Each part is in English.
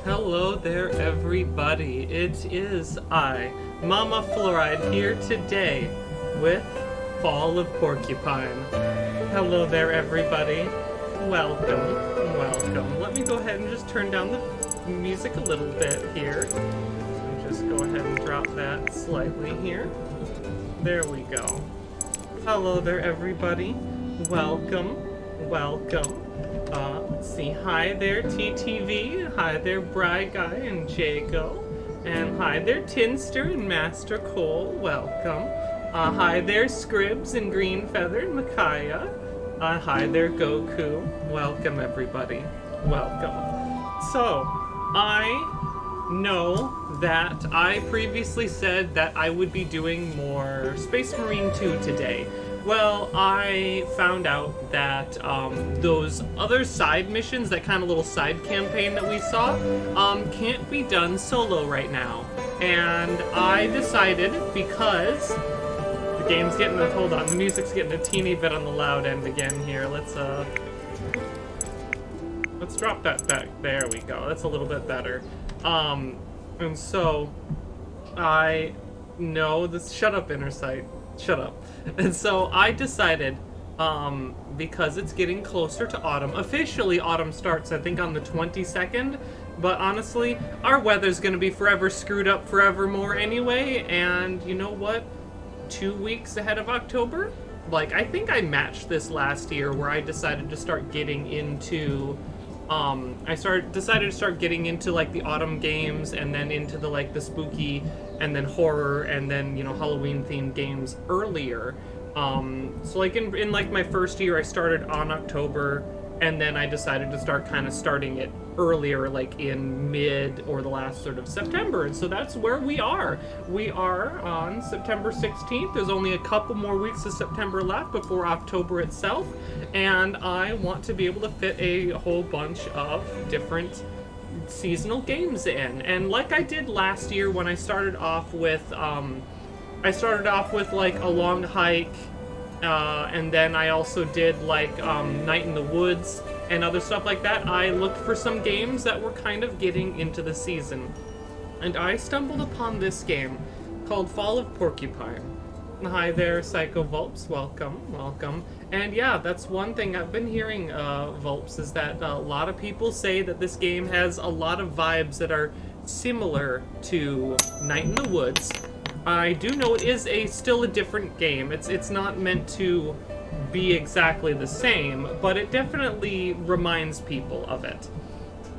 Hello there, everybody. It is I, Mama Fluoride, here today with Fall of Porcupine. Hello there, everybody. Welcome, welcome. Let me go ahead and just turn down the music a little bit here. And just go ahead and drop that slightly here. There we go. Hello there, everybody. Welcome, welcome. Let's see. Hi there, TTV. Hi there, Bry Guy and Jago. And hi there, Tinster and Master Cole. Welcome. Hi there, Scribs and Green Feather and Micaiah. Hi there, Goku. Welcome, everybody. Welcome. So, I know that I previously said that I would be doing more Space Marine 2 today. Well, I found out that those other side missions, that kind of little side campaign that we saw, can't be done solo right now. And I decided, because the game's getting a, hold on, the music's getting a teeny bit on the loud end again here. Let's drop that back. There we go. That's a little bit better. And so I know this. Shut up, Intersight. Shut up. And so I decided, because it's getting closer to autumn. Officially, autumn starts, I think, on the 22nd. But honestly, our weather's gonna be forever screwed up forevermore anyway. And you know what? 2 weeks ahead of October? Like, I think I matched this last year where I decided to start getting into decided to start getting into like the autumn games, and then into the like the spooky and then horror and then, you know, Halloween themed games earlier. So like in like my first year I started on October, and then I decided to start kind of starting it earlier, like in mid or the last sort of September. And so that's where we are. We are on September 16th. There's only a couple more weeks of September left before October itself. And I want to be able to fit a whole bunch of different seasonal games in. And like I did last year when I started off with, like a long hike, and then I also did like Night in the Woods and other stuff like that. I looked for some games that were kind of getting into the season, and I stumbled upon this game called Fall of Porcupine. Hi there, Psycho Vulps. Welcome, welcome. And yeah, that's one thing I've been hearing, Vulps, is that a lot of people say that this game has a lot of vibes that are similar to Night in the Woods. I do know it is still a different game. It's not meant to be exactly the same, but it definitely reminds people of it.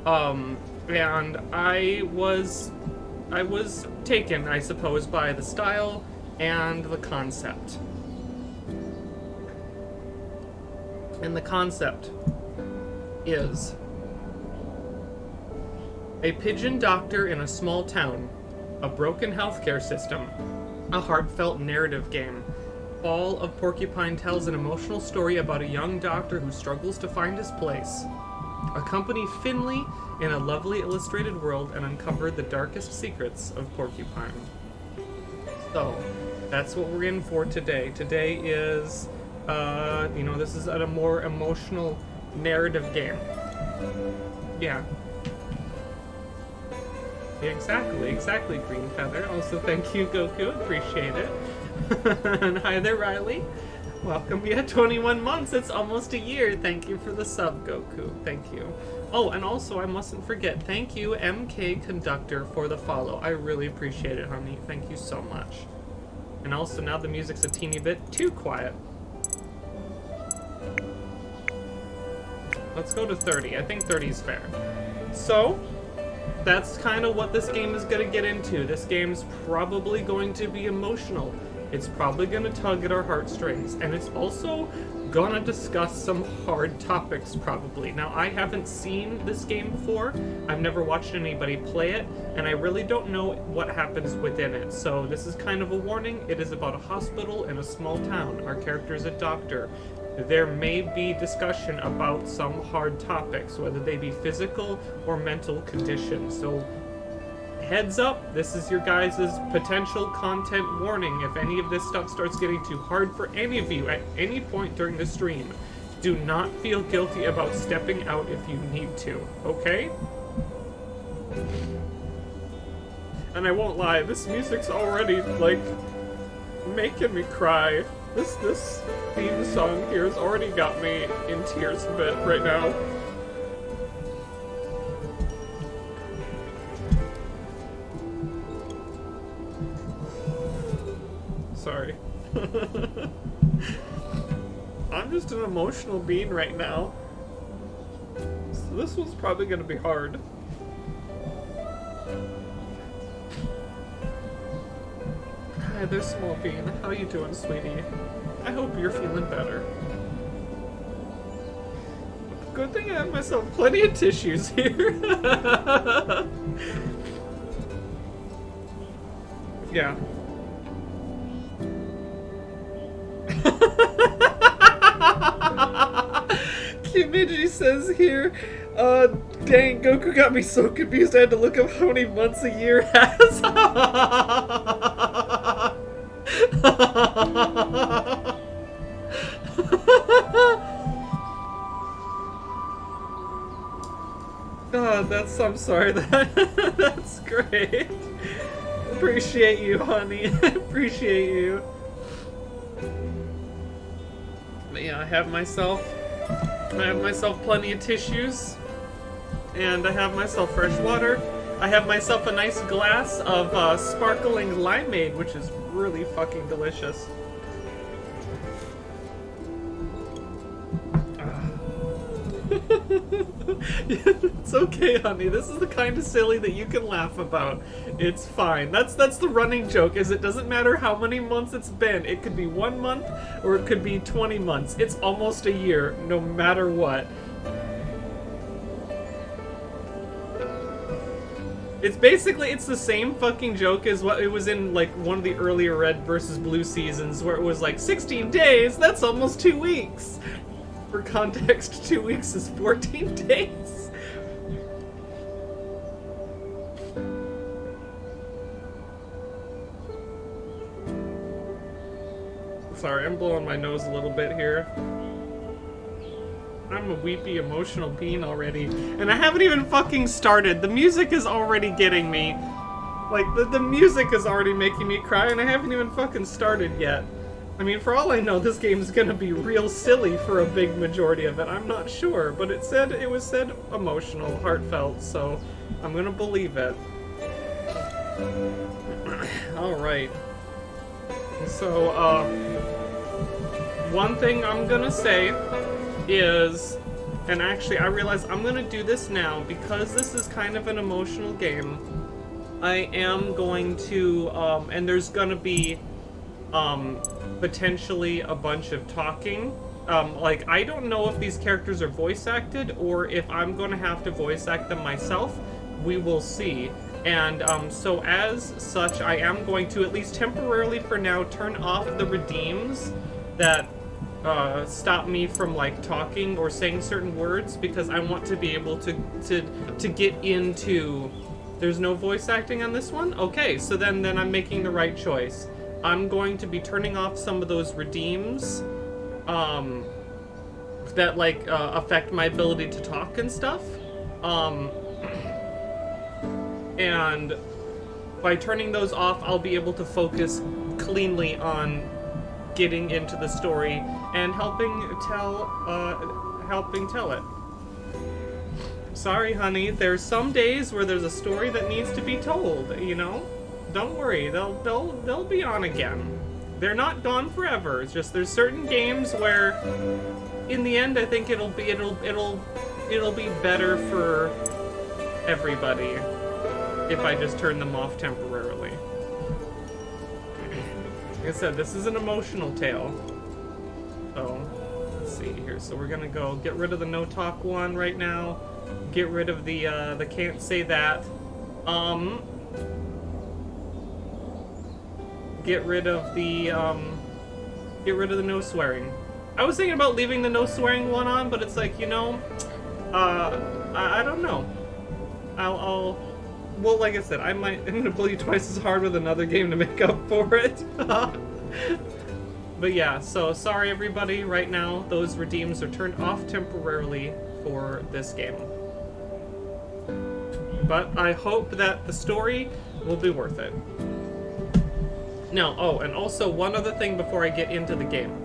And I was taken, I suppose, by the style and the concept. And the concept is a pigeon doctor in a small town, a broken healthcare system, a heartfelt narrative game. Fall of Porcupine tells an emotional story about a young doctor who struggles to find his place. Accompany Finley in a lovely illustrated world and uncover the darkest secrets of Porcupine. So, that's what we're in for today. Today is, this is a more emotional narrative game. Yeah. Exactly, Green Feather. Also, thank you, Goku. Appreciate it. And hi there, Riley. Welcome. Yeah, 21 months. It's almost a year. Thank you for the sub, Goku. Thank you. Oh, and also, I mustn't forget, thank you, MK Conductor, for the follow. I really appreciate it, honey. Thank you so much. And also, now the music's a teeny bit too quiet. Let's go to 30. I think 30 is fair. So, that's kind of what this game is going to get into. This game's probably going to be emotional. It's probably going to tug at our heartstrings. And it's also going to discuss some hard topics, probably. Now, I haven't seen this game before. I've never watched anybody play it. And I really don't know what happens within it. So this is kind of a warning. It is about a hospital in a small town. Our character is a doctor. There may be discussion about some hard topics, whether they be physical or mental conditions. So, heads up, this is your guys' potential content warning. If any of this stuff starts getting too hard for any of you at any point during the stream, do not feel guilty about stepping out if you need to, okay? And I won't lie, this music's already, like, making me cry. This theme song here has already got me in tears a bit right now. Sorry. I'm just an emotional being right now. So this one's probably gonna be hard. Hi there, small bean. How you doing, sweetie? I hope you're feeling better. Good thing I have myself plenty of tissues here. Yeah. Kimiji says here, dang, Goku got me so confused I had to look up how many months a year has. I'm sorry, that's great. Appreciate you, honey. Appreciate you. But yeah, I have myself plenty of tissues, and I have myself fresh water. I have myself a nice glass of sparkling limeade, which is really fucking delicious. It's okay, honey. This is the kind of silly that you can laugh about. It's fine. That's the running joke, is it doesn't matter how many months it's been. It could be 1 month or it could be 20 months. It's almost a year, no matter what. It's the same fucking joke as what it was in, like, one of the earlier Red versus Blue seasons, where it was like 16 days, that's almost 2 weeks. For context, 2 weeks is 14 days. Sorry, I'm blowing my nose a little bit here. I'm a weepy, emotional being already. And I haven't even fucking started. The music is already getting me. Like, the music is already making me cry, and I haven't even fucking started yet. I mean, for all I know, this game is gonna be real silly for a big majority of it. I'm not sure, but it was said emotional, heartfelt, so I'm gonna believe it. Alright. So, one thing I'm gonna say is, and actually I realize I'm gonna do this now, because this is kind of an emotional game. I am going to, and there's gonna be, potentially a bunch of talking. Like, I don't know if these characters are voice acted or if I'm gonna have to voice act them myself. We will see. And so as such, I am going to, at least temporarily for now, turn off the redeems that stop me from, like, talking or saying certain words, because I want to be able to get into... There's no voice acting on this one? Okay, so then I'm making the right choice. I'm going to be turning off some of those redeems that, like, affect my ability to talk and stuff. And by turning those off, I'll be able to focus cleanly on getting into the story and helping tell it. Sorry, honey, there's some days where there's a story that needs to be told, you know? Don't worry, they'll be on again. They're not gone forever. It's just there's certain games where, in the end, I think it'll be better for everybody if I just turn them off temporarily. Like I said, this is an emotional tale. So let's see here. So we're gonna go get rid of the no talk one right now. Get rid of the can't say that. Get rid of the no swearing. I was thinking about leaving the no swearing one on, but it's like, you know, I don't know. Well, like I said, I'm gonna bleed twice as hard with another game to make up for it. But yeah, so sorry everybody, right now those redeems are turned off temporarily for this game. But I hope that the story Will be worth it. Now, oh, and also one other thing before I get into the game.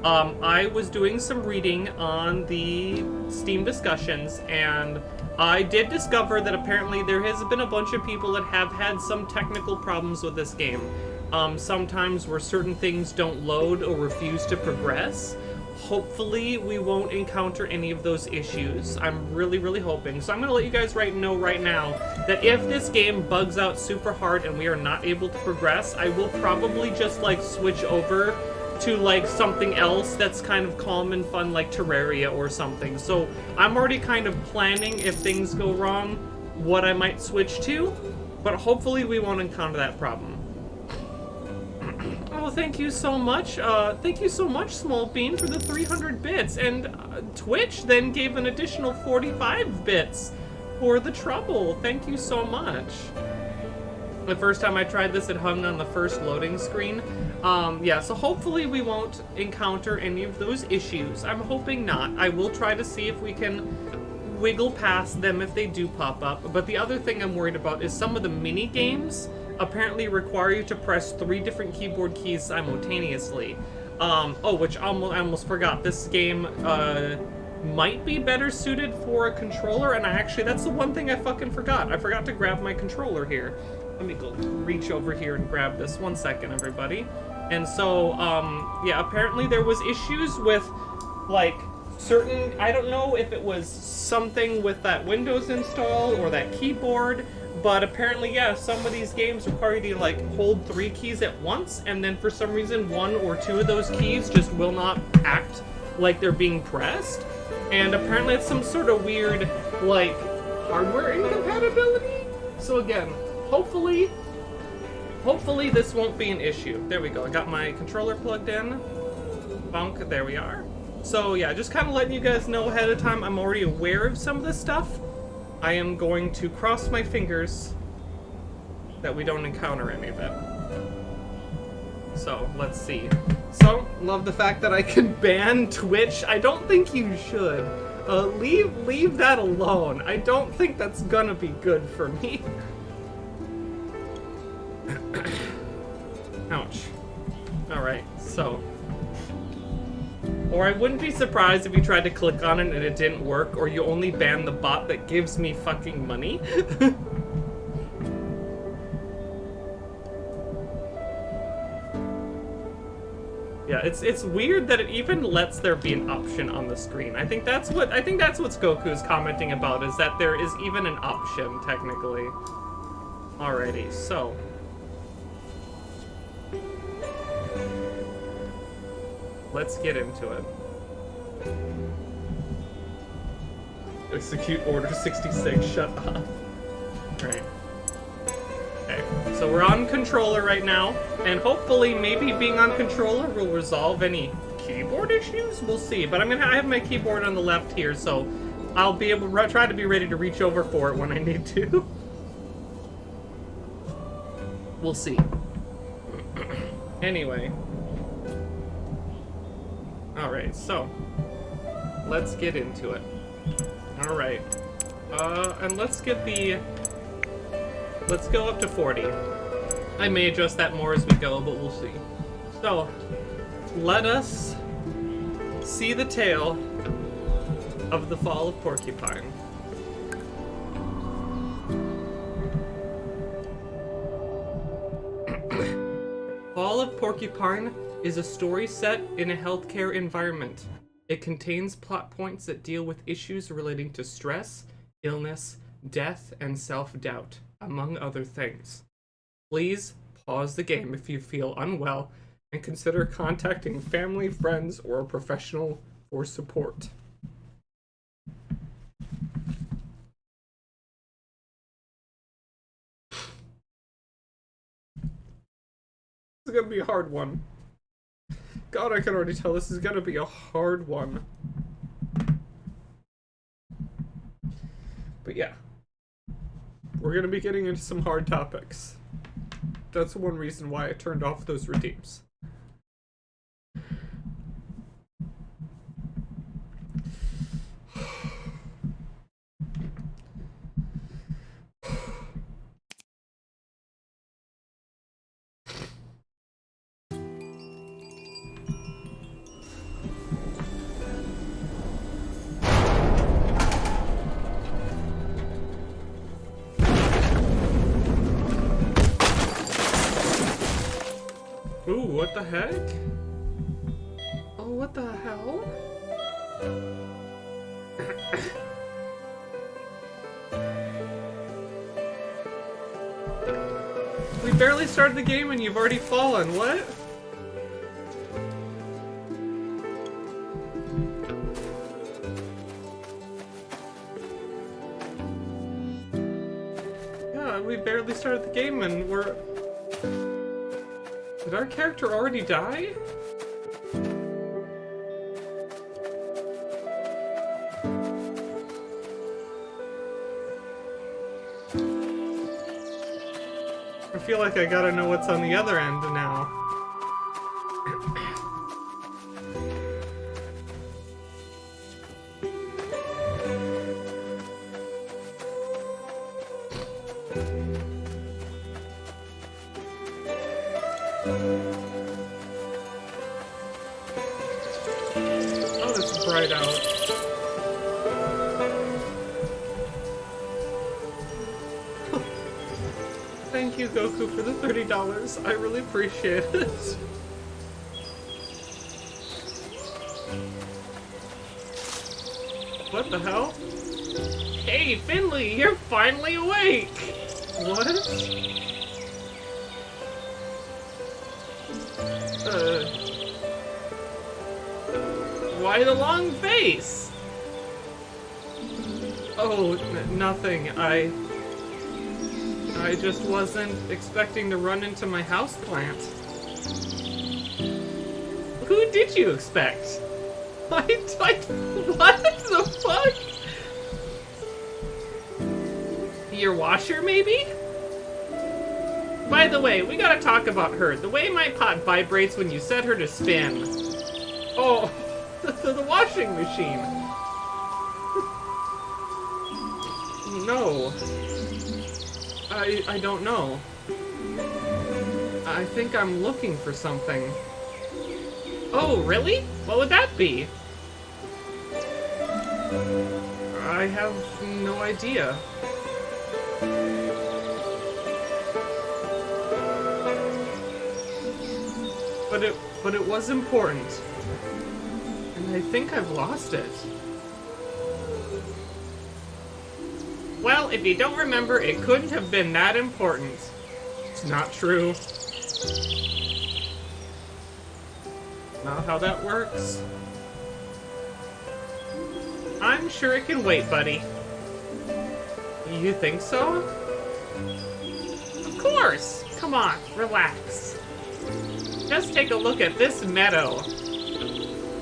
I was doing some reading on the Steam discussions, and I did discover that apparently there has been a bunch of people that have had some technical problems with this game. Sometimes where certain things don't load or refuse to progress. Hopefully we won't encounter any of those issues. I'm really, really hoping. So I'm going to let you guys know right now that if this game bugs out super hard and we are not able to progress, I will probably just, like, switch over to, like, something else that's kind of calm and fun, like Terraria or something. So I'm already kind of planning, if things go wrong, what I might switch to, but hopefully we won't encounter that problem. Oh, thank you so much. Thank you so much, Small Bean, for the 300 bits. And Twitch then gave an additional 45 bits for the trouble. Thank you so much. The first time I tried this, it hung on the first loading screen. Yeah, so hopefully we won't encounter any of those issues. I'm hoping not. I will try to see if we can wiggle past them if they do pop up. But the other thing I'm worried about is some of the mini games apparently require you to press 3 different keyboard keys simultaneously. Oh, which I almost forgot. This game might be better suited for a controller, and that's the one thing I fucking forgot. I forgot to grab my controller here. Let me go reach over here and grab this. 1 second, everybody. And so, yeah, apparently there was issues with, like, certain, I don't know if it was something with that Windows install or that keyboard, but apparently, yeah, some of these games require you to, like, hold 3 keys at once, and then for some reason 1 or 2 of those keys just will not act like they're being pressed. And apparently it's some sort of weird, like, hardware incompatibility. So again, hopefully this won't be an issue. There we go. I got my controller plugged in. Bunk, there we are. So yeah, just kind of letting you guys know ahead of time. I'm already aware of some of this stuff. I am going to cross my fingers that we don't encounter any of it. So, let's see. So, love the fact that I can ban Twitch. I don't think you should. Leave that alone. I don't think that's gonna be good for me. Ouch. Alright, so. Or I wouldn't be surprised if you tried to click on it and it didn't work, or you only ban the bot that gives me fucking money. Yeah, it's weird that it even lets there be an option on the screen. I think that's what Goku's commenting about, is that there is even an option, technically. Alrighty, so. Let's get into it. Execute Order 66, shut up. Right. Okay, so we're on controller right now, and hopefully maybe being on controller will resolve any keyboard issues? We'll see, but I have my keyboard on the left here, so I'll be able to try to be ready to reach over for it when I need to. We'll see. Anyway. Alright, so let's get into it. Alright. And let's go up to 40. I may adjust that more as we go, but we'll see. So, let us see the tale of the fall of Porcupine. Fall of Porcupine is a story set in a healthcare environment. It contains plot points that deal with issues relating to stress, illness, death, and self-doubt, among other things. Please pause the game if you feel unwell and consider contacting family, friends, or a professional for support. This is gonna be a hard one. God, I can already tell this is gonna be a hard one. But yeah. We're gonna be getting into some hard topics. That's one reason why I turned off those redeems. Ooh, what the heck? Oh, what the hell? We barely started the game and you've already fallen. What? Yeah, we barely started the game and we're... Did our character already die? I feel like I gotta know what's on the other end now. Oh, it's bright out. Thank you, Goku, for the $30. I really appreciate it. What the hell? Hey, Finley, you're finally awake! What? Why the long face? Oh, nothing. I just wasn't expecting to run into my houseplant. Who did you expect? What the fuck? Your washer, maybe? By the way, we gotta talk about her. The way my pot vibrates when you set her to spin. Oh, the washing machine. No. I don't know. I think I'm looking for something. Oh, really? What would that be? I have no idea. But it was important. And I think I've lost it. Well, if you don't remember, it couldn't have been that important. It's not true. Not how that works. I'm sure it can wait, buddy. You think so? Of course! Come on, relax. Just take a look at this meadow.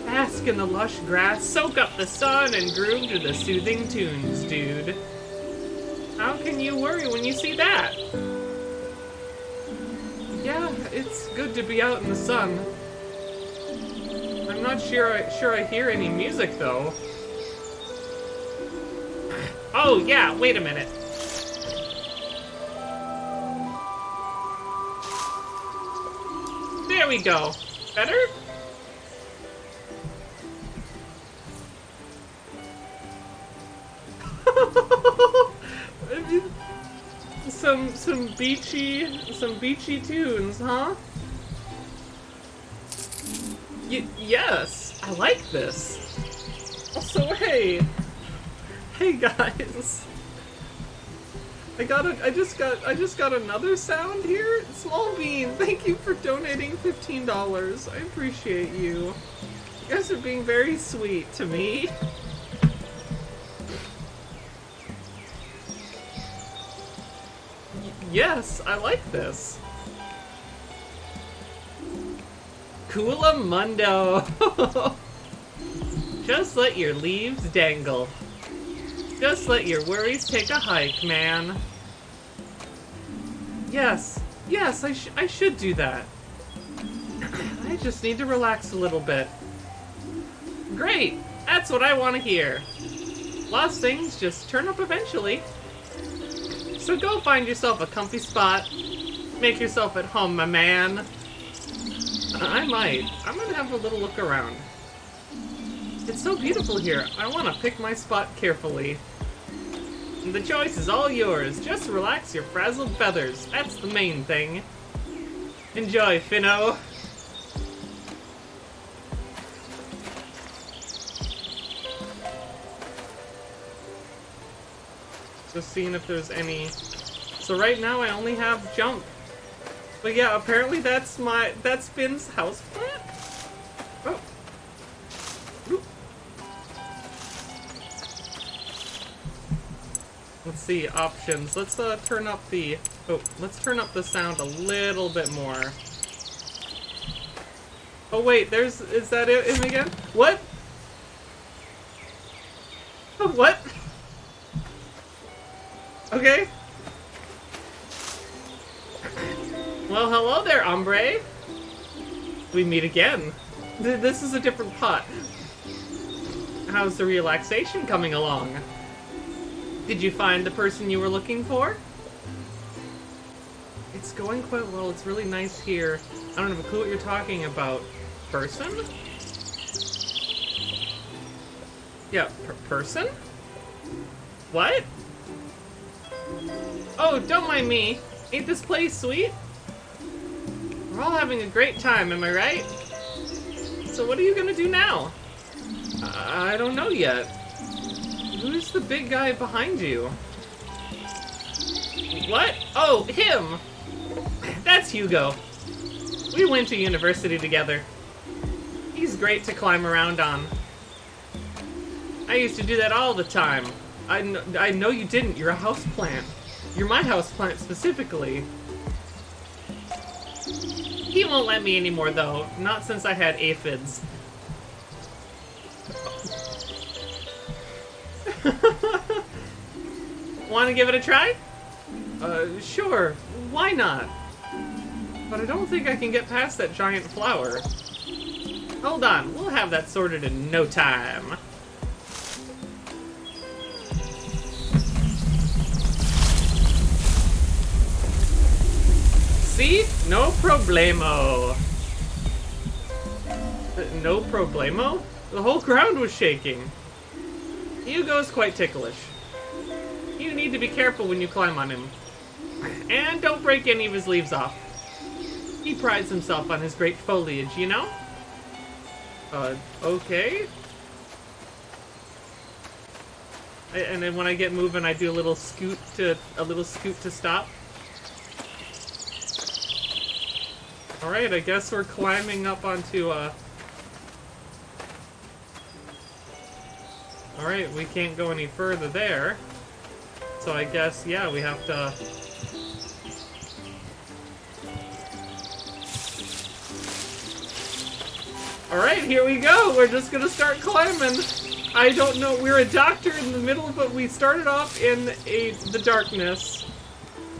Bask in the lush grass, soak up the sun, and groove to the soothing tunes, dude. How can you worry when you see that? Yeah, it's good to be out in the sun. I'm not sure I hear any music, though. Oh, yeah, wait a minute. There we go. Better? some beachy tunes, huh? Yes, I like this. Also, hey guys, I just got another sound here. Small Bean, thank you for donating $15. I appreciate you. You guys are being very sweet to me. Yes, I like this. Coola Mundo. Just let your leaves dangle. Just let your worries take a hike, man. Yes, I should do that. I just need to relax a little bit. Great, that's what I want to hear. Lost things just turn up eventually. So go find yourself a comfy spot. Make yourself at home, my man. I'm gonna have a little look around. It's so beautiful here. I want to pick my spot carefully. The choice is all yours. Just relax your frazzled feathers. That's the main thing. Enjoy, Finno. Just seeing if there's any... So right now I only have jump. But yeah, apparently that's Finn's houseplant? Oh. Oop. Let's see, options. Let's turn up the... Oh, let's turn up the sound a little bit more. Oh wait, is that him again? What? What? Okay. Well, hello there, hombre. We meet again. This is a different pot. How's the relaxation coming along? Did you find the person you were looking for? It's going quite well. It's really nice here. I don't have a clue what you're talking about. Person? Yeah, person? What? Oh, don't mind me. Ain't this place sweet? We're all having a great time, am I right? So what are you gonna do now? I don't know yet. Who's the big guy behind you? What? Oh, him! That's Hugo. We went to university together. He's great to climb around on. I used to do that all the time. I know you didn't. You're a houseplant. You're my houseplant specifically. He won't let me anymore, though. Not since I had aphids. Want to give it a try? Sure. Why not? But I don't think I can get past that giant flower. Hold on. We'll have that sorted in no time. See? No problemo. No problemo? The whole ground was shaking. Hugo's quite ticklish. You need to be careful when you climb on him. And don't break any of his leaves off. He prides himself on his great foliage, you know? Okay. And then when I get moving, I do a little scoot to stop. Alright, I guess we're climbing up onto, Alright, we can't go any further there. So I guess, yeah, we have to... Alright, here we go! We're just gonna start climbing! I don't know, we're a doctor in the middle, but we started off in the darkness.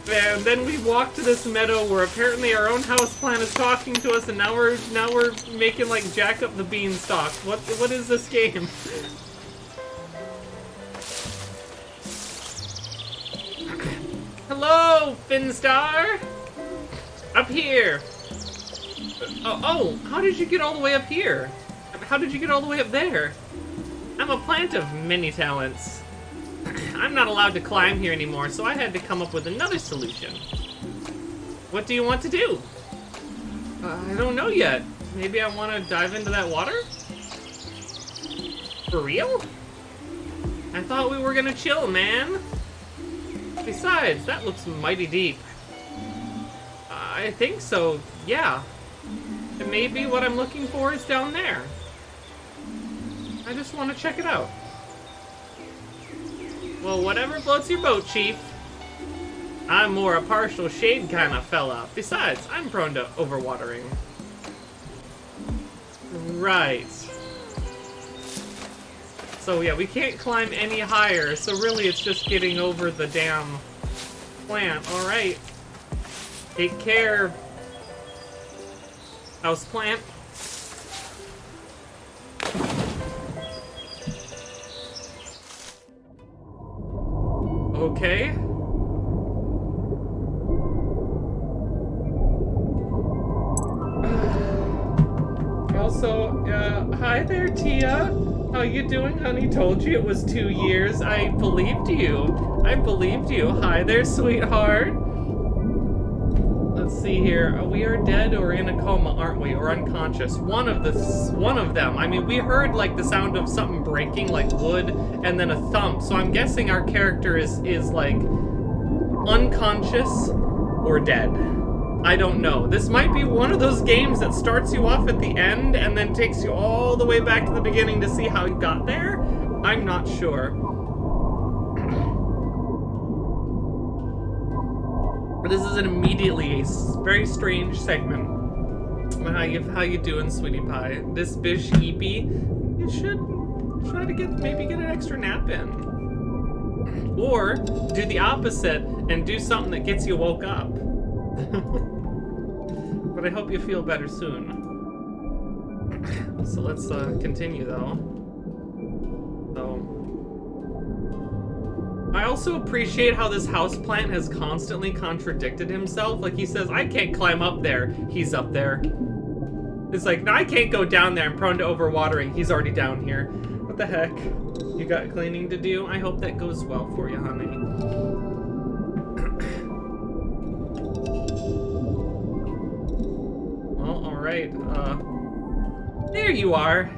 And then we walked to this meadow where apparently our own houseplant is talking to us, and now we're making like Jack Up the Beanstalk. What is this game? Hello, Finstar! Up here! Oh, how did you get all the way up here? How did you get all the way up there? I'm a plant of many talents. I'm not allowed to climb here anymore, so I had to come up with another solution. What do you want to do? I don't know yet. Maybe I want to dive into that water? For real? I thought we were gonna chill, man. Besides, that looks mighty deep. I think so, yeah. And maybe what I'm looking for is down there. I just want to check it out. Well, whatever floats your boat, Chief. I'm more a partial shade kind of fella. Besides, I'm prone to overwatering. Right. So yeah, we can't climb any higher, so really it's just getting over the damn plant. Alright. Take care, houseplant. Okay. Also, hi there, Tia. How you doing, honey? Told you it was 2 years. I believed you. I believed you. Hi there, sweetheart. Let's see here. We are dead or in a coma, aren't we? Or unconscious. One of them. I mean, we heard like the sound of something breaking, like wood, and then a thump. So I'm guessing our character is like unconscious or dead. I don't know. This might be one of those games that starts you off at the end and then takes you all the way back to the beginning to see how you got there. I'm not sure. But this is immediately a very strange segment. How you doing, sweetie pie? This bish eepy, you should try to maybe get an extra nap in. Or do the opposite and do something that gets you woke up. But I hope you feel better soon. So let's continue though. I also appreciate how this houseplant has constantly contradicted himself. Like he says, I can't climb up there. He's up there. It's like, no, I can't go down there. I'm prone to overwatering. He's already down here. What the heck? You got cleaning to do? I hope that goes well for you, honey. Well, alright. There you are.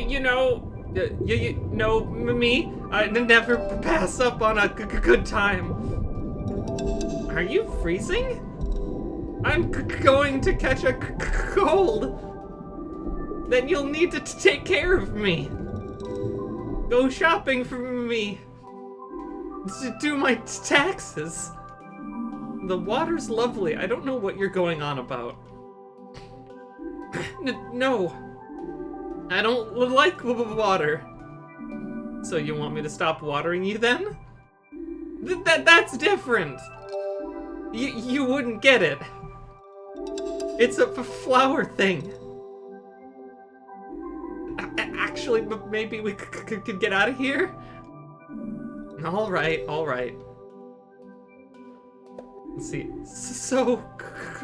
You know me. I never pass up on a good time. Are you freezing? I'm going to catch a cold. Then you'll need to take care of me. Go shopping for me. To do my taxes. The water's lovely. I don't know what you're going on about. No. I don't like water. So you want me to stop watering you then? That's different. You wouldn't get it. It's a flower thing. Actually, maybe we could get out of here? All right. Let's see. So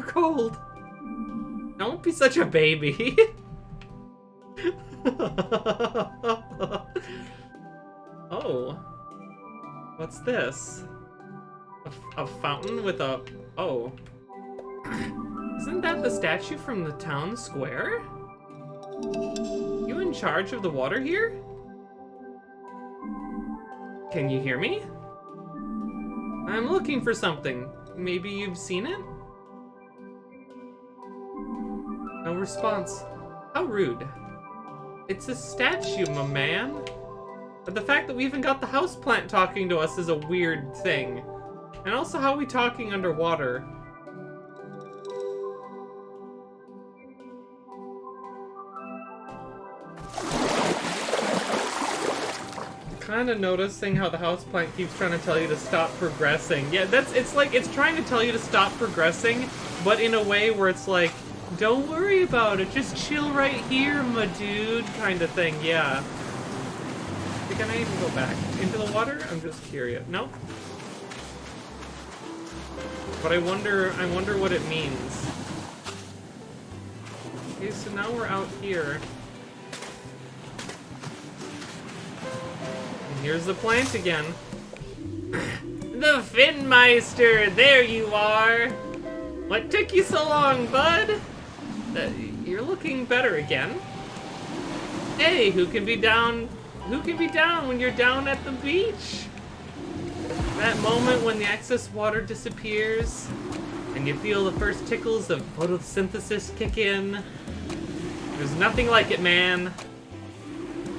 cold. Don't be such a baby. Oh. What's this? A fountain with a... Oh. Isn't that the statue from the town square? You in charge of the water here? Can you hear me? I'm looking for something. Maybe you've seen it? No response. How rude. It's a statue, my man. But the fact that we even got the houseplant talking to us is a weird thing. And also, how are we talking underwater? Kind of noticing how the houseplant keeps trying to tell you to stop progressing. Yeah, it's like it's trying to tell you to stop progressing, but in a way where it's like, don't worry about it, just chill right here, my dude, kind of thing. Yeah. Can I even go back into the water? I'm just curious. Nope. But I wonder what it means. Okay, so now we're out here. And here's the plant again. The Finmeister! There you are! What took you so long, bud? You're looking better again. Hey, who can be down when you're down at the beach? That moment when the excess water disappears and you feel the first tickles of photosynthesis kick in. There's nothing like it, man.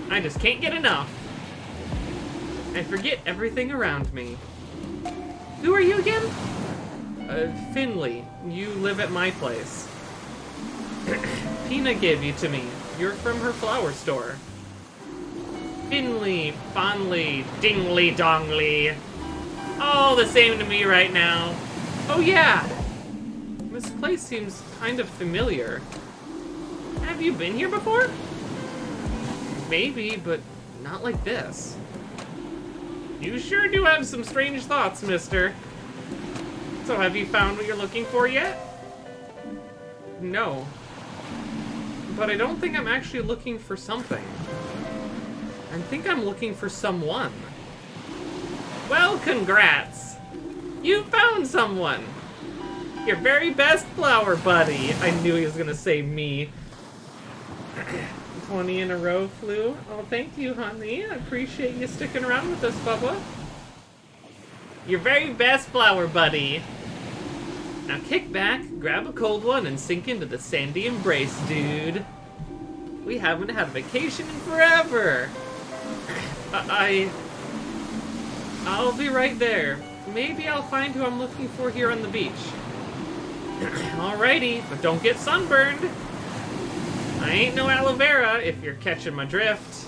I just can't get enough. I forget everything around me. Who are you again? Finley. You live at my place. Pina gave you to me. You're from her flower store. Finley, Fonley, Dingly Dongly. All the same to me right now. Oh yeah! This place seems kind of familiar. Have you been here before? Maybe, but not like this. You sure do have some strange thoughts, mister. So have you found what you're looking for yet? No. But I don't think I'm actually looking for something. I think I'm looking for someone. Well, congrats. You found someone! Your very best flower buddy! I knew he was gonna say me. 20 in a row flew. Oh, thank you, honey. I appreciate you sticking around with us, Bubba. Your very best flower buddy. Now kick back, grab a cold one, and sink into the sandy embrace, dude. We haven't had a vacation in forever. I'll be right there. Maybe I'll find who I'm looking for here on the beach. Alrighty, but don't get sunburned. I ain't no aloe vera, if you're catching my drift.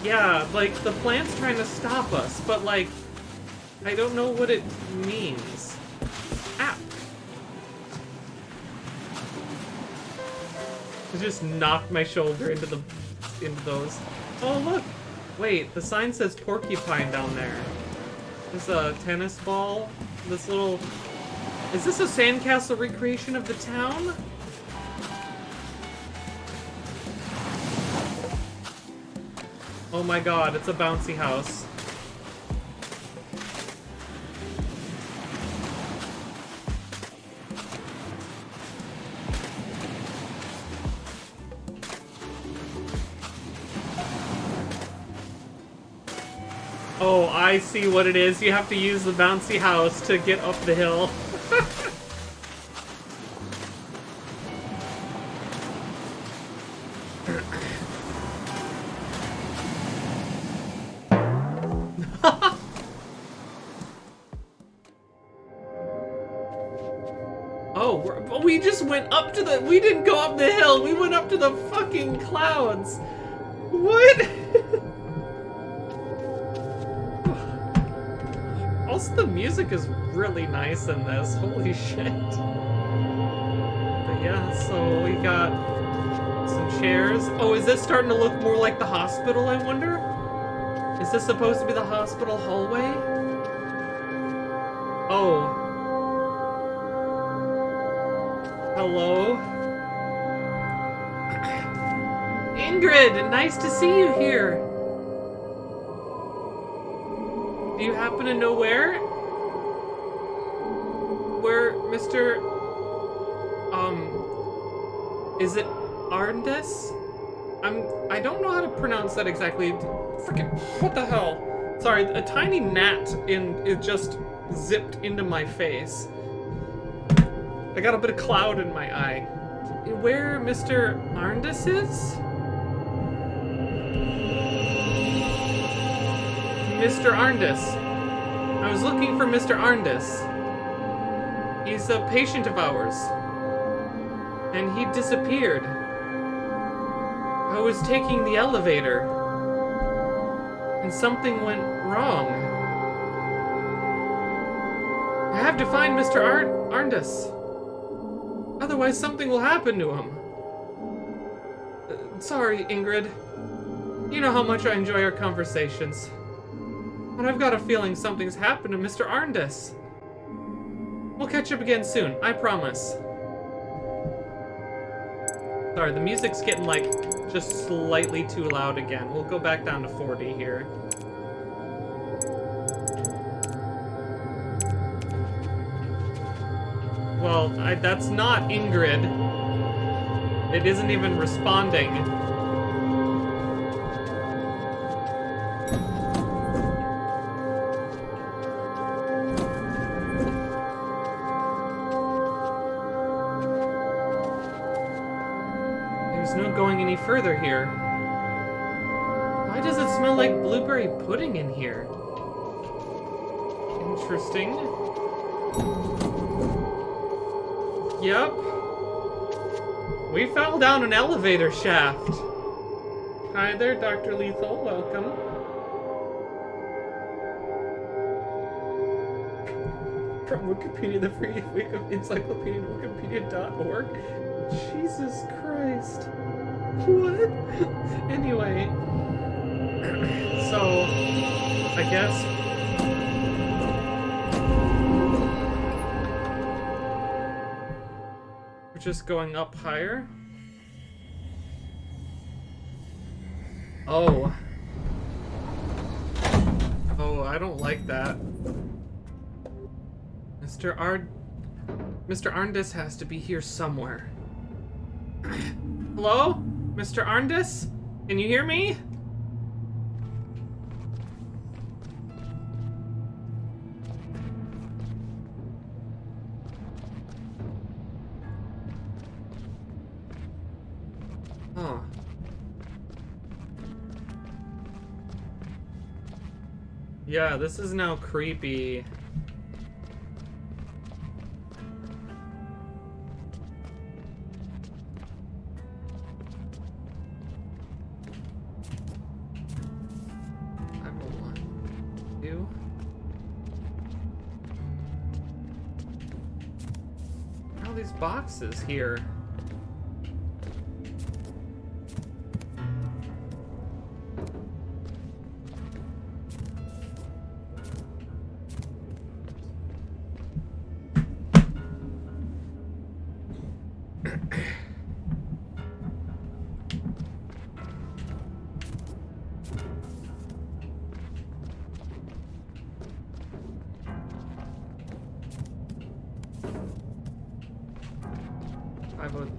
Yeah, like, the plant's trying to stop us, but, like, I don't know what it means. Ow! I just knocked my shoulder into those. Oh, look! Wait, the sign says porcupine down there. There's a tennis ball. This little... Is this a sandcastle recreation of the town? Oh my god, it's a bouncy house. Oh, I see what it is. You have to use the bouncy house to get up the hill. Oh, we just went up to the... We didn't go up the hill. We went up to the fucking clouds. What? Also, the music is really nice in this. Holy shit. But yeah, so we got some chairs. Oh, is this starting to look more like the hospital, I wonder? Is this supposed to be the hospital hallway? Oh. Hello? Ingrid, nice to see you here. Do you happen to know where Mr. Is it Arndis? I don't know how to pronounce that exactly. Freaking, what the hell? Sorry, a tiny gnat it just zipped into my face. I got a bit of cloud in my eye. Where Mr. Arndis is? Mr. Arndis. I was looking for Mr. Arndis. He's a patient of ours. And he disappeared. I was taking the elevator. And something went wrong. I have to find Mr. Arndis. Otherwise something will happen to him. Sorry, Ingrid. You know how much I enjoy our conversations. But I've got a feeling something's happened to Mr. Arndis. We'll catch up again soon, I promise. Sorry, the music's getting, like, just slightly too loud again. We'll go back down to 40 here. Well, that's not Ingrid. It isn't even responding. There's no going any further here. Why does it smell like blueberry pudding in here? Interesting. Yep. We fell down an elevator shaft. Hi there, Dr. Lethal. Welcome. From Wikipedia, the free week of encyclopedia, wikipedia.org. Jesus Christ. What? Anyway. So, I guess... we're just going up higher? Oh. Oh, I don't like that. Mr. Arndis has to be here somewhere. Hello? Mr. Arndis? Can you hear me? Oh. Yeah, this is now creepy. Boxes here. I would.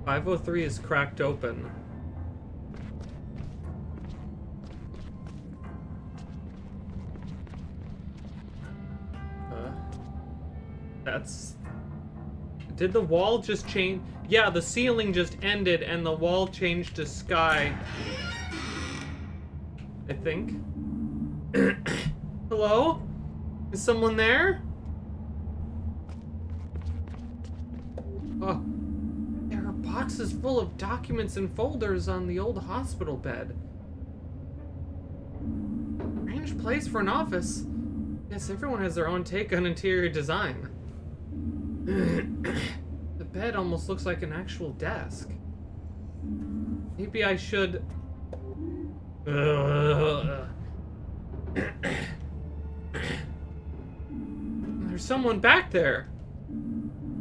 503 is cracked open. That's... Did the wall just change? Yeah, the ceiling just ended and the wall changed to sky. I think. Hello? Is someone there? Oh. There are boxes full of documents and folders on the old hospital bed. Strange place for an office. Guess everyone has their own take on interior design. The bed almost looks like an actual desk. Maybe I should... There's someone back there.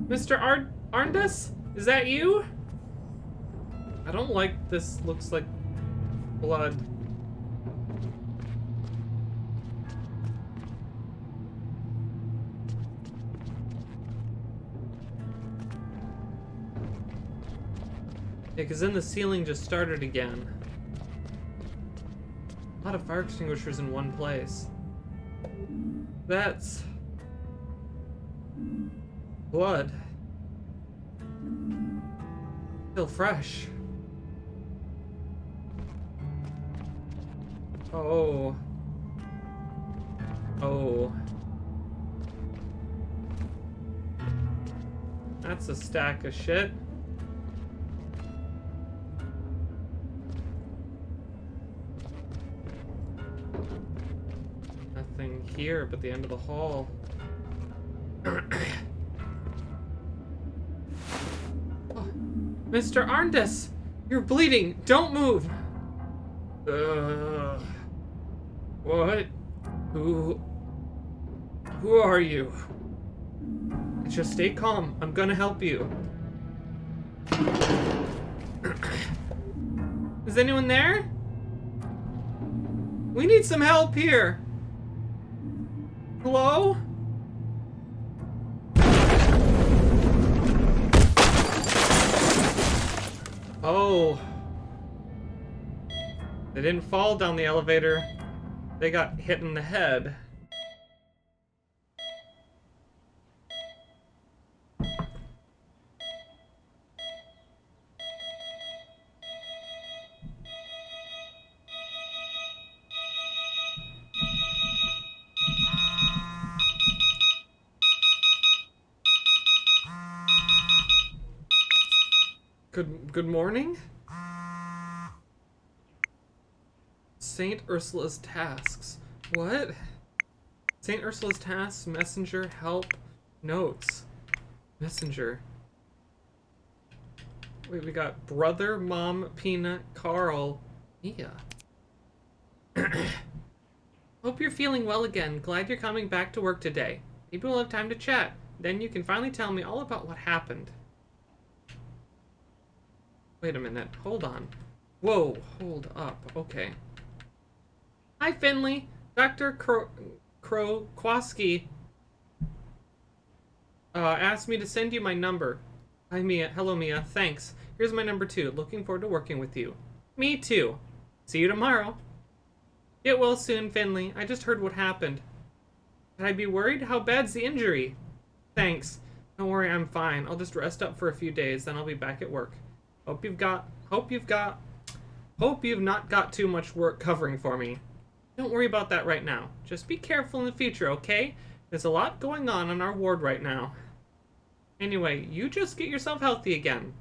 Mr. Arndis? Is that you? I don't like this. Looks like blood. Yeah, because then the ceiling just started again. A lot of fire extinguishers in one place. That's... blood. Still fresh. Oh. Oh. That's a stack of shit. Nothing here but the end of the hall. Mr. Arndis, you're bleeding. Don't move. What? Who are you? Just stay calm. I'm gonna help you. Is anyone there? We need some help here. Hello? Oh. They didn't fall down the elevator. They got hit in the head. Good morning? Saint Ursula's tasks. What? Saint Ursula's tasks, messenger, help, notes. Messenger. Wait, we got brother, mom, Peanut, Carl, Mia. Hope you're feeling well again. Glad you're coming back to work today. Maybe we'll have time to chat. Then you can finally tell me all about what happened. Wait a minute. Hold on. Whoa, hold up. Okay. Hi, Finley. Dr. Krokowski asked me to send you my number. Hi, Mia. Hello, Mia. Thanks. Here's my number 2. Looking forward to working with you. Me too. See you tomorrow. Get well soon, Finley. I just heard what happened. Should I be worried? How bad's the injury? Thanks. Don't worry, I'm fine. I'll just rest up for a few days, then I'll be back at work. Hope you've not got too much work covering for me. Don't worry about that right now. Just be careful in the future, okay? There's a lot going on in our ward right now. Anyway, you just get yourself healthy again.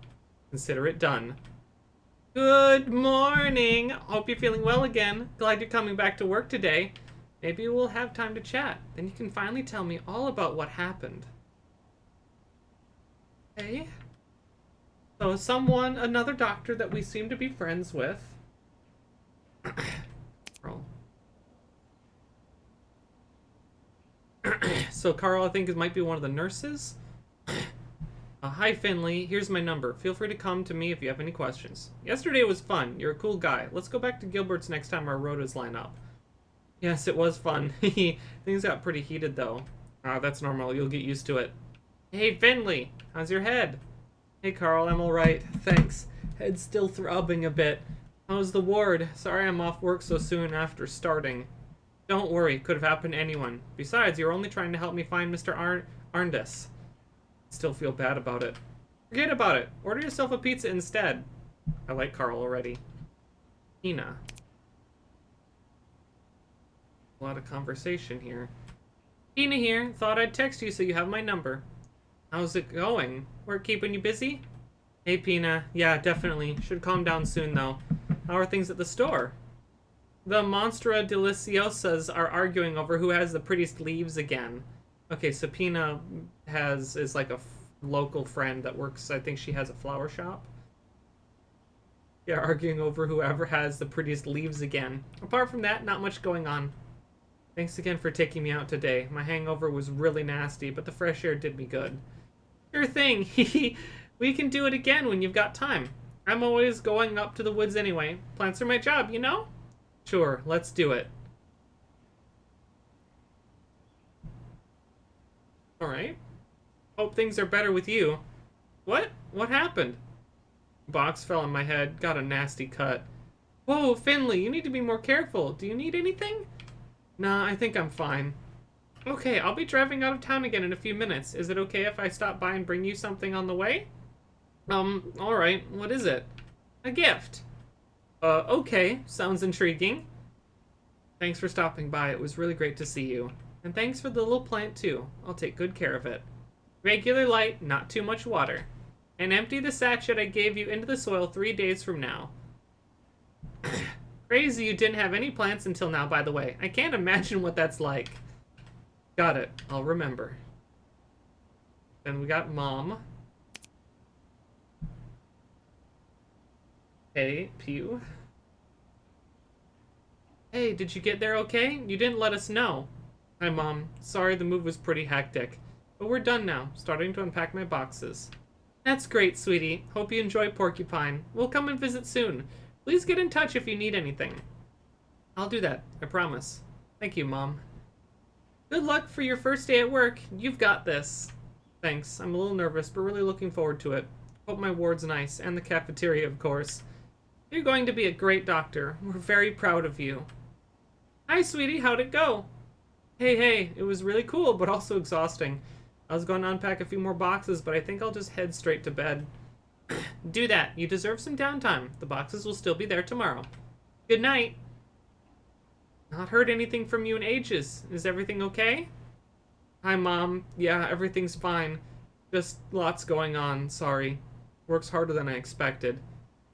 Consider it done. Good morning. Hope you're feeling well again. Glad you're coming back to work today. Maybe we'll have time to chat. Then you can finally tell me all about what happened. Okay. So another doctor that we seem to be friends with. So Carl, I think, might be one of the nurses. Hi, Finley. Here's my number. Feel free to come to me if you have any questions. Yesterday was fun. You're a cool guy. Let's go back to Gilbert's next time our rotas line up. Yes, it was fun. Things got pretty heated, though. That's normal. You'll get used to it. Hey, Finley. How's your head? Hey, Carl. I'm all right. Thanks. Head's still throbbing a bit. How's the ward? Sorry I'm off work so soon after starting. Don't worry. Could have happened to anyone. Besides, you're only trying to help me find Mr. Arndis. Still feel bad about it. Forget about it. Order yourself a pizza instead. I like Carl already. Ina. A lot of conversation here. Ina here. Thought I'd text you so you have my number. How's it going? Work keeping you busy? Hey, Pina. Yeah, definitely. Should calm down soon, though. How are things at the store? The Monstra Deliciosas are arguing over who has the prettiest leaves again. Okay, so Pina is like a local friend that works, I think she has a flower shop. Yeah, arguing over whoever has the prettiest leaves again. Apart from that, not much going on. Thanks again for taking me out today. My hangover was really nasty, but the fresh air did me good. Sure thing. We can do it again when you've got time. I'm always going up to the woods anyway. Plants are my job, you know? Sure, let's do it. Alright. Hope things are better with you. What? What happened? Box fell on my head. Got a nasty cut. Whoa, Finley, you need to be more careful. Do you need anything? Nah, I think I'm fine. Okay, I'll be driving out of town again in a few minutes. Is it okay if I stop by and bring you something on the way? Alright. What is it? A gift. Okay. Sounds intriguing. Thanks for stopping by. It was really great to see you. And thanks for the little plant, too. I'll take good care of it. Regular light, not too much water. And empty the sachet I gave you into the soil 3 days from now. Crazy you didn't have any plants until now, by the way. I can't imagine what that's like. Got it. I'll remember. Then we got Mom. Hey, Pew. Hey, did you get there okay? You didn't let us know. Hi, Mom. Sorry the move was pretty hectic. But we're done now. Starting to unpack my boxes. That's great, sweetie. Hope you enjoy Porcupine. We'll come and visit soon. Please get in touch if you need anything. I'll do that. I promise. Thank you, Mom. Good luck for your first day at work. You've got this. Thanks. I'm a little nervous, but really looking forward to it. Hope my ward's nice, and the cafeteria, of course. You're going to be a great doctor. We're very proud of you. Hi, sweetie. How'd it go? Hey, it was really cool, but also exhausting. I was going to unpack a few more boxes, but I think I'll just head straight to bed. Do that. You deserve some downtime. The boxes will still be there tomorrow. Good night. Not heard anything from you in ages. Is everything okay? Hi, Mom. Yeah, everything's fine. Just lots going on. Sorry. Work's harder than I expected.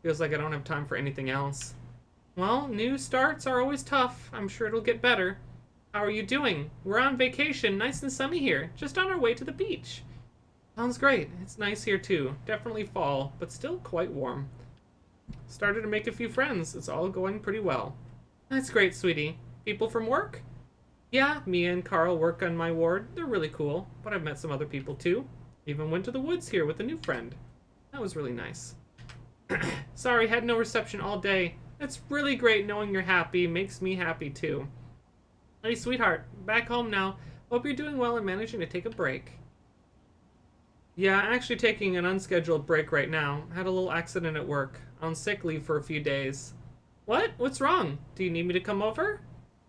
Feels like I don't have time for anything else. Well, new starts are always tough. I'm sure it'll get better. How are you doing? We're on vacation, nice and sunny here, just on our way to the beach. Sounds great. It's nice here too. Definitely fall, but still quite warm. Started to make a few friends. It's all going pretty well. That's great, sweetie. People from work? Yeah, Mia and Carl work on my ward. They're really cool, but I've met some other people too. Even went to the woods here with a new friend. That was really nice. Sorry, had no reception all day. It's really great knowing you're happy. Makes me happy too. Hey, sweetheart, back home now. Hope you're doing well and managing to take a break. Yeah, actually taking an unscheduled break right now. Had a little accident at work. On sick leave for a few days. What? What's wrong? Do you need me to come over?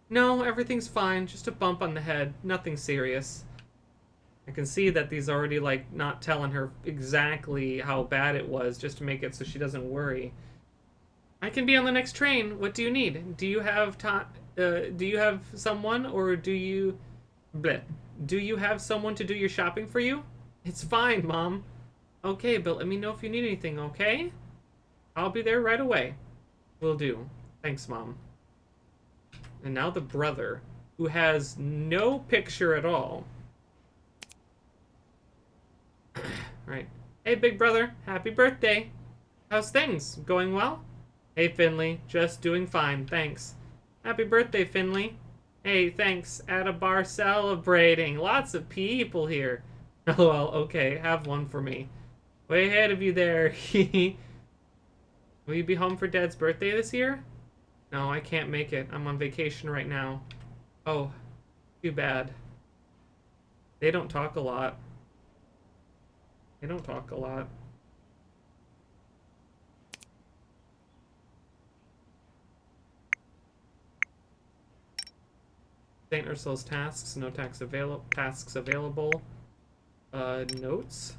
No, everything's fine. Just a bump on the head. Nothing serious. I can see that these already, like, not telling her exactly how bad it was just to make it so she doesn't worry. I can be on the next train. What do you need? Do you have time? Do you have someone, or do you... Bleh. Do you have someone to do your shopping for you? It's fine, Mom. Okay, but let me know if you need anything, okay? I'll be there right away. Will do. Thanks, Mom. And now the brother, who has no picture at all. Right. Hey, big brother. Happy birthday. How's things? Going well? Hey, Finley. Just doing fine, thanks. Happy birthday, Finley. Hey, thanks. At a bar celebrating. Lots of people here. LOL, okay. Have one for me. Way ahead of you there. Will you be home for Dad's birthday this year? No, I can't make it. I'm on vacation right now. Oh, too bad. They don't talk a lot. They don't talk a lot. St. Ursula's tasks. No tasks available. Notes.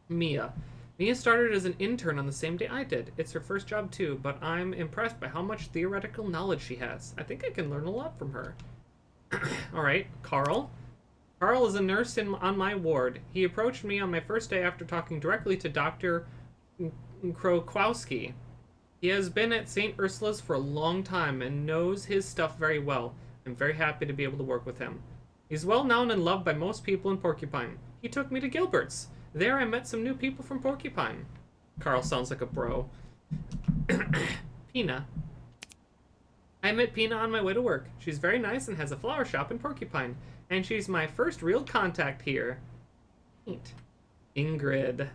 Mia. Mia started as an intern on the same day I did. It's her first job too, but I'm impressed by how much theoretical knowledge she has. I think I can learn a lot from her. Alright, Carl. Carl is a nurse on my ward. He approached me on my first day after talking directly to Dr. Krokowski. He has been at St. Ursula's for a long time and knows his stuff very well. I'm very happy to be able to work with him. He's well known and loved by most people in Porcupine. He took me to Gilbert's. There I met some new people from Porcupine. Carl sounds like a bro. Pina. I met Pina on my way to work. She's very nice and has a flower shop in Porcupine. And she's my first real contact here. Neat. Ingrid.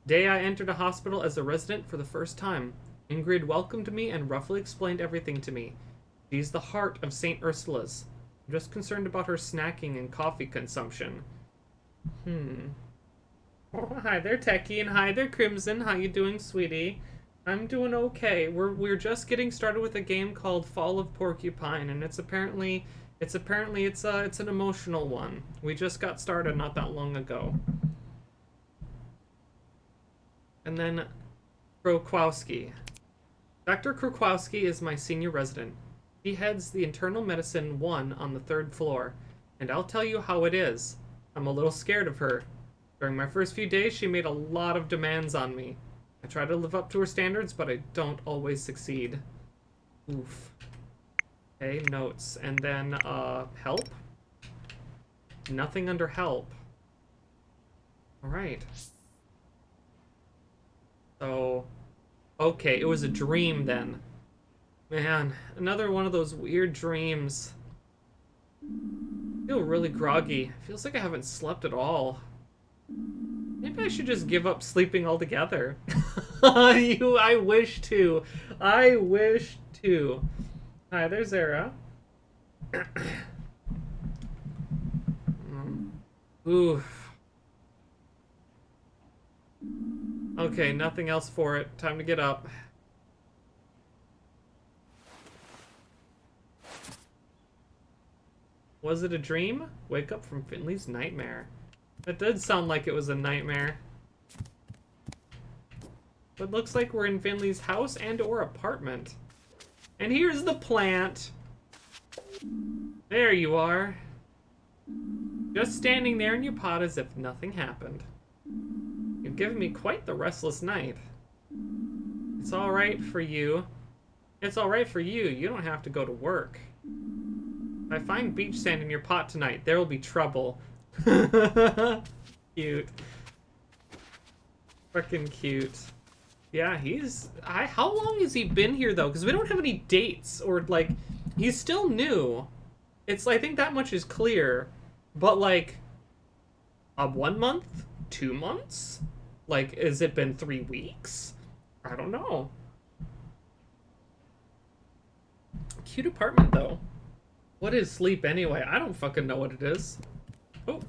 Day I entered a hospital as a resident for the first time. Ingrid welcomed me and roughly explained everything to me. She's the heart of St. Ursula's. I'm just concerned about her snacking and coffee consumption. Oh, hi there, Techie, and hi there, Crimson. How you doing, sweetie? I'm doing okay. We're just getting started with a game called Fall of Porcupine, and it's an emotional one. We just got started not that long ago. And then Krokowski. Dr. Krokowski is my senior resident. He heads the internal medicine 1 on the 3rd floor, and I'll tell you how it is. I'm a little scared of her. During my first few days, she made a lot of demands on me. I try to live up to her standards, but I don't always succeed. Oof. Okay, notes. And then, help? Nothing under help. Alright. So, okay, it was a dream then. Man, another one of those weird dreams. I feel really groggy. Feels like I haven't slept at all. Maybe I should just give up sleeping altogether. I wish to. I wish to. Hi, there's Zara. Oof. Okay, nothing else for it. Time to get up. Was it a dream? Wake up from Finley's nightmare. That did sound like it was a nightmare. But looks like we're in Finley's house and or apartment. And here's the plant. There you are. Just standing there in your pot as if nothing happened. You've given me quite the restless night. It's alright for you. It's alright for you. You don't have to go to work. If I find beach sand in your pot tonight, there will be trouble. Cute. Freaking cute. Yeah, how long has he been here though? Because we don't have any dates or like He's still new. I think that much is clear. But, like, a 1 month? 2 months? Like, has it been 3 weeks? I don't know. Cute apartment, though. What is sleep, anyway? I don't fucking know what it is. Oh.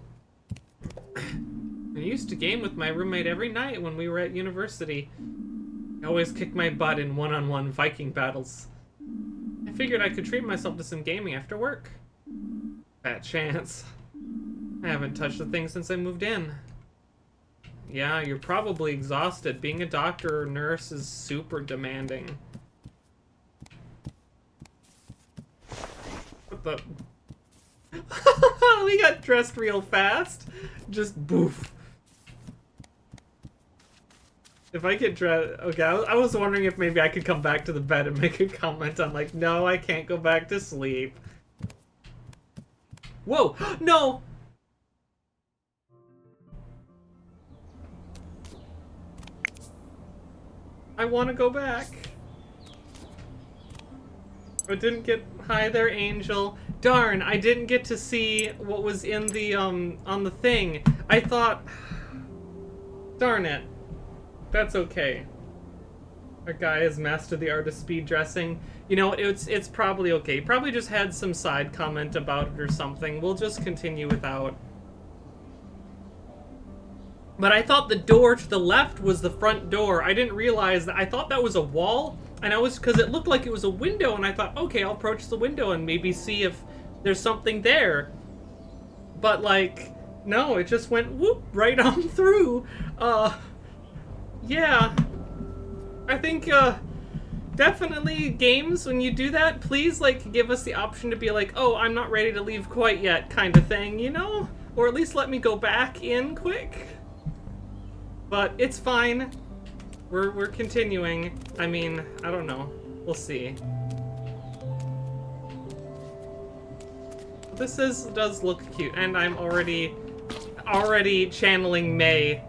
I used to game with my roommate every night when we were at university. I always kicked my butt in one-on-one Viking battles. I figured I could treat myself to some gaming after work. Fat chance. I haven't touched the thing since I moved in. Yeah, you're probably exhausted. Being a doctor or nurse is super demanding. What the... We got dressed real fast. Just boof. If I get dressed... Okay, I was wondering if maybe I could come back to the bed and make a comment on, like, no, I can't go back to sleep. Whoa! No! I want to go back. I didn't get... Hi there, Angel. Darn, I didn't get to see what was in the, on the thing. I thought... Darn it. That's okay. Our guy has mastered the art of speed dressing. You know, it's probably okay. Probably just had some side comment about it or something. We'll just continue without. But I thought the door to the left was the front door. I didn't realize that. I thought that was a wall, and because it looked like it was a window, and I thought, okay, I'll approach the window and maybe see if there's something there. But, like, no, it just went whoop right on through. Yeah. I think, definitely games, when you do that, please, like, give us the option to be like, oh, I'm not ready to leave quite yet, kind of thing, you know? Or at least let me go back in quick. But it's fine. We're continuing. I mean, I don't know. We'll see. This does look cute, and I'm already channeling May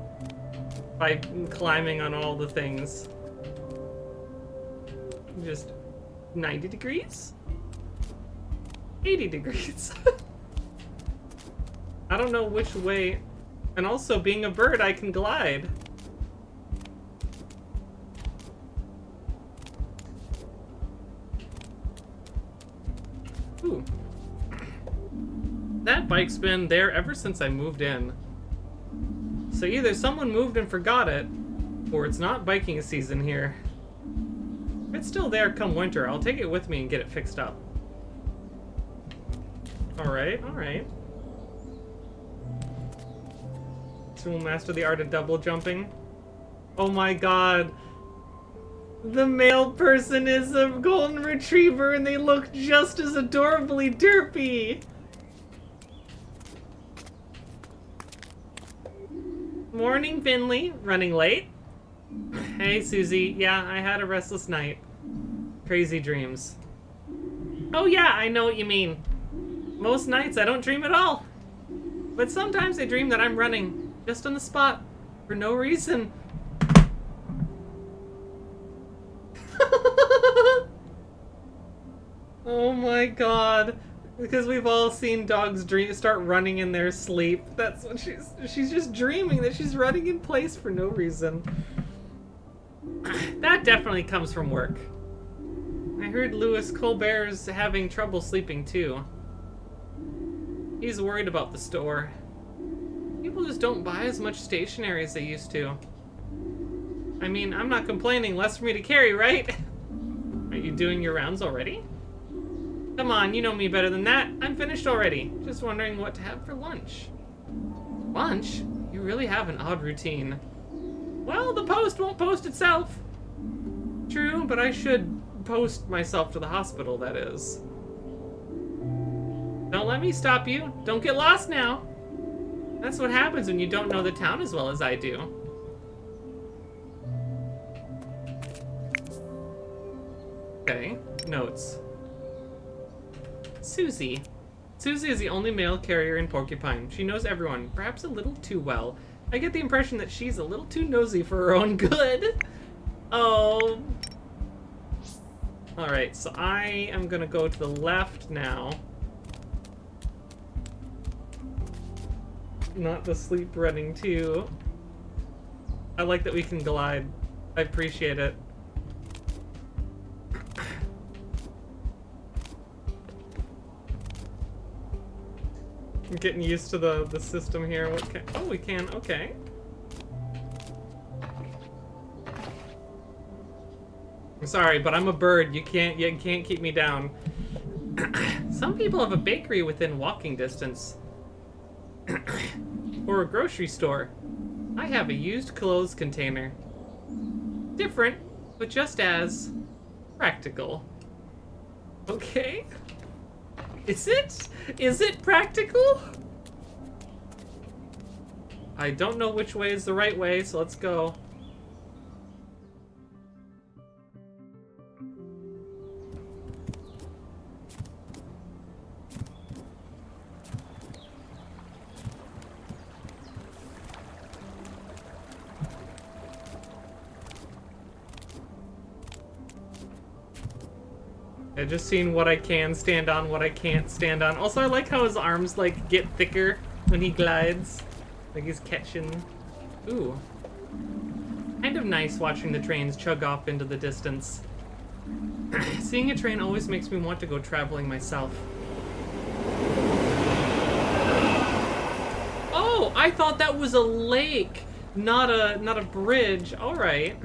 by climbing on all the things. Just 90 degrees? 80 degrees. I don't know which way. And also, being a bird, I can glide. Ooh. That bike's been there ever since I moved in. So either someone moved and forgot it, or it's not biking season here. If it's still there come winter, I'll take it with me and get it fixed up. Alright, alright. So we'll master the art of double jumping. Oh my god. The male person is a golden retriever and they look just as adorably derpy. Morning, Finley. Running late? Hey, Susie. Yeah, I had a restless night. Crazy dreams. Oh yeah, I know what you mean. Most nights I don't dream at all. But sometimes I dream that I'm running. Just on the spot. For no reason. Oh my god. Because we've all seen dogs start running in their sleep. That's what she's just dreaming that she's running in place for no reason. That definitely comes from work. I heard Louis Colbert's having trouble sleeping too. He's worried about the store. People just don't buy as much stationery as they used to. I mean, I'm not complaining, less for me to carry, right? Are you doing your rounds already? Come on, you know me better than that. I'm finished already. Just wondering what to have for lunch. Lunch? You really have an odd routine. Well, the post won't post itself. True, but I should post myself to the hospital, that is. Don't let me stop you. Don't get lost now. That's what happens when you don't know the town as well as I do. Okay, notes. Susie. Susie is the only mail carrier in Porcupine. She knows everyone, perhaps a little too well. I get the impression that she's a little too nosy for her own good. Oh. Alright, so I am gonna go to the left now. Not the sleep running too. I like that we can glide. I appreciate it. I'm getting used to the system here. What can, oh, we can, okay. I'm sorry, but I'm a bird. You can't keep me down. Some people have a bakery within walking distance. Or a grocery store. I have a used clothes container. Different, but just as practical. Okay. Is it? Is it practical? I don't know which way is the right way, so let's go. I've just seen what I can stand on, what I can't stand on. Also, I like how his arms, like, get thicker when he glides. Like he's catching... Ooh. Kind of nice watching the trains chug off into the distance. Seeing a train always makes me want to go traveling myself. Oh, I thought that was a lake, not a bridge. All right.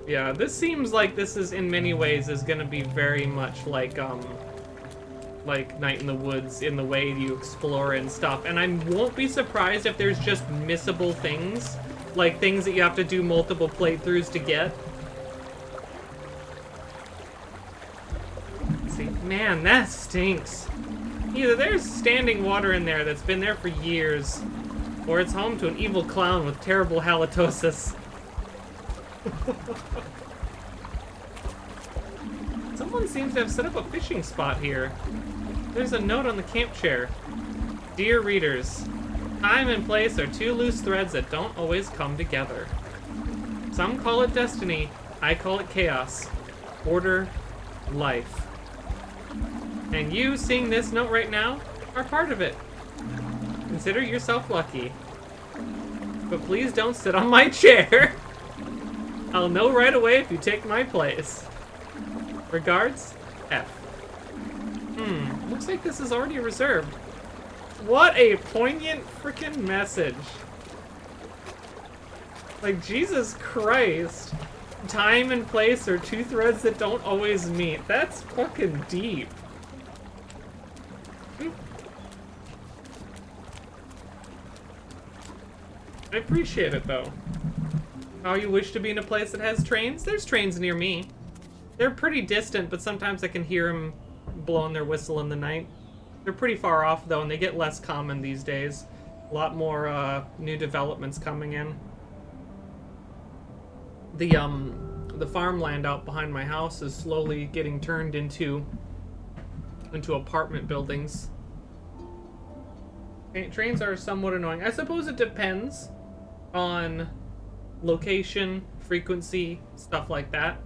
Yeah, this seems like this is in many ways is gonna be very much like Night in the Woods in the way you explore and stuff. And I won't be surprised if there's just missable things, like things that you have to do multiple playthroughs to get. Let's see, man, that stinks. Either there's standing water in there that's been there for years, or it's home to an evil clown with terrible halitosis. Someone seems to have set up a fishing spot here. There's a note on the camp chair. Dear readers, time and place are two loose threads that don't always come together. Some call it destiny, I call it chaos. Order, life. And you, seeing this note right now, are part of it. Consider yourself lucky. But please don't sit on my chair. I'll know right away if you take my place. Regards, F. Looks like this is already reserved. What a poignant freaking message. Like, Jesus Christ. Time and place are two threads that don't always meet. That's fucking deep. I appreciate it, though. How you wish to be in a place that has trains? There's trains near me. They're pretty distant, but sometimes I can hear them blowing their whistle in the night. They're pretty far off, though, and they get less common these days. A lot more new developments coming in. The farmland out behind my house is slowly getting turned into apartment buildings. Trains are somewhat annoying. I suppose it depends on location, frequency, stuff like that.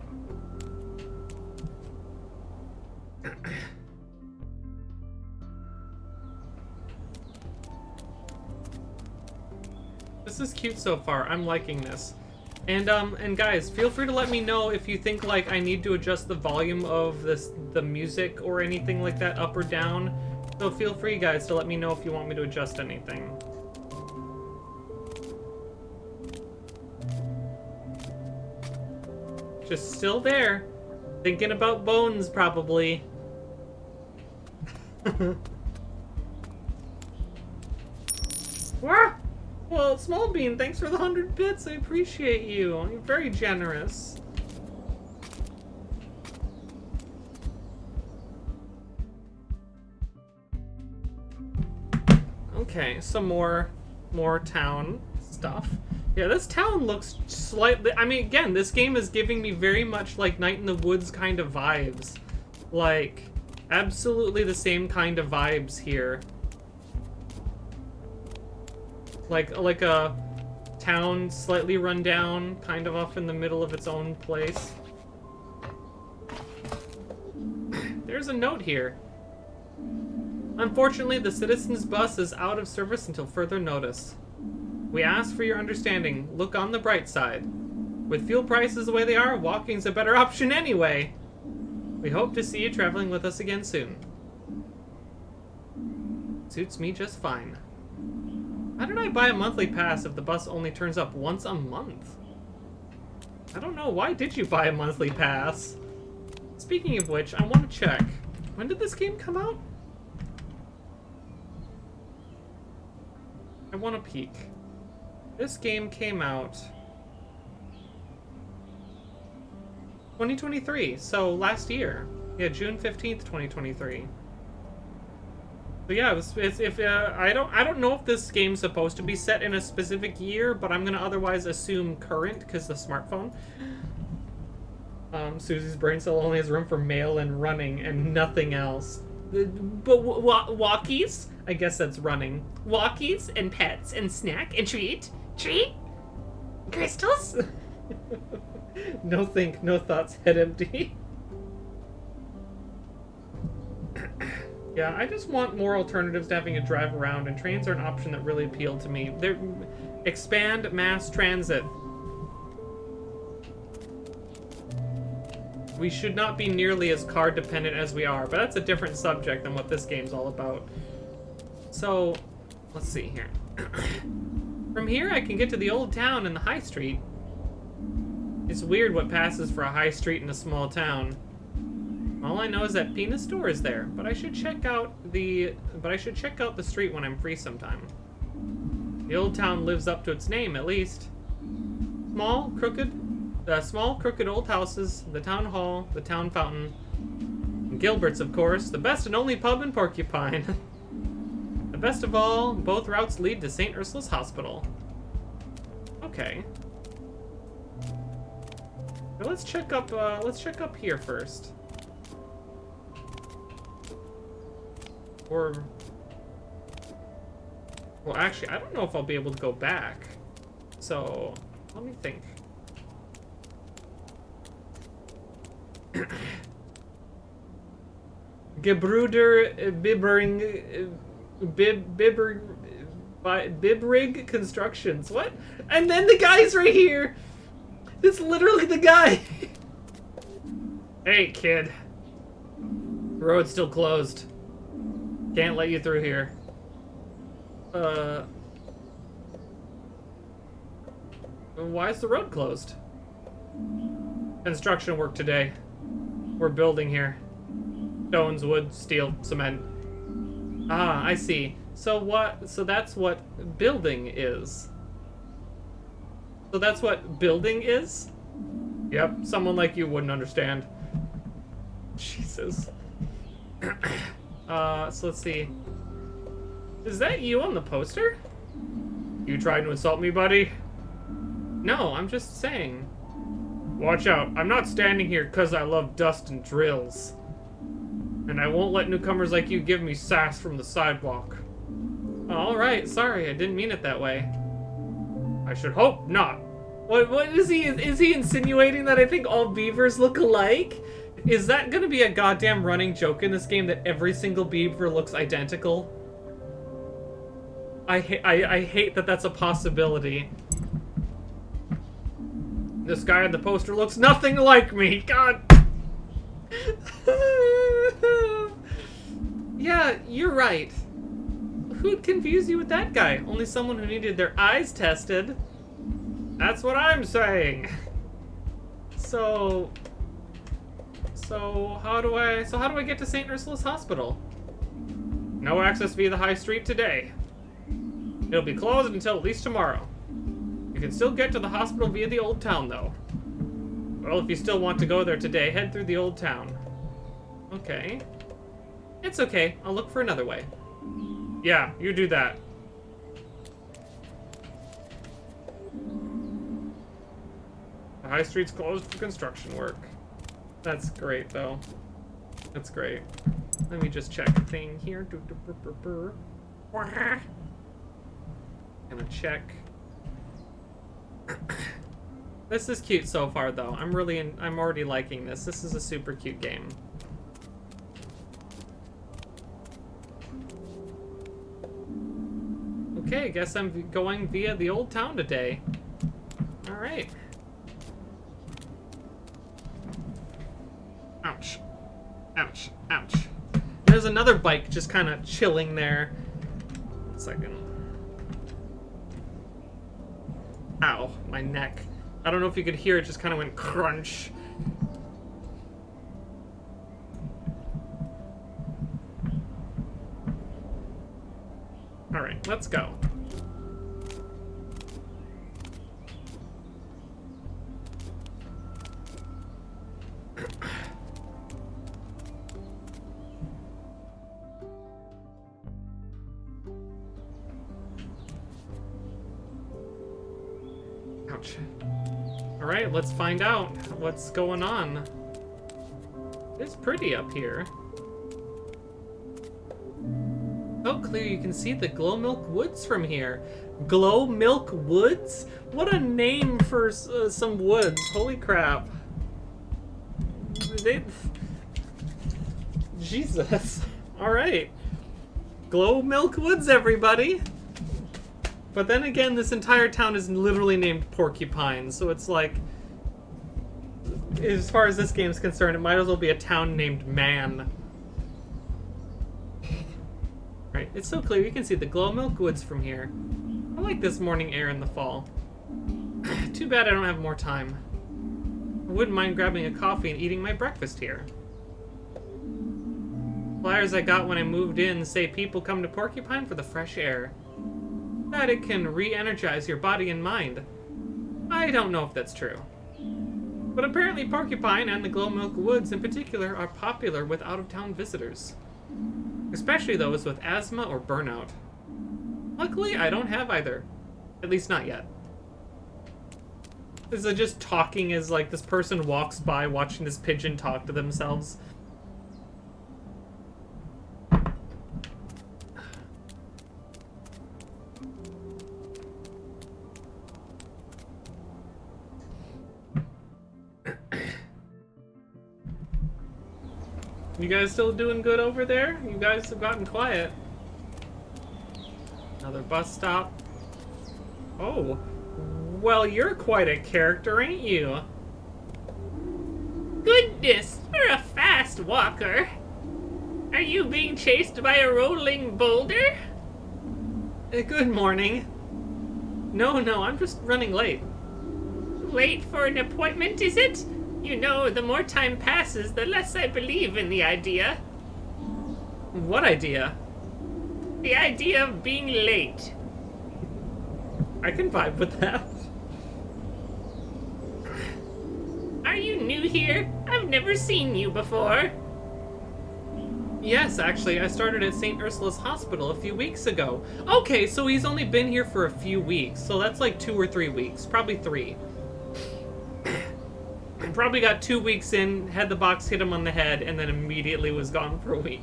This is cute so far. I'm liking this. And guys, feel free to let me know if you think like I need to adjust the volume of the music or anything like that up or down. So feel free, guys, to let me know if you want me to adjust anything. Just still there. Thinking about bones, probably. Wah! Well, Small Bean, thanks for the 100 bits. I appreciate you. You're very generous. Okay, some more town stuff. Yeah, this town looks slightly... I mean, again, this game is giving me very much like Night in the Woods kind of vibes. Like, absolutely the same kind of vibes here. Like a town slightly run down, kind of off in the middle of its own place. There's a note here. Unfortunately, the citizens' bus is out of service until further notice. We ask for your understanding. Look on the bright side. With fuel prices the way they are, walking's a better option anyway. We hope to see you traveling with us again soon. Suits me just fine. How did I buy a monthly pass if the bus only turns up once a month? I don't know. Why did you buy a monthly pass? Speaking of which, I want to check. When did this game come out? I want to peek. This game came out 2023, so last year. Yeah, June 15th, 2023. So yeah, I don't know if this game's supposed to be set in a specific year, but I'm gonna otherwise assume current because the smartphone. Susie's brain cell only has room for mail and running and nothing else. But walkies? I guess that's running. Walkies and pets and snack and treat. Treat? Crystals? No think, no thoughts, head empty. Yeah, I just want more alternatives to having a drive around, and trains are an option that really appeal to me. Expand mass transit. We should not be nearly as car dependent as we are, but that's a different subject than what this game's all about. So, let's see here. From here I can get to the old town and the high street. It's weird what passes for a high street in a small town. All I know is that Penis store is there, but I should check out the street when I'm free sometime. The old town lives up to its name, at least. Small, crooked old houses, the town hall, the town fountain, and Gilbert's, of course, the best and only pub in Porcupine. The best of all, both routes lead to St. Ursula's Hospital. Okay. Now let's check up here first. Or, well, actually, I don't know if I'll be able to go back. So, let me think. Gebruder Bibrig Constructions. What? And then the guy's right here. It's literally the guy. Hey, kid. The road's still closed. Can't let you through here. Why is the road closed? Construction work today. We're building here. Stones, wood, steel, cement. Ah, I see. So that's what building is. So that's what building is? Yep, someone like you wouldn't understand. Jesus. So let's see. Is that you on the poster? You trying to insult me, buddy? No, I'm just saying. Watch out. I'm not standing here because I love dust and drills. And I won't let newcomers like you give me sass from the sidewalk. Alright, sorry, I didn't mean it that way. I should hope not. What is he insinuating that I think all beavers look alike? Is that gonna be a goddamn running joke in this game that every single beaver looks identical? I hate that that's a possibility. This guy on the poster looks nothing like me. God. Yeah, you're right. Who'd confuse you with that guy? Only someone who needed their eyes tested. That's what I'm saying. So how do I get to St. Ursula's Hospital? No access via the high street today. It'll be closed until at least tomorrow. You can still get to the hospital via the old town, though. Well, if you still want to go there today, head through the old town. Okay. It's okay. I'll look for another way. Yeah, you do that. The high street's closed for construction work. That's great, though. That's great. Let me just check a thing here. Gonna check. This is cute so far, though. I'm already liking this. This is a super cute game. Okay, guess I'm going via the old town today. Alright. Ouch. Ouch. Ouch. There's another bike just kind of chilling there. 1 second. Ow, my neck. I don't know if you could hear it, just kind of went crunch. Alright, let's go. Ouch. Alright, let's find out what's going on. It's pretty up here. Oh, clear, you can see the Glow Milk Woods from here. Glow Milk Woods? What a name for some woods. Holy crap. Jesus. Alright. Glow Milk Woods, everybody. But then again, this entire town is literally named Porcupine, so it's like, as far as this game's concerned, it might as well be a town named Man. Right, it's so clear you can see the Glow Milk Woods from here. I like this morning air in the fall. Too bad I don't have more time. I wouldn't mind grabbing a coffee and eating my breakfast here. Flyers I got when I moved in say people come to Porcupine for the fresh air. That it can re-energize your body and mind. I don't know if that's true. But apparently Porcupine and the Glow Milk Woods in particular are popular with out-of-town visitors. Especially those with asthma or burnout. Luckily, I don't have either. At least not yet. Is it just talking as like this person walks by watching this pigeon talk to themselves? You guys still doing good over there? You guys have gotten quiet. Another bus stop. Oh. Well, you're quite a character, ain't you? Goodness, you're a fast walker. Are you being chased by a rolling boulder? Good morning. No, I'm just running late. Late for an appointment, is it? You know, the more time passes, the less I believe in the idea. What idea? The idea of being late. I can vibe with that. Are you new here? I've never seen you before. Yes, actually, I started at St. Ursula's Hospital a few weeks ago. Okay, so he's only been here for a few weeks, so that's like 2 or 3 weeks. Probably 3. Probably got 2 weeks in, had the box hit him on the head, and then immediately was gone for a week.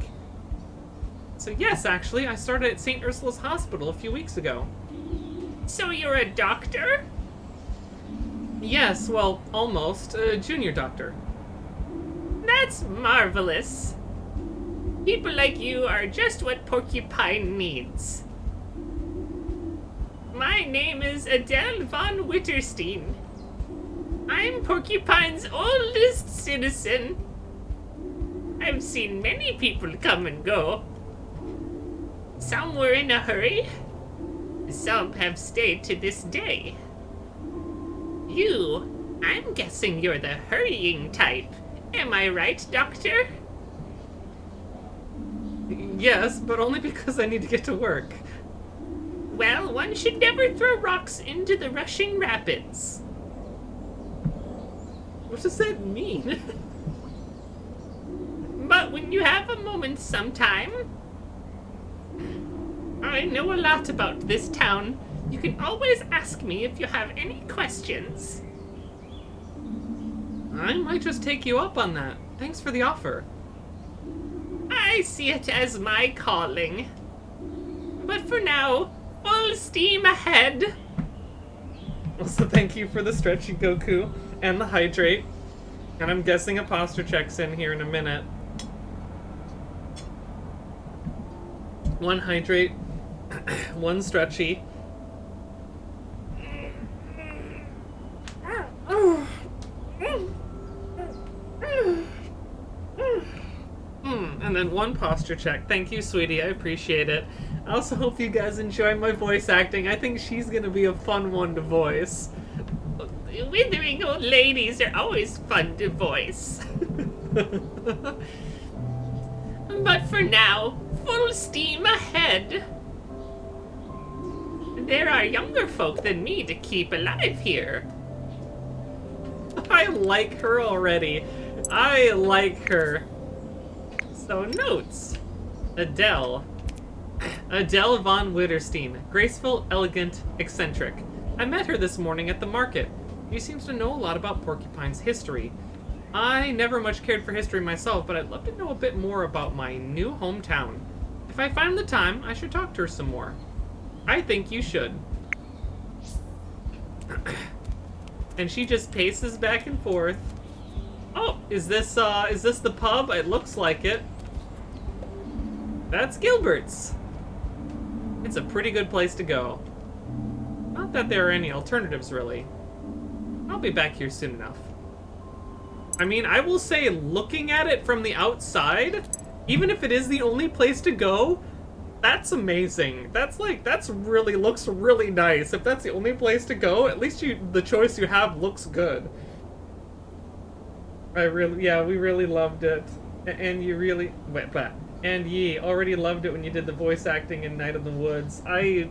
So yes, actually, I started at St. Ursula's Hospital a few weeks ago. So you're a doctor? Yes, well, almost. A junior doctor. That's marvelous. People like you are just what Porcupine needs. My name is Adele von Witterstein. I'm Porcupine's oldest citizen. I've seen many people come and go. Some were in a hurry. Some have stayed to this day. You, I'm guessing you're the hurrying type. Am I right, Doctor? Yes, but only because I need to get to work. Well, one should never throw rocks into the rushing rapids. What does that mean? But when you have a moment sometime... I know a lot about this town. You can always ask me if you have any questions. I might just take you up on that. Thanks for the offer. I see it as my calling. But for now, full steam ahead. Also, thank you for the stretchy Goku and the hydrate. And I'm guessing a posture check's in here in a minute. One hydrate, one stretchy. And then one posture check. Thank you, sweetie. I appreciate it. I also hope you guys enjoy my voice acting. I think she's gonna be a fun one to voice. Withering old ladies are always fun to voice. But for now, full steam ahead. There are younger folk than me to keep alive here. I like her already. I like her. So, notes. Adele. Adele von Witterstein. Graceful, elegant, eccentric. I met her this morning at the market. She seems to know a lot about Porcupine's history. I never much cared for history myself, but I'd love to know a bit more about my new hometown. If I find the time, I should talk to her some more. I think you should. And she just paces back and forth. Oh, is this the pub? It looks like it. That's Gilbert's. It's a pretty good place to go. Not that there are any alternatives, really. I'll be back here soon enough. I mean, I will say, looking at it from the outside, even if it is the only place to go, that's amazing. That's really looks really nice. If that's the only place to go, at least the choice you have looks good. We really loved it. And you really, and ye already loved it when you did the voice acting in Night of the Woods. I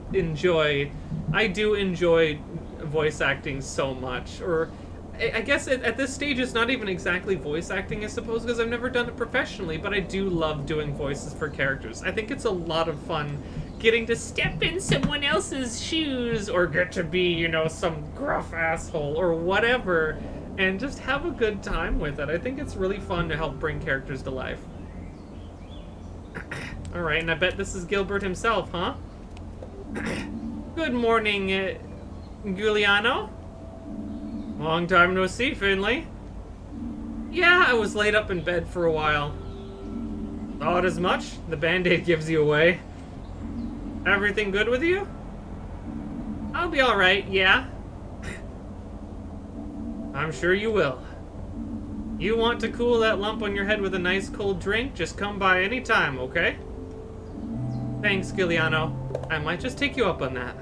do enjoy voice acting so much. Or, I guess at this stage it's not even exactly voice acting, I suppose, because I've never done it professionally, but I do love doing voices for characters. I think it's a lot of fun getting to step in someone else's shoes, or get to be, you know, some gruff asshole, or whatever, and just have a good time with it. I think it's really fun to help bring characters to life. Alright, and I bet this is Gilbert himself, huh? Good morning, Giuliano. Long time no see, Finley. Yeah, I was laid up in bed for a while. Thought as much. The Band-Aid gives you away. Everything good with you? I'll be alright, yeah. I'm sure you will. You want to cool that lump on your head with a nice cold drink? Just come by any time, okay? Thanks, Giuliano. I might just take you up on that.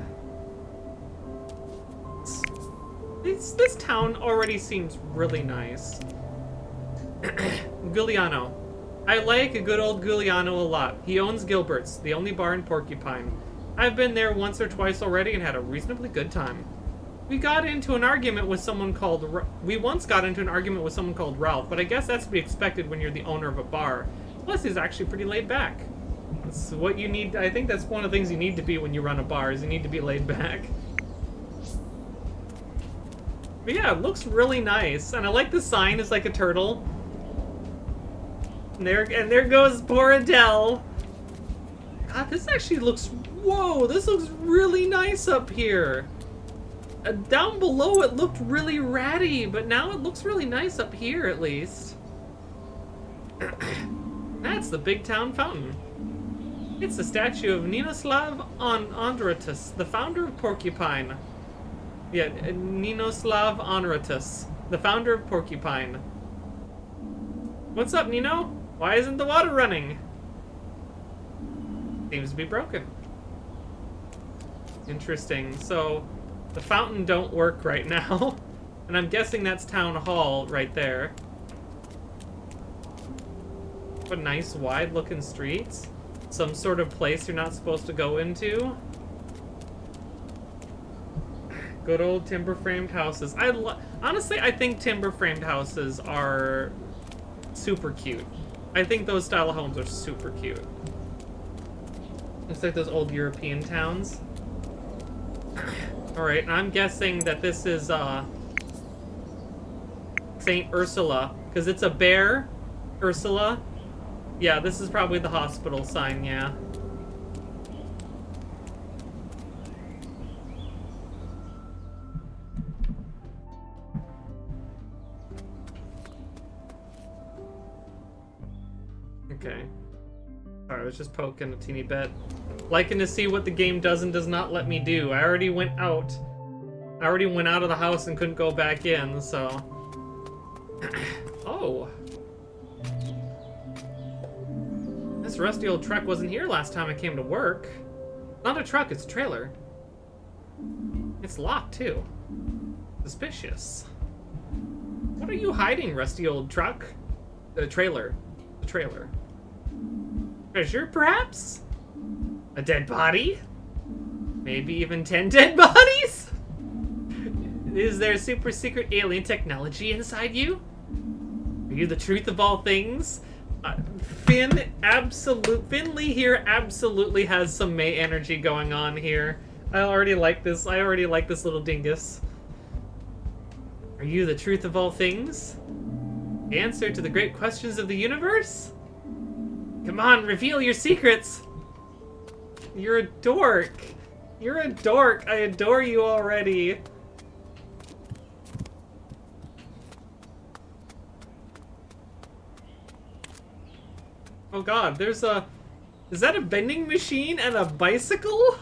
This town already seems really nice. Giuliano. I like a good old Giuliano a lot. He owns Gilbert's, the only bar in Porcupine. I've been there once or twice already and had a reasonably good time. We once got into an argument with someone called Ralph, but I guess that's to be expected when you're the owner of a bar. Plus, he's actually pretty laid back. That's what you need. I think that's one of the things you need to be when you run a bar, is you need to be laid back. But yeah, it looks really nice, and I like the sign is like a turtle. And there goes poor Adele. God, this actually looks, whoa, this looks really nice up here. Down below it looked really ratty, but now it looks really nice up here at least. That's the big town fountain. It's a statue of Ninoslav Onratus, the founder of Porcupine. Yeah, Ninoslav Onratus, the founder of Porcupine. What's up, Nino? Why isn't the water running? Seems to be broken. Interesting. So, the fountain don't work right now. And I'm guessing that's Town Hall right there. What nice wide-looking streets. Some sort of place you're not supposed to go into. Good old timber-framed houses. Honestly, I think timber-framed houses are super cute. I think those style of homes are super cute. Looks like those old European towns. Alright, and I'm guessing that this is, Saint Ursula. Because it's a bear. Ursula. Yeah, this is probably the hospital sign, yeah. Okay. Sorry, I was just poking a teeny bit. Liking to see what the game does and does not let me do. I already went out. I already went out of the house and couldn't go back in, so... Oh. This rusty old truck wasn't here last time I came to work. Not a truck, it's a trailer. It's locked, too. Suspicious. What are you hiding, rusty old truck? The trailer. The trailer. Treasure, perhaps? A dead body? Maybe even 10 dead bodies? Is there super secret alien technology inside you? Are you the truth of all things? Finley here absolutely has some May energy going on here. I already like this. I already like this little dingus. Are you the truth of all things? The answer to the great questions of the universe? Come on, reveal your secrets! You're a dork. You're a dork. I adore you already. Oh god, there's a... Is that a vending machine and a bicycle?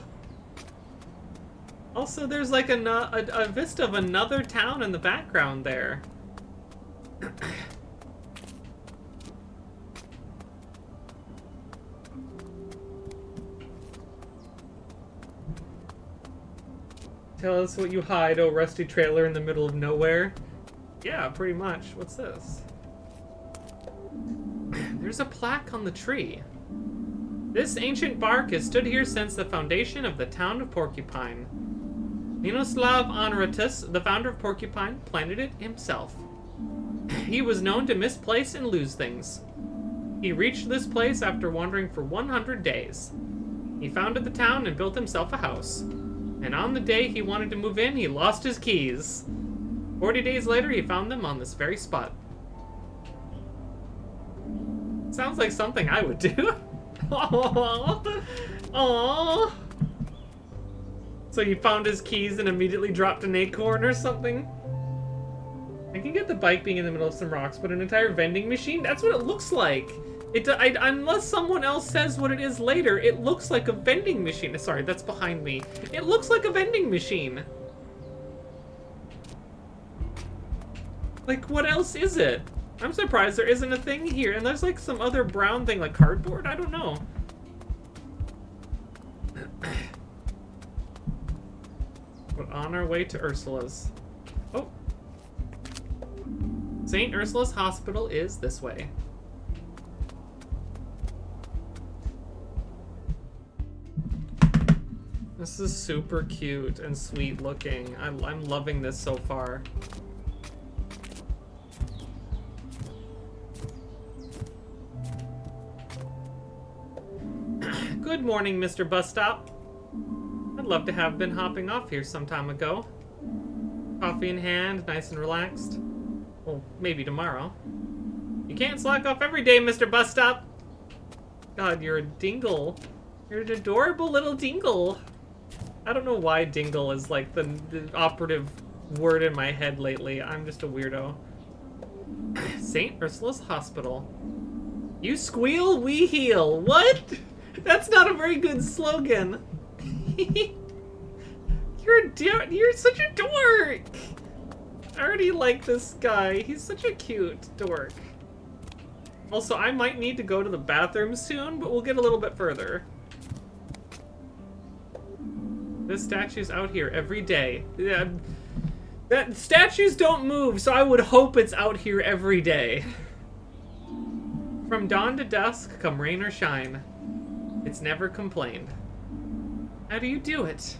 Also, there's like a vista of another town in the background there. Tell us what you hide, oh rusty trailer in the middle of nowhere. Yeah, pretty much. What's this? There's a plaque on the tree. This ancient bark has stood here since the foundation of the town of Porcupine. Ninoslav Honoritus, the founder of Porcupine, planted it himself. He was known to misplace and lose things. He reached this place after wandering for 100 days. He founded the town and built himself a house. And on the day he wanted to move in, he lost his keys. 40 days later, he found them on this very spot. Sounds like something I would do. Aww. Aww. So he found his keys and immediately dropped an acorn or something? I can get the bike being in the middle of some rocks, but an entire vending machine? That's what it looks like. Unless someone else says what it is later, it looks like a vending machine. Sorry, that's behind me. It looks like a vending machine. Like, what else is it? I'm surprised there isn't a thing here. And there's like some other brown thing, like cardboard? I don't know. But on our way to Ursula's. Oh. St. Ursula's Hospital is this way. This is super cute and sweet looking. I'm loving this so far. Good morning, Mr. Bus Stop. I'd love to have been hopping off here some time ago. Coffee in hand, nice and relaxed. Well, maybe tomorrow. You can't slack off every day, Mr. Bus Stop. God, you're a dingle. You're an adorable little dingle. I don't know why dingle is like the operative word in my head lately. I'm just a weirdo. St. Ursula's Hospital. You squeal, we heal. What? That's not a very good slogan. You're such a dork. I already like this guy. He's such a cute dork. Also, I might need to go to the bathroom soon, but we'll get a little bit further. This statue's out here every day. Yeah, that statues don't move, so I would hope it's out here every day. From dawn to dusk, come rain or shine. It's never complained. How do you do it?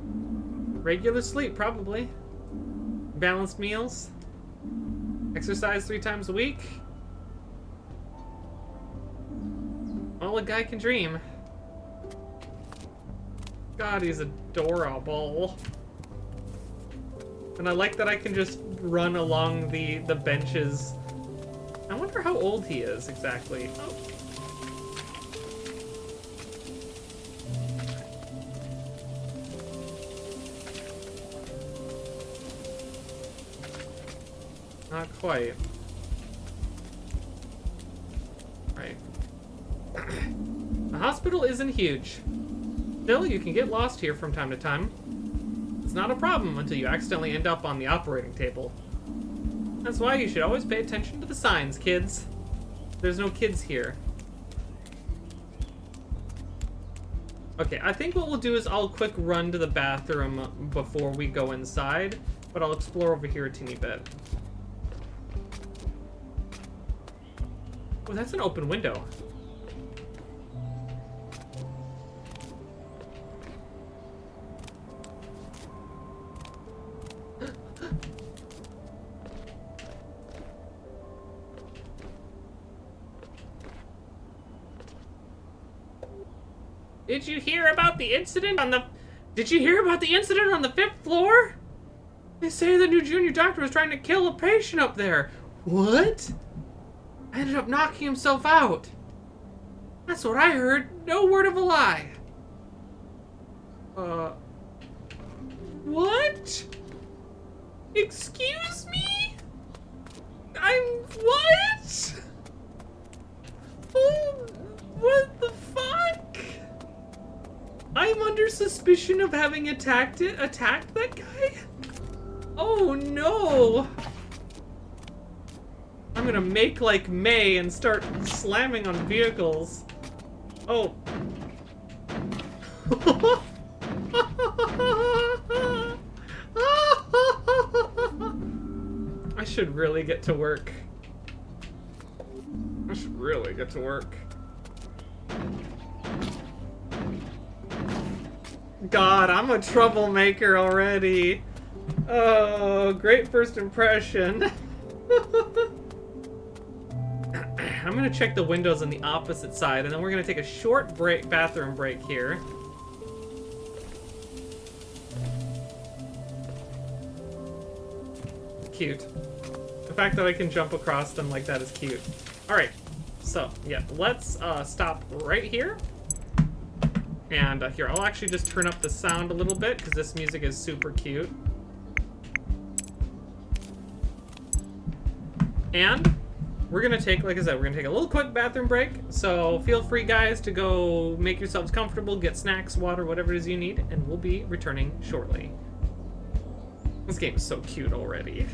Regular sleep, probably. Balanced meals. Exercise 3 times a week. All a guy can dream. God, he's adorable. And I like that I can just run along the benches. I wonder how old he is exactly. Oh. Not quite. Right. The hospital isn't huge. Still, you can get lost here from time to time. It's not a problem until you accidentally end up on the operating table. That's why you should always pay attention to the signs, kids. There's no kids here. Okay, I think what we'll do is I'll quick run to the bathroom before we go inside, but I'll explore over here a teeny bit. Oh, that's an open window. Did you hear about the incident on the 5th floor? They say the new junior doctor was trying to kill a patient up there. What? I ended up knocking himself out. That's what I heard. No word of a lie. What? Excuse me? What? Oh, what the fuck? I'm under suspicion of having attacked that guy? Oh no! I'm gonna make like May and start slamming on vehicles. Oh. I should really get to work. God, I'm a troublemaker already. Oh, great first impression. I'm gonna check the windows on the opposite side, and then we're gonna take a short bathroom break here. Cute. The fact that I can jump across them like that is cute. Alright, so, yeah, let's stop right here. And here, I'll actually just turn up the sound a little bit, because this music is super cute. And we're gonna take, like I said, we're gonna take a little quick bathroom break. So feel free, guys, to go make yourselves comfortable, get snacks, water, whatever it is you need, and we'll be returning shortly. This game is so cute already.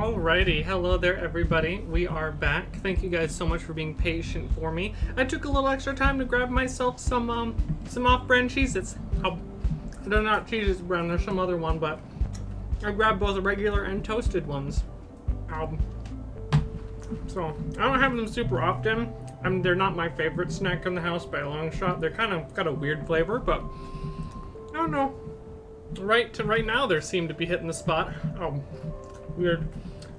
Alrighty, hello there everybody. We are back. Thank you guys so much for being patient for me. I took a little extra time to grab myself some off-brand Cheez-Its. They're not Cheez-Its brand, there's some other one, but I grabbed both regular and toasted ones. So, I don't have them super often. They're not my favorite snack in the house by a long shot. They're kind of got a weird flavor, but I don't know. Right now, they seem to be hitting the spot. Weird.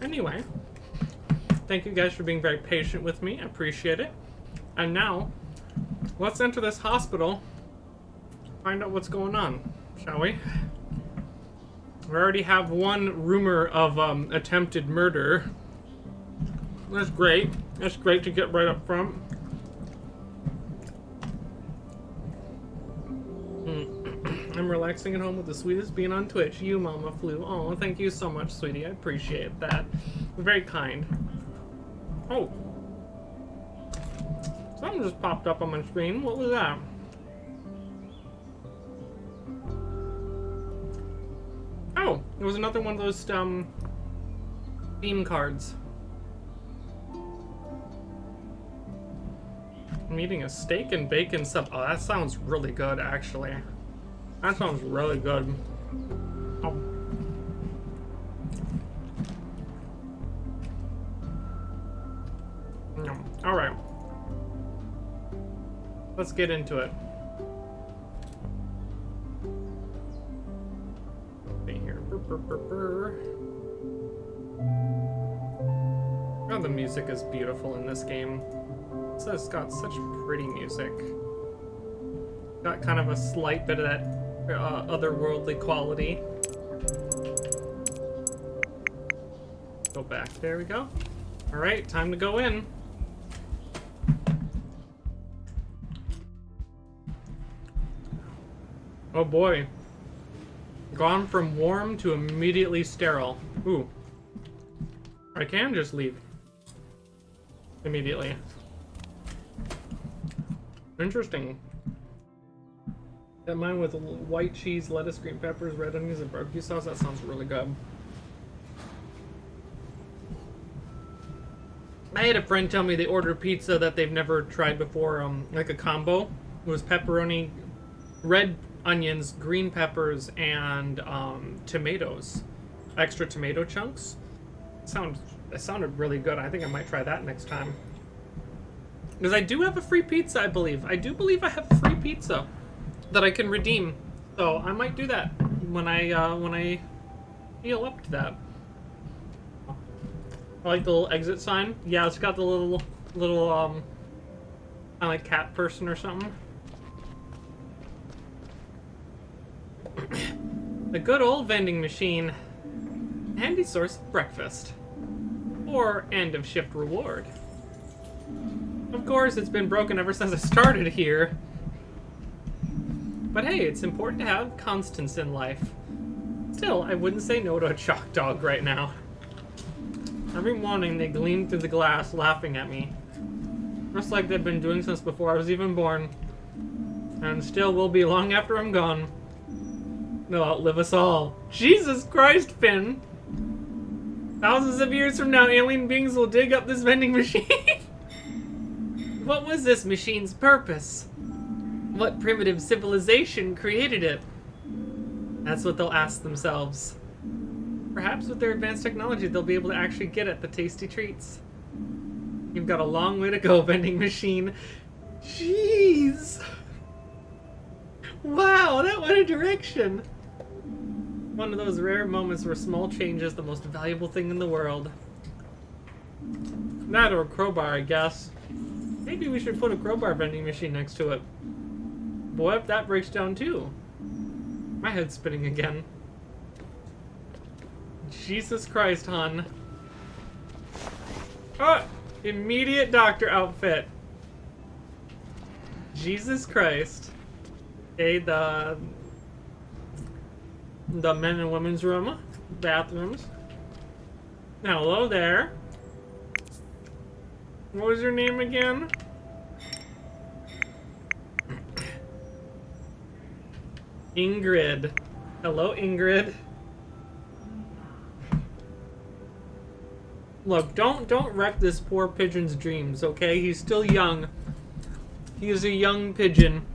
Anyway, thank you guys for being very patient with me. I appreciate it. And now, let's enter this hospital, find out what's going on, shall we? We already have one rumor of attempted murder. That's great. That's great to get right up front. I'm relaxing at home with the sweetest bean on Twitch. You, Mama Flu. Oh, thank you so much, sweetie. I appreciate that. Very kind. Oh. Something just popped up on my screen. What was that? Oh, it was another one of those, theme cards. I'm eating a steak and bacon sub. Oh, that sounds really good, actually. That sounds really good. Oh. All right. Let's get into it. See here. Oh, the music is beautiful in this game. It's got such pretty music. Got kind of a slight bit of that otherworldly quality. Go back. There we go. All right, time to go in. Oh boy. Gone from warm to immediately sterile. Ooh. I can just leave immediately. Interesting. That mine with white cheese, lettuce, green peppers, red onions, and barbecue sauce. That sounds really good. I had a friend tell me they ordered pizza that they've never tried before, like a combo. It was pepperoni, red onions, green peppers, and tomatoes. Extra tomato chunks. That sounded really good. I think I might try that next time. Because I do have a free pizza, I believe. I do believe I have free pizza that I can redeem. So I might do that when I feel up to that. I like the little exit sign. Yeah, it's got the little kind of like cat person or something. The good old vending machine. Handy source of breakfast. Or end of shift reward. Of course, it's been broken ever since I started here. But hey, it's important to have constants in life. Still, I wouldn't say no to a chalk dog right now. Every morning they gleam through the glass, laughing at me. Just like they've been doing since before I was even born. And still will be long after I'm gone. They'll outlive us all. Jesus Christ, Finn! Thousands of years from now, alien beings will dig up this vending machine. What was this machine's purpose? What primitive civilization created it? That's what they'll ask themselves. Perhaps with their advanced technology, they'll be able to actually get at the tasty treats. You've got a long way to go, vending machine. Jeez! Wow, that went a direction! One of those rare moments where small change is the most valuable thing in the world. That or a crowbar, I guess. Maybe we should put a crowbar vending machine next to it. Boy, if that breaks down too. My head's spinning again. Jesus Christ, hon. Oh! Immediate doctor outfit. Jesus Christ. Okay, the men and women's room. Bathrooms. Now, hello there. What was your name again? Ingrid. Hello, Ingrid. Look, don't wreck this poor pigeon's dreams, okay? He's still young. He is a young pigeon.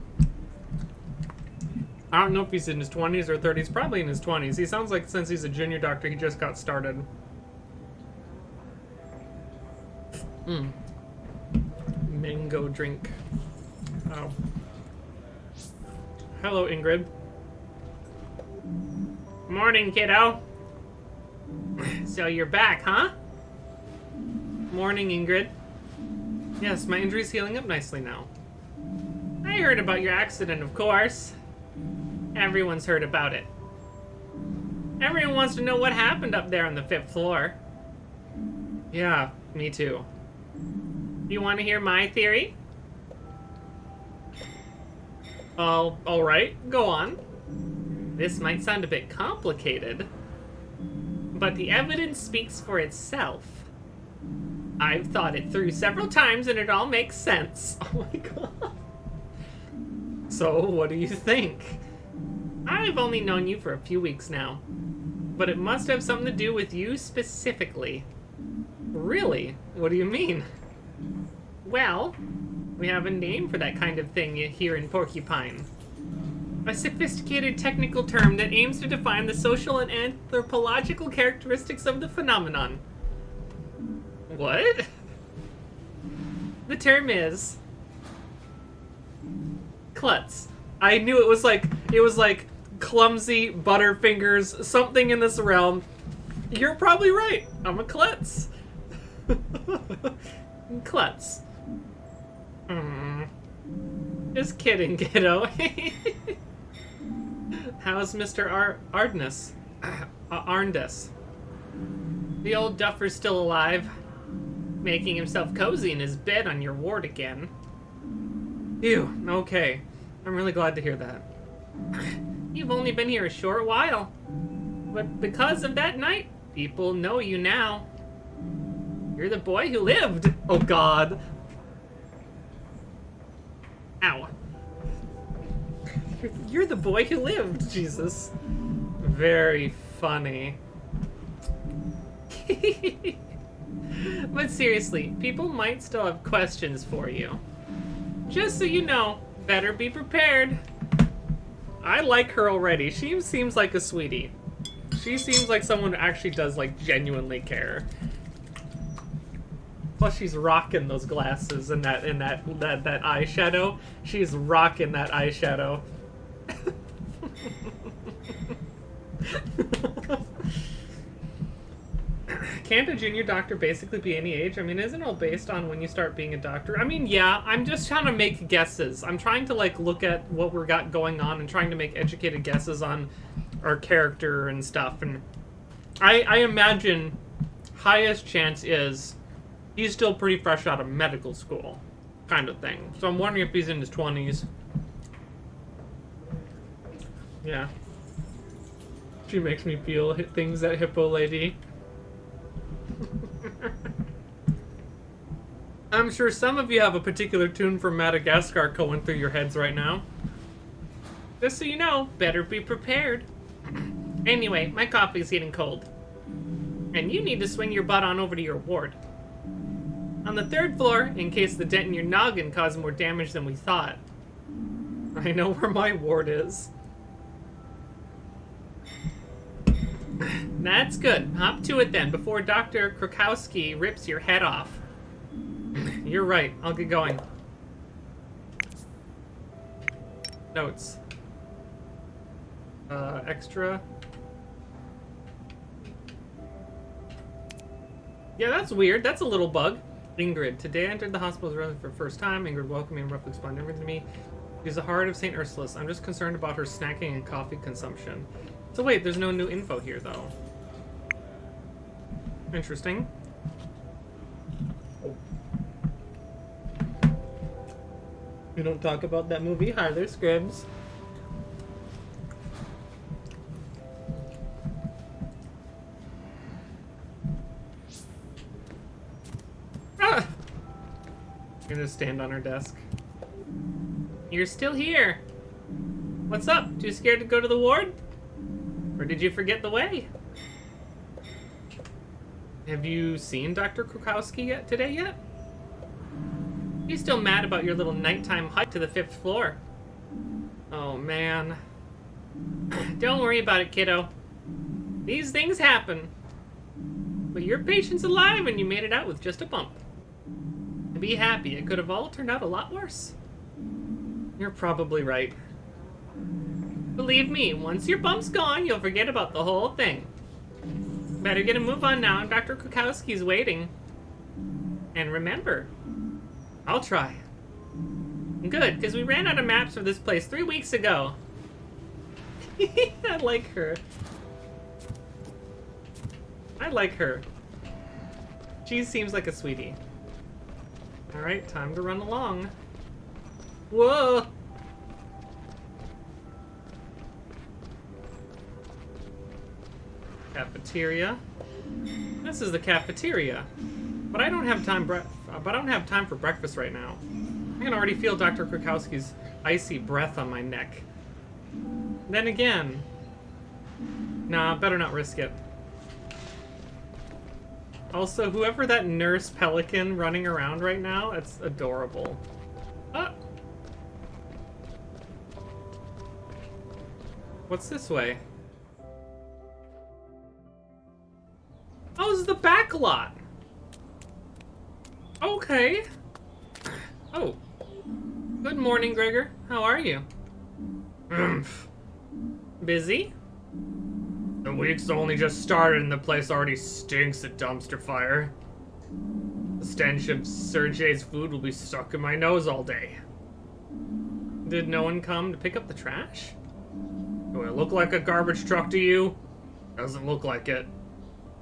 I don't know if he's in his 20s or 30s. Probably in his 20s. He sounds like since he's a junior doctor, he just got started. Mango drink. Oh. Hello, Ingrid. Morning, kiddo. So you're back, huh? Morning, Ingrid. Yes, my injury's healing up nicely now. I heard about your accident, of course. Everyone's heard about it. Everyone wants to know what happened up there on the 5th floor. Yeah, me too. You want to hear my theory? Oh, alright, go on. This might sound a bit complicated, but the evidence speaks for itself. I've thought it through several times and it all makes sense. Oh my god. So, what do you think? I've only known you for a few weeks now, but it must have something to do with you specifically. Really? What do you mean? Well, we have a name for that kind of thing here in Porcupine. A sophisticated technical term that aims to define the social and anthropological characteristics of the phenomenon. What? The term is klutz. I knew it was like clumsy, butterfingers, something in this realm. You're probably right. I'm a klutz. Klutz. Just kidding, kiddo. How's Mr. Ardness? Arndus? The old duffer's still alive, making himself cozy in his bed on your ward again. Ew, okay. I'm really glad to hear that. You've only been here a short while, but because of that night, people know you now. You're the boy who lived. Oh god. Ow. You're the boy who lived, Jesus. Very funny. But seriously, people might still have questions for you. Just so you know, better be prepared. I like her already. She seems like a sweetie. She seems like someone who actually does, like, genuinely care. Plus, she's rocking those glasses and that eyeshadow. She's rocking that eyeshadow. Can't a junior doctor basically be any age? I mean, isn't it all based on when you start being a doctor? I mean, yeah, I'm just trying to make guesses. I'm trying to, like, look at what we got going on and trying to make educated guesses on our character and stuff. And I imagine highest chance is he's still pretty fresh out of medical school, kind of thing. So I'm wondering if he's in his 20s. Yeah. She makes me feel things, that hippo lady. I'm sure some of you have a particular tune from Madagascar going through your heads right now. Just so you know, better be prepared. Anyway, my coffee's getting cold. And you need to swing your butt on over to your ward. On the 3rd floor, in case the dent in your noggin caused more damage than we thought. I know where my ward is. That's good. Hop to it then, before Dr. Krakowski rips your head off. You're right. I'll get going. Notes. Extra. Yeah, that's weird. That's a little bug. Ingrid. Today I entered the hospital room for the first time. Ingrid welcomed me and roughly explained everything to me. She's the heart of St. Ursula's. I'm just concerned about her snacking and coffee consumption. So wait, there's no new info here, though. Interesting. We don't talk about that movie. Hi there, Scribs. Ah! I'm gonna stand on her desk. You're still here. What's up? Too scared to go to the ward? Or did you forget the way? Have you seen Dr. Krukowski today yet? He's still mad about your little nighttime hike to the 5th floor. Oh, man. Don't worry about it, kiddo. These things happen. But your patient's alive and you made it out with just a bump. And be happy, it could have all turned out a lot worse. You're probably right. Believe me, once your bump's gone, you'll forget about the whole thing. Better get a move on now, Dr. Krukowski's waiting. And remember, I'll try. Good, because we ran out of maps for this place 3 weeks ago. I like her. I like her. She seems like a sweetie. Alright, time to run along. Whoa! Cafeteria. This is the cafeteria. But I don't have time for breakfast right now. I can already feel Dr. Krukowski's icy breath on my neck. Then again, nah, better not risk it. Also, whoever that nurse pelican running around right now, it's adorable. Ah. What's this way? Oh, this is the back lot. Okay. Oh. Good morning, Gregor. How are you? Busy? The week's only just started and the place already stinks of dumpster fire. The stench of Sergei's food will be stuck in my nose all day. Did no one come to pick up the trash? Do I look like a garbage truck to you? Doesn't look like it.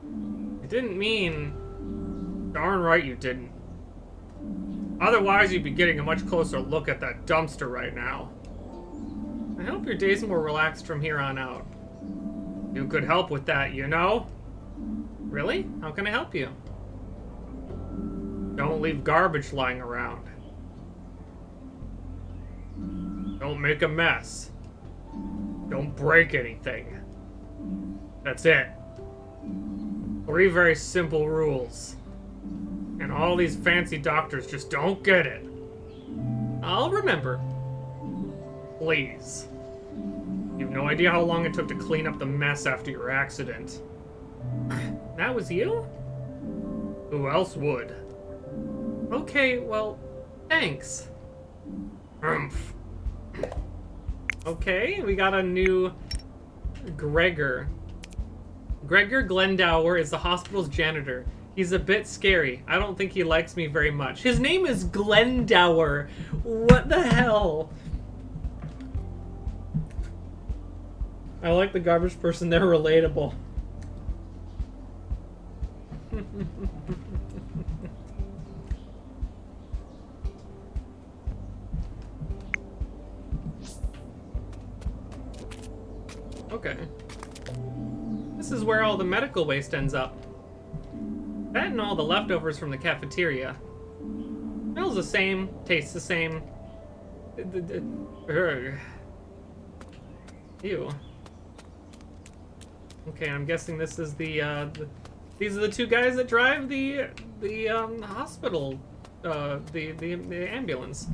You didn't mean... Darn right you didn't. Otherwise you'd be getting a much closer look at that dumpster right now. I hope your day's more relaxed from here on out. You could help with that, you know? Really? How can I help you? Don't leave garbage lying around. Don't make a mess. Don't break anything. That's it. 3 very simple rules. And all these fancy doctors just don't get it. I'll remember. Please. You have no idea how long it took to clean up the mess after your accident. That was you? Who else would? Okay, well, thanks. Okay, we got a new Gregor. Gregor Glendower is the hospital's janitor. He's a bit scary. I don't think he likes me very much. His name is Glendower. What the hell? I like the garbage person. They're relatable. Okay. This is where all the medical waste ends up. That and all the leftovers from the cafeteria. Smells the same, tastes the same. Ew. Okay, I'm guessing this is these are the 2 guys that drive the hospital, the ambulance.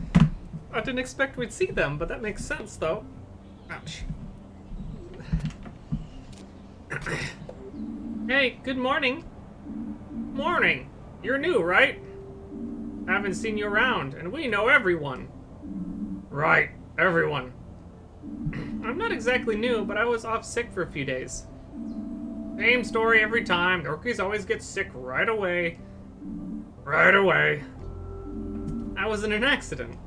I didn't expect we'd see them, but that makes sense, though. Ouch. Hey, good morning. Morning. You're new, right? Haven't seen you around, and we know everyone. Right, everyone. I'm not exactly new, but I was off sick for a few days. Same story every time. The rookies always get sick right away. Right away. I was in an accident.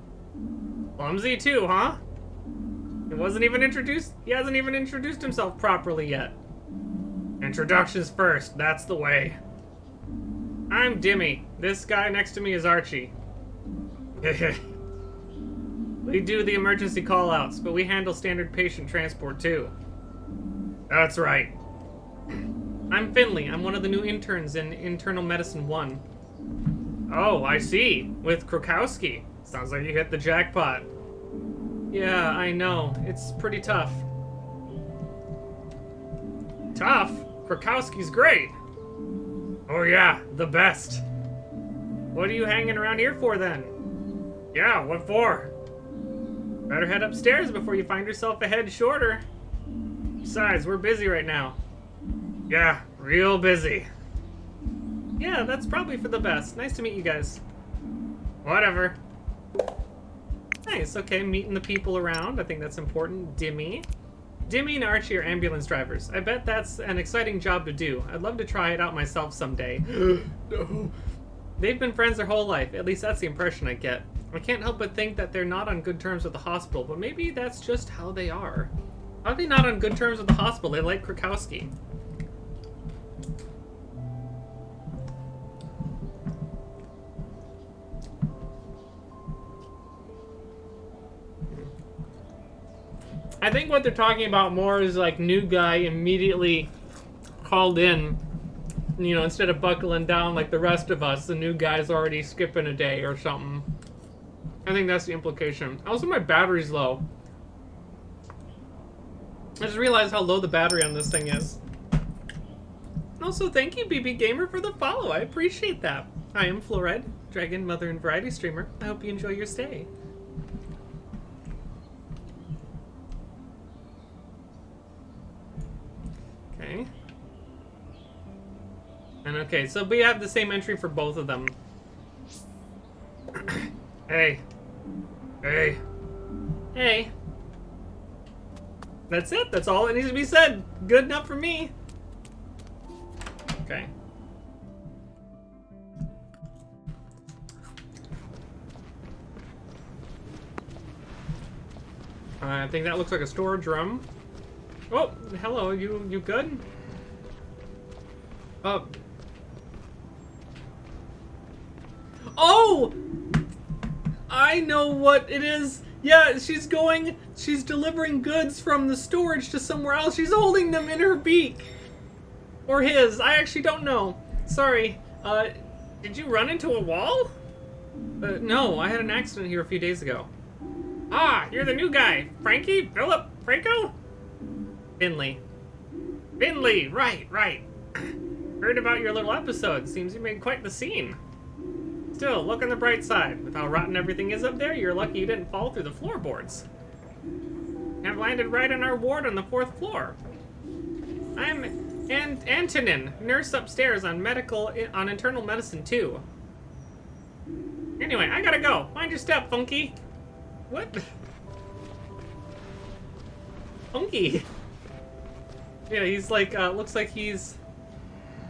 Clumsy too, huh? He hasn't even introduced himself properly yet. Introductions first, that's the way. I'm Dimmy. This guy next to me is Archie. We do the emergency call-outs, but we handle standard patient transport too. That's right. I'm Finley. I'm one of the new interns in Internal Medicine 1. Oh, I see. With Krukowski. Sounds like you hit the jackpot. Yeah, I know. It's pretty tough. Tough? Krukowski's great. Oh yeah, the best. What are you hanging around here for then? Yeah, what for? Better head upstairs before you find yourself a head shorter. Besides, we're busy right now. Yeah, real busy. Yeah, that's probably for the best. Nice to meet you guys. Whatever. Nice, okay, meeting the people around. I think that's important. Dimmy. Dimmy and Archie are ambulance drivers. I bet that's an exciting job to do. I'd love to try it out myself someday. No. They've been friends their whole life. At least that's the impression I get. I can't help but think that they're not on good terms with the hospital, but maybe that's just how they are. How are they not on good terms with the hospital? They like Krakowski. I think what they're talking about more is like new guy immediately called in, you know, instead of buckling down like the rest of us, the new guy's already skipping a day or something. I think that's the implication. Also, my battery's low. I just realized how low the battery on this thing is. Also, thank you, BB Gamer, for the follow. I appreciate that. I am Fluoride, Dragon, Mother, and Variety Streamer. I hope you enjoy your stay. Okay. And okay, so we have the same entry for both of them. Hey. Hey. Hey. That's it. That's all that needs to be said. Good enough for me. Okay. I think that looks like a storage room. Oh, hello. You good? Oh. Oh! I know what it is. Yeah, she's delivering goods from the storage to somewhere else. She's holding them in her beak. Or his. I actually don't know. Sorry. Did you run into a wall? No, I had an accident here a few days ago. Ah, you're the new guy. Frankie? Philip? Franco? Finley. Finley, right. Heard about your little episode. Seems you made quite the scene. Still, look on the bright side. With how rotten everything is up there, you're lucky you didn't fall through the floorboards. I've landed right on our ward on the 4th floor. I'm Antonin, nurse upstairs on internal medicine 2. Anyway, I gotta go. Mind your step, Funky. What? Funky. Yeah, he's like, looks like he's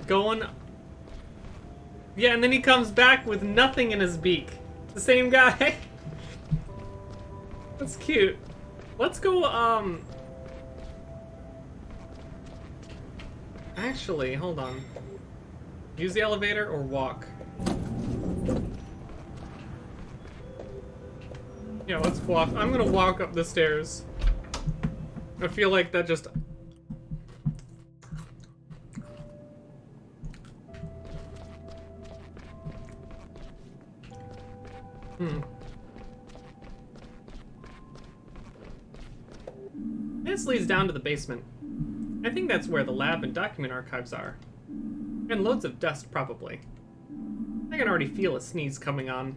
going. Yeah, and then he comes back with nothing in his beak. The same guy. That's cute. Let's go, actually, hold on. Use the elevator or walk? Yeah, let's walk. I'm gonna walk up the stairs. I feel like that just... This leads down to the basement. I think that's where the lab and document archives are. And loads of dust, probably. I can already feel a sneeze coming on.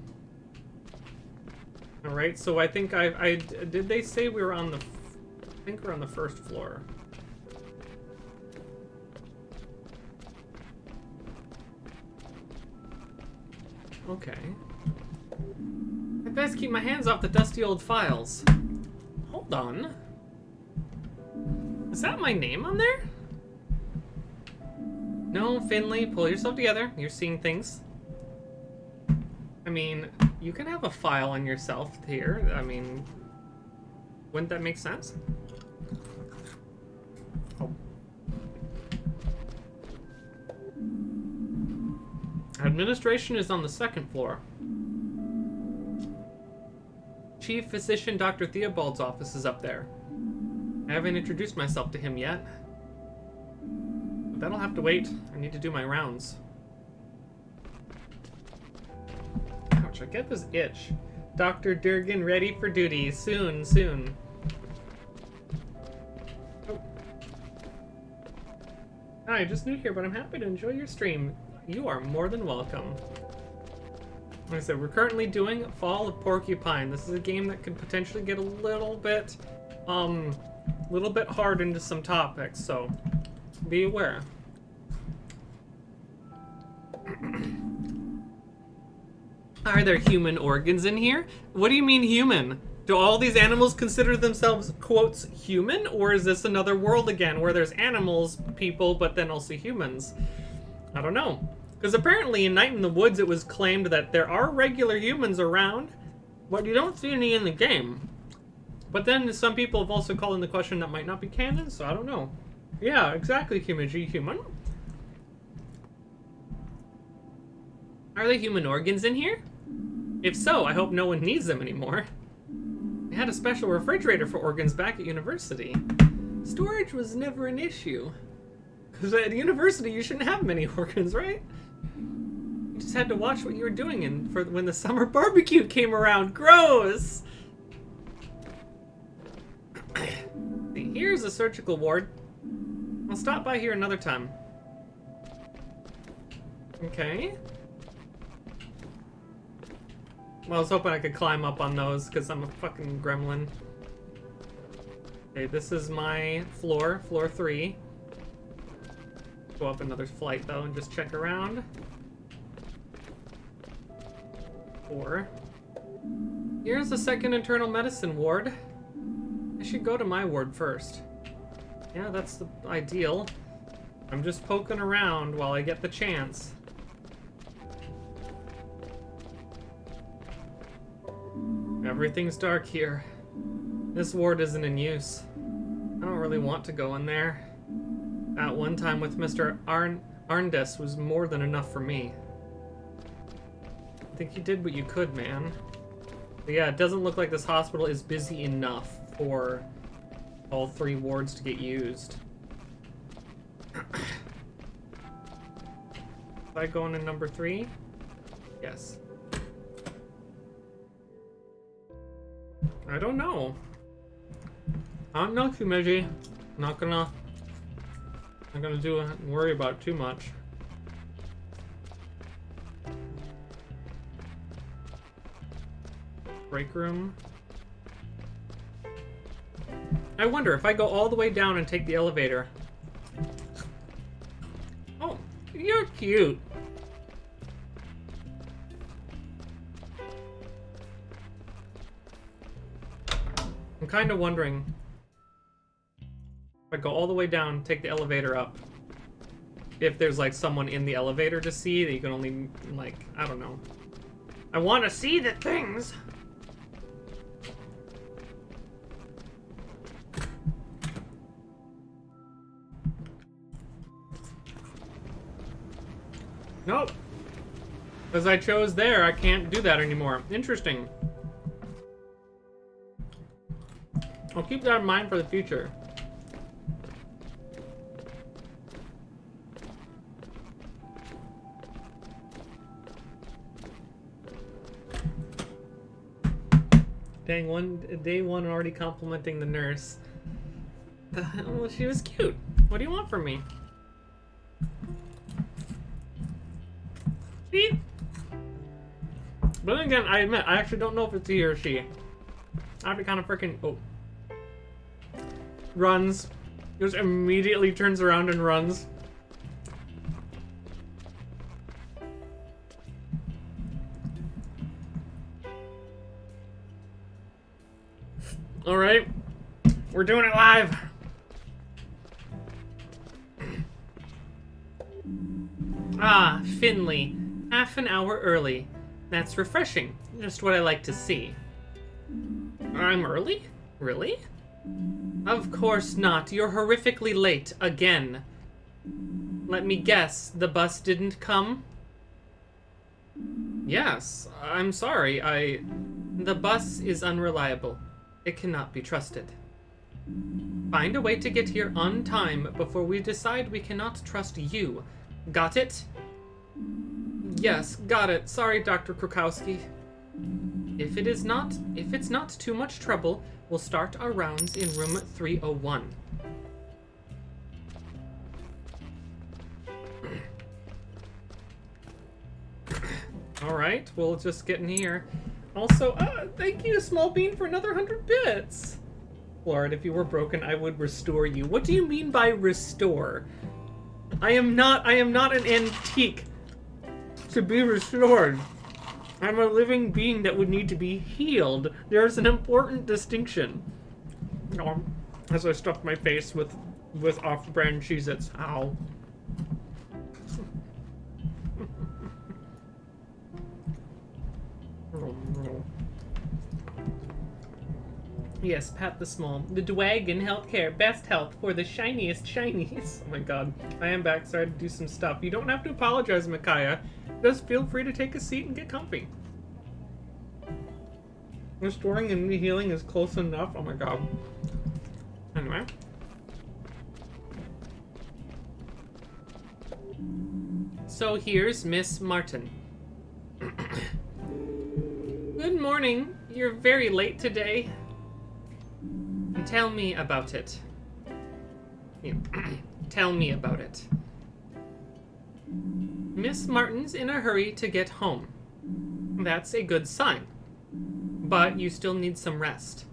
Alright, so I think did they say we were on the... I think we're on the 1st floor. Okay. I best keep my hands off the dusty old files. Hold on. Is that my name on there? No, Finley, pull yourself together. You're seeing things. I mean, you can have a file on yourself here. I mean, wouldn't that make sense? Oh. Administration is on the 2nd floor. Chief Physician Dr. Theobald's office is up there. I haven't introduced myself to him yet. But that'll have to wait. I need to do my rounds. Ouch, I get this itch. Dr. Durgan ready for duty. Soon. Oh. Hi, just new here, but I'm happy to enjoy your stream. You are more than welcome. Like I said, we're currently doing Fall of Porcupine. This is a game that could potentially get a little bit hard into some topics, so be aware. Are there human organs in here? What do you mean human? Do all these animals consider themselves, quotes, human? Or is this another world again where there's animals, people, but then also humans? I don't know. Because apparently in Night in the Woods it was claimed that there are regular humans around, but you don't see any in the game. But then some people have also called in the question that might not be canon, so I don't know. Yeah, exactly, Kimiji, human. Are there human organs in here? If so, I hope no one needs them anymore. I had a special refrigerator for organs back at university. Storage was never an issue. Because at university you shouldn't have many organs, right? You just had to watch what you were doing when the summer barbecue came around. Gross! See, here's a surgical ward. I'll stop by here another time. Okay. Well, I was hoping I could climb up on those because I'm a fucking gremlin. Okay, this is my floor, floor 3. Go up another flight though and just check around. 4. Here's the second internal medicine ward. I should go to my ward first. Yeah, that's the ideal. I'm just poking around while I get the chance. Everything's dark here. This ward isn't in use. I don't really want to go in there. That one time with Mr. Arndes was more than enough for me. I think you did what you could, man. But yeah, it doesn't look like this hospital is busy enough for all 3 wards to get used. Am I going in number 3? Yes. I don't know. I don't know, Kumeji. Not gonna worry about it too much. Break room. I wonder if I go all the way down and take the elevator. Oh, you're cute. I'm kind of wondering if I go all the way down, take the elevator up, if there's like someone in the elevator to see that you can only, like, I don't know. I want to see the things. Nope. Because I chose there, I can't do that anymore. Interesting. I'll keep that in mind for the future. Dang, day one already complimenting the nurse. Well, she was cute. What do you want from me? See? But then again, I admit, I actually don't know if it's he or she. I have to kind of freaking... Oh. Runs. Just immediately turns around and runs. Alright. We're doing it live. Ah, Finley. Half an hour early. That's refreshing. Just what I like to see. I'm early? Really? Of course not. You're horrifically late again. Let me guess, the bus didn't come? Yes, I'm sorry, The bus is unreliable. It cannot be trusted. Find a way to get here on time before we decide we cannot trust you. Got it? Yes, got it. Sorry, Dr. Krukowski. If it's not too much trouble, we'll start our rounds in room 301. Alright, we'll just get in here. Also, thank you, Small Bean, for another 100 bits. Lord, if you were broken, I would restore you. What do you mean by restore? I am not an antique to be restored. I'm a living being that would need to be healed. There's an important distinction. As I stuff my face with off-brand Cheez-Its. Ow. Yes, Pat the Small. The Dwagon Healthcare. Best health for the shiniest shinies. Oh my god. I am back, so I had to do some stuff. You don't have to apologize, Micaiah. Just feel free to take a seat and get comfy. Restoring and healing is close enough. Oh my god. Anyway. So here's Miss Martin. Good morning. You're very late today. Tell me about it. Tell me about it. Miss Martin's in a hurry to get home. That's a good sign. But you still need some rest.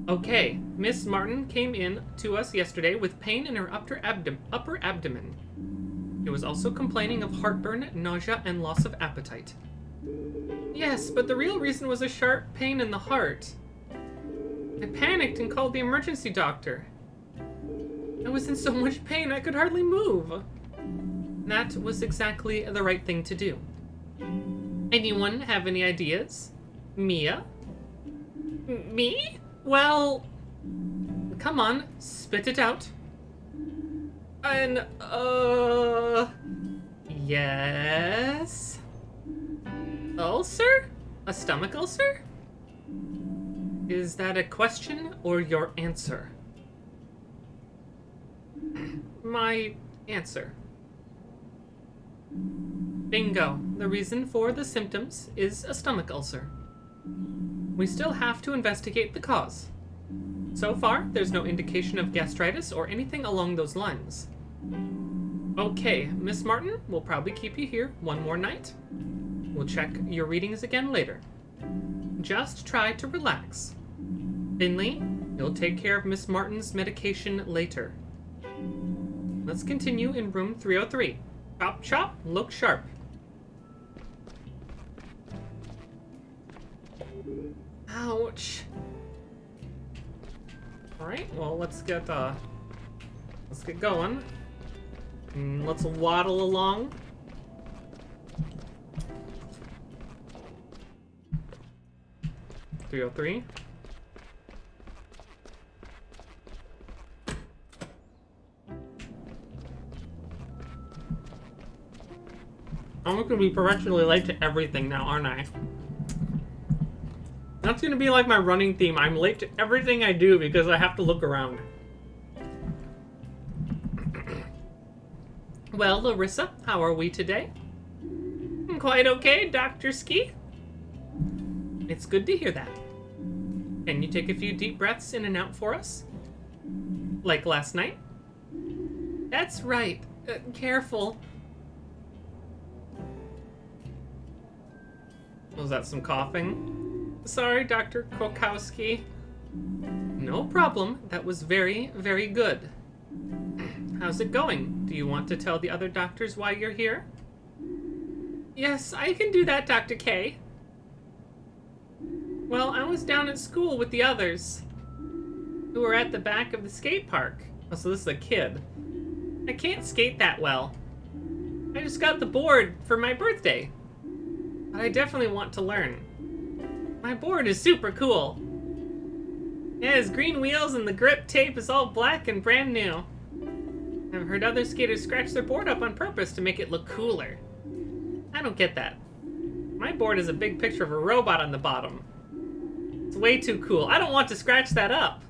Okay, Miss Martin came in to us yesterday with pain in her upper abdomen. She was also complaining of heartburn, nausea, and loss of appetite. Yes, but the real reason was a sharp pain in the heart. I panicked and called the emergency doctor. I was in so much pain I could hardly move. That was exactly the right thing to do. Anyone have any ideas? Mia? Me? Well, come on, spit it out. Yes? Ulcer? A stomach ulcer? Is that a question or your answer? My answer. Bingo. The reason for the symptoms is a stomach ulcer. We still have to investigate the cause. So far, there's no indication of gastritis or anything along those lines. Okay, Miss Martin, we'll probably keep you here one more night. We'll check your readings again later. Just try to relax. Finley, you'll take care of Miss Martin's medication later. Let's continue in room 303. Chop, chop, look sharp. Ouch. Alright, well, let's get going. Let's waddle along. .303. I'm gonna be professionally late to everything now, aren't I? That's gonna be like my running theme. I'm late to everything I do because I have to look around. Well, Larissa, how are we today? Quite okay, Dr. Ski. It's good to hear that. Can you take a few deep breaths in and out for us? Like last night? That's right. Careful. Was that some coughing? Sorry, Dr. Kokowski. No problem. That was very, very good. How's it going? Do you want to tell the other doctors why you're here? Yes, I can do that, Dr. K. Well, I was down at school with the others who were at the back of the skate park. Oh, so this is a kid. I can't skate that well. I just got the board for my birthday. But I definitely want to learn. My board is super cool. It has green wheels and the grip tape is all black and brand new. I've heard other skaters scratch their board up on purpose to make it look cooler. I don't get that. My board is a big picture of a robot on the bottom. It's way too cool. I don't want to scratch that up.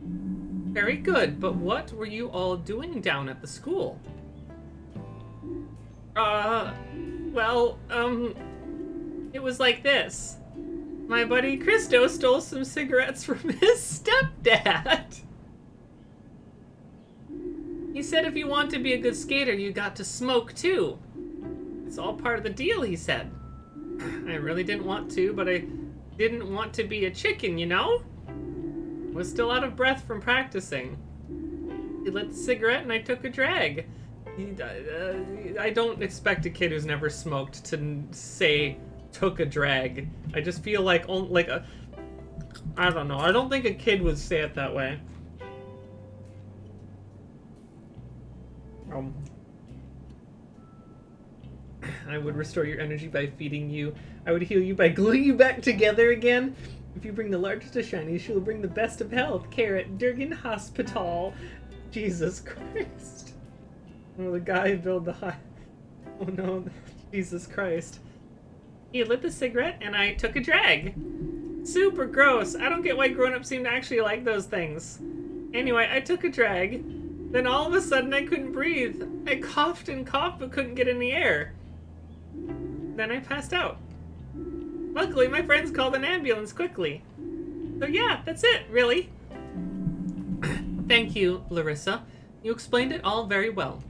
Very good, but what were you all doing down at the school? It was like this. My buddy Christo stole some cigarettes from his stepdad. He said if you want to be a good skater, you got to smoke too. It's all part of the deal, he said. I really didn't want to, but I didn't want to be a chicken, you know? Was still out of breath from practicing. He lit the cigarette and I took a drag. I don't expect a kid who's never smoked to say took a drag. I just feel like I don't know. I don't think a kid would say it that way. I would restore your energy by feeding you. I would heal you by gluing you back together again. If you bring the largest of shinies, she will bring the best of health. Carrot, Durgan Hospital. Jesus Christ. Oh, the guy who built the high... Oh no, Jesus Christ. He lit the cigarette and I took a drag. Super gross. I don't get why grown-ups seem to actually like those things. Anyway, I took a drag. Then all of a sudden I couldn't breathe. I coughed and coughed but couldn't get any air. Then I passed out. Luckily, my friends called an ambulance quickly. So yeah, that's it, really. Thank you, Larissa. You explained it all very well.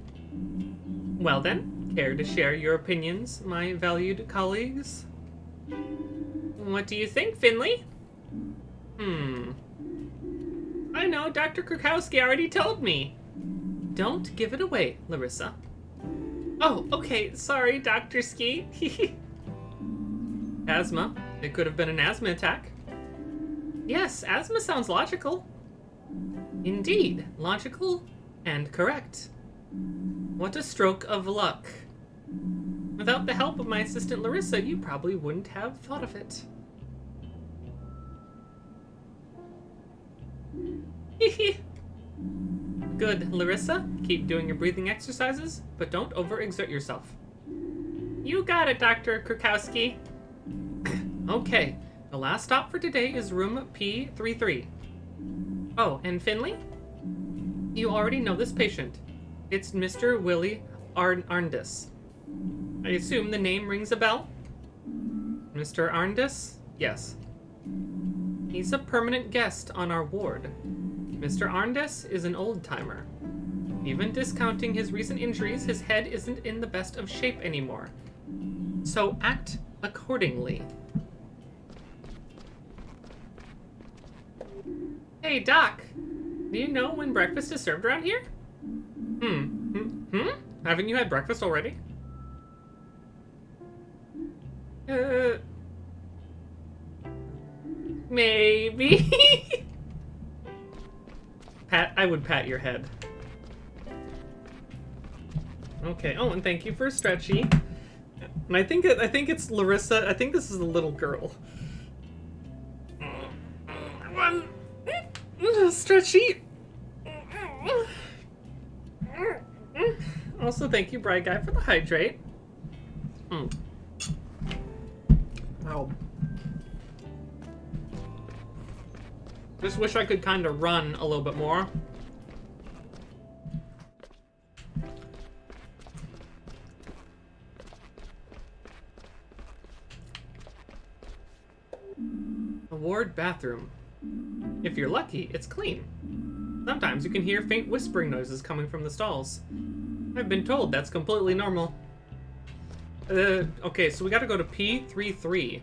Well then, care to share your opinions, my valued colleagues? What do you think, Finley? I know, Dr. Krakowski already told me. Don't give it away, Larissa. Oh, okay, sorry, Dr. Ski. Asthma. It could have been an asthma attack. Yes, asthma sounds logical. Indeed, logical and correct. What a stroke of luck. Without the help of my assistant Larissa, you probably wouldn't have thought of it. Good, Larissa. Keep doing your breathing exercises, but don't overexert yourself. You got it, Dr. Krakowski. Okay, the last stop for today is room P33. Oh, and Finley? You already know this patient. It's Mr. Willie Arndis. I assume the name rings a bell? Mr. Arndis? Yes. He's a permanent guest on our ward. Mr. Arndis is an old-timer. Even discounting his recent injuries, his head isn't in the best of shape anymore. So act accordingly. Hey, Doc. Do you know when breakfast is served around here? Haven't you had breakfast already? Maybe. I would pat your head. Okay. Oh, and thank you for Stretchy. And I think it's Larissa. I think this is a little girl. One. Stretchy. Also, thank you, Bright Guy, for the hydrate. Ow. Just wish I could kind of run a little bit more. A ward bathroom. If you're lucky, it's clean. Sometimes you can hear faint whispering noises coming from the stalls. I've been told that's completely normal. Okay, so we gotta go to P33.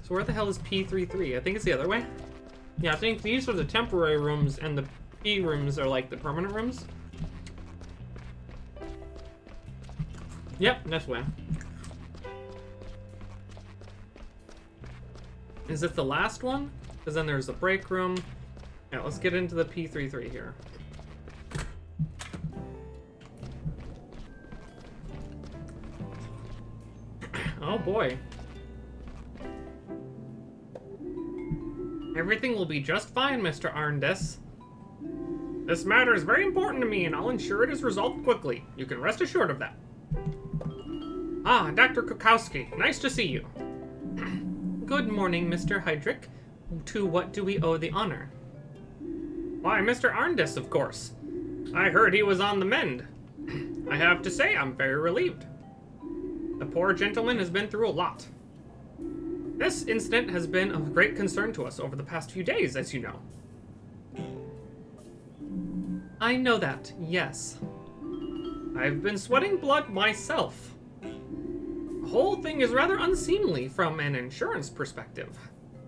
So where the hell is P33? I think it's the other way. Yeah, I think these are the temporary rooms and the P rooms are like the permanent rooms. Yep, this way. Is it the last one? Because then there's the break room. Yeah, let's get into the P33 here. Oh boy. Everything will be just fine, Mr. Arndis. This matter is very important to me, and I'll ensure it is resolved quickly. You can rest assured of that. Ah, Dr. Krakowski, nice to see you. Good morning, Mr. Heydrich. To what do we owe the honor? Why, Mr. Arndis, of course. I heard he was on the mend. I have to say, I'm very relieved. The poor gentleman has been through a lot. This incident has been of great concern to us over the past few days, as you know. I know that, yes. I've been sweating blood myself. whole thing is rather unseemly from an insurance perspective.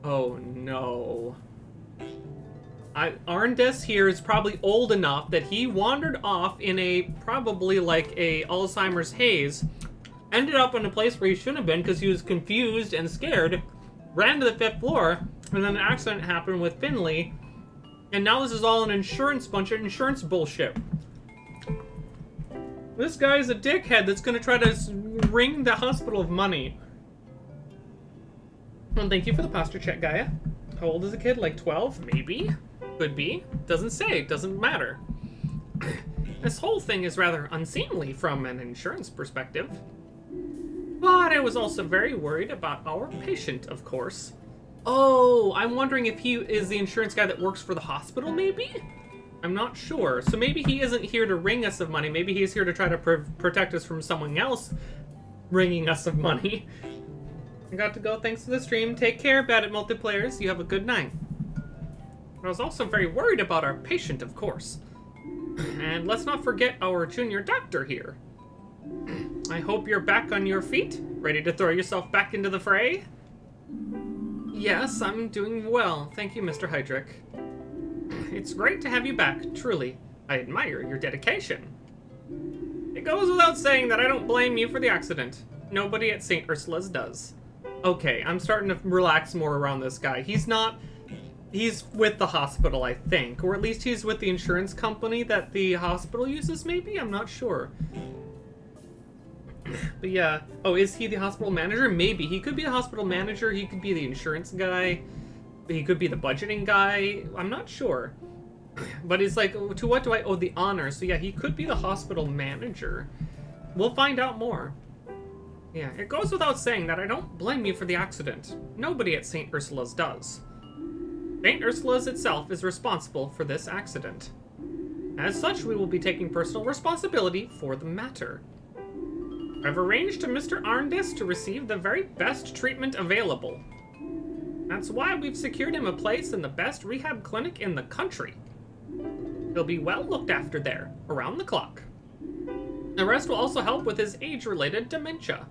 Oh no. Arndis here is probably old enough that he wandered off in a probably like a Alzheimer's haze, ended up in a place where he shouldn't have been because he was confused and scared, ran to the 5th floor, and then an accident happened with Finley, and now this is all an bunch of insurance bullshit. This guy is a dickhead that's gonna try to wring the hospital of money. Well, thank you for the posture check, Gaia. How old is the kid? Like 12? Maybe? Could be. Doesn't say. Doesn't matter. This whole thing is rather unseemly from an insurance perspective. But I was also very worried about our patient, of course. Oh, I'm wondering if he is the insurance guy that works for the hospital, maybe? I'm not sure. So maybe he isn't here to wring us of money. Maybe he's here to try to protect us from someone else wringing us of money. I got to go thanks to the stream. Take care, bad at multiplayers. You have a good night. I was also very worried about our patient, of course. And let's not forget our junior doctor here. I hope you're back on your feet, ready to throw yourself back into the fray? Yes, I'm doing well. Thank you, Mr. Heydrich. It's great to have you back, truly. I admire your dedication. It goes without saying that I don't blame you for the accident. Nobody at St. Ursula's does. Okay, I'm starting to relax more around this guy. He's with the hospital, I think. Or at least he's with the insurance company that the hospital uses, maybe? I'm not sure. But yeah. Oh, is he the hospital manager? Maybe. He could be the hospital manager. He could be the insurance guy. He could be the budgeting guy. I'm not sure. But it's like, to what do I owe the honor? So yeah, he could be the hospital manager. We'll find out more. Yeah, it goes without saying that I don't blame you for the accident. Nobody at St. Ursula's does. St. Ursula's itself is responsible for this accident. As such, we will be taking personal responsibility for the matter. I've arranged to Mr. Arndis to receive the very best treatment available. That's why we've secured him a place in the best rehab clinic in the country. He'll be well looked after there, around the clock. The rest will also help with his age-related dementia.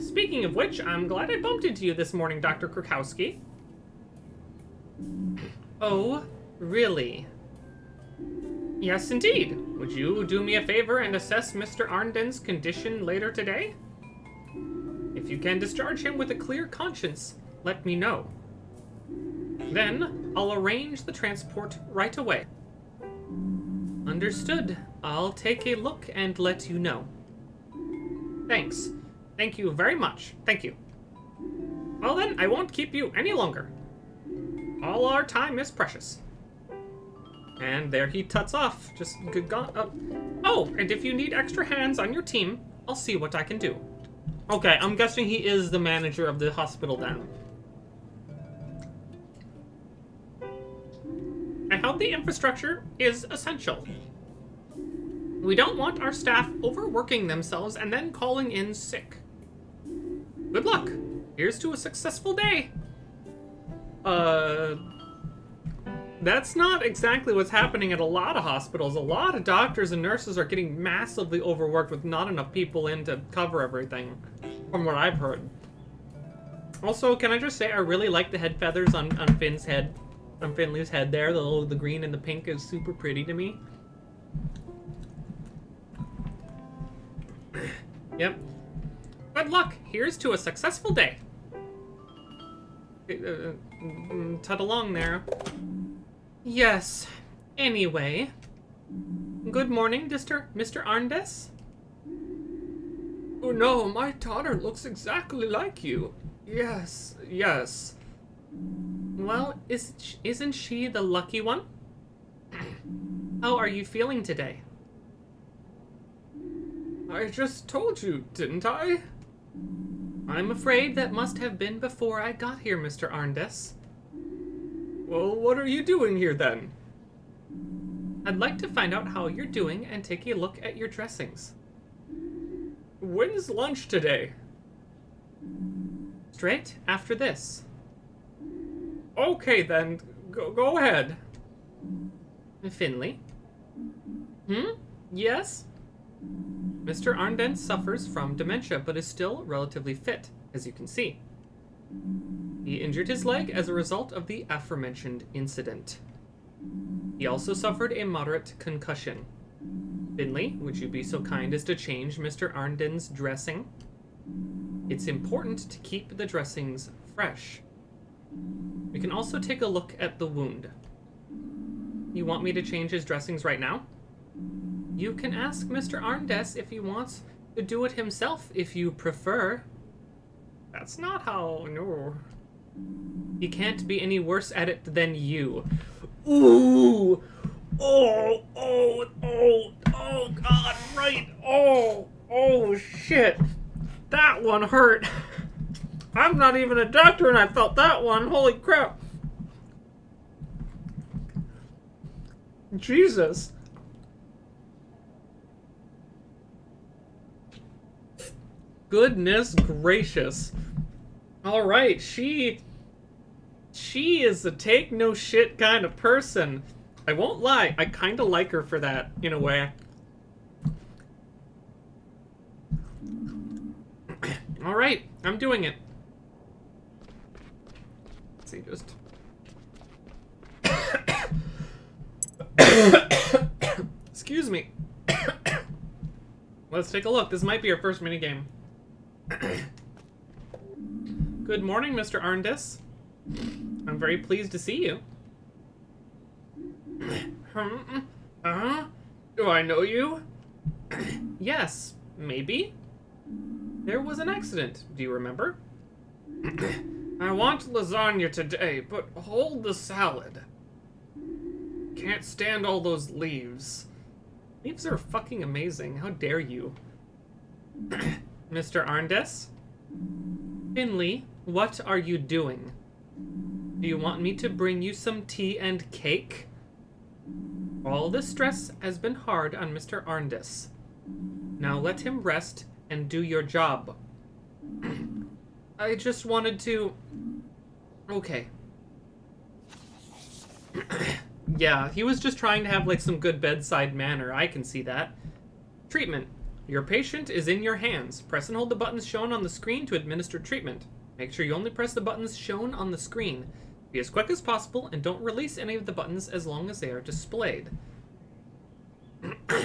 Speaking of which, I'm glad I bumped into you this morning, Dr. Krakowski. Oh, really? Yes, indeed. Would you do me a favor and assess Mr. Arndin's condition later today? If you can discharge him with a clear conscience, let me know. Then, I'll arrange the transport right away. Understood. I'll take a look and let you know. Thanks. Thank you very much. Thank you. Well then, I won't keep you any longer. All our time is precious. And there he tuts off. Just gone. Oh, and if you need extra hands on your team, I'll see what I can do. Okay, I'm guessing he is the manager of the hospital then. A healthy infrastructure is essential. We don't want our staff overworking themselves and then calling in sick. Good luck. Here's to a successful day. That's not exactly what's happening at a lot of hospitals. A lot of doctors and nurses are getting massively overworked with not enough people in to cover everything, from what I've heard. Also, can I just say I really like the head feathers on Finn's head. On Finley's head there. The green and the pink is super pretty to me. Yep. Good luck. Here's to a successful day. Tut along there. Yes. Anyway. Good morning, Mr. Arndis. Oh no, my daughter looks exactly like you. Yes, yes. Well, isn't she the lucky one? How are you feeling today? I just told you, didn't I? I'm afraid that must have been before I got here, Mr. Arndis. Well, what are you doing here then? I'd like to find out how you're doing and take a look at your dressings. When's lunch today? Straight after this. Okay then, go ahead. Finley? Yes? Mr. Arndens suffers from dementia, but is still relatively fit, as you can see. He injured his leg as a result of the aforementioned incident. He also suffered a moderate concussion. Finley, would you be so kind as to change Mr. Arndens' dressing? It's important to keep the dressings fresh. We can also take a look at the wound. You want me to change his dressings right now? You can ask Mr. Arndes if he wants to do it himself, if you prefer. That's not how... no. He can't be any worse at it than you. Ooh! Oh, God, right! Oh, shit! That one hurt! I'm not even a doctor and I felt that one, holy crap! Jesus! Goodness gracious. Alright, she is a take no shit kind of person. I won't lie, I kinda like her for that, in a way. Alright, I'm doing it. Let's see, just... Excuse me. Let's take a look. This might be our first minigame. Good morning, Mr. Arndis. I'm very pleased to see you. Do I know you? Yes, maybe. There was an accident. Do you remember? I want lasagna today, but hold the salad. Can't stand all those leaves. Leaves are fucking amazing. How dare you? Mr. Arndes? Finley, what are you doing? Do you want me to bring you some tea and cake? All the stress has been hard on Mr. Arndes. Now let him rest and do your job. I just wanted to... Okay. Yeah, he was just trying to have, like, some good bedside manner. I can see that. Treatment. Your patient is in your hands. Press and hold the buttons shown on the screen to administer treatment. Make sure you only press the buttons shown on the screen. Be as quick as possible, and don't release any of the buttons as long as they are displayed.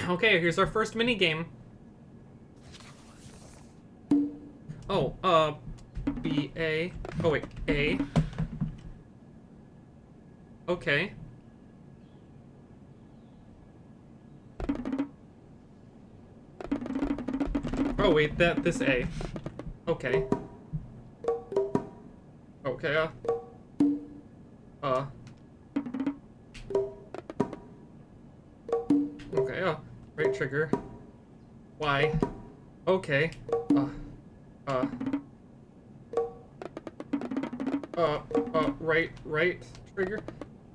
Okay, here's our first minigame. Oh, B, A. Oh, wait, A. Okay. Oh, wait, this A. Okay. Okay, Okay, right trigger. Y. Okay. Right trigger.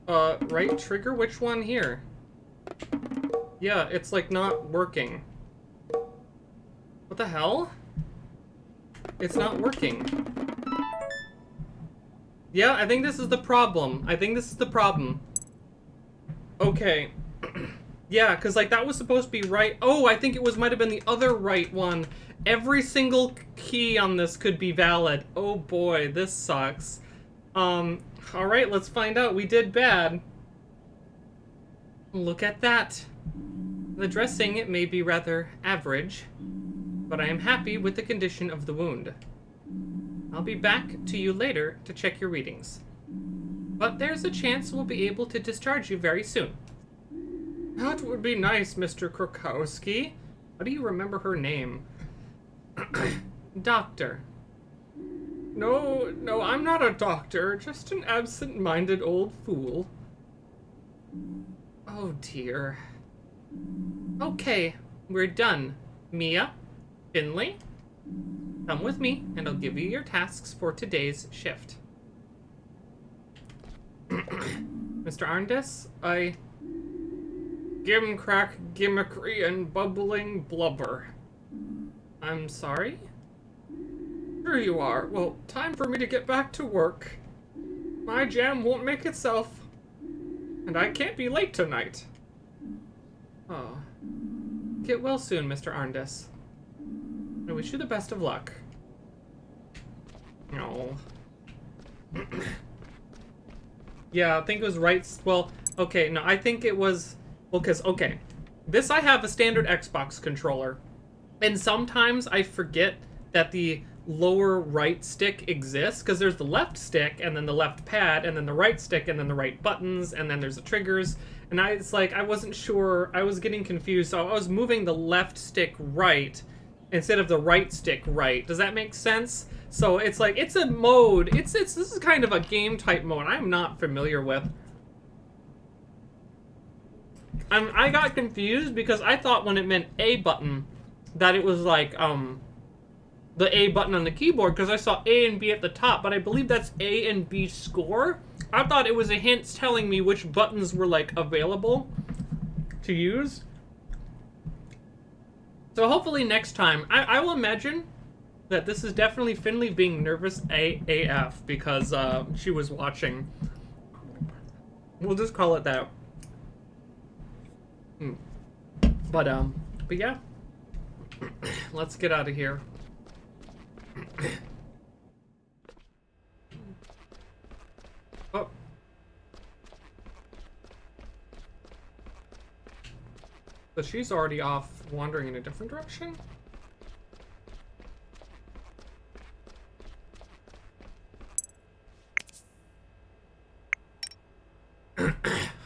Right trigger? Which one here? Yeah, it's like not working. What the hell? It's not working. Yeah, I think this is the problem. Okay. Yeah, because, like, that was supposed to be right. Oh, I think it might have been the other right one. Every single key on this could be valid. Oh boy, this sucks. Alright, let's find out. We did bad. Look at that. The dressing may be rather average, but I am happy with the condition of the wound. I'll be back to you later to check your readings. But there's a chance we'll be able to discharge you very soon. That would be nice, Mr. Krakowski. How do you remember her name? Doctor. No, I'm not a doctor, just an absent-minded old fool. Oh dear. Okay, we're done. Mia? Finley? Come with me, and I'll give you your tasks for today's shift. Mr. Arndes, I... Gimcrack, gimmickry, and bubbling blubber. I'm sorry? Sure you are. Well, time for me to get back to work. My jam won't make itself. And I can't be late tonight. Oh. Get well soon, Mr. Arndes. I wish you the best of luck. No. Yeah, I think it was right. Well, okay, no, I think it was. Well, because, okay. This, I have a standard Xbox controller. And sometimes I forget that the lower right stick exists, because there's the left stick, and then the left pad, and then the right stick, and then the right buttons, and then there's the triggers. And it's like, I wasn't sure, I was getting confused, so I was moving the left stick right instead of the right stick right. Does that make sense? So it's like, it's a mode, this is kind of a game type mode I'm not familiar with. I got confused because I thought when it meant A button, that it was like, the A button on the keyboard, because I saw A and B at the top, but I believe that's A and B score. I thought it was a hint telling me which buttons were, like, available to use. So hopefully next time, I will imagine that this is definitely Finley being nervous AF, because she was watching. We'll just call it that. But yeah. Let's get out of here. Oh. So she's already off wandering in a different direction?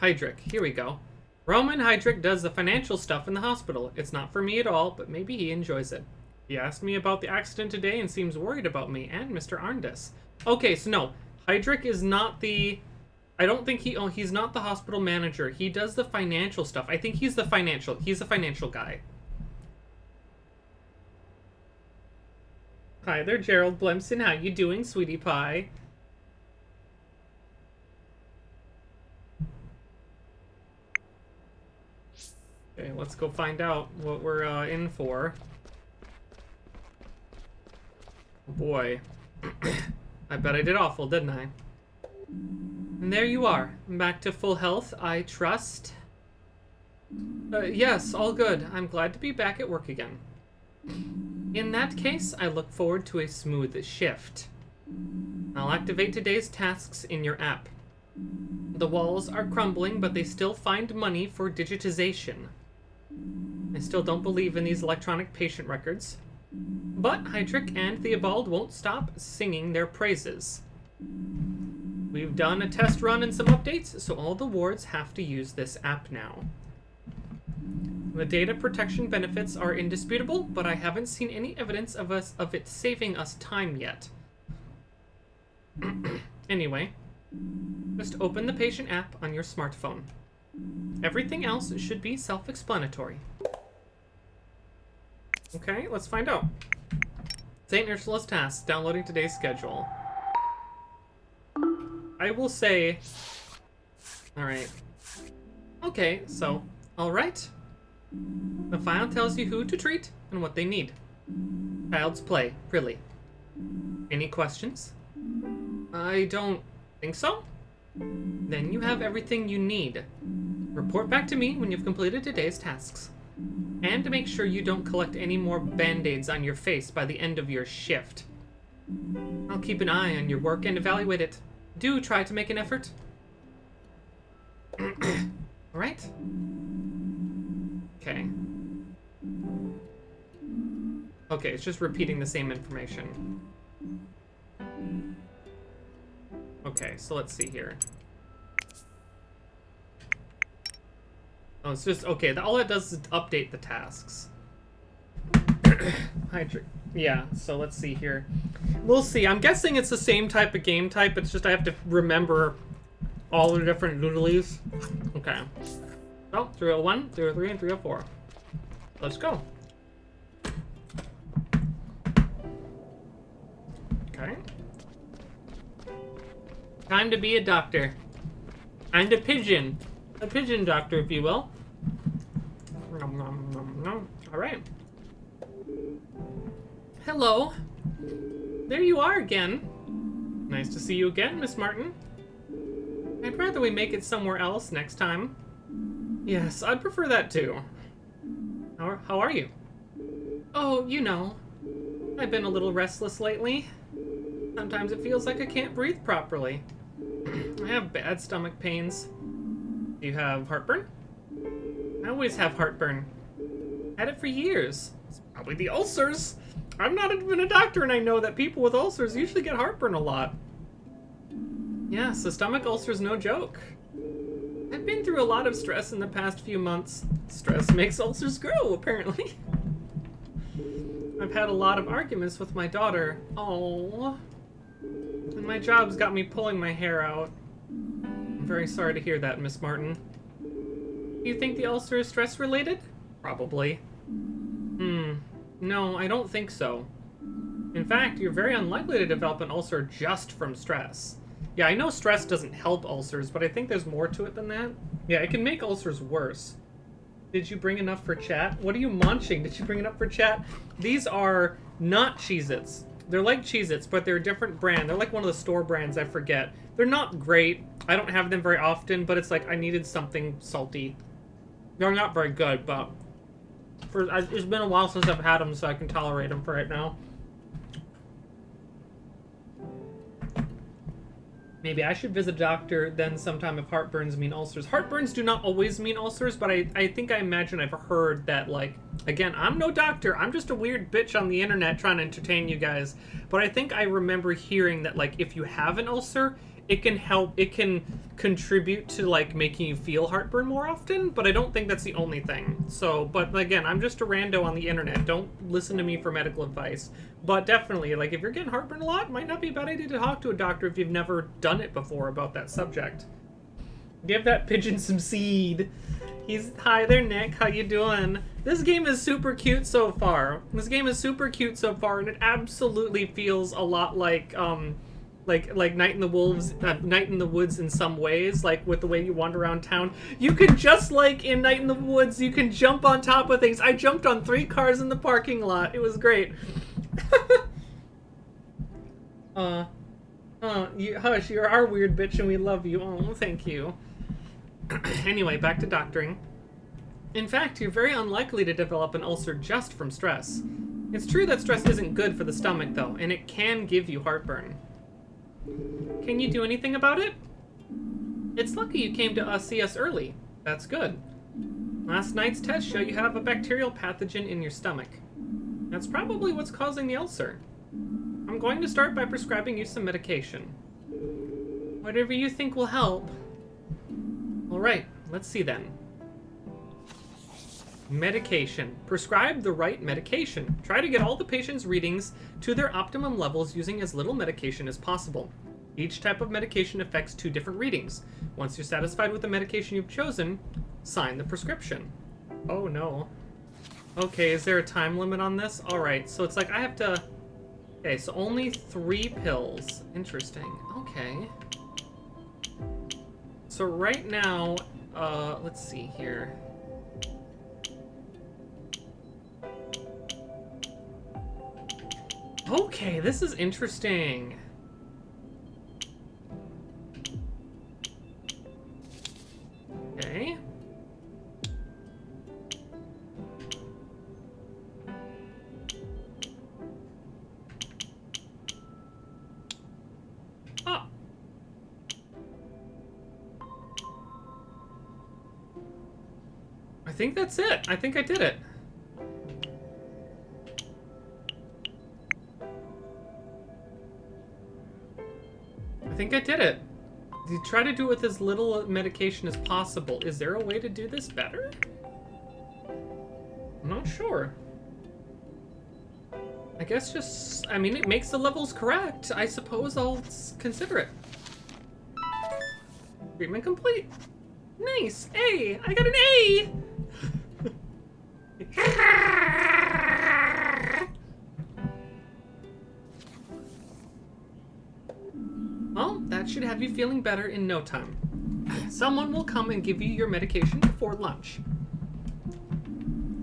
Heydrich, here we go. Roman Heydrich does the financial stuff in the hospital. It's not for me at all, but maybe he enjoys it. He asked me about the accident today and seems worried about me and Mr. Arndis. Okay, so no, Heydrich is not the... I don't think he's not the hospital manager. He does the financial stuff. I think he's the financial guy. Hi there, Gerald Blemson. How you doing, sweetie pie? Okay, let's go find out what we're in for. Boy. I bet I did awful, didn't I? And there you are. Back to full health, I trust. Yes, all good. I'm glad to be back at work again. In that case, I look forward to a smooth shift. I'll activate today's tasks in your app. The walls are crumbling, but they still find money for digitization. I still don't believe in these electronic patient records. But Heydrich and Theobald won't stop singing their praises. We've done a test run and some updates, so all the wards have to use this app now. The data protection benefits are indisputable, but I haven't seen any evidence of it saving us time yet. Anyway, just open the patient app on your smartphone. Everything else should be self-explanatory. Okay, let's find out. St. Ursula's tasks, downloading today's schedule. I will say... Alright. Okay, so, alright. The file tells you who to treat and what they need. Child's play, really. Any questions? I don't think so. Then you have everything you need. Report back to me when you've completed today's tasks. And make sure you don't collect any more band-aids on your face by the end of your shift. I'll keep an eye on your work and evaluate it. Do try to make an effort. Alright? Okay. Okay, it's just repeating the same information. Okay, so let's see here. Oh, it's just, okay, all it does is update the tasks. Yeah, so let's see here. We'll see. I'm guessing it's the same type of game type, it's just I have to remember all the different doodlies. Okay. So, 301, 303, and 304. Let's go. Okay. Time to be a doctor. And a pigeon. A pigeon doctor, if you will. Alright. Hello. There you are again. Nice to see you again, Miss Martin. I'd rather we make it somewhere else next time. Yes, I'd prefer that too. How are you? Oh, you know. I've been a little restless lately. Sometimes it feels like I can't breathe properly. I have bad stomach pains. Do you have heartburn? I always have heartburn. Had it for years. It's probably the ulcers. I've not been a doctor, and I know that people with ulcers usually get heartburn a lot. Yes, a stomach ulcer is no joke. I've been through a lot of stress in the past few months. Stress makes ulcers grow, apparently. I've had a lot of arguments with my daughter. Oh. And my job's got me pulling my hair out. I'm very sorry to hear that, Miss Martin. Do you think the ulcer is stress-related? Probably. No, I don't think so. In fact, you're very unlikely to develop an ulcer just from stress. Yeah, I know stress doesn't help ulcers, but I think there's more to it than that. Yeah, it can make ulcers worse. Did you bring enough for chat? What are you munching? Did you bring enough for chat? These are not Cheez-Its. They're like Cheez-Its, but they're a different brand. They're like one of the store brands, I forget. They're not great. I don't have them very often, but it's like I needed something salty. They're not very good, but it's been a while since I've had them, so I can tolerate them for right now. Maybe I should visit a doctor then sometime if heartburns mean ulcers. Heartburns do not always mean ulcers, but I think I imagine I've heard that, like, again, I'm no doctor. I'm just a weird bitch on the internet trying to entertain you guys. But I think I remember hearing that, like, if you have an ulcer, it can contribute to, like, making you feel heartburn more often, but I don't think that's the only thing. So, but again, I'm just a rando on the internet. Don't listen to me for medical advice. But definitely, like, if you're getting heartburn a lot, it might not be a bad idea to talk to a doctor if you've never done it before about that subject. Give that pigeon some seed. Hi there, Nick. How you doing? This game is super cute so far. And it absolutely feels a lot like Night in the Woods in some ways, like with the way you wander around town. You can, just like in Night in the Woods, you can jump on top of things. I jumped on 3 cars in the parking lot. It was great. Hush, you're our weird bitch and we love you. Oh, thank you. Anyway, back to doctoring. In fact, you're very unlikely to develop an ulcer just from stress. It's true that stress isn't good for the stomach, though, and it can give you heartburn. Can you do anything about it? It's lucky you came to see us early. That's good. Last night's tests show you have a bacterial pathogen in your stomach. That's probably what's causing the ulcer. I'm going to start by prescribing you some medication. Whatever you think will help. Alright, let's see then. Medication. Prescribe the right medication. Try to get all the patient's readings to their optimum levels using as little medication as possible. Each type of medication affects 2 different readings. Once you're satisfied with the medication you've chosen, sign the prescription. Oh no. Okay, is there a time limit on this? Alright, so it's like I have to... Okay, so only 3 pills. Interesting. Okay. So right now, let's see here. Okay, this is interesting. Okay. Oh. I think that's it. I think I did it. I think I did it. You try to do it with as little medication as possible. Is there a way to do this better? I'm not sure. I guess just... I mean, it makes the levels correct. I suppose I'll consider it. Treatment complete. Nice. A. I got an A. Well, that should have you feeling better in no time. Someone will come and give you your medication before lunch.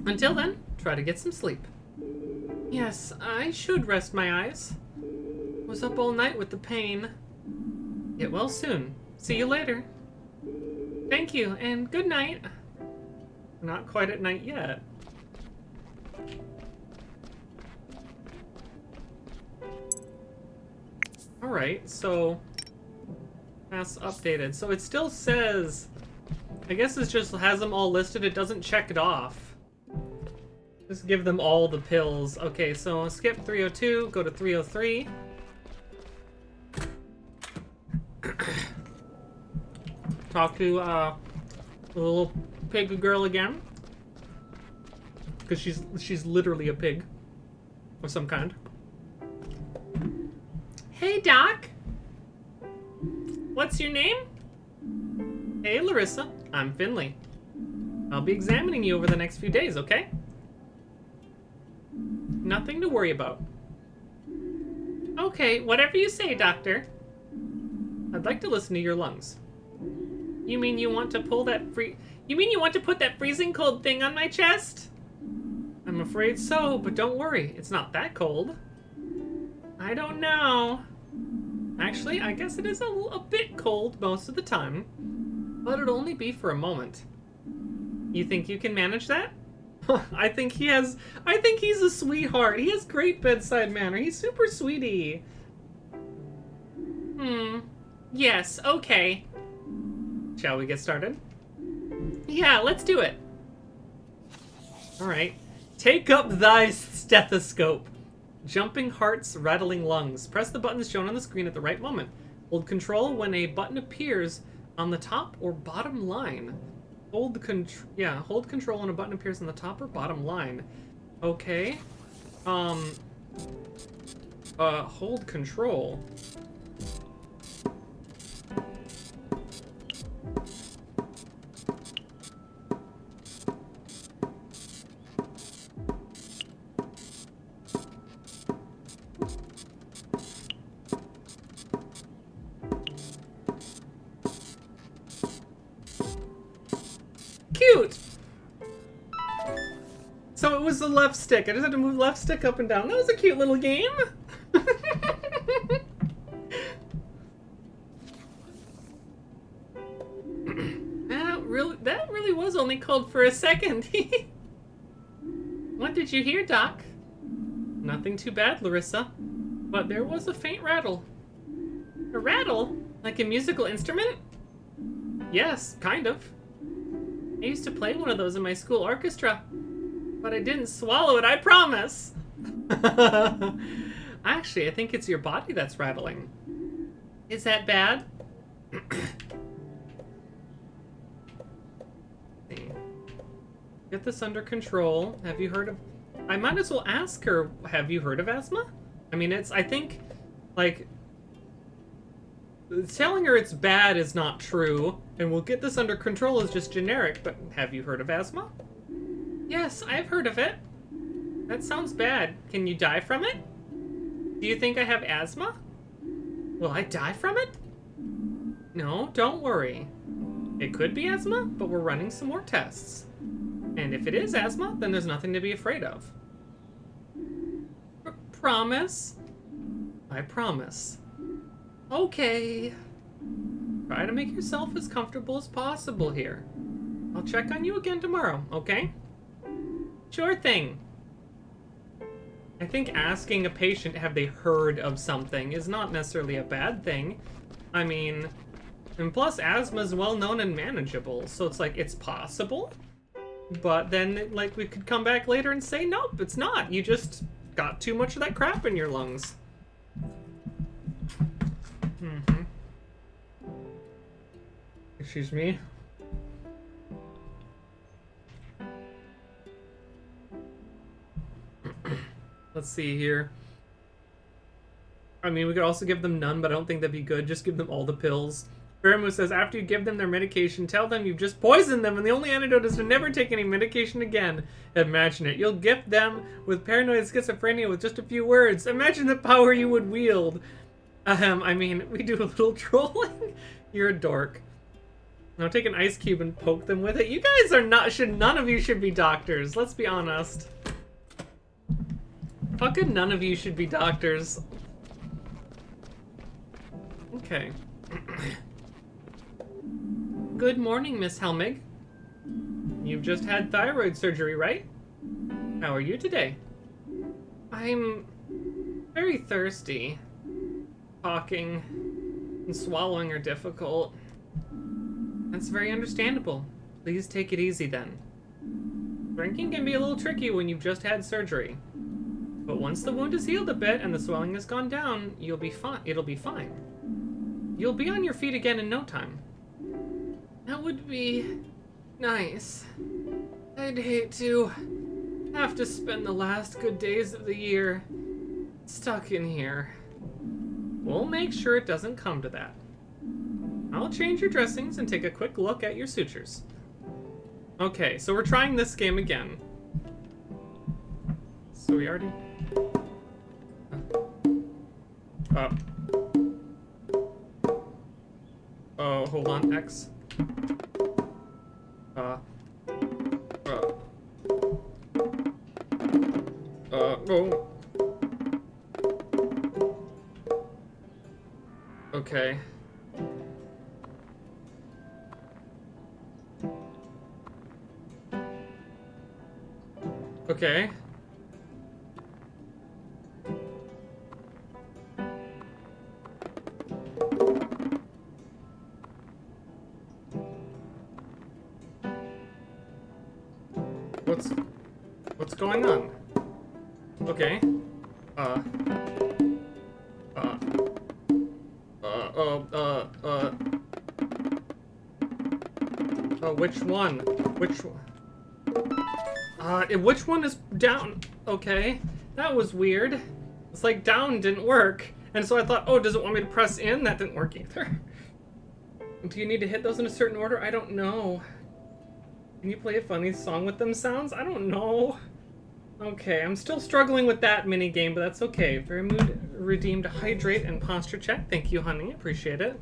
Until then, try to get some sleep. Yes, I should rest my eyes. Was up all night with the pain. Get well soon. See you later. Thank you, and good night. Not quite at night yet. Alright, so that's updated. So it still says, I guess it just has them all listed, it doesn't check it off. Just give them all the pills. Okay, so skip 302, go to 303. Talk to the little pig girl again. Because she's literally a pig. Of some kind. Hey, Doc. What's your name? Hey, Larissa. I'm Finley. I'll be examining you over the next few days, okay? Nothing to worry about. Okay, whatever you say, Doctor. I'd like to listen to your lungs. You mean you want to pull that You mean you want to put that freezing cold thing on my chest? I'm afraid so, but don't worry. It's not that cold. I don't know. Actually, I guess it is a bit cold most of the time. But it'll only be for a moment. You think you can manage that? I think he's a sweetheart. He has great bedside manner. He's super sweetie. Yes, okay. Shall we get started? Yeah, let's do it. Alright. Take up thy stethoscope. Jumping hearts, rattling lungs. Press the buttons shown on the screen at the right moment. Hold control when a button appears on the top or bottom line. Hold control when a button appears on the top or bottom line. Okay. Hold control. Cute! So it was the left stick. I just had to move left stick up and down. That was a cute little game. That really was only cold for a second. What did you hear, Doc? Nothing too bad, Larissa. But there was a faint rattle. A rattle? Like a musical instrument? Yes, kind of. I used to play one of those in my school orchestra, but I didn't swallow it, I promise! Actually, I think it's your body that's rattling. Is that bad? Get this under control. Have you heard of... I might as well ask her, have you heard of asthma? I mean, I think, like... telling her it's bad is not true, and we'll get this under control is just generic, but have you heard of asthma? Yes, I've heard of it. That sounds bad. Can you die from it? Do you think I have asthma? Will I die from it? No, don't worry. It could be asthma, but we're running some more tests. And if it is asthma, then there's nothing to be afraid of. Promise? I promise. Okay. Try to make yourself as comfortable as possible here. I'll check on you again tomorrow, okay? Sure thing. I think asking a patient have they heard of something is not necessarily a bad thing. I mean, and plus asthma is well known and manageable, so it's like it's possible. But then like we could come back later and say, nope, it's not. You just got too much of that crap in your lungs. Excuse me. Let's see here. I mean, we could also give them none, but I don't think that'd be good. Just give them all the pills. Baramu says, after you give them their medication, tell them you've just poisoned them and the only antidote is to never take any medication again. Imagine it. You'll gift them with paranoid schizophrenia with just a few words. Imagine the power you would wield. I mean, we do a little trolling. You're a dork. Now take an ice cube and poke them with it. You guys are not, none of you should be doctors. Let's be honest. Fucking none of you should be doctors. Okay. Good morning, Miss Helmig. You've just had thyroid surgery, right? How are you today? I'm very thirsty. talking and swallowing are difficult. That's very understandable. Please take it easy then. Drinking can be a little tricky when you've just had surgery. But once the wound is healed a bit and the swelling has gone down, you'll be fine. It'll be fine. You'll be on your feet again in no time. That would be nice. I'd hate to have to spend the last good days of the year stuck in here. We'll make sure it doesn't come to that. I'll change your dressings and take a quick look at your sutures. Okay, so we're trying this game again. So we already... Oh, hold on, X. Oh. Okay. Okay. What's going on? Okay. Which one? Which one is down? Okay. That was weird. It's like down didn't work. And so I thought, oh, does it want me to press in? That didn't work either. Do you need to hit those in a certain order? I don't know. Can you play a funny song with them sounds? I don't know. Okay, I'm still struggling with that mini game, but that's okay. Very mood redeemed hydrate and posture check. Thank you, honey. Appreciate it.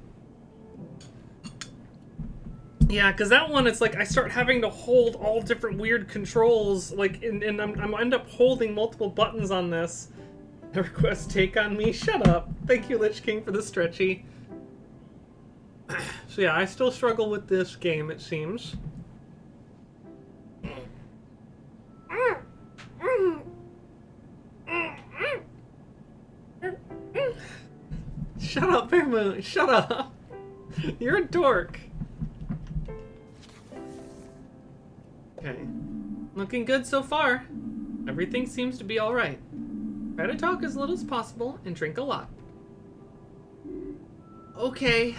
Yeah, because that one, it's like I start having to hold all different weird controls, like, and I'm end up holding multiple buttons on this. The request take on me. Shut up. Thank you, Lich King, for the stretchy. So yeah, I still struggle with this game, it seems. Shut up, Bear Moon. Shut up. You're a dork. Okay. Looking good so far. Everything seems to be alright. Try to talk as little as possible and drink a lot. Okay.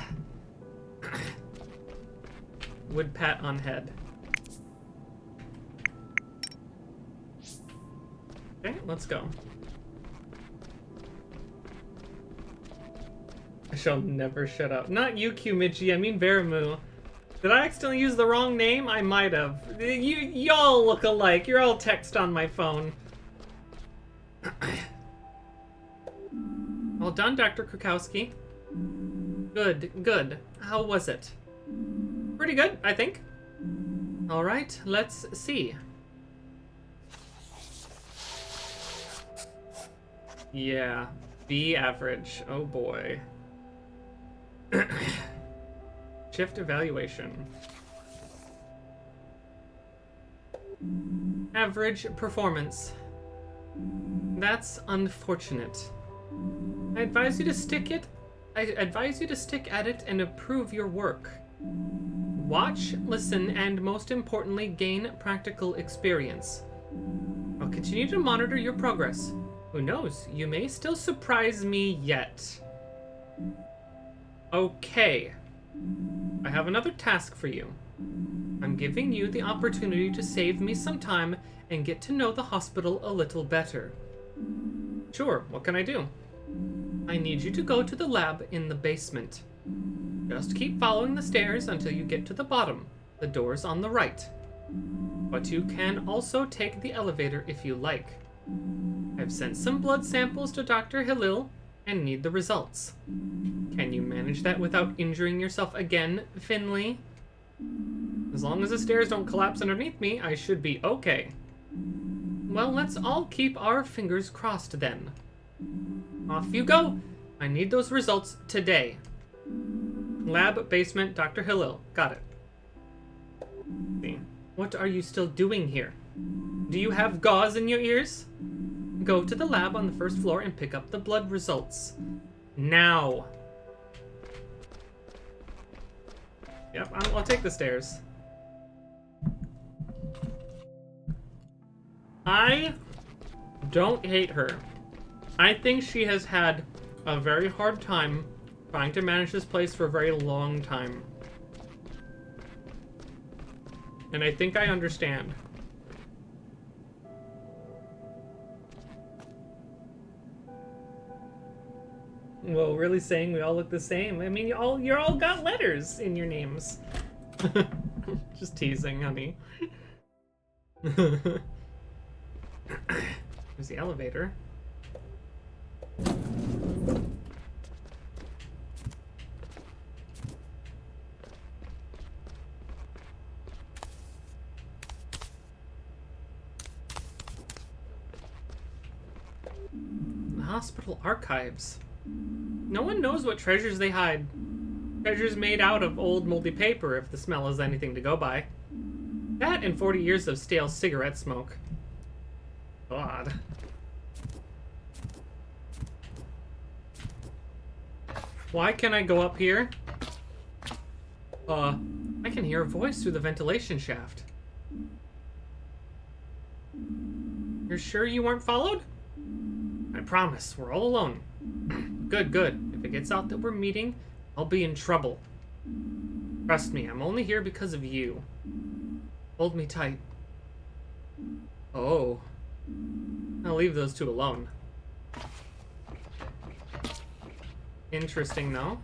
Would pat on head. Okay, let's go. I shall never shut up. Not you, Qmidji, I mean Veramu. Did I accidentally use the wrong name? I might have. Y'all look alike. You're all text on my phone. Well done, Dr. Krakowski. Good. How was it? Pretty good, I think. All right, let's see. Yeah, B average. Oh boy. Shift evaluation. Average performance. That's unfortunate. I advise you to stick at it and improve your work. Watch, listen, and most importantly, gain practical experience. I'll continue to monitor your progress. Who knows, you may still surprise me yet. Okay. I have another task for you. I'm giving you the opportunity to save me some time and get to know the hospital a little better. Sure, what can I do? I need you to go to the lab in the basement. Just keep following the stairs until you get to the bottom. The door's on the right. But you can also take the elevator if you like. I've sent some blood samples to Dr. Halil and need the results. Can you manage that without injuring yourself again, Finley? As long as the stairs don't collapse underneath me, I should be okay. Well, let's all keep our fingers crossed then. Off you go. I need those results today. Lab, basement, Dr. Halil. Got it. What are you still doing here? Do you have gauze in your ears? Go to the lab on the first floor and pick up the blood results. Now. Yep, I'll take the stairs. I don't hate her. I think she has had a very hard time trying to manage this place for a very long time. And I think I understand. Well, really saying we all look the same. I mean, you all got letters in your names. Just teasing, honey. There's the elevator. The hospital archives. No one knows what treasures they hide. Treasures made out of old moldy paper, if the smell is anything to go by. That and 40 years of stale cigarette smoke. God. Why can't I go up here? I can hear a voice through the ventilation shaft. You're sure you weren't followed? I promise, we're all alone. Good, good. If it gets out that we're meeting, I'll be in trouble. Trust me, I'm only here because of you. Hold me tight. Oh. I'll leave those two alone. Interesting, though.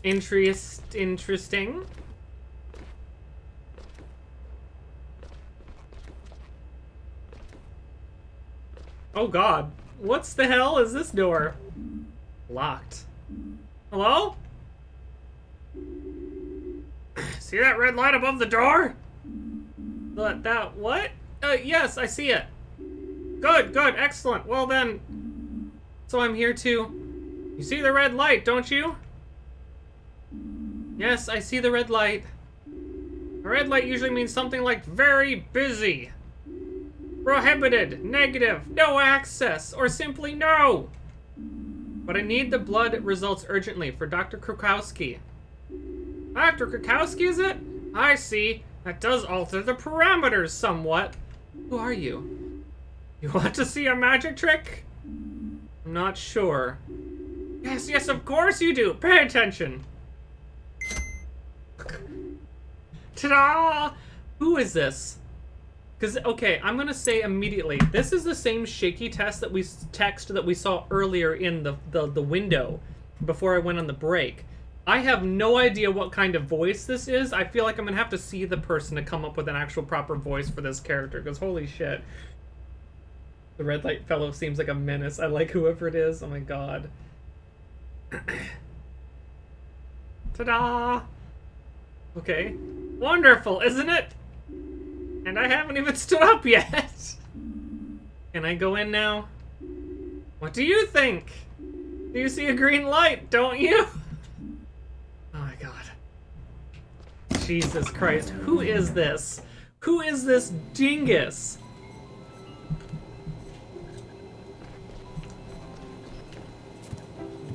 Interesting. Oh god. What's the hell is this door? Locked. Hello? See that red light above the door? That what? Yes, I see it. Good, good, excellent. Well then, so I'm here to... You see the red light, don't you? Yes, I see the red light. A red light usually means something like very busy. Prohibited, negative, no access, or simply no. But I need the blood results urgently for Dr. Krakowski. Dr. Krakowski, is it? I see. That does alter the parameters somewhat. Who are you? You want to see a magic trick? I'm not sure. Yes, yes, of course you do. Pay attention. Ta-da! Who is this? Because, okay, I'm going to say immediately, this is the same shaky text that we saw earlier in the window before I went on the break. I have no idea what kind of voice this is. I feel like I'm going to have to see the person to come up with an actual proper voice for this character, because holy shit. The red light fellow seems like a menace. I like whoever it is. Oh my god. Ta-da! Okay. Wonderful, isn't it? And I haven't even stood up yet. Can I go in now? What do you think? Do you see a green light, don't you? Oh my god. Jesus Christ. Who is this? Who is this dingus?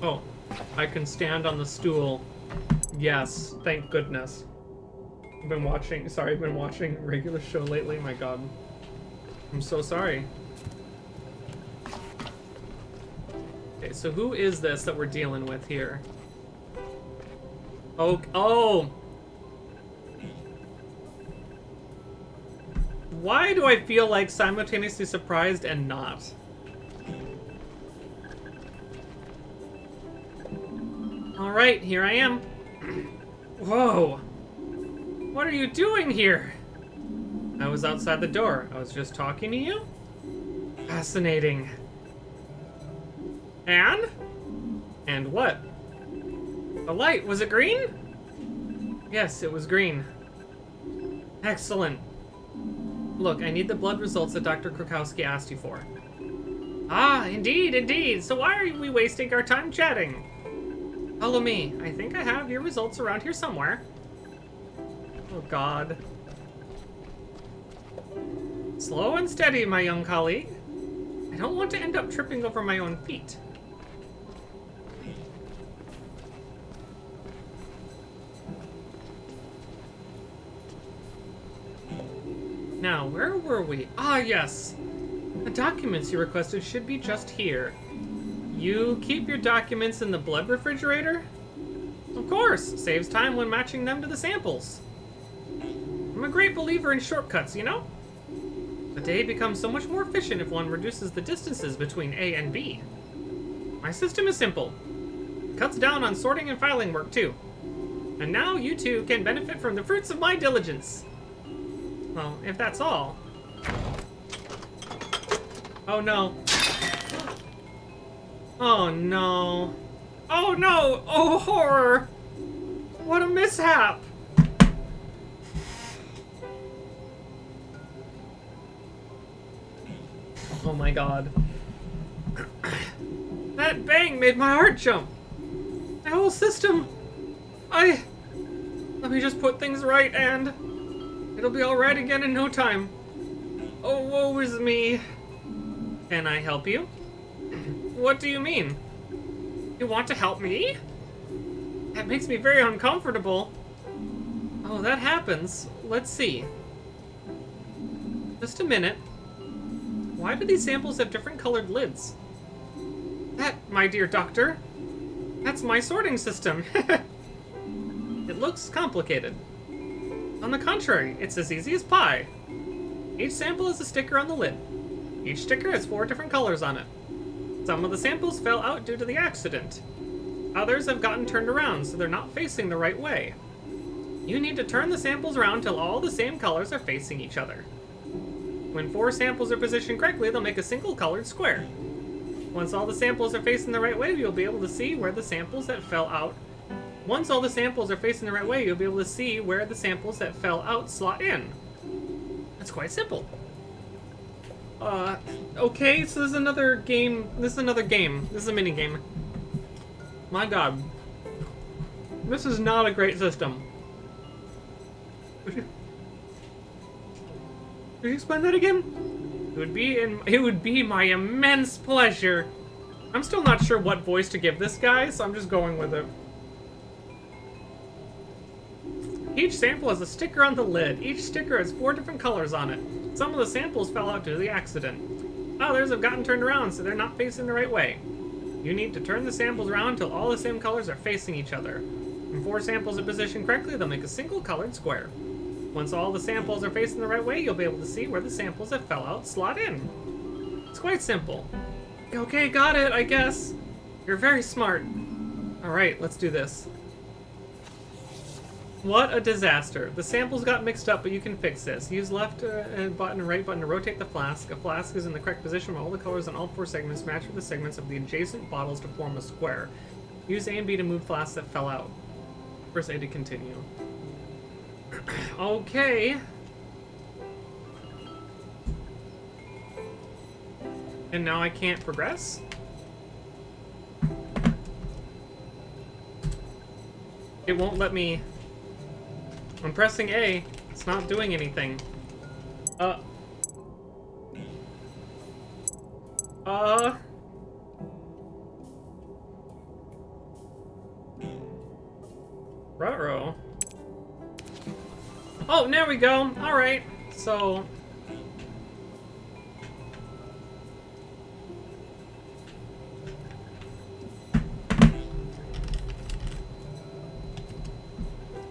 Oh, I can stand on the stool. Yes, thank goodness. I've been watching a regular show lately, my god. I'm so sorry. Okay, so who is this that we're dealing with here? Oh! Why do I feel like simultaneously surprised and not? Alright, here I am. Whoa! What are you doing here? I was outside the door. I was just talking to you? Fascinating. And? And what? The light, was it green? Yes, it was green. Excellent. Look, I need the blood results that Dr. Krakowski asked you for. Ah, indeed, indeed. So why are we wasting our time chatting? Follow me. I think I have your results around here somewhere. Oh god. Slow and steady, my young colleague. I don't want to end up tripping over my own feet. Now, where were we? Ah, yes. The documents you requested should be just here. You keep your documents in the blood refrigerator? Of course, saves time when matching them to the samples. I'm a great believer in shortcuts, you know? The day becomes so much more efficient if one reduces the distances between A and B. My system is simple. It cuts down on sorting and filing work, too. And now you two can benefit from the fruits of my diligence. Well, if that's all. Oh no. Oh no. Oh no! Oh horror! What a mishap! Oh my god. That bang made my heart jump! My whole system! Let me just put things right and it'll be alright again in no time. Oh, woe is me. Can I help you? What do you mean? You want to help me? That makes me very uncomfortable. Oh, that happens. Let's see. Just a minute. Why do these samples have different colored lids? That, my dear doctor, that's my sorting system. It looks complicated. On the contrary, it's as easy as pie. Each sample has a sticker on the lid. Each sticker has 4 different colors on it. Some of the samples fell out due to the accident. Others have gotten turned around, so they're not facing the right way. You need to turn the samples around till all the same colors are facing each other. When 4 samples are positioned correctly, they'll make a single colored square. Once all the samples are facing the right way, you'll be able to see where the samples that fell out. Once all the samples are facing the right way, you'll be able to see where the samples that fell out slot in. That's quite simple. Okay, so this is another game. This is a mini game. My god. This is not a great system. Could you explain that again? It would be my immense pleasure. I'm still not sure what voice to give this guy, so I'm just going with it. Each sample has a sticker on the lid. Each sticker has 4 different colors on it. Some of the samples fell out due to the accident. Others have gotten turned around, so they're not facing the right way. You need to turn the samples around until all the same colors are facing each other. When 4 samples are positioned correctly, they'll make a single colored square. Once all the samples are facing the right way, you'll be able to see where the samples that fell out slot in. It's quite simple. Okay, got it, I guess. You're very smart. Alright, let's do this. What a disaster. The samples got mixed up, but you can fix this. Use left button and right button to rotate the flask. A flask is in the correct position where all the colors on all 4 segments match with the segments of the adjacent bottles to form a square. Use A and B to move flasks that fell out. Press A to continue. Okay. And now I can't progress? It won't let me... I'm pressing A. It's not doing anything. Ruh-roh. Oh, there we go. Alright. So...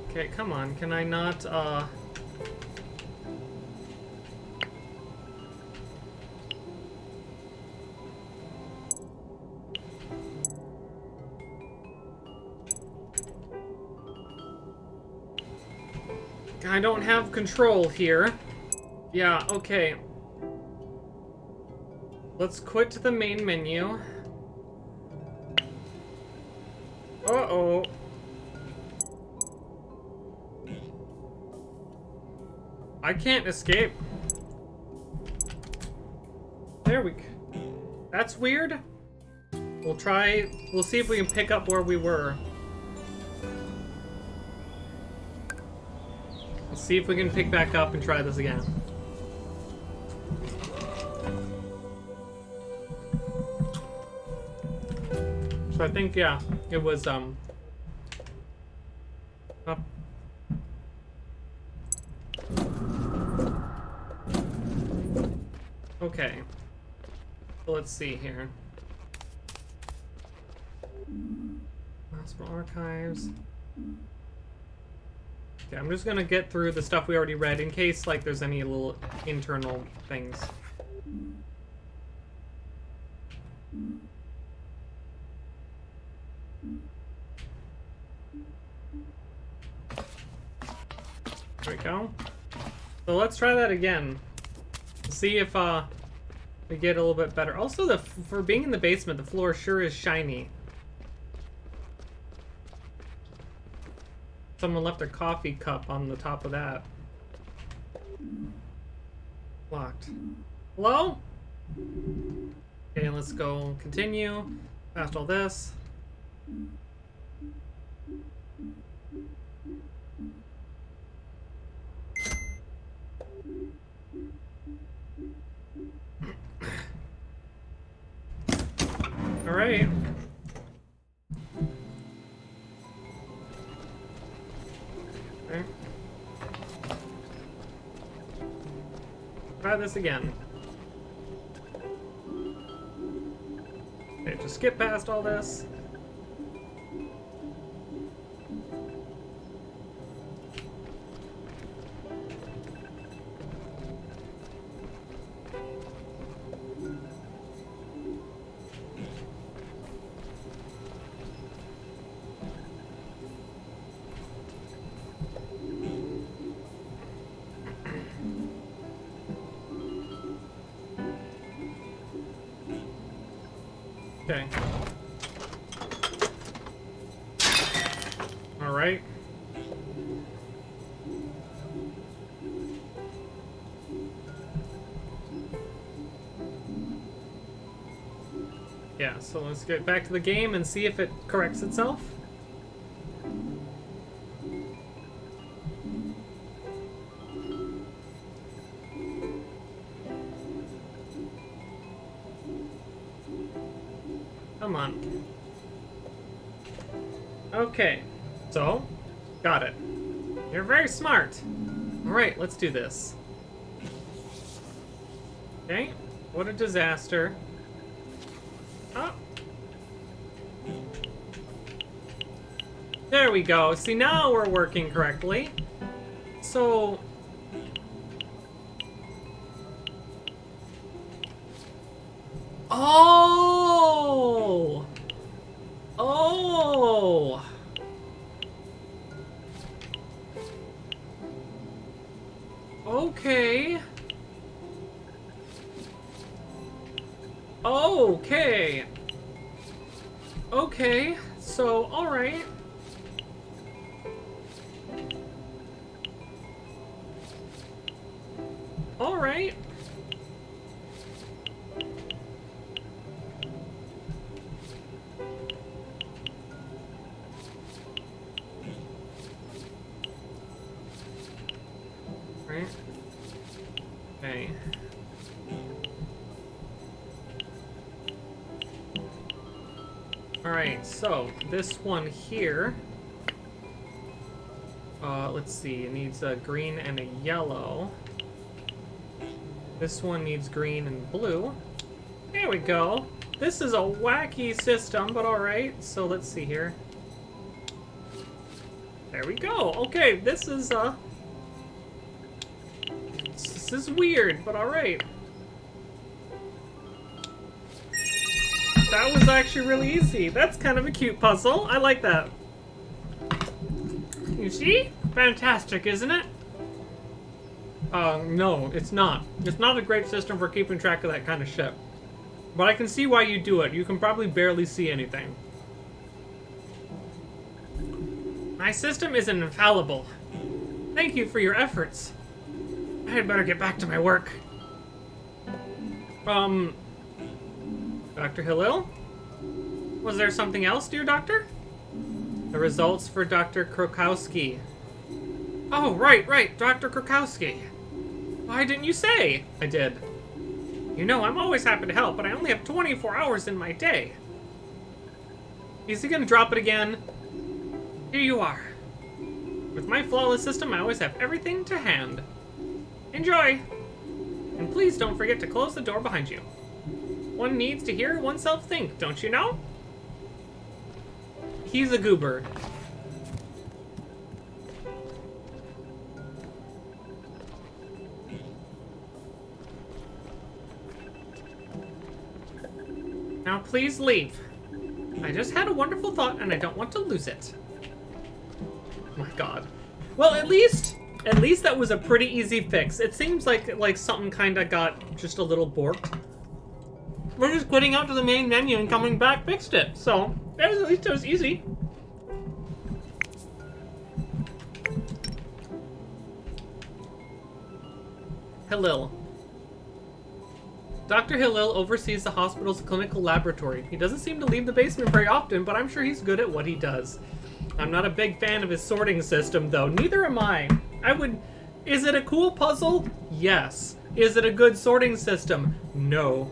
Okay, come on. Can I not, I don't have control here. Yeah, okay. Let's quit the main menu. Uh-oh. I can't escape. There we go. That's weird. We'll see if we can pick up where we were. Let's see if we can pick back up and try this again. So I think, yeah, it was, up. Okay. So let's see here. Hospital archives. Okay, I'm just gonna get through the stuff we already read in case, like, there's any little internal things. There we go. So let's try that again. See if we get a little bit better. Also, for being in the basement, the floor sure is shiny. Someone left a coffee cup on the top of that. Locked. Hello? Okay, let's go continue. Past all this. All right. Okay. Try this again. Okay, just skip past all this. Okay. All right. Yeah, so let's get back to the game and see if it corrects itself. Come on. Okay, so, got it. You're very smart. Alright, let's do this. Okay, what a disaster. Oh. There we go. See, now we're working correctly. So... Oh! Oh! Okay. Okay. Okay. So, alright. Alright. Right. Okay. Alright, so this one here, let's see, it needs a green and a yellow. This one needs green and blue. There we go. This is a wacky system, but alright. So let's see here. There we go. Okay, this is weird, but alright. That was actually really easy. That's kind of a cute puzzle. I like that. You see? Fantastic, isn't it? No, it's not. It's not a great system for keeping track of that kind of shit. But I can see why you do it. You can probably barely see anything. My system isn't infallible. Thank you for your efforts. I had better get back to my work. Dr. Hillel? Was there something else, dear doctor? The results for Dr. Krokowski. Oh, right, Dr. Krokowski. Why didn't you say? I did. You know, I'm always happy to help, but I only have 24 hours in my day. Is he gonna drop it again? Here you are. With my flawless system, I always have everything to hand. Enjoy! And please don't forget to close the door behind you. One needs to hear oneself think, don't you know? He's a goober. Now please leave. I just had a wonderful thought and I don't want to lose it. Oh my god. Well, at least that was a pretty easy fix. It seems like something kind of got just a little borked. We're just quitting out to the main menu and coming back fixed it. So, at least it was easy. Hillel. Dr. Hillel oversees the hospital's clinical laboratory. He doesn't seem to leave the basement very often, but I'm sure he's good at what he does. I'm not a big fan of his sorting system, though. Neither am I. Is it a cool puzzle? Yes. Is it a good sorting system? No.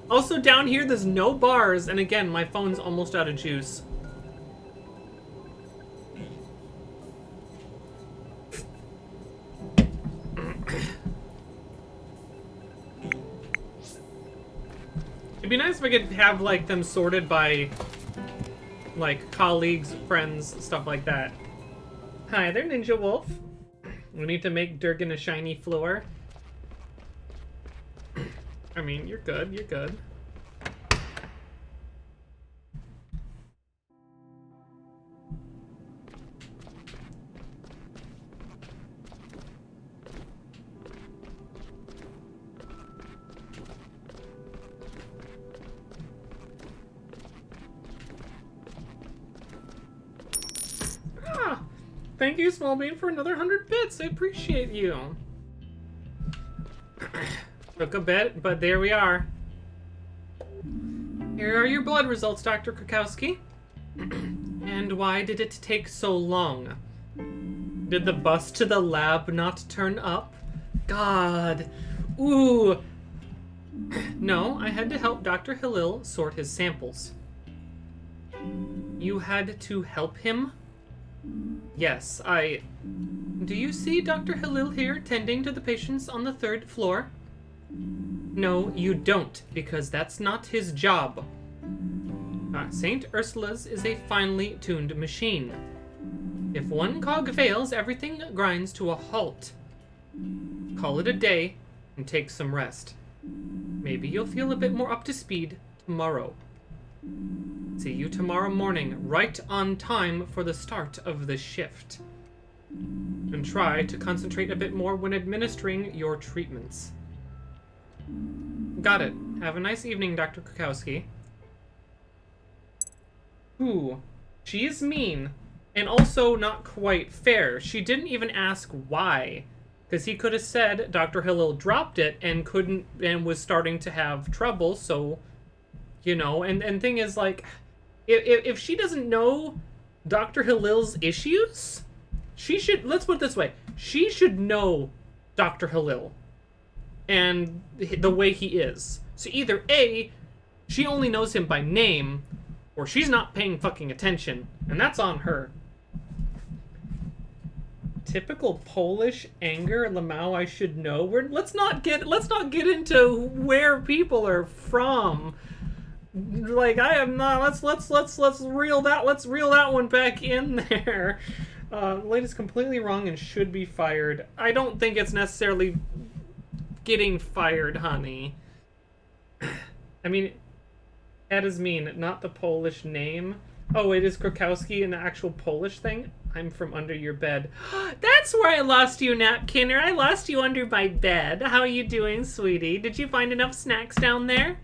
Also, down here, there's no bars, and again, my phone's almost out of juice. It'd be nice if I could have, like, them sorted by, like, colleagues, friends, stuff like that. Hi there, Ninja Wolf. We need to make Durgan a shiny floor. I mean, you're good, you're good. Thank you, Smallbean, for another 100 bits. I appreciate you. Took a bit, but there we are. Here are your blood results, Dr. Krakowski. And why did it take so long? Did the bus to the lab not turn up? God. Ooh. No, I had to help Dr. Hillel sort his samples. You had to help him? Yes, Do you see Dr. Hillel here tending to the patients on the 3rd floor? No, you don't, because that's not his job. St. Ursula's is a finely tuned machine. If one cog fails, everything grinds to a halt. Call it a day and take some rest. Maybe you'll feel a bit more up to speed tomorrow. See you tomorrow morning, right on time for the start of the shift. And try to concentrate a bit more when administering your treatments. Got it. Have a nice evening, Dr. Krakowski. Ooh, she is mean, and also not quite fair. She didn't even ask why. Because he could have said Dr. Hillel dropped it and was starting to have trouble, so, you know, and thing is, like, if she doesn't know Dr. Hillel's issues, she should, let's put it this way, she should know Dr. Hillel and the way he is. So either A, she only knows him by name, or she's not paying fucking attention, and that's on her. Typical Polish anger, Lamau, I should know. Let's not get into where people are from. Like, I am not. Let's reel that one back in there. Lady's completely wrong and should be fired. I don't think it's necessarily getting fired, honey. I mean, that is mean, not the Polish name. Oh, it is Krakowski, an actual Polish thing? I'm from under your bed. That's where I lost you, Napkinner. I lost you under my bed. How are you doing, sweetie? Did you find enough snacks down there?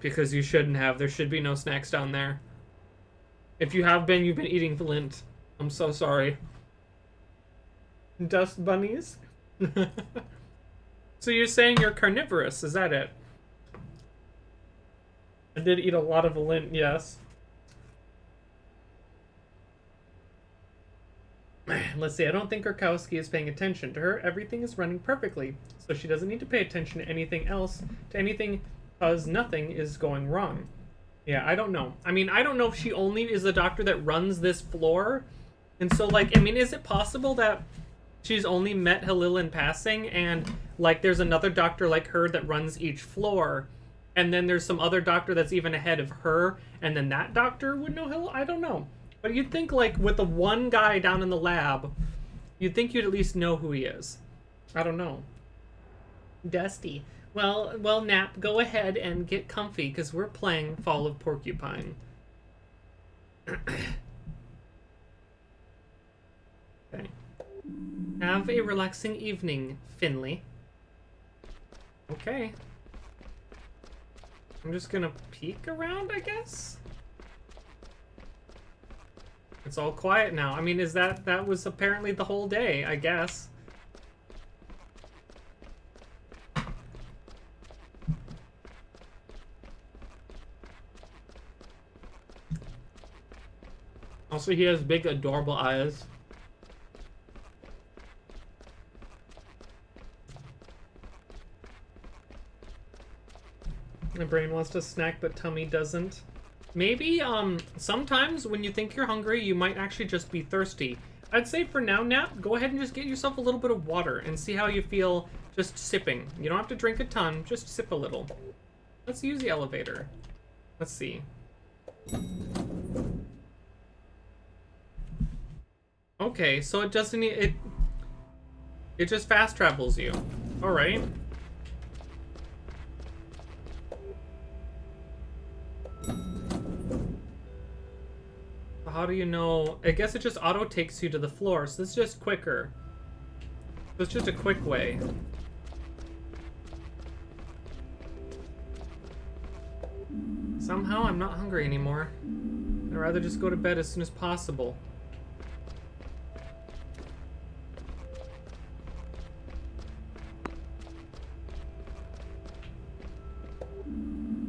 Because you shouldn't have. There should be no snacks down there. If you have been, you've been eating lint. I'm so sorry. Dust bunnies? So you're saying you're carnivorous, is that it? I did eat a lot of lint, yes. Let's see, I don't think Krakowski is paying attention. To her, everything is running perfectly, so she doesn't need to pay attention to anything else, because nothing is going wrong. Yeah, I don't know. I mean, I don't know if she only is the doctor that runs this floor. And so, like, I mean, is it possible that she's only met Halil in passing and, like, there's another doctor like her that runs each floor, and then there's some other doctor that's even ahead of her, and then that doctor would know Halil? I don't know. But you'd think, like, with the one guy down in the lab, you'd think you'd at least know who he is. I don't know. Dusty. Well, Nap, go ahead and get comfy, because we're playing Fall of Porcupine. Okay. Have a relaxing evening, Finley. Okay. I'm just gonna peek around, I guess? It's all quiet now. I mean, that was apparently the whole day, I guess. Also, he has big, adorable eyes. My brain wants to snack, but tummy doesn't. Maybe, sometimes when you think you're hungry, you might actually just be thirsty. I'd say for now, Nap, go ahead and just get yourself a little bit of water and see how you feel just sipping. You don't have to drink a ton, just sip a little. Let's use the elevator. Let's see. Okay, so it doesn't need, it just fast travels you. All right. How do you know? I guess it just auto takes you to the floor, so this is just quicker. So it's just a quick way. Somehow I'm not hungry anymore. I'd rather just go to bed as soon as possible.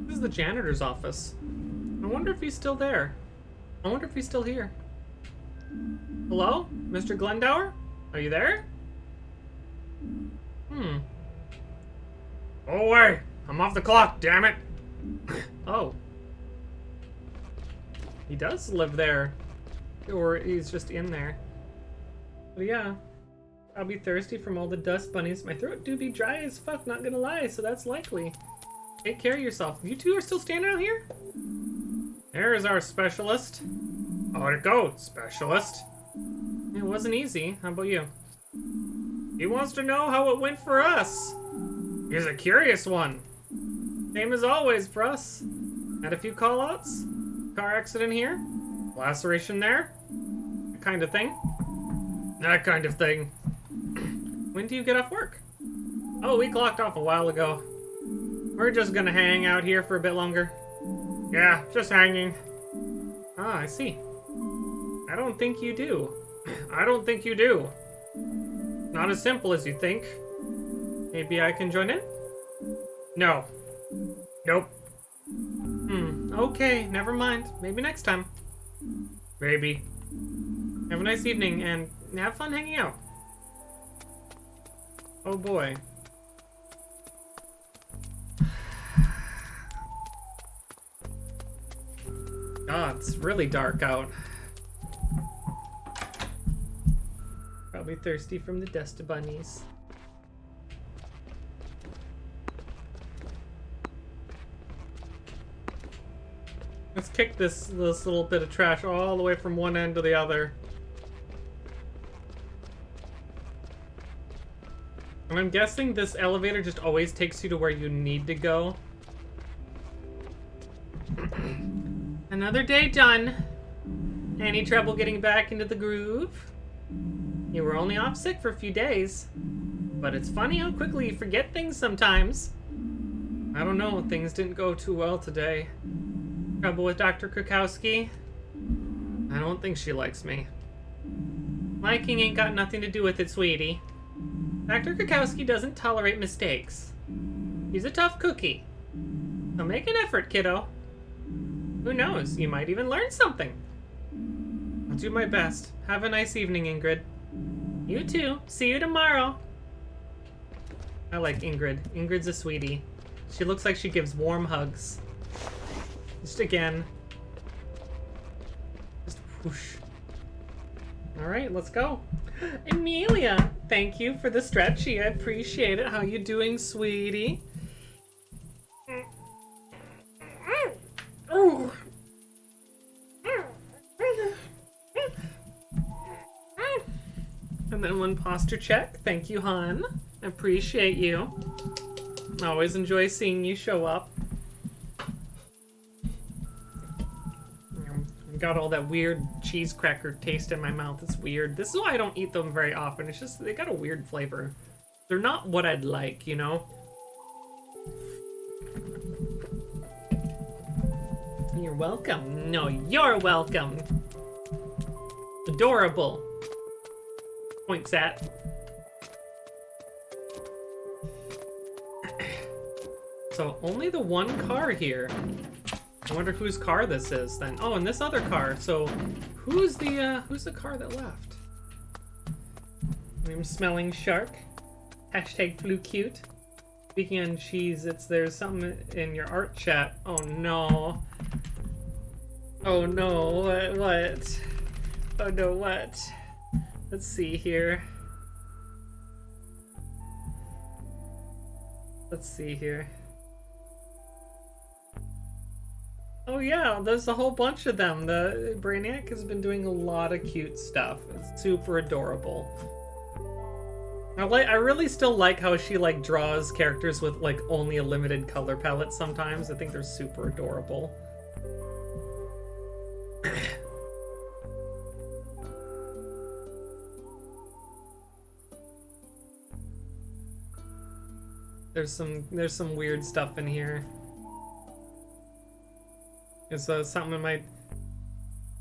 This is the janitor's office. I wonder if he's still there. I wonder if he's still here. Hello? Mr. Glendower? Are you there? Go away! I'm off the clock, damn it! Oh. He does live there. Or he's just in there. But yeah. I'll be thirsty from all the dust bunnies. My throat do be dry as fuck, not gonna lie, so that's likely. Take care of yourself. You two are still standing out here? There's our specialist. How'd it go, specialist? It wasn't easy. How about you? He wants to know how it went for us. He's a curious one. Same as always for us. Had a few call-outs. Car accident here. Laceration there. That kind of thing. That kind of thing. When do you get off work? Oh, we clocked off a while ago. We're just gonna hang out here for a bit longer. Yeah, just hanging. Ah, I see. I don't think you do. I don't think you do. Not as simple as you think. Maybe I can join in? No. Nope. Okay, never mind. Maybe next time. Maybe. Have a nice evening and have fun hanging out. Oh boy. God, it's really dark out. Probably thirsty from the dust bunnies. Let's kick this little bit of trash all the way from one end to the other. And I'm guessing this elevator just always takes you to where you need to go. Another day done. Any trouble getting back into the groove? You were only off sick for a few days. But it's funny how quickly you forget things sometimes. I don't know, things didn't go too well today. Trouble with Dr. Krakowski? I don't think she likes me. Liking ain't got nothing to do with it, sweetie. Dr. Krakowski doesn't tolerate mistakes. He's a tough cookie. So make an effort, kiddo. Who knows, you might even learn something. I'll do my best. Have a nice evening, Ingrid. You too. See you tomorrow. I like Ingrid. Ingrid's a sweetie. She looks like she gives warm hugs. Just again. Just whoosh. Alright, let's go. Amelia, thank you for the stretchy. I appreciate it. How you doing, sweetie? Ooh. And then one posture check. Thank you, hon. I appreciate you. Always enjoy seeing you show up. Got all that weird cheese cracker taste in my mouth. It's weird. This is why I don't eat them very often. It's just they got a weird flavor. They're not what I'd like, you know? You're welcome. No, you're welcome. Adorable. Points at. So only the one car here. I wonder whose car this is then. Oh, and this other car. So who's the car that left? I'm smelling shark. Hashtag flew cute. Speaking on cheese, there's something in your art chat. Oh no. Oh no, what? Oh no, what? Let's see here. Let's see here. Oh yeah, there's a whole bunch of them. The Brainiac has been doing a lot of cute stuff. It's super adorable. I really still like how she like draws characters with like only a limited color palette sometimes. I think they're super adorable. There's some weird stuff in here. Is something in my...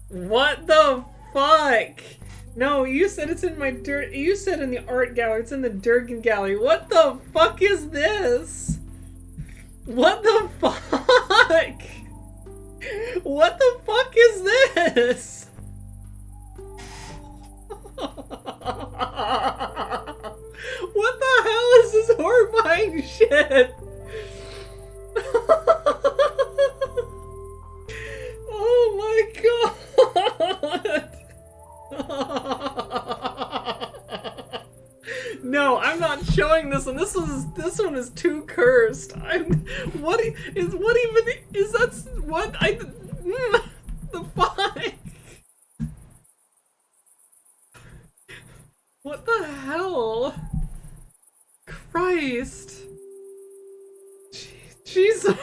What the fuck? No, you said it's in my you said in the art gallery. It's in the Durgan gallery. What the fuck is this? What the fuck? What the fuck is this? What the hell is this horrifying shit? Oh my god! No, I'm not showing this one. This one is too cursed. What even is that? What the fuck? What the hell? Christ! Jesus!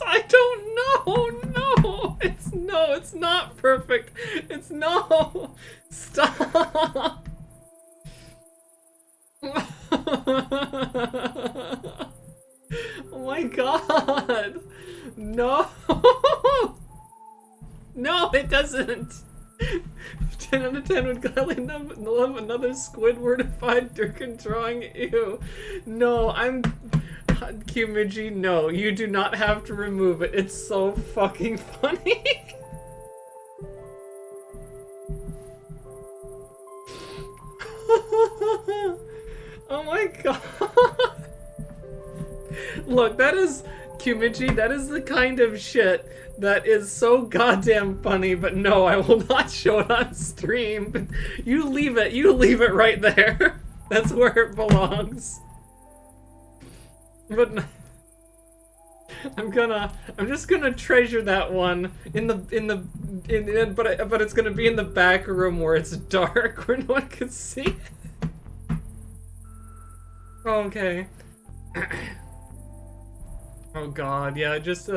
I don't know. No, it's not perfect. It's no. Stop. Oh my god. No. No, it doesn't. 10 out of 10 would gladly love another Squidwardified Durkin drawing. Ew. No, I'm... Qmidgy, no, you do not have to remove it. It's so fucking funny. Oh my god. Look, that is... Qmidgy, that is the kind of shit that is so goddamn funny, but no, I will not show it on stream. You leave it right there. That's where it belongs. But I'm just gonna treasure that one but it's gonna be in the back room where it's dark, where no one can see it. Okay. Oh god, yeah, just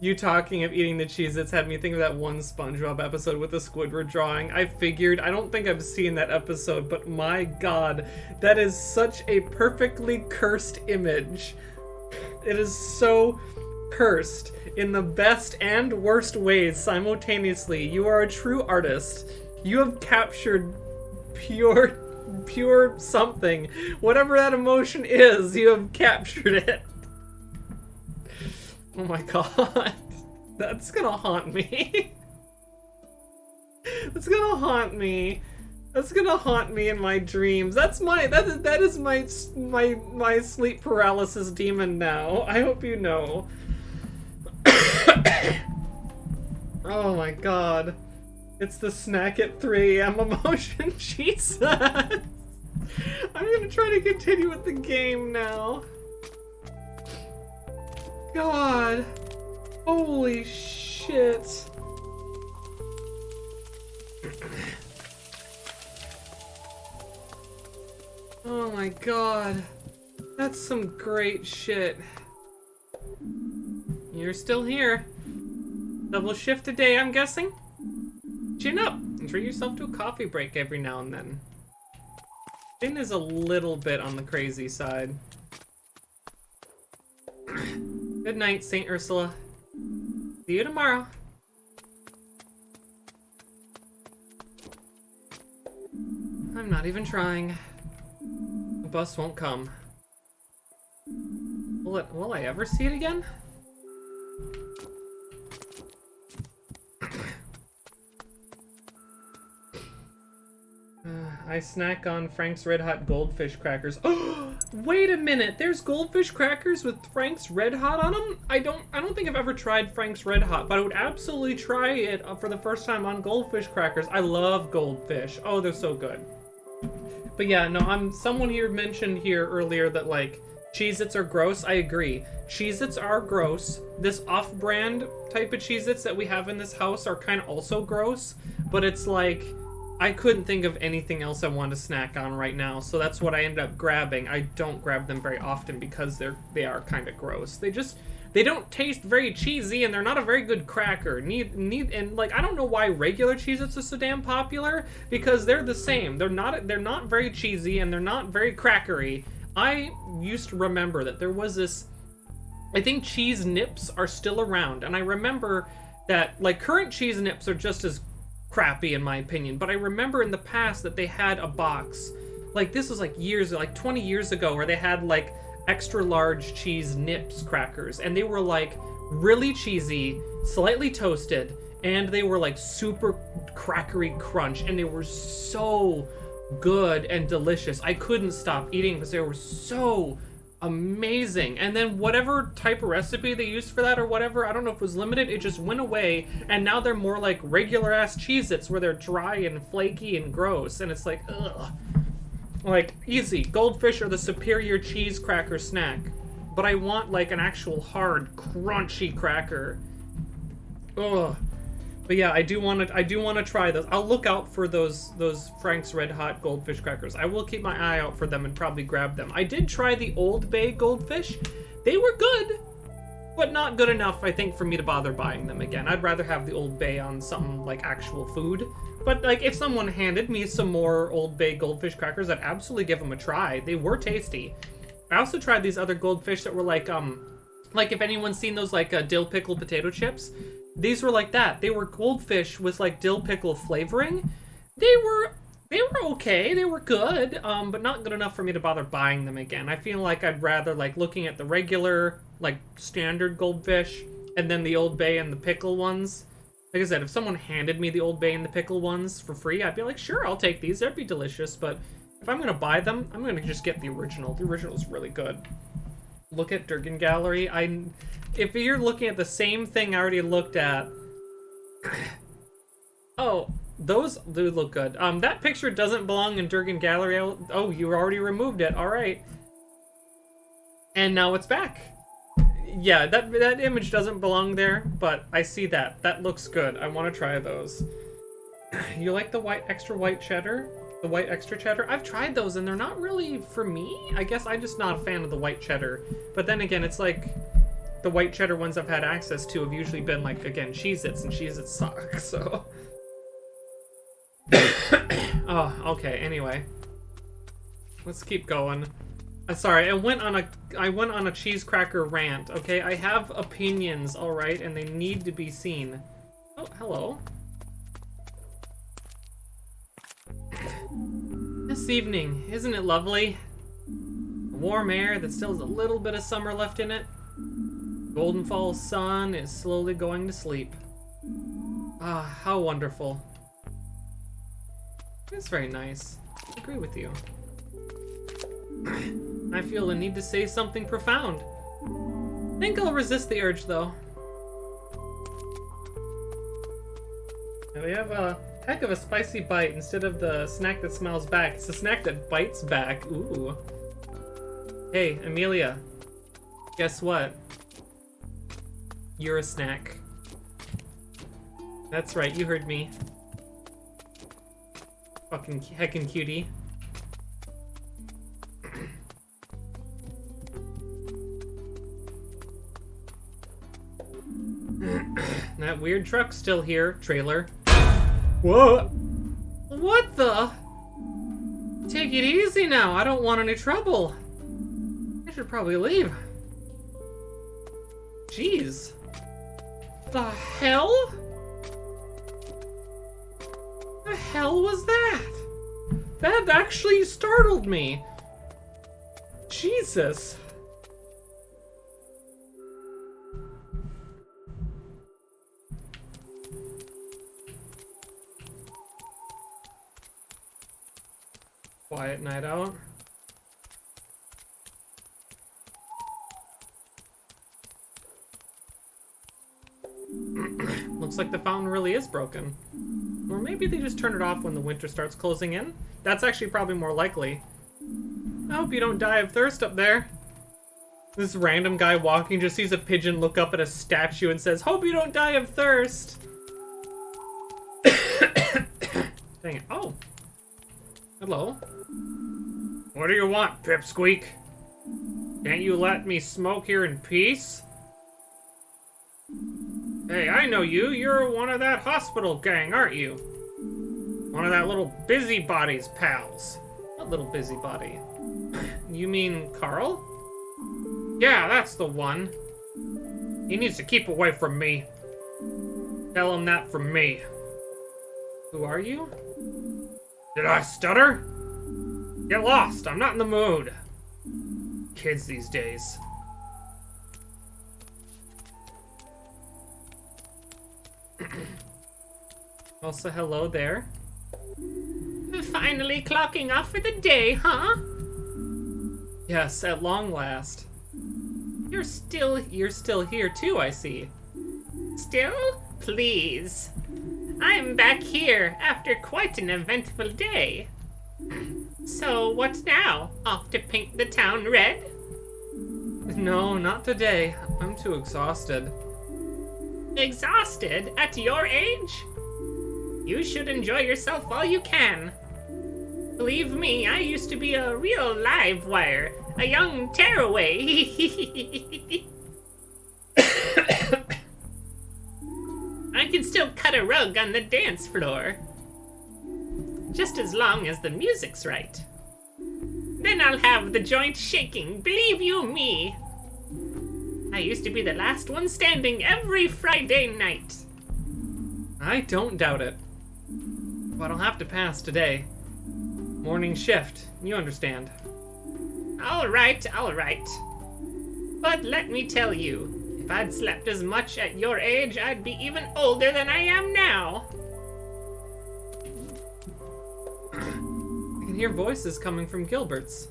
you talking of eating the Cheez-Its had me think of that one SpongeBob episode with the Squidward drawing. I don't think I've seen that episode, but my god, that is such a perfectly cursed image. It is so cursed in the best and worst ways simultaneously. You are a true artist. You have captured pure something. Whatever that emotion is, you have captured it. Oh my god. That's gonna haunt me. That's gonna haunt me. That's gonna haunt me in my dreams. That is my sleep paralysis demon now. I hope you know. Oh my god. It's the snack at 3 a.m. emotion, Jesus. I'm gonna try to continue with the game now. God. Holy shit. Oh my god. That's some great shit. You're still here. Double shift a day, I'm guessing? Chin up and treat yourself to a coffee break every now and then. Finn is a little bit on the crazy side. Good night, St. Ursula. See you tomorrow. I'm not even trying. The bus won't come. Will I ever see it again? I snack on Frank's Red Hot Goldfish crackers. Oh, wait a minute! There's goldfish crackers with Frank's Red Hot on them? I don't think I've ever tried Frank's Red Hot, but I would absolutely try it for the first time on goldfish crackers. I love goldfish. Oh, they're so good. But yeah, no, someone here mentioned here earlier that like Cheez-Its are gross. I agree. Cheez-Its are gross. This off-brand type of Cheez-Its that we have in this house are kind of also gross, but it's like I couldn't think of anything else I want to snack on right now, so that's what I ended up grabbing. I don't grab them very often because they are kind of gross. They don't taste very cheesy, and they're not a very good cracker. And like I don't know why regular Cheez-Its are so damn popular, because they're the same. They're not very cheesy, and they're not very crackery. I used to remember that there was this, I think cheese nips are still around, and I remember that like current cheese nips are just as crappy in my opinion, but I remember in the past that they had a box, like this was like 20 years ago, where they had like extra large cheese nips crackers, and they were like really cheesy, slightly toasted, and they were like super crackery crunch, and they were so good and delicious. I couldn't stop eating because they were so amazing. And then whatever type of recipe they used for that or whatever, I don't know if it was limited, it just went away, and now they're more like regular ass Cheez-Its where they're dry and flaky and gross, and it's like, ugh. Like, easy, goldfish are the superior cheese cracker snack, but I want like an actual hard crunchy cracker. Ugh. But yeah, I do want to try those. I'll look out for those Frank's Red Hot Goldfish crackers. I will keep my eye out for them and probably grab them. I did try the Old Bay Goldfish. They were good, but not good enough, I think, for me to bother buying them again. I'd rather have the Old Bay on something like actual food. But like, if someone handed me some more Old Bay Goldfish crackers, I'd absolutely give them a try. They were tasty. I also tried these other goldfish that were like if anyone's seen those like dill pickle potato chips. These were like that. They were goldfish with like dill pickle flavoring. They were okay. They were good, but not good enough for me to bother buying them again. I feel like I'd rather like looking at the regular, like standard goldfish, and then the Old Bay and the pickle ones. Like I said, if someone handed me the Old Bay and the pickle ones for free, I'd be like, sure, I'll take these. They'd be delicious. But if I'm gonna buy them, I'm gonna just get the original. The original's really good. Look at Durgan Gallery. If you're looking at the same thing I already looked at, oh, those do look good. That picture doesn't belong in Durgan Gallery. Oh, you already removed it. All right. And now it's back. Yeah, that image doesn't belong there, but I see that. That looks good. I want to try those. You like the extra white cheddar? The white extra cheddar? I've tried those and they're not really for me. I guess I'm just not a fan of the white cheddar. But then again, it's like the white cheddar ones I've had access to have usually been like, again, Cheez-Its, and Cheez-Its suck, so. Oh, okay, anyway. Let's keep going. Sorry, I went on a cheese cracker rant, okay? I have opinions, alright, and they need to be seen. Oh, hello. This evening, isn't it lovely? Warm air that still has a little bit of summer left in it. Golden fall sun is slowly going to sleep. Ah, how wonderful. It's very nice. I agree with you. I feel the need to say something profound. I think I'll resist the urge, though. We have a heck of a spicy bite instead of the snack that smells back. It's the snack that bites back. Ooh. Hey, Amelia. Guess what? You're a snack. That's right, you heard me. Fucking heckin' cutie. That weird truck's still here, trailer. Whoa! What the? Take it easy now, I don't want any trouble. I should probably leave. Jeez. The hell? The hell was that? That actually startled me. Jesus. Quiet night out. Looks like the fountain really is broken. Or maybe they just turn it off when the winter starts closing in. That's actually probably more likely. I hope you don't die of thirst up there. This random guy walking just sees a pigeon look up at a statue and says, "Hope you don't die of thirst." Dang it. Oh. Hello. What do you want, Pipsqueak? Can't you let me smoke here in peace? Hey, I know you. You're one of that hospital gang, aren't you? One of that little busybody's pals. What little busybody? You mean Carl? Yeah, that's the one. He needs to keep away from me. Tell him that from me. Who are you? Did I stutter? Get lost, I'm not in the mood. Kids these days. Also, hello there. Finally clocking off for the day, huh? Yes, at long last. You're still here too, I see. Still? Please. I'm back here after quite an eventful day. So, what now? Off to paint the town red? No, not today. I'm too exhausted. Exhausted? At your age? You should enjoy yourself while you can. Believe me, I used to be a real live wire. A young tearaway. I can still cut a rug on the dance floor. Just as long as the music's right. Then I'll have the joint shaking, believe you me. I used to be the last one standing every Friday night. I don't doubt it. But I'll have to pass today. Morning shift, you understand. All right. But let me tell you, if I'd slept as much at your age, I'd be even older than I am now. I can hear voices coming from Gilbert's.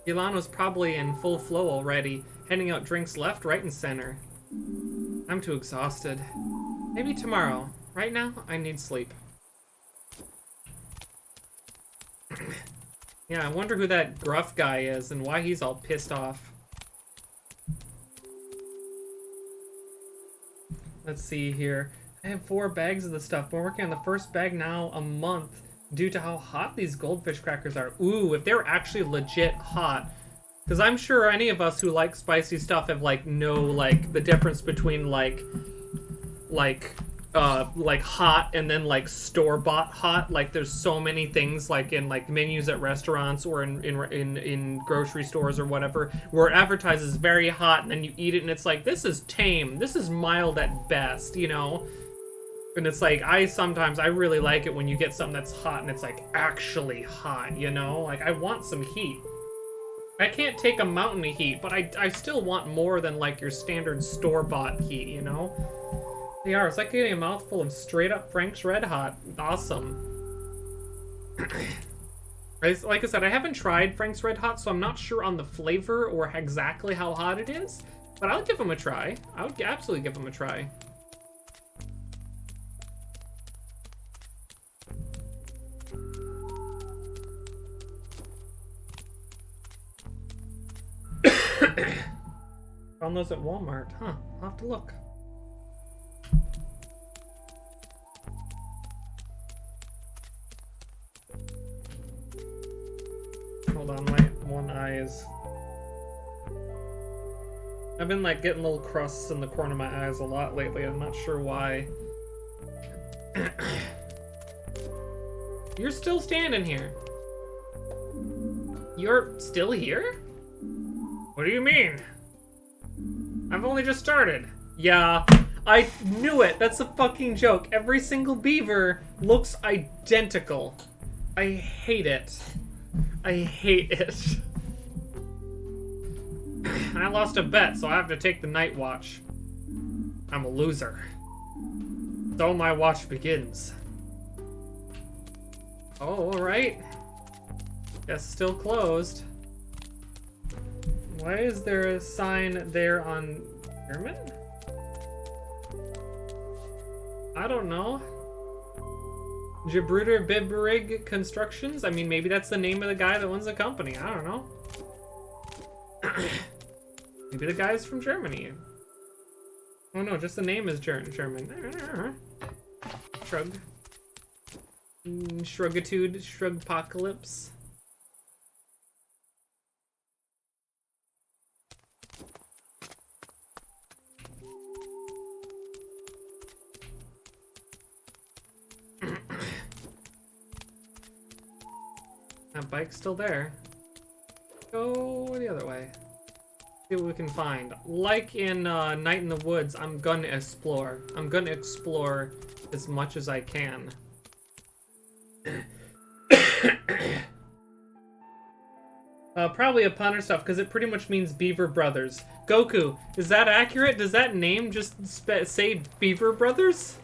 Gilano's probably in full flow already, handing out drinks left, right, and center. I'm too exhausted. Maybe tomorrow. Right now, I need sleep. Yeah, I wonder who that gruff guy is and why he's all pissed off. Let's see here. I have 4 bags of the stuff. We're working on the first bag now a month due to how hot these goldfish crackers are. Ooh, if they're actually legit hot. Because I'm sure any of us who like spicy stuff have know the difference between like hot and then store-bought hot. There's so many things in menus at restaurants or in grocery stores or whatever where it advertises very hot and then you eat it and it's like, this is tame, this is mild at best, you know? And it's like, I really like it when you get something that's hot and it's actually hot, you know? I want some heat. I can't take a mountain of heat, but I still want more than your standard store-bought heat, you know? They are. It's like getting a mouthful of straight-up Frank's Red Hot. Awesome. Like I said, I haven't tried Frank's Red Hot, so I'm not sure on the flavor or exactly how hot it is. But I'll give them a try. I would absolutely give them a try. Found those at Walmart. Huh. I'll have to look. Hold on, my one eye is... I've been like getting little crusts in the corner of my eyes a lot lately. I'm not sure why. You're still standing here. You're still here? What do you mean? I've only just started. Yeah, I knew it. That's a fucking joke. Every single beaver looks identical. I hate it. I hate it. I lost a bet, so I have to take the night watch. I'm a loser. So my watch begins. Oh, alright. Guess still closed. Why is there a sign there on German? I don't know. Gebruder Bibrig Constructions? I mean, maybe that's the name of the guy that owns the company. I don't know. Maybe the guy's from Germany. Oh no, just the name is German. Shrug. Shrugitude. Shrugpocalypse. That bike's still there. Go the other way. See what we can find. Like in Night in the Woods, I'm gonna explore. I'm gonna explore as much as I can. Probably a pun or stuff, because it pretty much means Beaver Brothers. Goku, is that accurate? Does that name just say Beaver Brothers?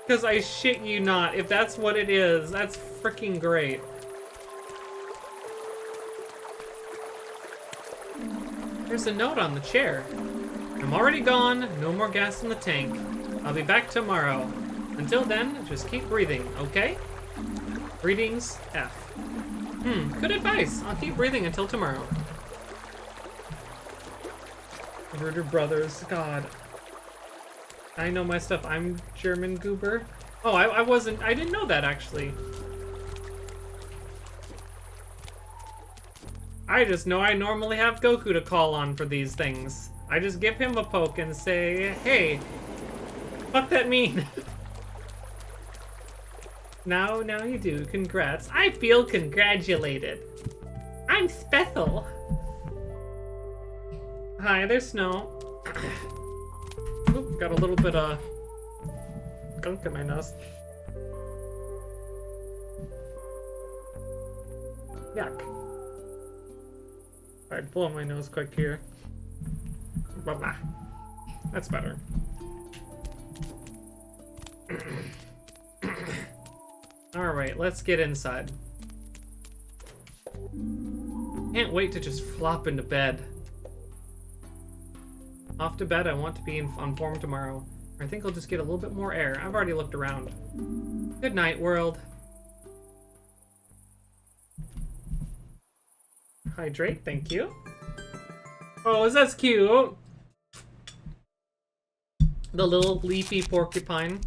Because I shit you not, if that's what it is, that's freaking great. There's a note on the chair. I'm already gone, no more gas in the tank. I'll be back tomorrow. Until then, just keep breathing, okay? Greetings, F. Good advice. I'll keep breathing until tomorrow. Murder Brothers, God. I know my stuff. I'm German goober. Oh, I wasn't, I didn't know that actually. I just know I normally have Goku to call on for these things. I just give him a poke and say, hey, fuck that mean. Now you do. Congrats. I feel congratulated. I'm special. Hi, there's Snow. Oop, got a little bit of gunk in my nose. Yuck. Alright, blow my nose quick here. Blah, blah. That's better. Alright, let's get inside. Can't wait to just flop into bed. Off to bed, I want to be on form tomorrow. I think I'll just get a little bit more air. I've already looked around. Good night, world. Hydrate, thank you. Oh, that's cute. The little leafy porcupine.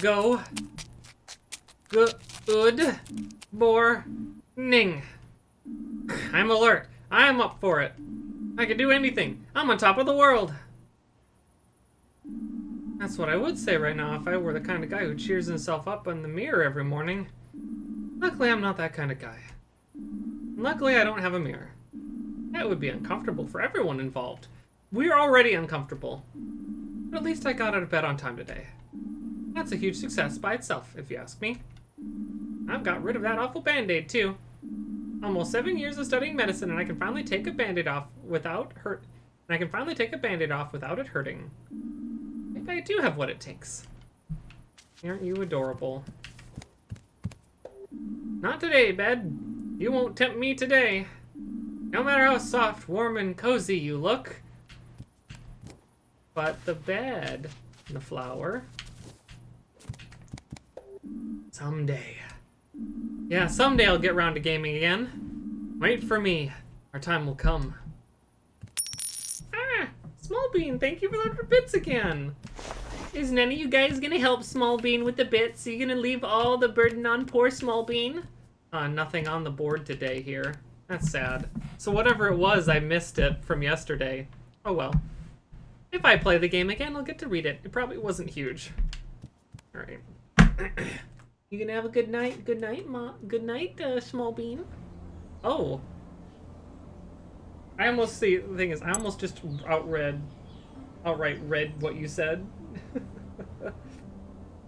Go. Good morning. I'm alert. I'm up for it. I can do anything. I'm on top of the world. That's what I would say right now if I were the kind of guy who cheers himself up in the mirror every morning. Luckily, I'm not that kind of guy. Luckily, I don't have a mirror. That would be uncomfortable for everyone involved. We're already uncomfortable. But at least I got out of bed on time today. That's a huge success by itself, if you ask me. I've got rid of that awful band-aid, too. Almost 7 years of studying medicine, and I can finally take a band-aid off without it hurting. Maybe I do have what it takes. Aren't you adorable? Not today, bed. You won't tempt me today. No matter how soft, warm, and cozy you look, but the bed and the flower. Someday. Yeah, someday I'll get around to gaming again. Wait for me. Our time will come. Ah! Small Bean, thank you for the 100 bits again. Is none of you guys gonna help Small Bean with the bits? Are you gonna leave all the burden on poor Small Bean? Nothing on the board today here. That's sad. So whatever it was, I missed it from yesterday. Oh well. If I play the game again, I'll get to read it. It probably wasn't huge. Alright. You gonna have a good night? Good night, Good night, Small Bean. Oh. I almost see, the thing is, I almost just outright read what you said.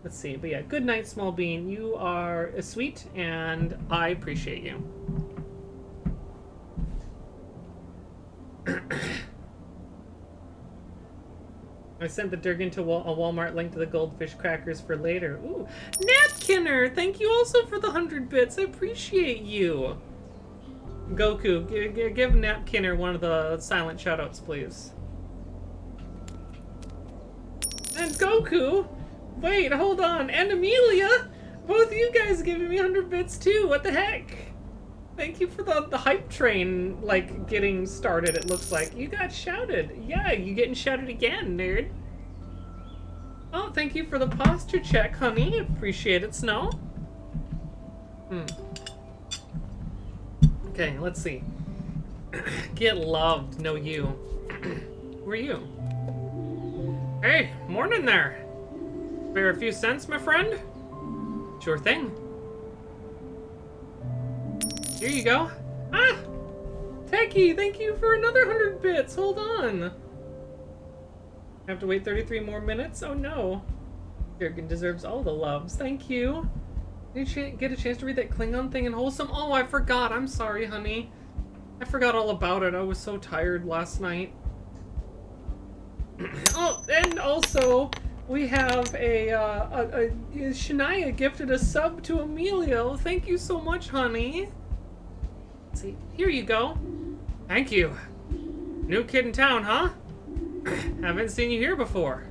Let's see, but yeah, good night, Small Bean. You are sweet, and I appreciate you. I sent the Durgan to a Walmart link to the goldfish crackers for later. Ooh, Napkinner! Thank you also for the 100 bits. I appreciate you. Goku, give Napkinner one of the silent shoutouts, please. And Goku! Wait, hold on. And Amelia! Both of you guys giving me 100 bits too. What the heck? Thank you for the hype train, like, getting started, it looks like. You got shouted. Yeah, you getting shouted again, nerd. Oh, thank you for the posture check, honey. Appreciate it, Snow. Okay, let's see. Get loved, no you. Who are you? Hey, morning there. Spare a few cents, my friend? Sure thing. Here you go. Ah! Techie, thank you for another 100 bits. Hold on. I have to wait 33 more minutes? Oh no. Jurgen deserves all the loves. Thank you. Did you get a chance to read that Klingon thing in Wholesome? Oh, I forgot. I'm sorry, honey. I forgot all about it. I was so tired last night. Oh, and also, we have Shania gifted a sub to Emilio. Thank you so much, honey. Let's see. Here you go. Thank you. New kid in town, huh? Haven't seen you here before.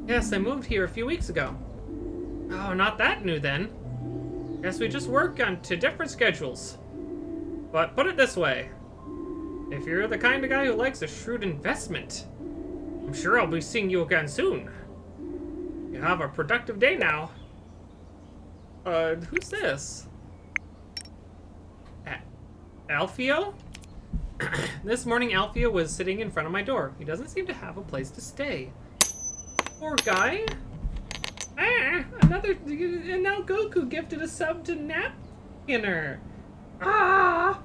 Yes, I moved here a few weeks ago. Oh, not that new then. Guess we just work on to different schedules. But put it this way. If you're the kind of guy who likes a shrewd investment, I'm sure I'll be seeing you again soon. You have a productive day now. Who's this? Alfio? This morning, Alfio was sitting in front of my door. He doesn't seem to have a place to stay. Poor guy. Ah, and now Goku gifted a sub to Napkinner. Ah,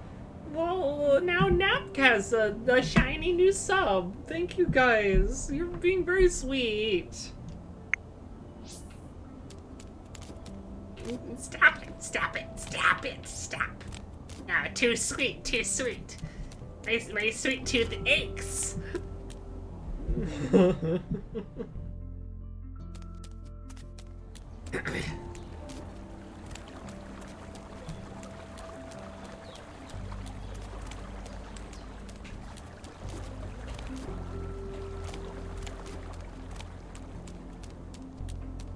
well, now Nap has a shiny new sub. Thank you guys. You're being very sweet. Stop it, stop it, stop it, stop. Ah, too sweet, too sweet. My sweet tooth aches.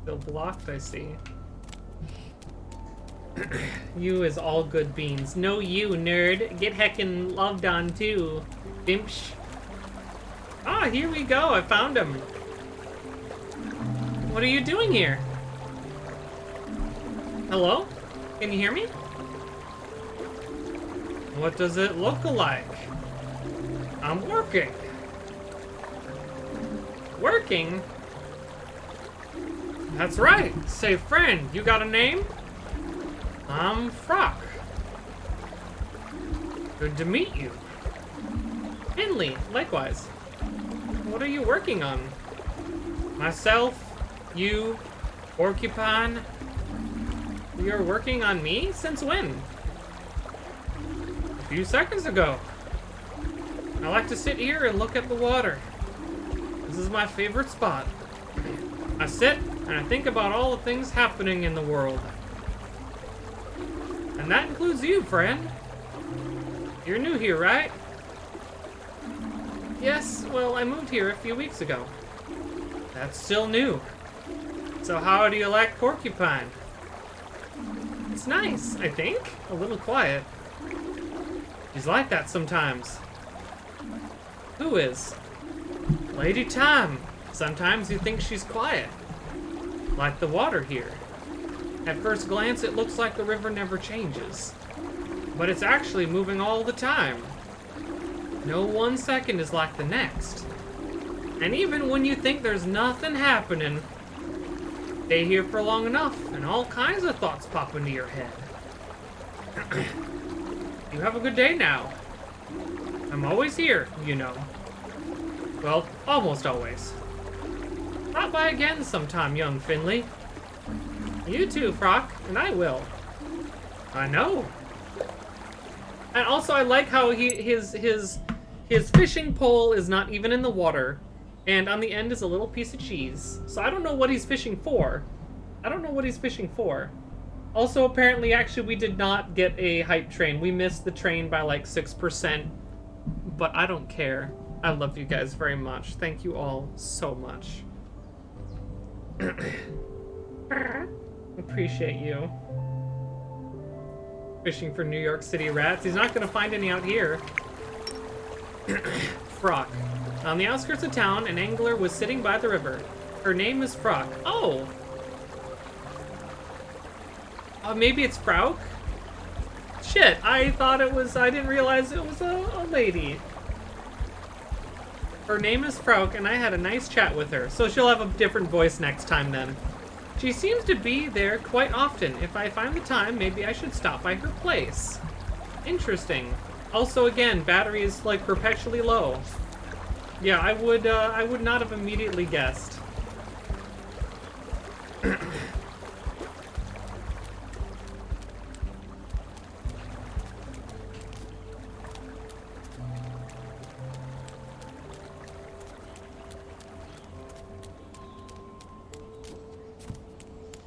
Still blocked, I see. You is all good beans. No you, nerd. Get heckin' loved on too. Dimsh. Ah, here we go. I found him. What are you doing here? Hello? Can you hear me? What does it look like? I'm working. Working? That's right. Say, friend, you got a name? I'm Frock. Good to meet you. Finley, likewise. What are you working on? Myself, you, Porcupine. You're working on me? Since when? A few seconds ago. I like to sit here and look at the water. This is my favorite spot. I sit and I think about all the things happening in the world. And that includes you, friend. You're new here, right? Yes, well, I moved here a few weeks ago. That's still new. So how do you like Porcupine? It's nice, I think. A little quiet. She's like that sometimes. Who is? Lady Time. Sometimes you think she's quiet. Like the water here. At first glance, it looks like the river never changes. But it's actually moving all the time. No 1 second is like the next. And even when you think there's nothing happening, stay here for long enough and all kinds of thoughts pop into your head. You have a good day now. I'm always here, you know. Well, almost always. Stop by again sometime, young Finley. You too, Frock, and I will. I know. And also, I like how his fishing pole is not even in the water, and on the end is a little piece of cheese. So I don't know what he's fishing for. I don't know what he's fishing for. Also, apparently, actually, we did not get a hype train. We missed the train by like 6%, but I don't care. I love you guys very much. Thank you all so much. Appreciate you. Fishing for New York City rats. He's not gonna find any out here. Frock. On the outskirts of town, an angler was sitting by the river. Her name is Frock. Oh! Maybe it's Frauck? Shit, I thought it was, I didn't realize it was a lady. Her name is Frauck, and I had a nice chat with her, so she'll have a different voice next time then. She seems to be there quite often. If I find the time, maybe I should stop by her place. Interesting. Also, again, battery is like perpetually low. Yeah, I would not have immediately guessed.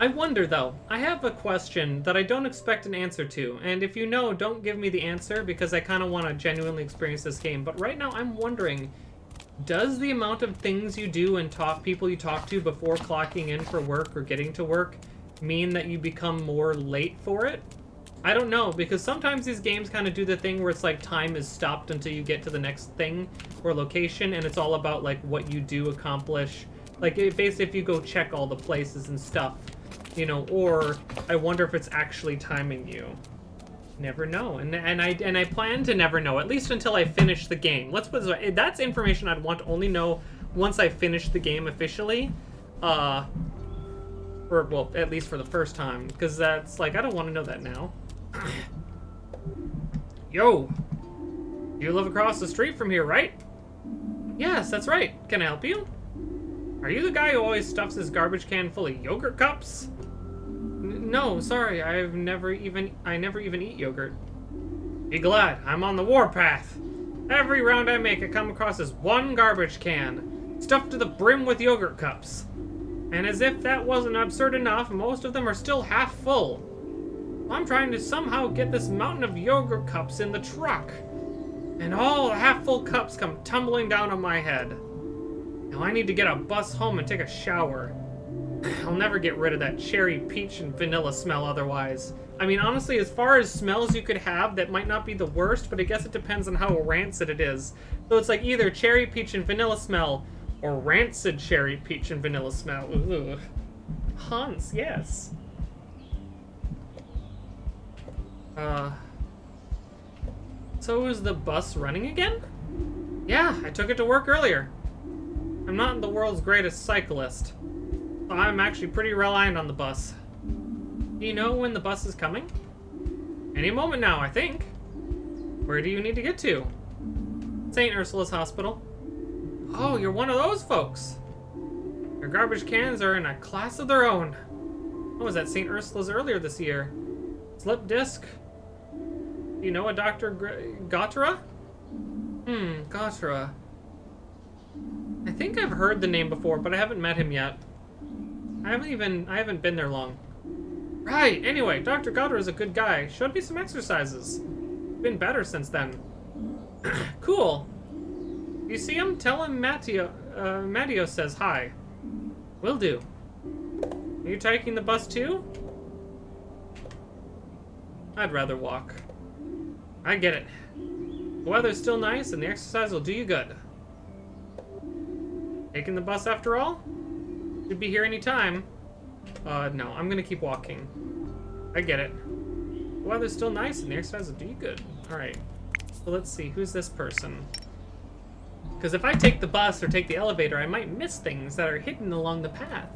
I wonder, though. I have a question that I don't expect an answer to, and if you know, don't give me the answer, because I kind of want to genuinely experience this game. But right now, I'm wondering, does the amount of things you do and people you talk to before clocking in for work or getting to work mean that you become more late for it? I don't know, because sometimes these games kind of do the thing where it's like time is stopped until you get to the next thing or location, and it's all about like what you do accomplish. Like, basically, if you go check all the places and stuff, you know, or I wonder if it's actually timing you. Never know, and I plan to never know, at least until I finish the game. Let's put it this way, that's information I'd want to only know once I finish the game officially, or well, at least for the first time, because that's like I don't want to know that now. Yo, you live across the street from here, right? Yes, that's right. Can I help you? Are you the guy who always stuffs his garbage can full of yogurt cups? No, sorry, I never even eat yogurt. Be glad, I'm on the warpath. Every round I make, I come across this one garbage can, stuffed to the brim with yogurt cups. And as if that wasn't absurd enough, most of them are still half full. I'm trying to somehow get this mountain of yogurt cups in the truck. And all the half-full cups come tumbling down on my head. Now I need to get a bus home and take a shower. I'll never get rid of that cherry, peach, and vanilla smell otherwise. I mean, honestly, as far as smells you could have, that might not be the worst, but I guess it depends on how rancid it is. So it's like either cherry, peach, and vanilla smell, or rancid cherry, peach, and vanilla smell. Ugh. Hans, yes. So is the bus running again? Yeah, I took it to work earlier. I'm not the world's greatest cyclist. I'm actually pretty reliant on the bus. Do you know when the bus is coming? Any moment now, I think. Where do you need to get to? St. Ursula's Hospital. Oh, you're one of those folks. Your garbage cans are in a class of their own. I was at St. Ursula's earlier this year. Slip disc. Do you know a Dr. Gottera? Gottera. I think I've heard the name before, but I haven't met him yet. I haven't been there long. Right, anyway, Dr. Gottera is a good guy. Showed me some exercises. Been better since then. Cool. You see him? Tell him Matteo says hi. Will do. Are you taking the bus too? I'd rather walk. I get it. The weather's still nice and the exercise will do you good. Taking the bus after all? Should be here any time. No, I'm gonna keep walking. I get it. The weather's still nice and the exercise will do you good. Alright. So let's see, who's this person? Because if I take the bus or take the elevator, I might miss things that are hidden along the path.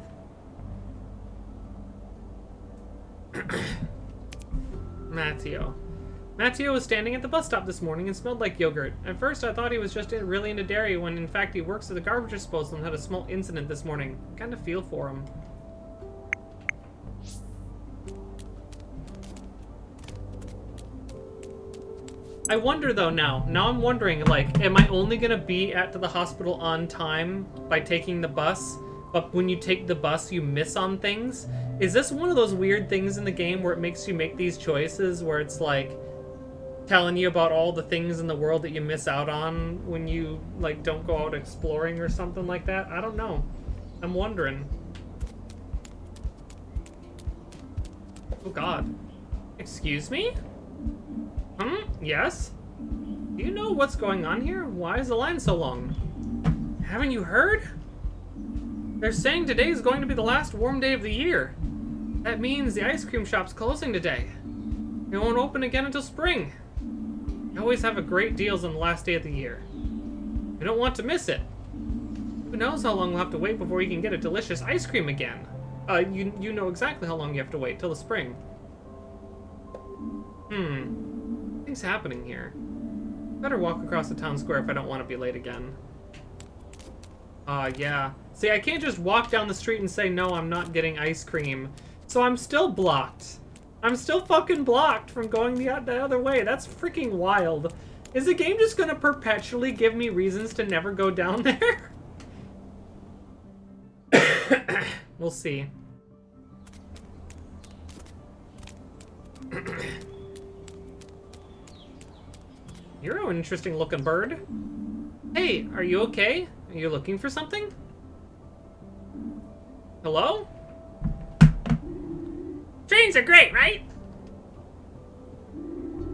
Matteo. Matteo was standing at the bus stop this morning and smelled like yogurt. At first, I thought he was just really into dairy when in fact he works at the garbage disposal and had a small incident this morning. Kind of feel for him. I wonder though now I'm wondering, like, am I only gonna be at the hospital on time by taking the bus, but when you take the bus you miss on things? Is this one of those weird things in the game where it makes you make these choices where it's like telling you about all the things in the world that you miss out on when you like don't go out exploring or something like that? I don't know. I'm wondering. Oh god. Excuse me? Yes? Do you know what's going on here? Why is the line so long? Haven't you heard? They're saying today is going to be the last warm day of the year. That means the ice cream shop's closing today. It won't open again until spring. They always have a great deals on the last day of the year. We don't want to miss it. Who knows how long we'll have to wait before you can get a delicious ice cream again? You know exactly how long you have to wait, till the spring. Things happening here. Better walk across the town square if I don't want to be late again. Yeah. See, I can't just walk down the street and say, no, I'm not getting ice cream. So I'm still blocked. I'm still fucking blocked from going the other way. That's freaking wild. Is the game just gonna perpetually give me reasons to never go down there? We'll see. You're an interesting looking bird. Hey, are you okay? Are you looking for something? Hello? Trains are great, right?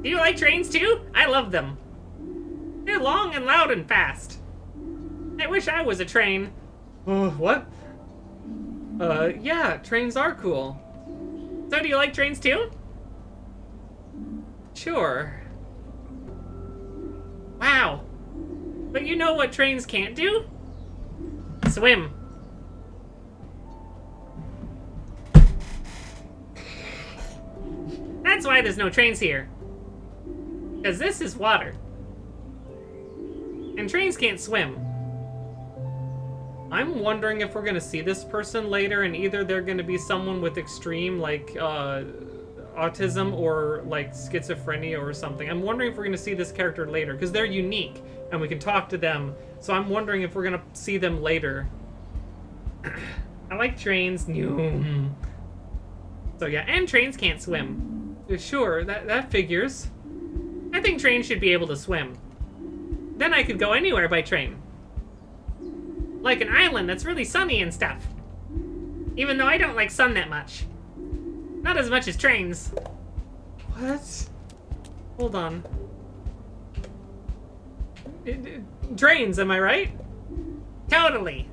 Do you like trains too? I love them. They're long and loud and fast. I wish I was a train. What? Yeah, trains are cool. So do you like trains too? Sure. Wow. But you know what trains can't do? Swim. That's why there's no trains here. Because this is water. And trains can't swim. I'm wondering if we're gonna see this person later and either they're gonna be someone with extreme, like, autism or, like, schizophrenia or something. I'm wondering if we're gonna see this character later, because they're unique and we can talk to them. So I'm wondering if we're gonna see them later. I like trains. So yeah, and trains can't swim. Sure, that figures. I think trains should be able to swim. Then I could go anywhere by train. Like an island that's really sunny and stuff. Even though I don't like sun that much. Not as much as trains. What? Hold on. Trains, am I right? Totally.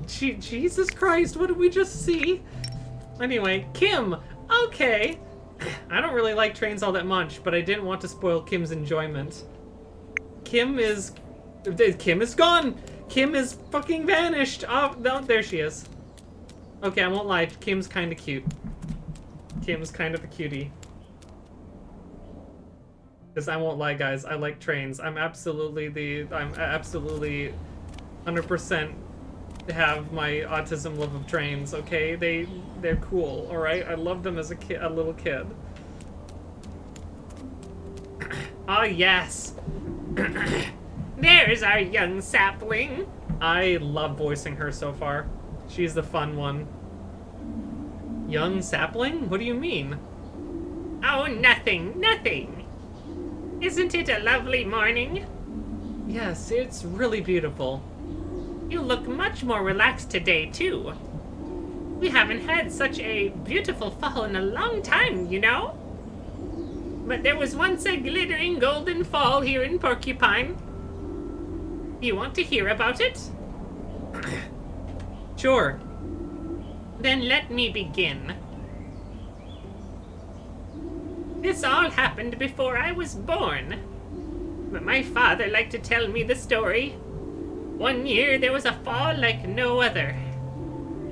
Jesus Christ, what did we just see? Anyway, Kim. Okay. I don't really like trains all that much, but I didn't want to spoil Kim's enjoyment. Kim is gone! Kim is fucking vanished! Oh, no, there she is. Okay, I won't lie, Kim's kind of cute. Kim's kind of a cutie. Because I won't lie, guys, I like trains. I'm absolutely 100% have my autism love of trains, okay? They're cool, alright? I loved them as a little kid. Ah, yes. There's our young sapling. I love voicing her so far. She's the fun one. Young sapling? What do you mean? Oh, nothing. Isn't it a lovely morning? Yes, it's really beautiful. You look much more relaxed today, too. We haven't had such a beautiful fall in a long time, you know? But there was once a glittering golden fall here in Porcupine. You want to hear about it? Sure. Then let me begin. This all happened before I was born. But my father liked to tell me the story. One year there was a fall like no other.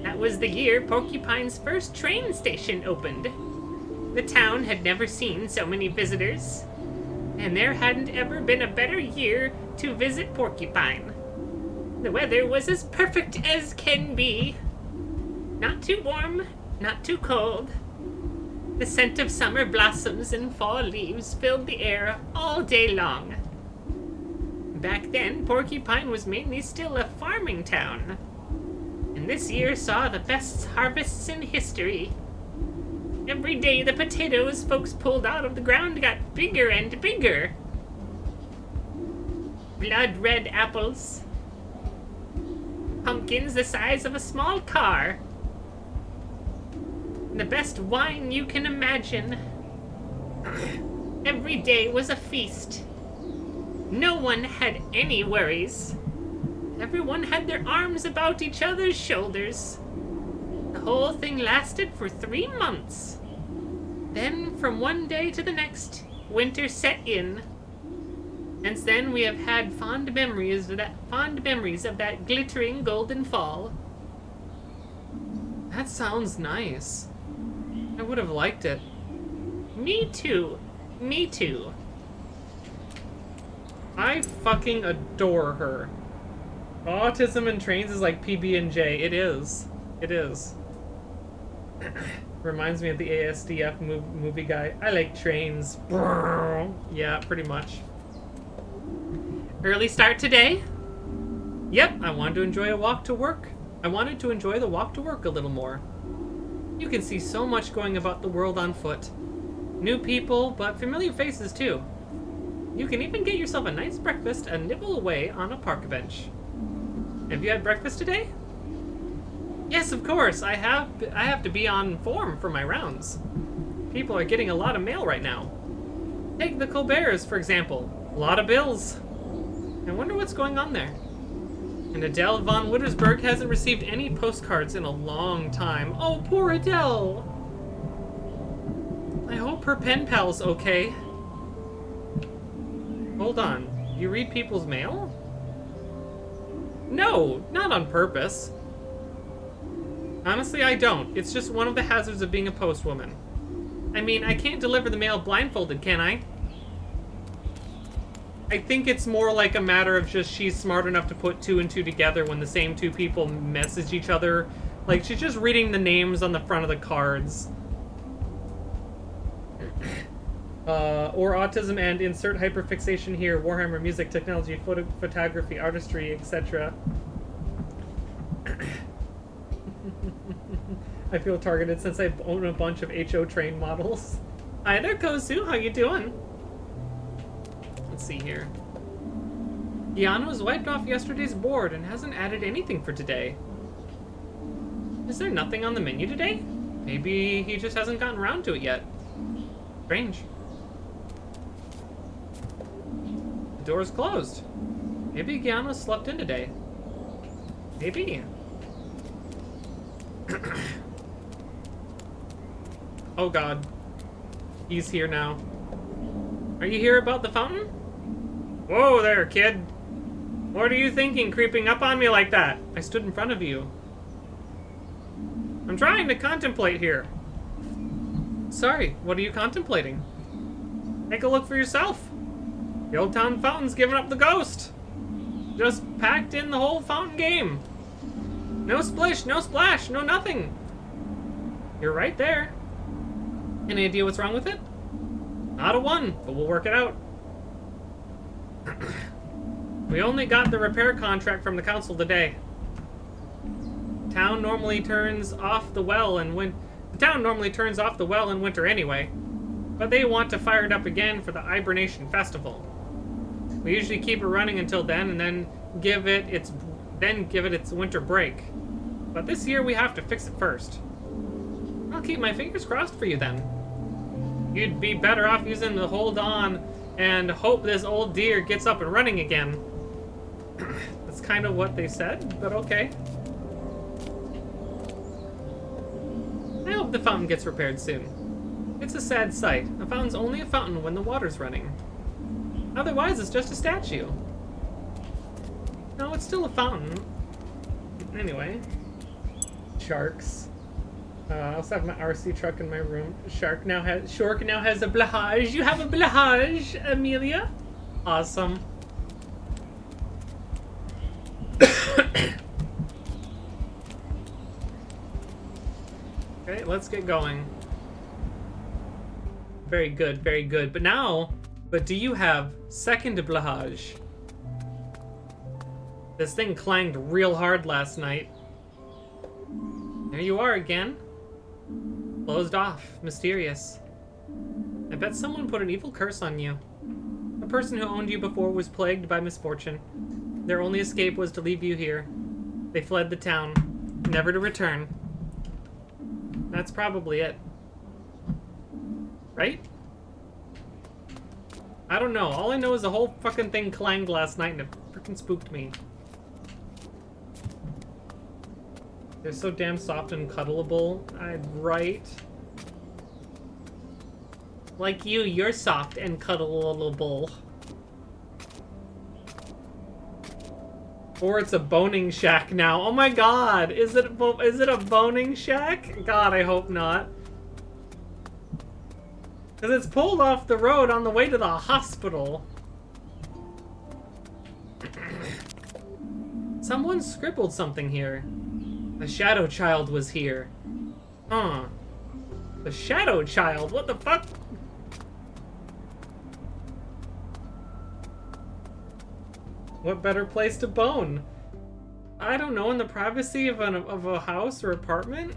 That was the year Porcupine's first train station opened. The town had never seen so many visitors, and there hadn't ever been a better year to visit Porcupine. The weather was as perfect as can be. Not too warm, not too cold. The scent of summer blossoms and fall leaves filled the air all day long. Back then, Porcupine was mainly still a farming town, and this year saw the best harvests in history. Every day the potatoes folks pulled out of the ground got bigger and bigger. Blood red apples. Pumpkins the size of a small car. The best wine you can imagine. Every day was a feast. No one had any worries. Everyone had their arms about each other's shoulders. The whole thing lasted for 3 months. Then, from one day to the next, winter set in. And then we have had fond memories of that glittering golden fall. That sounds nice. I would have liked it. Me too. Me too. I fucking adore her. Autism and Trains is like PB&J. It is. It is. Reminds me of the ASDF movie guy. I like trains. Yeah, pretty much. Early start today? Yep, I wanted to enjoy a walk to work. I wanted to enjoy the walk to work a little more. You can see so much going about the world on foot. New people, but familiar faces too. You can even get yourself a nice breakfast and nibble away on a park bench. Have you had breakfast today? Yes, of course. I have to be on form for my rounds. People are getting a lot of mail right now. Take the Colberts, for example. A lot of bills. I wonder what's going on there. And Adele von Wittersberg hasn't received any postcards in a long time. Oh, poor Adele! I hope her pen pal's okay. Hold on. You read people's mail? No, not on purpose. Honestly, I don't. It's just one of the hazards of being a postwoman. I mean, I can't deliver the mail blindfolded, can I? I think it's more like a matter of just she's smart enough to put 2 and 2 together when the same 2 people message each other. Like, she's just reading the names on the front of the cards. Or autism and insert hyperfixation here, Warhammer, music, technology, photography, artistry, etc. I feel targeted since I own a bunch of HO train models. Hi there, Kozu. How you doing? Let's see here. Giano's wiped off yesterday's board and hasn't added anything for today. Is there nothing on the menu today? Maybe he just hasn't gotten around to it yet. Strange. The door's closed. Maybe Giano slept in today. Maybe. Oh god. He's here now. Are you here about the fountain? Whoa there, kid. What are you thinking creeping up on me like that? I stood in front of you. I'm trying to contemplate here. Sorry, what are you contemplating? Take a look for yourself. The Old Town Fountain's giving up the ghost. Just packed in the whole fountain game. No splish, no splash, no nothing. You're right there. Any idea what's wrong with it? Not a one, but we'll work it out. We only got the repair contract from the council today. Town normally turns off the well in winter anyway. but they want to fire it up again for the Hibernation Festival. We usually keep it running until then, and then give it its winter break. But this year we have to fix it first. I'll keep my fingers crossed for you then. You'd be better off using the hold on and hope this old deer gets up and running again. That's kind of what they said, but okay. I hope the fountain gets repaired soon. It's a sad sight. A fountain's only a fountain when the water's running. Otherwise, it's just a statue. No, it's still a fountain. Anyway. Sharks. I also have my RC truck in my room. Shark now has a blahage. You have a blahage, Amelia? Awesome. Okay, let's get going. Very good, very good. But do you have second blahage? This thing clanged real hard last night. There you are again. Closed off. Mysterious. I bet someone put an evil curse on you. A person who owned you before was plagued by misfortune. Their only escape was to leave you here. They fled the town, never to return. That's probably it. Right? I don't know. All I know is the whole fucking thing clanged last night and it freaking spooked me. They're so damn soft and cuddleable. Right. Like you're soft and cuddleable. Or it's a boning shack now. Oh my god! Is it a boning shack? God, I hope not. Because it's pulled off the road on the way to the hospital. Someone scribbled something here. The Shadow Child was here. Huh. The Shadow Child? What the fuck? What better place to bone? I don't know, in the privacy of a house or apartment?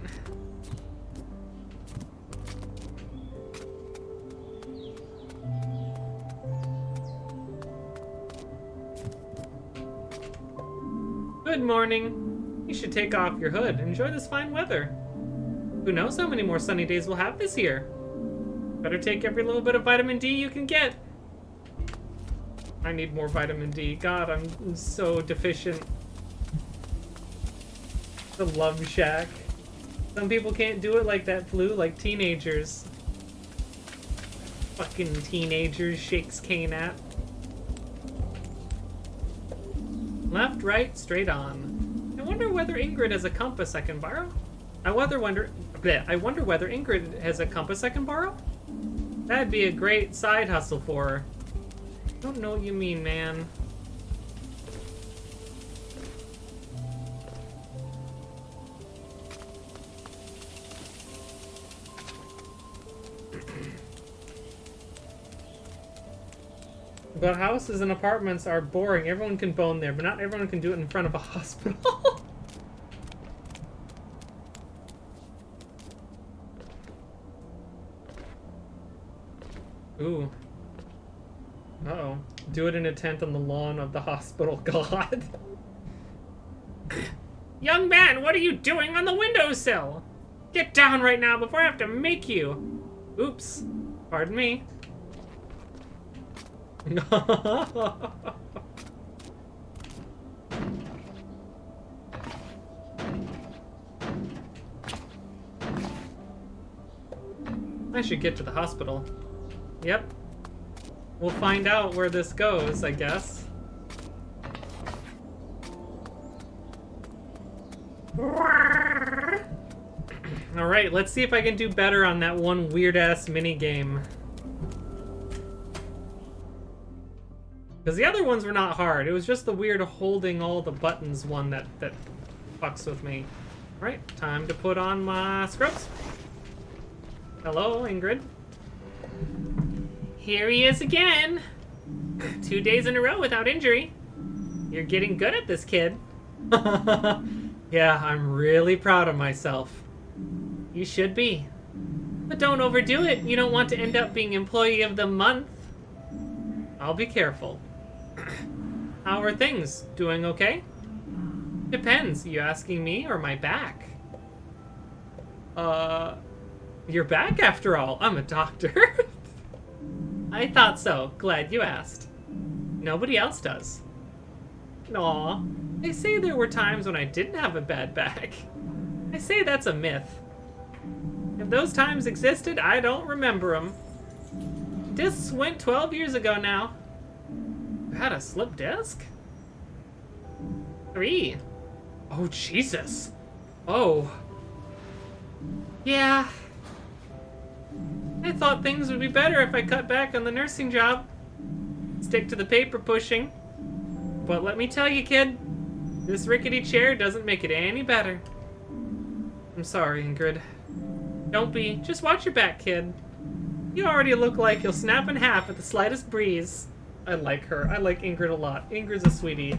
Good morning. You should take off your hood. Enjoy this fine weather. Who knows how many more sunny days we'll have this year? Better take every little bit of vitamin D you can get. I need more vitamin D. God, I'm so deficient. The love shack. Some people can't do it like that flu, like teenagers. Fucking teenagers, shakes cane at. Left, right, straight on. I wonder whether Ingrid has a compass I can borrow? I wonder whether Ingrid has a compass I can borrow? That'd be a great side hustle for her. I don't know what you mean, man. But houses and apartments are boring. Everyone can bone there, but not everyone can do it in front of a hospital. Ooh. Uh-oh. Do it in a tent on the lawn of the hospital. God. Young man, what are you doing on the windowsill? Get down right now before I have to make you. Oops. Pardon me. I should get to the hospital. Yep. We'll find out where this goes, I guess. Alright, let's see if I can do better on that one weird-ass mini-game. Because the other ones were not hard. It was just the weird holding all the buttons one that fucks with me. Alright, time to put on my scrubs. Hello, Ingrid. Here he is again. 2 days in a row without injury. You're getting good at this, kid. Yeah, I'm really proud of myself. You should be. But don't overdo it. You don't want to end up being employee of the month. I'll be careful. How are things? Doing okay? Depends. You asking me or my back? Your back after all. I'm a doctor. I thought so. Glad you asked. Nobody else does. Aw. They say there were times when I didn't have a bad back. I say that's a myth. If those times existed, I don't remember them. Discs went 12 years ago now. You had a slip disc? 3. Oh, Jesus. Oh. Yeah. I thought things would be better if I cut back on the nursing job. Stick to the paper pushing. But let me tell you, kid, this rickety chair doesn't make it any better. I'm sorry, Ingrid. Don't be. Just watch your back, kid. You already look like you'll snap in half at the slightest breeze. I like her. I like Ingrid a lot. Ingrid's a sweetie.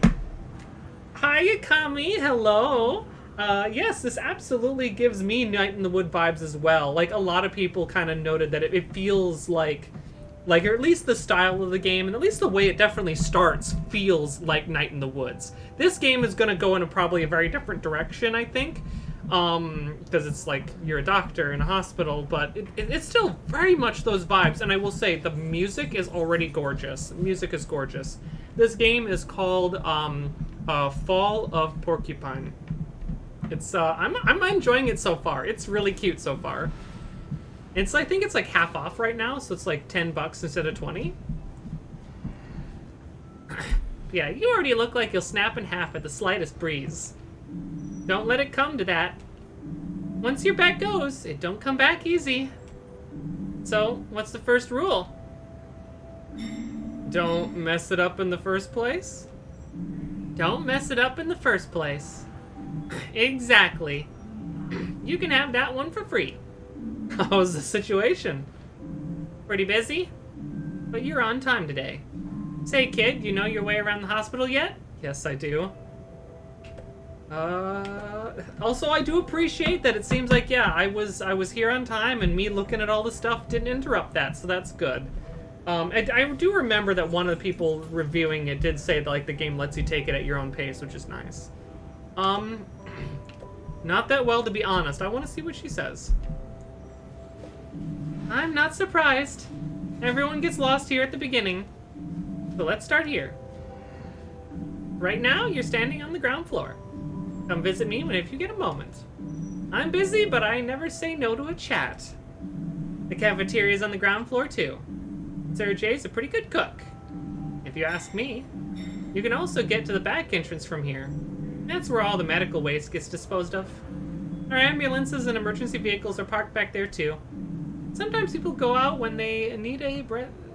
Hiya, Kami. Hello. Yes, this absolutely gives me Night in the Wood vibes as well. Like, a lot of people kind of noted that it feels like, or at least the style of the game, and at least the way it definitely starts, feels like Night in the Woods. This game is going to go in probably a very different direction, I think. Because it's like, you're a doctor in a hospital, but it's still very much those vibes. And I will say, the music is already gorgeous. The music is gorgeous. This game is called, Fall of Porcupine. It's, I'm enjoying it so far. It's really cute so far. It's, I think it's like half off right now, so it's like $10 instead of 20. Yeah, you already look like you'll snap in half at the slightest breeze. Don't let it come to that. Once your back goes, it don't come back easy. So, what's the first rule? Don't mess it up in the first place? Don't mess it up in the first place. Exactly. You can have that one for free. How's the situation? Pretty busy? But you're on time today. Say, kid, you know your way around the hospital yet? Yes, I do. Also, I do appreciate that it seems like, yeah, I was here on time, and me looking at all the stuff didn't interrupt that, so that's good. I do remember that one of the people reviewing it did say that, like, the game lets you take it at your own pace, which is nice. Not that well, to be honest. I want to see what she says. I'm not surprised. Everyone gets lost here at the beginning. So let's start here. Right now, you're standing on the ground floor. Come visit me whenever you get a moment. I'm busy, but I never say no to a chat. The cafeteria's on the ground floor, too. Sir Jay's a pretty good cook, if you ask me. You can also get to the back entrance from here. That's where all the medical waste gets disposed of. Our ambulances and emergency vehicles are parked back there, too. Sometimes people go out when they need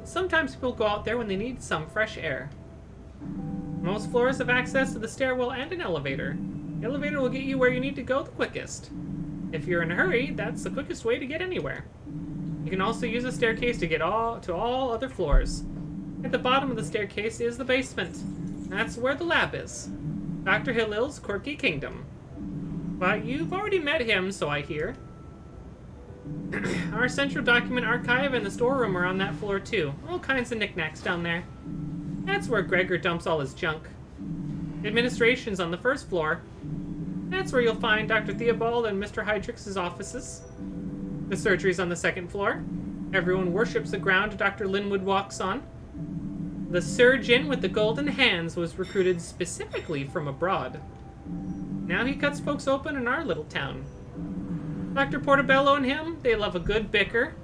Sometimes people go out there when they need some fresh air. Most floors have access to the stairwell and an elevator. The elevator will get you where you need to go the quickest. If you're in a hurry, that's the quickest way to get anywhere. You can also use a staircase to get to all other floors. At the bottom of the staircase is the basement. That's where the lab is. Dr. Hillil's quirky kingdom. But you've already met him, so I hear. Our central document archive and the storeroom are on that floor, too. All kinds of knickknacks down there. That's where Gregor dumps all his junk. Administration's on the first floor. That's where you'll find Dr. Theobald and Mr. Hydrix's offices. The surgery's on the second floor. Everyone worships the ground Dr. Linwood walks on. The surgeon with the golden hands was recruited specifically from abroad. Now he cuts folks open in our little town. Dr. Portobello and him, they love a good bicker.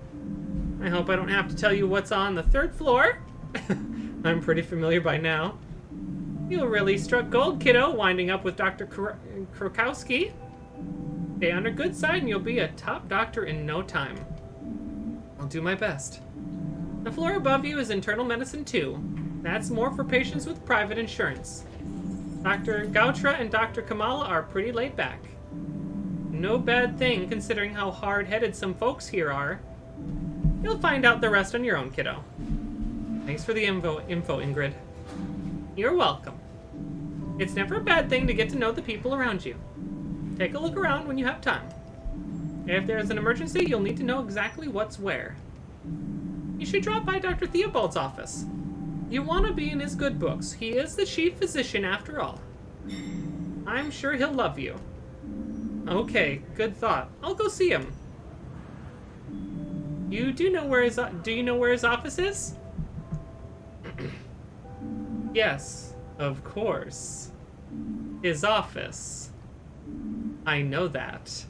I hope I don't have to tell you what's on the third floor. I'm pretty familiar by now. You really struck gold, kiddo, winding up with Dr. Krokowski. Stay on her good side and you'll be a top doctor in no time. I'll do my best. The floor above you is internal medicine 2. That's more for patients with private insurance. Dr. Gautra and Dr. Kamala are pretty laid back. No bad thing considering how hard-headed some folks here are. You'll find out the rest on your own, kiddo. Thanks for the info, Ingrid. You're welcome. It's never a bad thing to get to know the people around you. Take a look around when you have time. If there's an emergency, you'll need to know exactly what's where. You should drop by Dr. Theobald's office. You want to be in his good books. He is the chief physician after all. I'm sure he'll love you. Okay, good thought. I'll go see him. Do you know where his office is? Yes, of course. His office. I know that.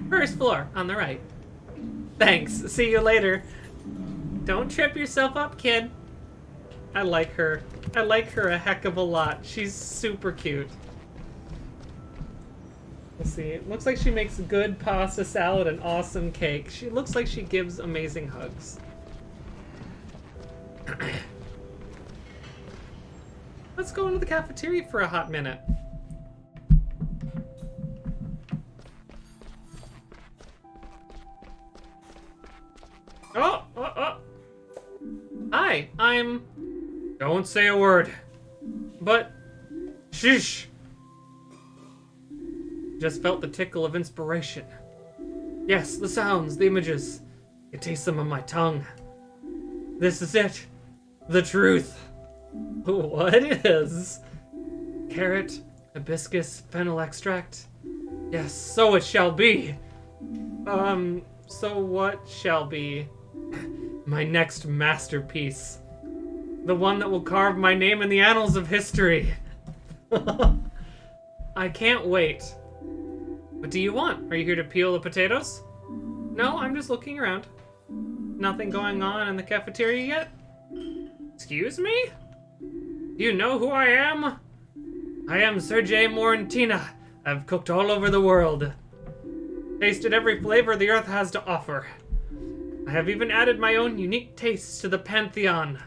First floor, on the right. Thanks. See you later. Don't trip yourself up, kid. I like her. I like her a heck of a lot. She's super cute. Let's see. It looks like she makes good pasta salad and awesome cake. She looks like she gives amazing hugs. Let's go into the cafeteria for a hot minute. Oh. Hi, I'm... Don't say a word. But... Sheesh. Just felt the tickle of inspiration. Yes, the sounds, the images. I taste them on my tongue. This is it. The truth. What is? Carrot, hibiscus, fennel extract. Yes, so it shall be. So what shall be? My next masterpiece. The one that will carve my name in the annals of history. I can't wait. What do you want? Are you here to peel the potatoes? No, I'm just looking around. Nothing going on in the cafeteria yet? Excuse me? Do you know who I am? I am Sergei Morentina. I've cooked all over the world. Tasted every flavor the earth has to offer. I have even added my own unique tastes to the pantheon.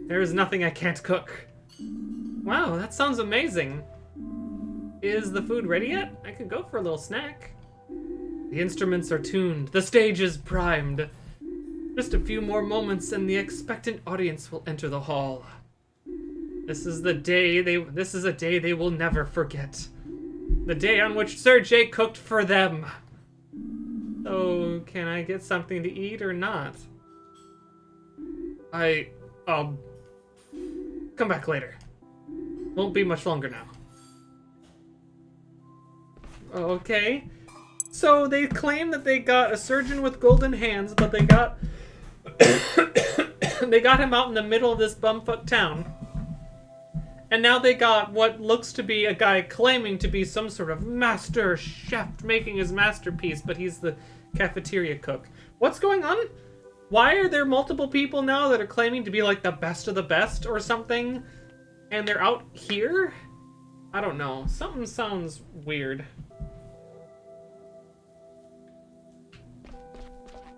There is nothing I can't cook. Wow, that sounds amazing. Is the food ready yet? I could go for a little snack. The instruments are tuned. The stage is primed. Just a few more moments and the expectant audience will enter the hall. This is a day they will never forget. The day on which Sergei cooked for them. So, can I get something to eat or not? I'll come back later. Won't be much longer now. Okay. So they claim that they got a surgeon with golden hands, but they got they got him out in the middle of this bumfuck town. And now they got what looks to be a guy claiming to be some sort of master chef making his masterpiece, but he's the cafeteria cook. What's going on? Why are there multiple people now that are claiming to be like the best of the best or something? And they're out here? I don't know. Something sounds weird.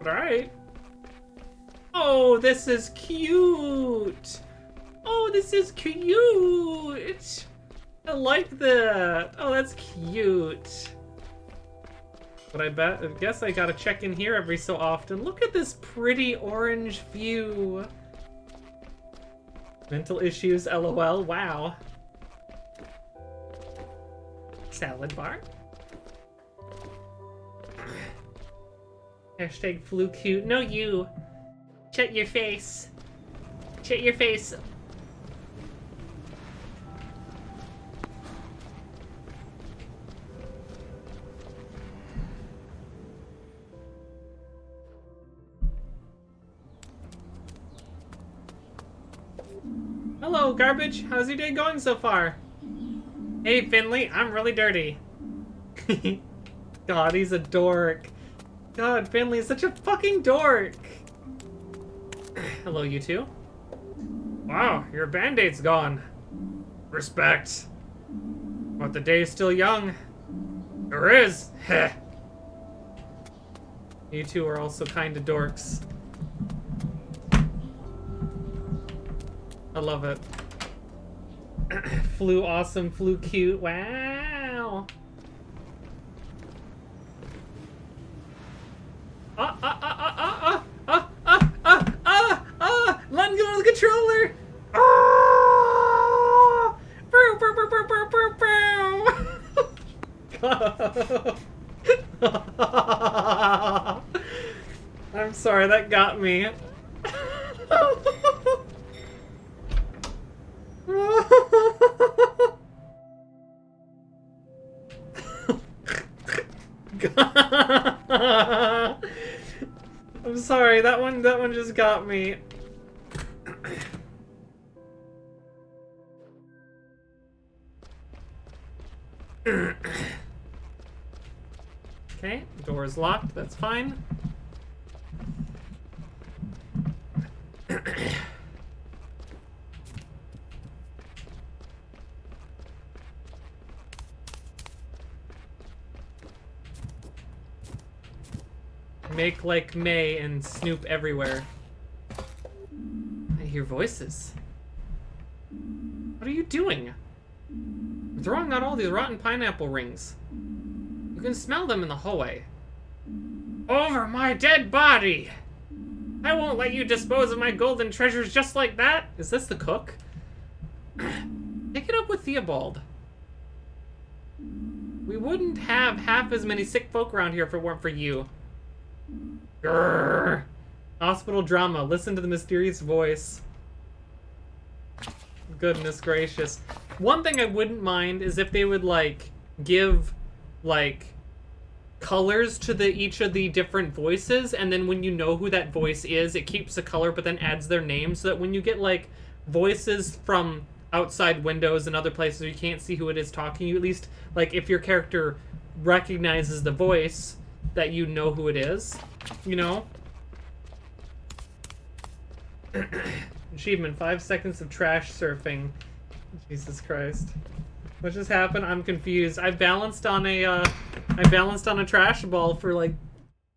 Alright. Oh, this is cute. Oh, this is cute. I like that. Oh, that's cute. But I guess I gotta check in here every so often. Look at this pretty orange view. Mental issues, LOL. Wow. Salad bar. Hashtag flu cute. No, you. Shut your face. Shut your face. Hello, garbage. How's your day going so far? Hey, Finley. I'm really dirty. God, he's a dork. God, Finley is such a fucking dork. Hello, you two. Wow, your band-aid's gone. Respect. But the day's still young. There is. Heh. You two are also kind of dorks. I love it. Flew awesome, flew cute. Wow. Let me go to the controller. I'm sorry, that got me. I'm sorry, that one just got me. Okay, door is locked, that's fine. Make like May and snoop everywhere. I hear voices. What are you doing? You're throwing out all these rotten pineapple rings. You can smell them in the hallway. Over my dead body! I won't let you dispose of my golden treasures just like that! Is this the cook? Take it up with Theobald. We wouldn't have half as many sick folk around here if it weren't for you. Grrr. Hospital drama. Listen to the mysterious voice. Goodness gracious. One thing I wouldn't mind is if they would, like, give, like, colors to each of the different voices, and then when you know who that voice is, it keeps the color but then adds their name, so that when you get, like, voices from outside windows and other places where you can't see who it is talking, you at least, like, if your character recognizes the voice, that you know who it is, you know? Achievement, 5 seconds of trash surfing. Jesus Christ. What just happened? I'm confused. I balanced on a trash ball for like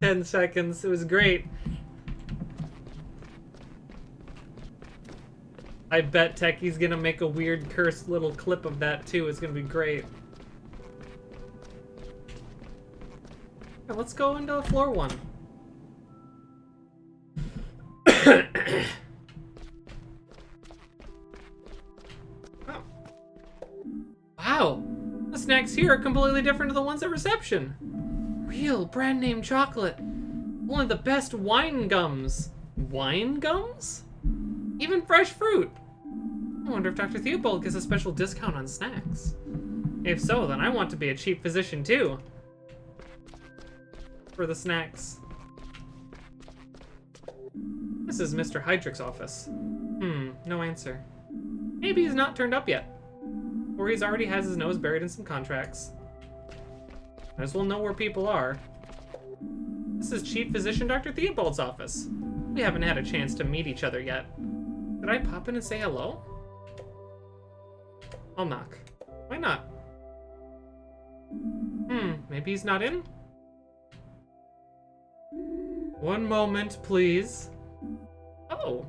10 seconds. It was great. I bet Techie's gonna make a weird cursed little clip of that too. It's gonna be great. Yeah, let's go into floor 1. Oh. Wow! The snacks here are completely different to the ones at reception. Real brand name chocolate. Only the best wine gums. Wine gums? Even fresh fruit. I wonder if Dr. Theobald gets a special discount on snacks. If so, then I want to be a cheap physician too. For the snacks. This is Mr. Heydrich's office. No answer. Maybe he's not turned up yet. Or he's already has his nose buried in some contracts. Might as well know where people are. This is Chief Physician Dr. Theobald's office. We haven't had a chance to meet each other yet. Could I pop in and say hello? I'll knock. Why not? Maybe he's not in? One moment, please. Oh.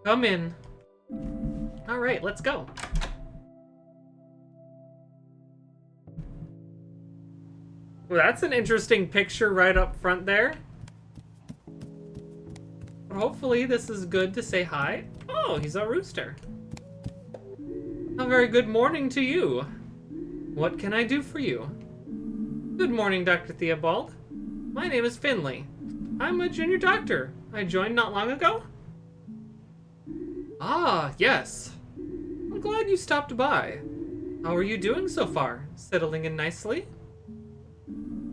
Come in. All right, let's go. Well, that's an interesting picture right up front there. But hopefully this is good to say hi. Oh, he's a rooster. A very good morning to you. What can I do for you? Good morning, Dr. Theobald. My name is Finley. I'm a junior doctor. I joined not long ago. Ah, yes. I'm glad you stopped by. How are you doing so far? Settling in nicely?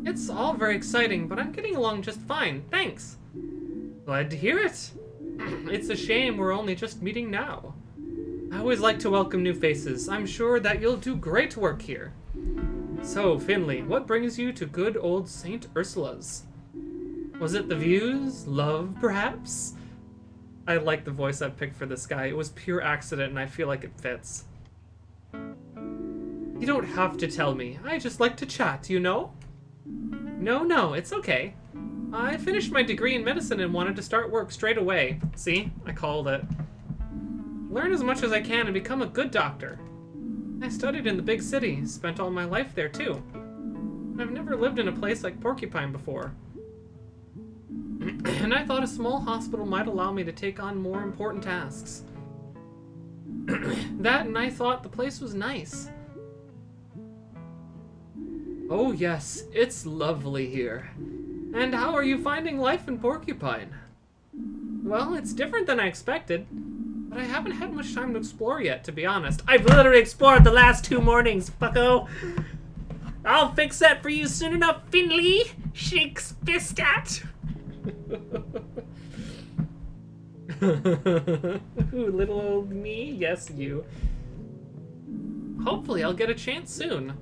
It's all very exciting, but I'm getting along just fine, thanks. Glad to hear it. It's a shame we're only just meeting now. I always like to welcome new faces. I'm sure that you'll do great work here. So, Finley, what brings you to good old St. Ursula's? Was it the views? Love, perhaps? I like the voice I picked for this guy. It was pure accident, and I feel like it fits. You don't have to tell me. I just like to chat, you know? No, it's okay. I finished my degree in medicine and wanted to start work straight away. See? I called it. Learn as much as I can and become a good doctor. I studied in the big city, spent all my life there too. I've never lived in a place like Porcupine before. And I thought a small hospital might allow me to take on more important tasks. That, and I thought the place was nice. Oh yes, it's lovely here. And how are you finding life in Porcupine? Well, it's different than I expected, but I haven't had much time to explore yet, to be honest. I've literally explored the last 2 mornings, bucko. I'll fix that for you soon enough, Finley. Shakes Bistat. Ooh, little old me? Yes, you. Hopefully I'll get a chance soon.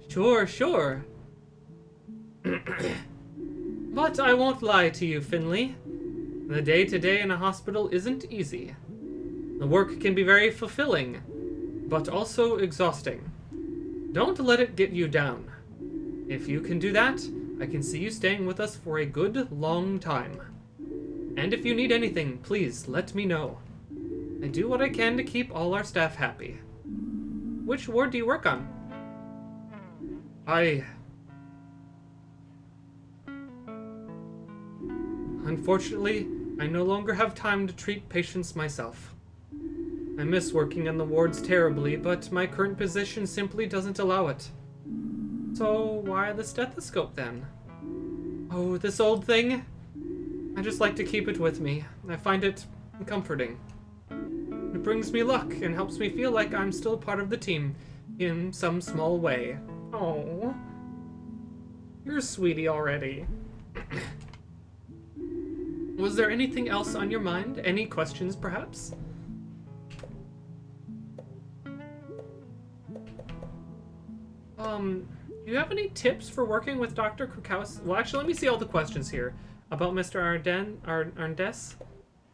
Sure. But I won't lie to you, Finley. The day-to-day in a hospital isn't easy. The work can be very fulfilling, but also exhausting. Don't let it get you down. If you can do that, I can see you staying with us for a good long time. And if you need anything, please let me know. I do what I can to keep all our staff happy. Which ward do you work on? Unfortunately, I no longer have time to treat patients myself. I miss working in the wards terribly, but my current position simply doesn't allow it. So why the stethoscope then? Oh, this old thing? I just like to keep it with me. I find it comforting. It brings me luck and helps me feel like I'm still part of the team in some small way. Oh, you're a sweetie already. Was there anything else on your mind? Any questions, perhaps? Do you have any tips for working with Dr. Krakowski? Well, actually, let me see all the questions here. About Mr. Arndes. Do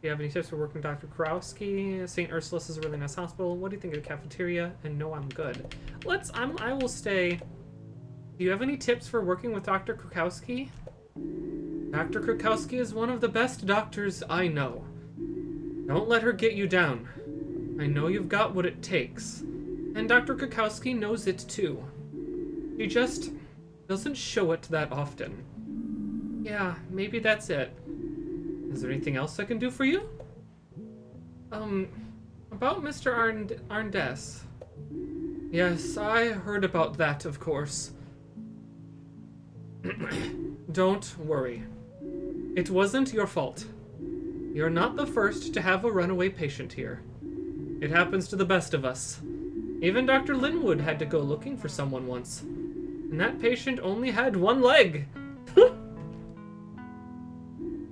you have any tips for working with Dr. Krakowski? St. Ursula's is a really nice hospital. What do you think of the cafeteria? And no, I'm good. I will stay. Do you have any tips for working with Dr. Krakowski? Dr. Krakowski is one of the best doctors I know. Don't let her get you down. I know you've got what it takes. And Dr. Krakowski knows it too. She just doesn't show it that often. Yeah, maybe that's it. Is there anything else I can do for you? About Mr. Arndes. Yes, I heard about that, of course. Don't worry. It wasn't your fault. You're not the first to have a runaway patient here. It happens to the best of us. Even Dr. Linwood had to go looking for someone once. And that patient only had one leg.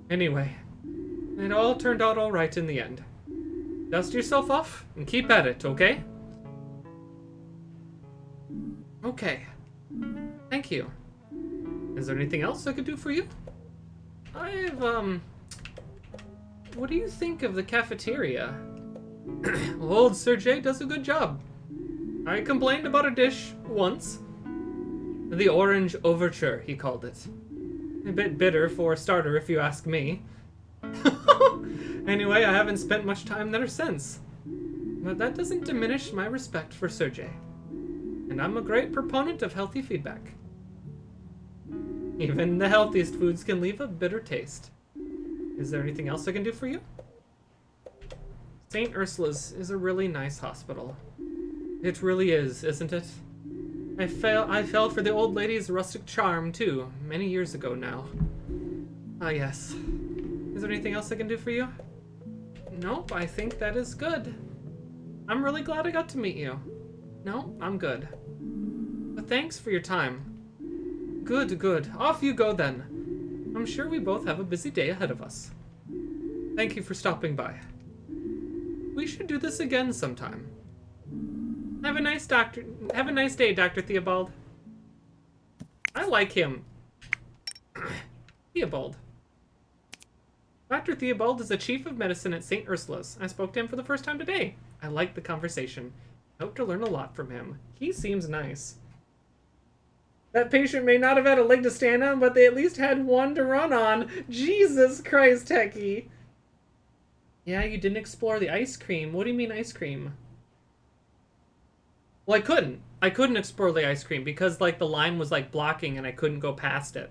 Anyway, it all turned out all right in the end. Dust yourself off and keep at it, okay? Okay. Thank you. Is there anything else I could do for you? What do you think of the cafeteria? Old Sir J does a good job. I complained about a dish once. The orange overture, he called it. A bit bitter for a starter, if you ask me. Anyway, I haven't spent much time there since. But that doesn't diminish my respect for Sir J. And I'm a great proponent of healthy feedback. Even the healthiest foods can leave a bitter taste. Is there anything else I can do for you? St. Ursula's is a really nice hospital. It really is, isn't it? I fell for the old lady's rustic charm, too, many years ago now. Ah, yes. Is there anything else I can do for you? Nope, I think that is good. I'm really glad I got to meet you. No, I'm good. But thanks for your time. Good. Off you go then. I'm sure we both have a busy day ahead of us. Thank you for stopping by. We should do this again sometime. Have a nice day, Dr. Theobald. I like him. Theobald. Dr. Theobald is the chief of medicine at St. Ursula's. I spoke to him for the first time today. I liked the conversation. I hope to learn a lot from him. He seems nice. That patient may not have had a leg to stand on, but they at least had one to run on. Jesus Christ, Techie. Yeah, you didn't explore the ice cream. What do you mean ice cream? Well, I couldn't. I couldn't explore the ice cream because, like, the line was, like, blocking and I couldn't go past it.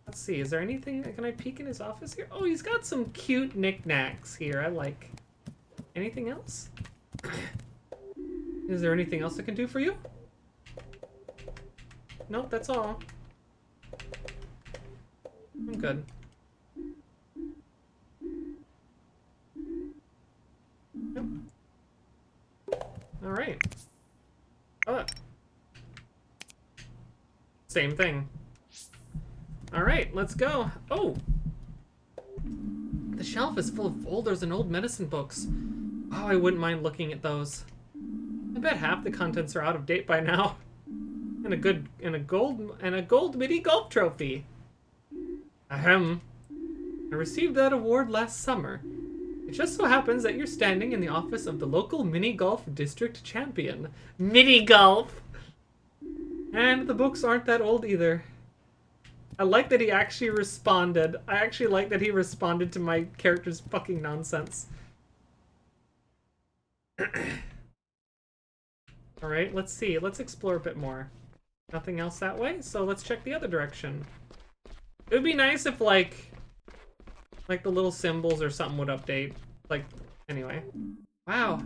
Let's see, is there anything? Can I peek in his office here? Oh, he's got some cute knickknacks here. I like. Anything else? Is there anything else I can do for you? Nope, that's all. I'm good. Yep. Alright. Same thing. Alright, let's go. Oh! The shelf is full of folders and old medicine books. Oh, I wouldn't mind looking at those. I bet half the contents are out of date by now. And a gold mini golf trophy. Ahem. I received that award last summer. It just so happens that you're standing in the office of the local mini golf district champion. Mini golf! And the books aren't that old either. I like that he actually responded. I actually like that he responded to my character's fucking nonsense. Alright, let's see. Let's explore a bit more. Nothing else that way, so let's check the other direction. It would be nice if, like the little symbols or something would update. Like, anyway. Wow.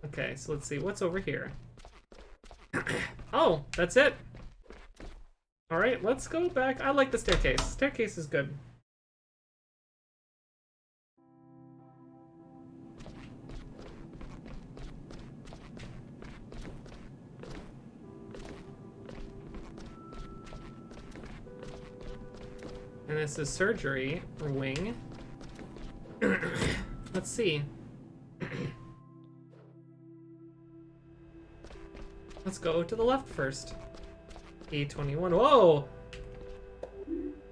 Okay, so let's see. What's over here? Oh, that's it. Alright, let's go back. I like the staircase. Staircase is good. And this is surgery wing. Let's see. Let's go to the left first. E21. Whoa!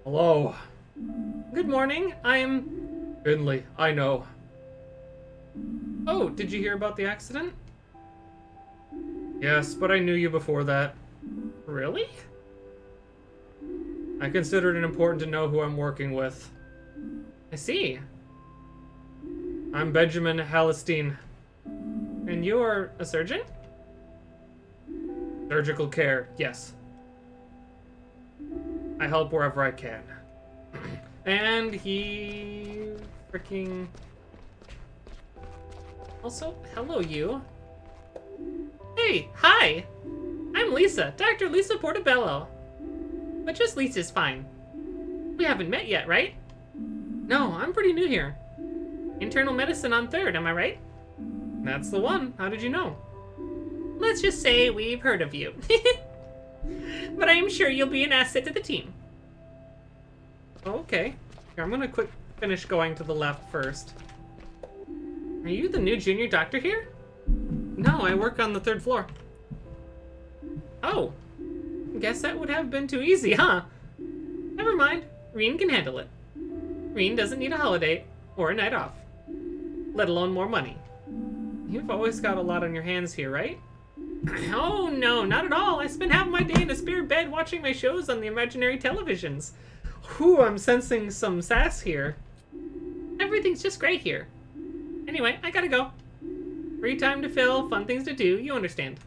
Hello. Good morning. I'm Finley. I know. Oh, did you hear about the accident? Yes, but I knew you before that. Really? I considered it important to know who I'm working with. I see. I'm Benjamin Hallerstein. And you're a surgeon? Surgical care, yes. I help wherever I can. And he... freaking... Also, hello you. Hey, hi! I'm Lisa, Dr. Lisa Portobello. But just Lisa's fine. We haven't met yet, right? No, I'm pretty new here. Internal medicine on 3rd, am I right? That's the one. How did you know? Let's just say we've heard of you. But I am sure you'll be an asset to the team. Okay. Here, I'm gonna finish going to the left first. Are you the new junior doctor here? No, I work on the 3rd floor. Oh. Guess that would have been too easy, huh? Never mind. Reen can handle it. Reen doesn't need a holiday or a night off. Let alone more money. You've always got a lot on your hands here, right? Oh, no, not at all. I spend half my day in a spare bed watching my shows on the imaginary televisions. Whew, I'm sensing some sass here. Everything's just great here. Anyway, I gotta go. Free time to fill, fun things to do, you understand.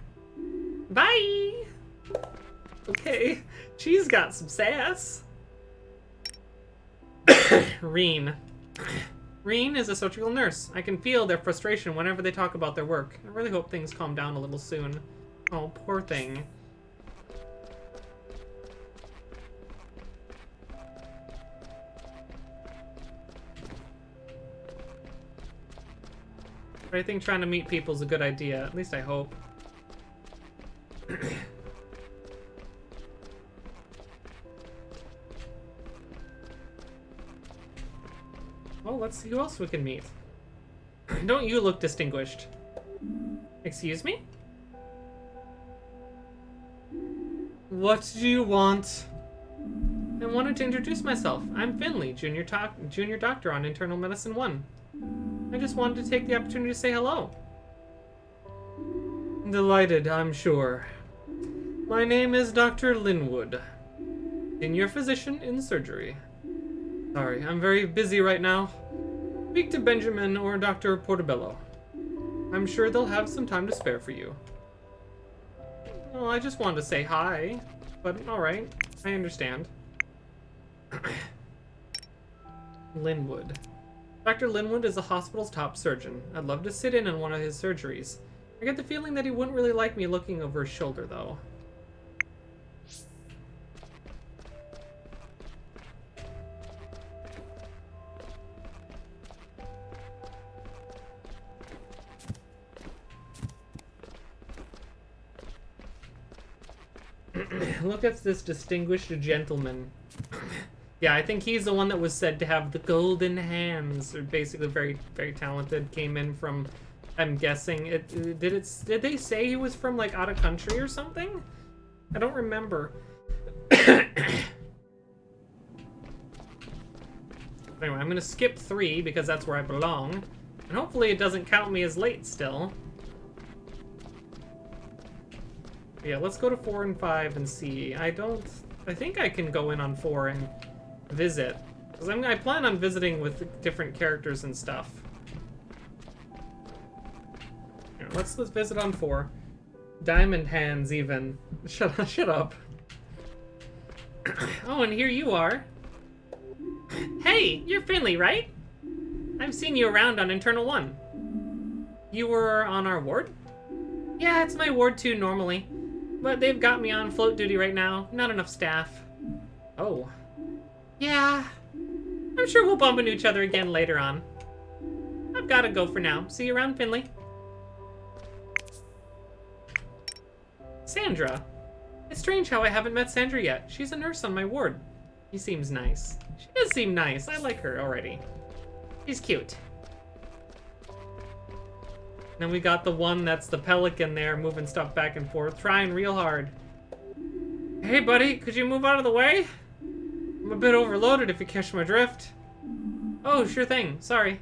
Bye! Okay, she's got some sass. Reen. Reen is a surgical nurse. I can feel their frustration whenever they talk about their work. I really hope things calm down a little soon. Oh, poor thing. But I think trying to meet people is a good idea. At least I hope. Well, let's see who else we can meet. Don't you look distinguished? Excuse me? What do you want? I wanted to introduce myself. I'm Finley, junior doctor on Internal Medicine 1. I just wanted to take the opportunity to say hello. Delighted, I'm sure. My name is Dr. Linwood, senior physician in surgery. Sorry, I'm very busy right now. Speak to Benjamin or Dr. Portobello. I'm sure they'll have some time to spare for you. Well, I just wanted to say hi, but alright, I understand. Linwood. Dr. Linwood is the hospital's top surgeon. I'd love to sit in on one of his surgeries. I get the feeling that he wouldn't really like me looking over his shoulder, though. Look at this distinguished gentleman. Yeah, I think he's the one that was said to have the golden hands, or basically very, very talented. Came in from, I'm guessing it. Did they say he was from like out of country or something? I don't remember. Anyway, I'm gonna skip 3 because that's where I belong, and hopefully it doesn't count me as late still. Yeah, let's go to 4 and 5 and see. I think I can go in on 4 and visit. Because I plan on visiting with different characters and stuff. Here, let's visit on 4. Diamond hands, even. Shut up. Oh, and here you are. Hey, you're Finley, right? I've seen you around on Internal 1. You were on our ward? Yeah, it's my ward 2 normally. But they've got me on float duty right now. Not enough staff. Oh. Yeah. I'm sure we'll bump into each other again later on. I've got to go for now. See you around, Finley. Sandra. It's strange how I haven't met Sandra yet. She's a nurse on my ward. She seems nice. She does seem nice. I like her already. She's cute. Then we got the one that's the pelican there, moving stuff back and forth, trying real hard. Hey, buddy, could you move out of the way? I'm a bit overloaded if you catch my drift. Oh, sure thing. Sorry.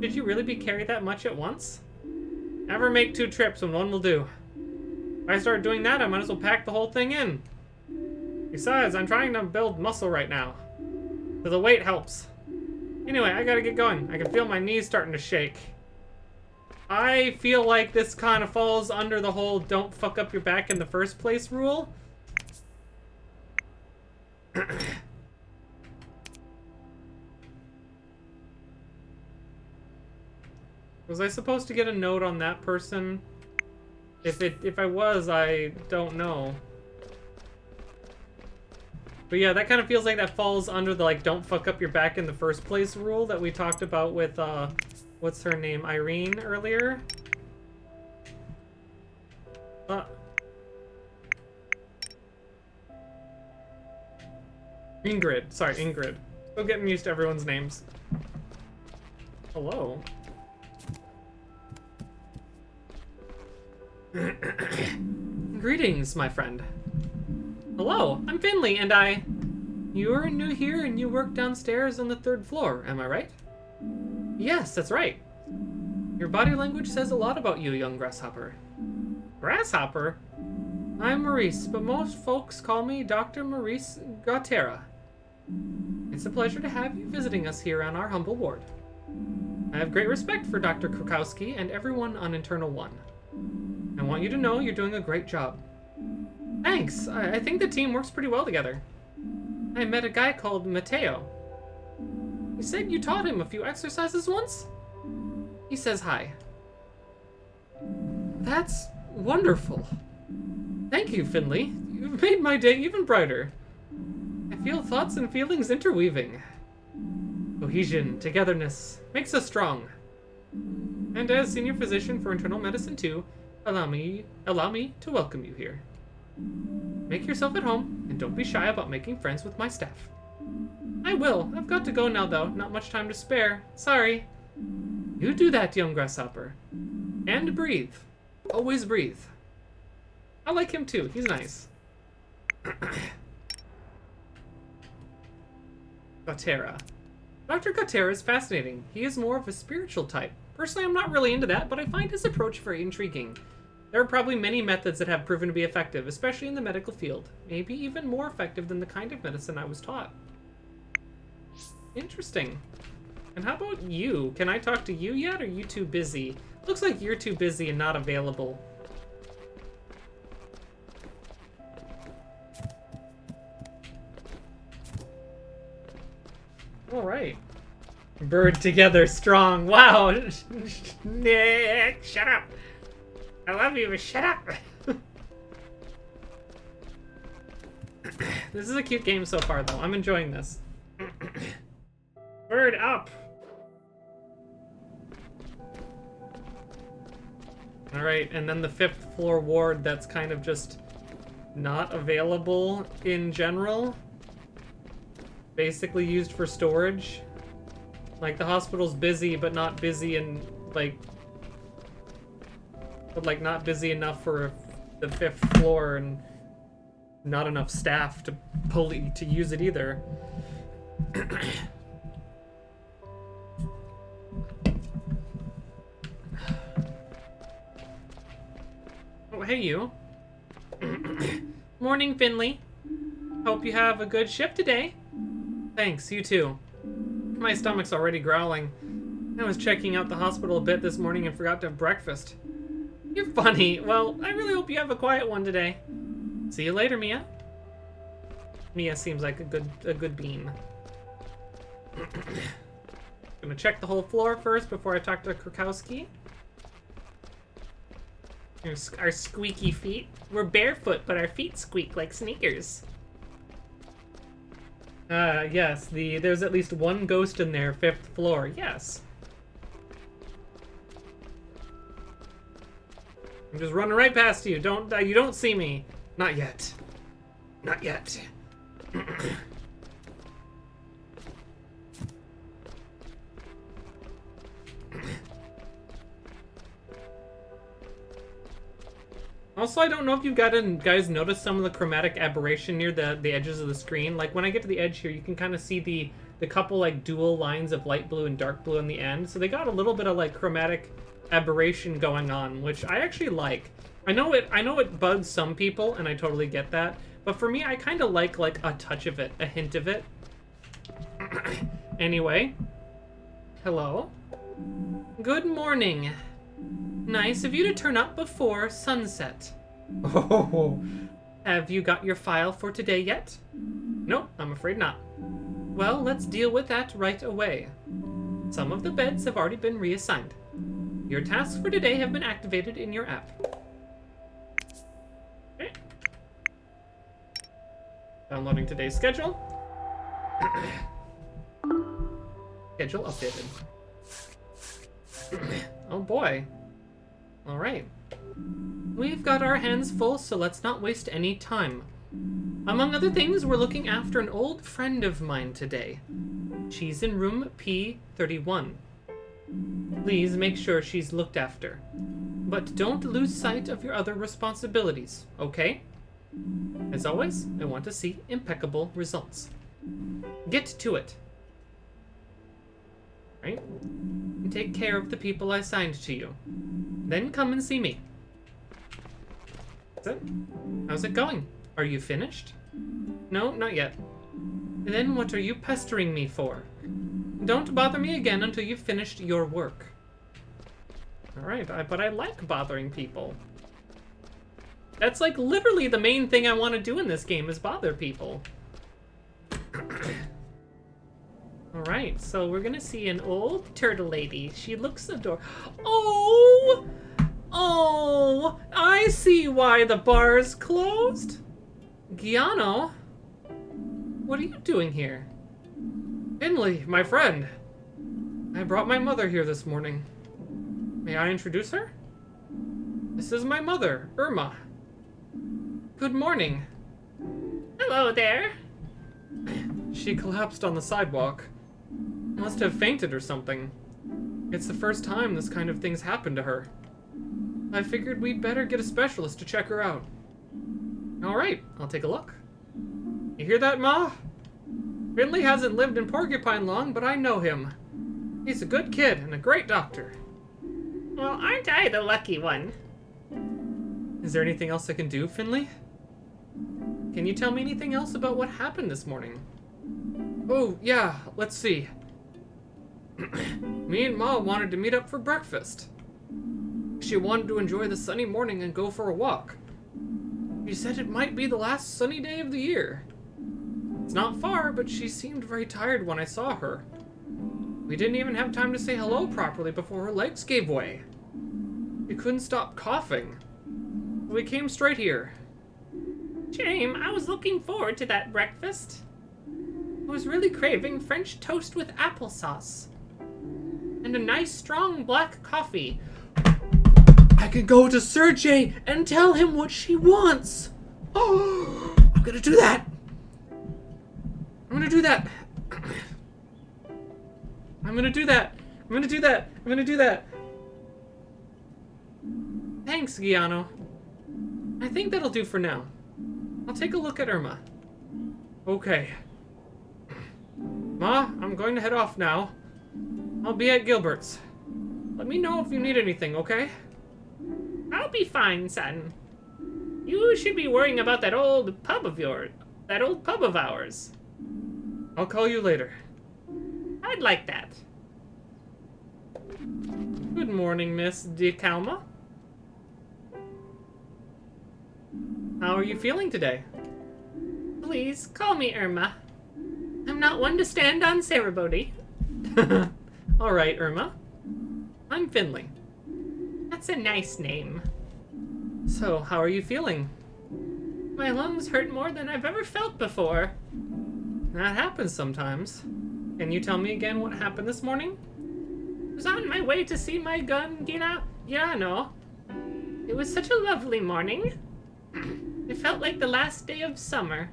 Did you really carry that much at once? Never make 2 trips when one will do. If I start doing that, I might as well pack the whole thing in. Besides, I'm trying to build muscle right now. So the weight helps. Anyway, I gotta get going. I can feel my knees starting to shake. I feel like this kind of falls under the whole don't fuck up your back in the first place rule. Was I supposed to get a note on that person? If I was, I don't know. But yeah, that kind of feels like that falls under the like don't fuck up your back in the first place rule that we talked about with what's her name? Irene earlier? Ingrid. Sorry, Ingrid. Still getting used to everyone's names. Hello. Greetings, my friend. Hello, I'm Finley, and You're new here and you work downstairs on the 3rd floor, am I right? Yes, that's right. Your body language says a lot about you, young grasshopper. Grasshopper? I'm Maurice, but most folks call me Dr. Maurice Gautera. It's a pleasure to have you visiting us here on our humble ward. I have great respect for Dr. Krukowski and everyone on Internal 1. I want you to know you're doing a great job. Thanks. I think the team works pretty well together. I met a guy called Mateo. He said you taught him a few exercises once? He says hi. That's wonderful. Thank you, Finley. You've made my day even brighter. I feel thoughts and feelings interweaving. Cohesion, togetherness, makes us strong. And as senior physician for internal medicine 2, allow me to welcome you here. Make yourself at home, and don't be shy about making friends with my staff. I will. I've got to go now, though. Not much time to spare. Sorry. You do that, young grasshopper. And breathe. Always breathe. I like him, too. He's nice. Gautera. Dr. Gautera is fascinating. He is more of a spiritual type. Personally, I'm not really into that, but I find his approach very intriguing. There are probably many methods that have proven to be effective, especially in the medical field. Maybe even more effective than the kind of medicine I was taught. Interesting. And how about you? Can I talk to you yet, or are you too busy? Looks like you're too busy and not available. Alright. Bird together strong. Wow. Nick, shut up. I love you, but shut up. This is a cute game so far, though. I'm enjoying this. Bird up. Alright, and then the 5th floor ward that's kind of just not available in general. Basically used for storage. Like, the hospital's busy, but not busy and, like... But, like, not busy enough for the 5th floor, and not enough staff to use it either. Oh, hey, you. Morning, Finley. Hope you have a good shift today. Thanks, you too. My stomach's already growling. I was checking out the hospital a bit this morning and forgot to have breakfast. You're funny. Well, I really hope you have a quiet one today. See you later, Mia. Mia seems like a good bean. Gonna check the whole floor first before I talk to Krakowski. Our squeaky feet. We're barefoot, but our feet squeak like sneakers. Yes, there's at least one ghost in there, 5th floor. Yes. I'm just running right past you. You don't see me. Not yet. Not yet. Also, I don't know if you guys noticed some of the chromatic aberration near the edges of the screen. Like, when I get to the edge here, you can kind of see the couple, like, dual lines of light blue and dark blue on the end. So they got a little bit of, like, chromatic aberration going on, which I actually like. I know it bugs some people, and I totally get that. But for me, I kind of like a touch of it, a hint of it. Anyway. Hello. Good morning. Nice of you to turn up before sunset. Oh, have you got your file for today yet? Nope, I'm afraid not. Well, let's deal with that right away. Some of the beds have already been reassigned. Your tasks for today have been activated in your app. Okay. Downloading today's schedule. Schedule updated. Oh boy. Alright. We've got our hands full, so let's not waste any time. Among other things, we're looking after an old friend of mine today. She's in room P31. Please make sure she's looked after. But don't lose sight of your other responsibilities, okay? As always, I want to see impeccable results. Get to it. Right? And take care of the people I assigned to you. Then come and see me. That's it. How's it going? Are you finished? No, not yet. Then what are you pestering me for? Don't bother me again until you've finished your work. Alright, but I like bothering people. That's like literally the main thing I want to do in this game is bother people. Alright, so we're gonna see an old turtle lady. She looks adorable. Oh! Oh! I see why the bar's closed. Giano? What are you doing here? Finley, my friend. I brought my mother here this morning. May I introduce her? This is my mother, Irma. Good morning. Hello there. She collapsed on the sidewalk. Must have fainted or something. It's the first time this kind of thing's happened to her. I figured we'd better get a specialist to check her out. Alright, I'll take a look. You hear that, Ma? Finley hasn't lived in Porcupine long, but I know him. He's a good kid and a great doctor. Well, aren't I the lucky one? Is there anything else I can do, Finley? Can you tell me anything else about what happened this morning? Oh, yeah, let's see. Me and Ma wanted to meet up for breakfast. She wanted to enjoy the sunny morning and go for a walk. She said it might be the last sunny day of the year. It's not far, but she seemed very tired when I saw her. We didn't even have time to say hello properly before her legs gave way. She couldn't stop coughing. We came straight here. Shame, I was looking forward to that breakfast. I was really craving French toast with applesauce. And a nice strong black coffee. I can go to Sergey and tell him what she wants. Oh, I'm gonna do that. I'm gonna do that. I'm gonna do that. I'm gonna do that. I'm gonna do that. Thanks, Giano. I think that'll do for now. I'll take a look at Irma. Okay. Ma, I'm going to head off now. I'll be at Gilbert's. Let me know if you need anything, okay? I'll be fine, son. You should be worrying about that old pub of yours. That old pub of ours. I'll call you later. I'd like that. Good morning, Miss DeCalma. How are you feeling today? Please, call me Irma. I'm not one to stand on ceremony. All right, Irma. I'm Finley. That's a nice name. So, how are you feeling? My lungs hurt more than I've ever felt before. That happens sometimes. Can you tell me again what happened this morning? I was on my way to see my gun, Giano. It was such a lovely morning. It felt like the last day of summer.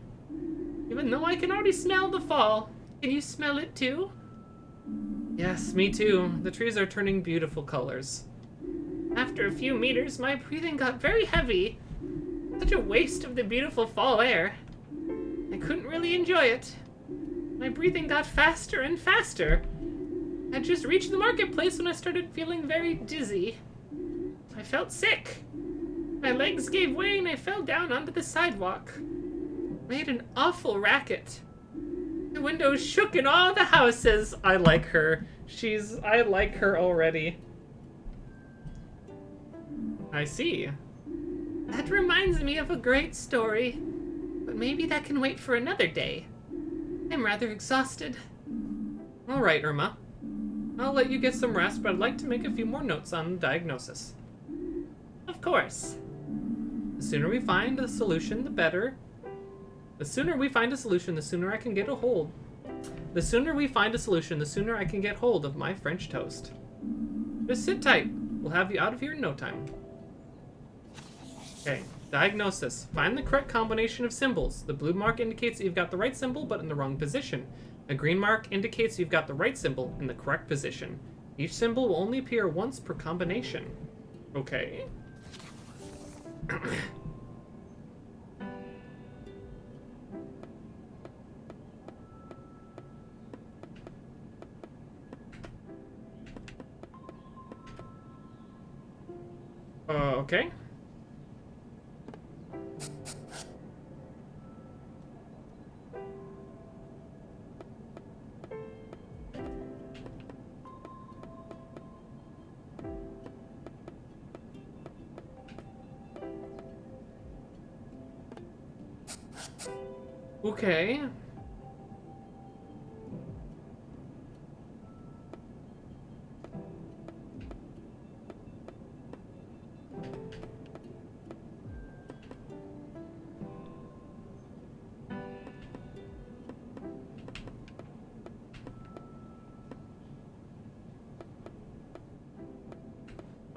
Even though I can already smell the fall. Can you smell it too? Yes, me too. The trees are turning beautiful colors. After a few meters, my breathing got very heavy. Such a waste of the beautiful fall air. I couldn't really enjoy it. My breathing got faster and faster. I just reached the marketplace when I started feeling very dizzy. I felt sick. My legs gave way and I fell down onto the sidewalk. Made an awful racket. The windows shook in all the houses. I like her. I like her already. I see. That reminds me of a great story. But maybe that can wait for another day. I'm rather exhausted. All right, Irma. I'll let you get some rest, but I'd like to make a few more notes on the diagnosis. Of course. The sooner we find a solution, the better. The sooner we find a solution, the sooner I can get a hold. The sooner we find a solution, the sooner I can get hold of my French toast. Just sit tight. We'll have you out of here in no time. Okay, diagnosis. Find the correct combination of symbols. The blue mark indicates that you've got the right symbol, but in the wrong position. A green mark indicates you've got the right symbol in the correct position. Each symbol will only appear once per combination. Okay. Okay. Okay.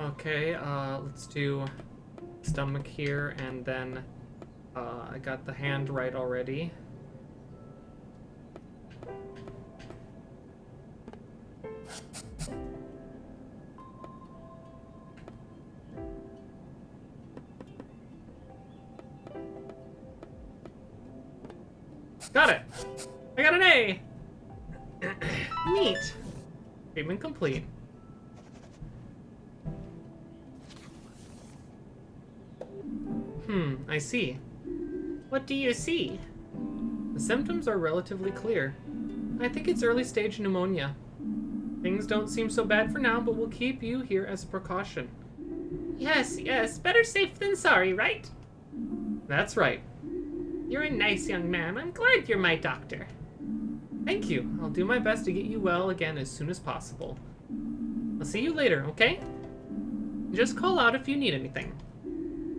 Okay, let's do stomach here, and then I got the hand right already. Got it! I got an A! Neat. Treatment complete. I see. What do you see? The symptoms are relatively clear. I think it's early stage pneumonia. Things don't seem so bad for now, but we'll keep you here as a precaution. Yes, better safe than sorry, right? That's right. You're a nice young man. I'm glad you're my doctor. Thank you. I'll do my best to get you well again as soon as possible. I'll see you later, okay? Just call out if you need anything.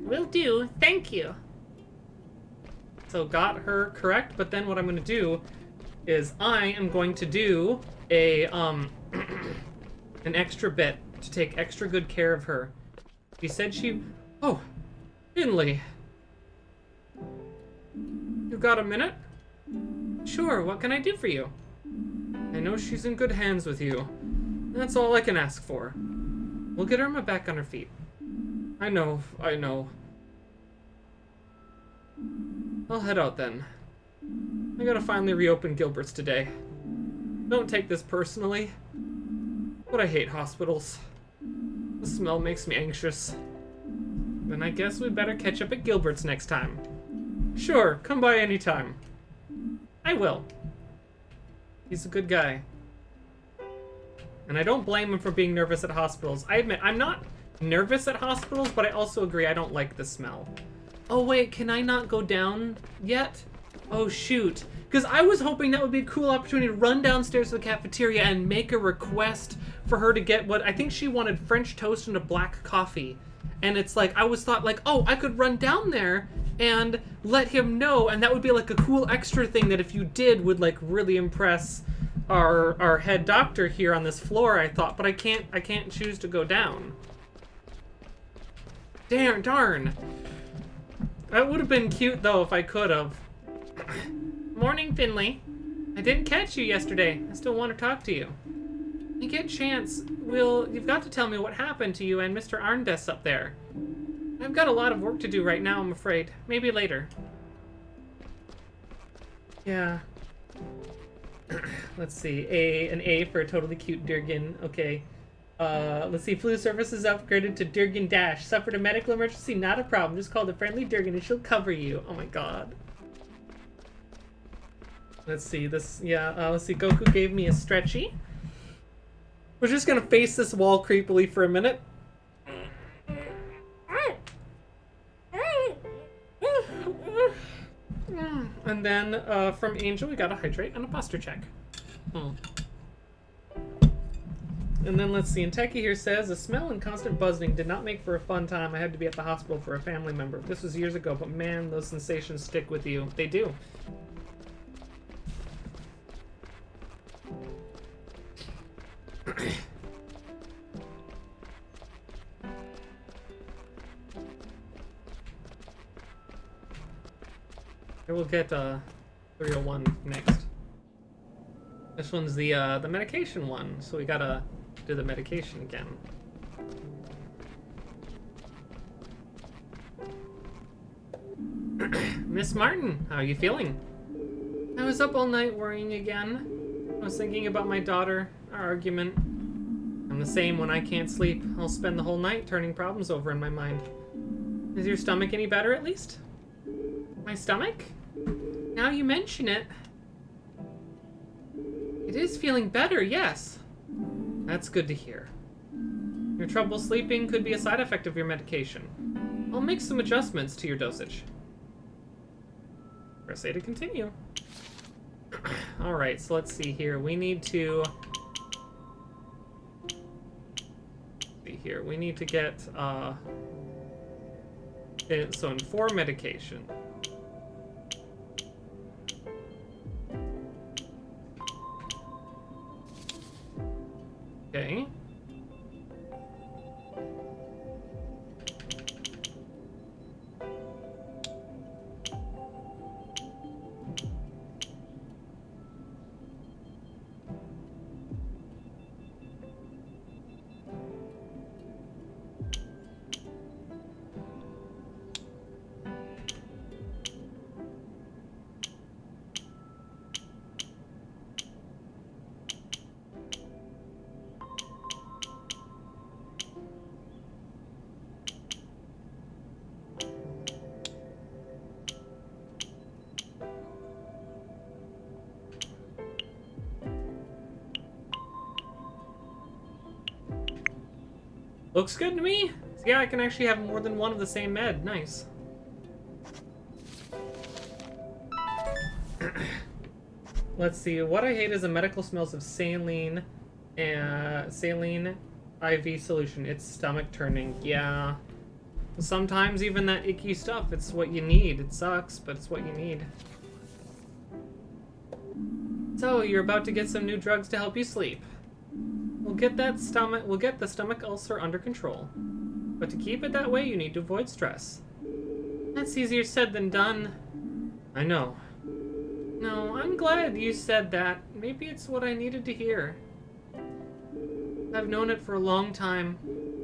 Will do. Thank you. So got her correct, but then what I'm going to do is I am going to do a an extra bit to take extra good care of her. She said she... Oh, Finley. You got a minute? Sure, what can I do for you? I know she's in good hands with you. That's all I can ask for. We'll get her back on her feet. I know. I'll head out then. I gotta finally reopen Gilbert's today. Don't take this personally, but I hate hospitals. The smell makes me anxious. Then I guess we better catch up at Gilbert's next time. Sure, come by anytime. I will. He's a good guy. And I don't blame him for being nervous at hospitals. I admit, I'm not nervous at hospitals, but I also agree I don't like the smell. Oh wait, can I not go down yet? Oh shoot. Because I was hoping that would be a cool opportunity to run downstairs to the cafeteria and make a request for her to get what, I think she wanted French toast and a black coffee. And it's like, I was thought like, oh, I could run down there and let him know, and that would be like a cool extra thing that if you did would like really impress our head doctor here on this floor, I thought, but I can't choose to go down. Darn. That would have been cute though if I could have. Morning, Finley. I didn't catch you yesterday. I still want to talk to you. When you get a chance, you've got to tell me what happened to you and Mr. Arndest up there. I've got a lot of work to do right now, I'm afraid. Maybe later. Yeah. Let's see. An A for a totally cute Durgan. Okay. Let's see. Flu services upgraded to Durgan Dash. Suffered a medical emergency? Not a problem. Just call the friendly Durgan and she'll cover you. Oh my god. Let's see. Let's see. Goku gave me a stretchy. We're just gonna face this wall creepily for a minute. And then from Angel, we got a hydrate and a posture check. And then let's see. And Techie here says, a smell and constant buzzing did not make for a fun time. I had to be at the hospital for a family member. This was years ago, but man, those sensations stick with you. They do. I will get 301 next. This one's the medication one, so we gotta do the medication again. Miss Martin, how are you feeling? I was up all night worrying again. I was thinking about my daughter, our argument. I'm the same when I can't sleep. I'll spend the whole night turning problems over in my mind. Is your stomach any better at least? My stomach? Now you mention it. It is feeling better, yes. That's good to hear. Your trouble sleeping could be a side effect of your medication. I'll make some adjustments to your dosage. Press A to continue. Alright, so let's see here. We need to... We need to get, so in 4 medication. Okay. Looks good to me. So yeah, I can actually have more than one of the same med. Nice. Let's see. What I hate is the medical smells of saline IV solution. It's stomach turning. Yeah. Sometimes even that icky stuff, it's what you need. It sucks, but it's what you need. So, you're about to get some new drugs to help you sleep. We'll get the stomach ulcer under control. But to keep it that way, you need to avoid stress. That's easier said than done. I know. No, I'm glad you said that. Maybe it's what I needed to hear. I've known it for a long time,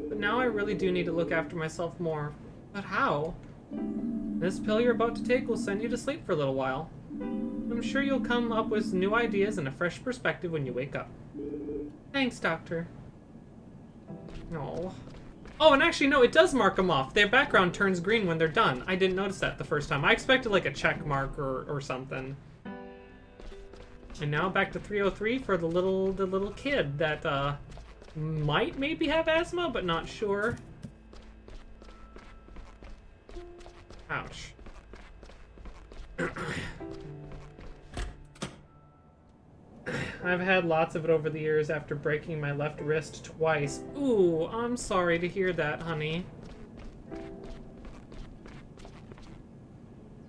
but now I really do need to look after myself more. But how? This pill you're about to take will send you to sleep for a little while. I'm sure you'll come up with new ideas and a fresh perspective when you wake up. Thanks, Doctor. No. Oh, and actually, no, it does mark them off. Their background turns green when they're done. I didn't notice that the first time. I expected like a check mark or something. And now back to 303 for the little kid that might maybe have asthma, but not sure. Ouch. I've had lots of it over the years after breaking my left wrist twice. Ooh, I'm sorry to hear that, honey.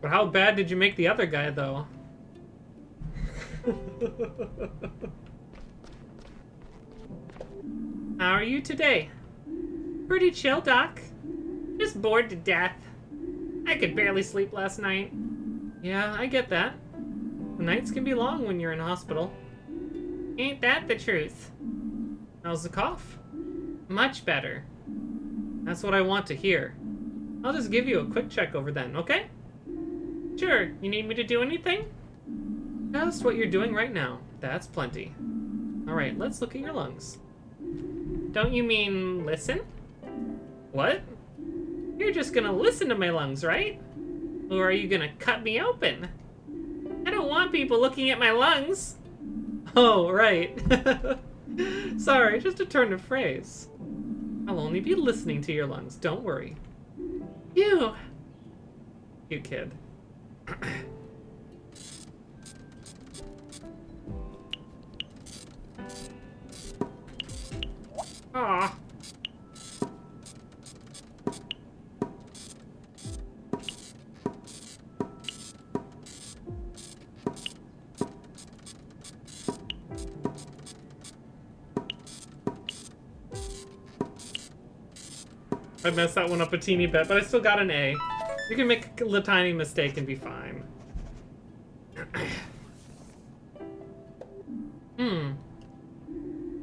But how bad did you make the other guy, though? How are you today? Pretty chill, Doc. Just bored to death. I could barely sleep last night. Yeah, I get that. The nights can be long when you're in hospital. Ain't that the truth? How's the cough? Much better. That's what I want to hear. I'll just give you a quick check over then, okay? Sure, you need me to do anything? Just what you're doing right now. That's plenty. Alright, let's look at your lungs. Don't you mean listen? What? You're just gonna listen to my lungs, right? Or are you gonna cut me open? I don't want people looking at my lungs. Oh, right. Sorry, just a turn of phrase. I'll only be listening to your lungs, don't worry. You kid. Aw. I messed that one up a teeny bit, but I still got an A. You can make a tiny mistake and be fine.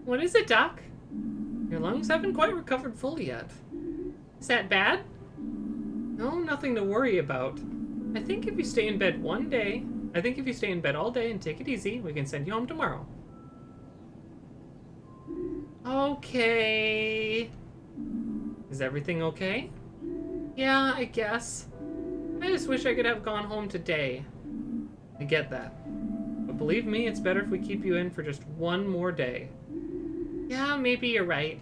What is it, Doc? Your lungs haven't quite recovered fully yet. Is that bad? No, nothing to worry about. I think if you stay in bed all day and take it easy, we can send you home tomorrow. Okay. Is everything okay? Yeah, I guess. I just wish I could have gone home today. I get that. But believe me, it's better if we keep you in for just one more day. Yeah, maybe you're right.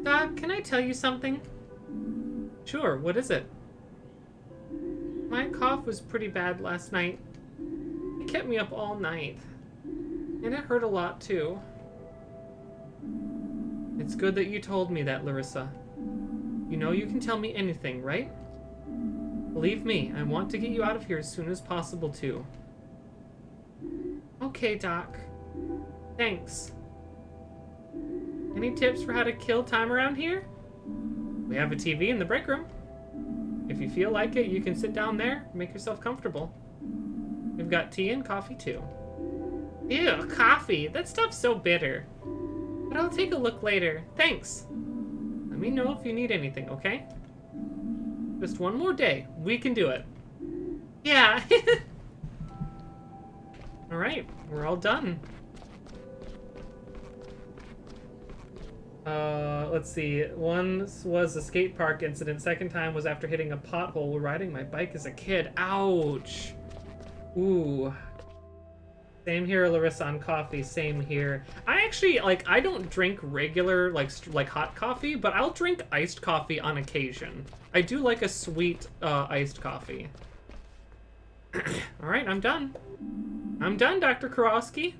Doc, can I tell you something? Sure, what is it? My cough was pretty bad last night. It kept me up all night. And it hurt a lot, too. It's good that you told me that, Larissa. You know you can tell me anything, right? Believe me, I want to get you out of here as soon as possible, too. Okay, Doc. Thanks. Any tips for how to kill time around here? We have a TV in the break room. If you feel like it, you can sit down there and make yourself comfortable. We've got tea and coffee, too. Ew, coffee. That stuff's so bitter. But I'll take a look later. Thanks. Let me know if you need anything, okay? Just one more day. We can do it. Yeah. Alright, we're all done. Let's see. One was a skate park incident. Second time was after hitting a pothole while riding my bike as a kid. Ouch. Ooh. Same here, Larissa, on coffee. Same here. I actually, I don't drink regular, like hot coffee, but I'll drink iced coffee on occasion. I do like a sweet, iced coffee. Alright, I'm done. I'm done, Dr. Kurowski.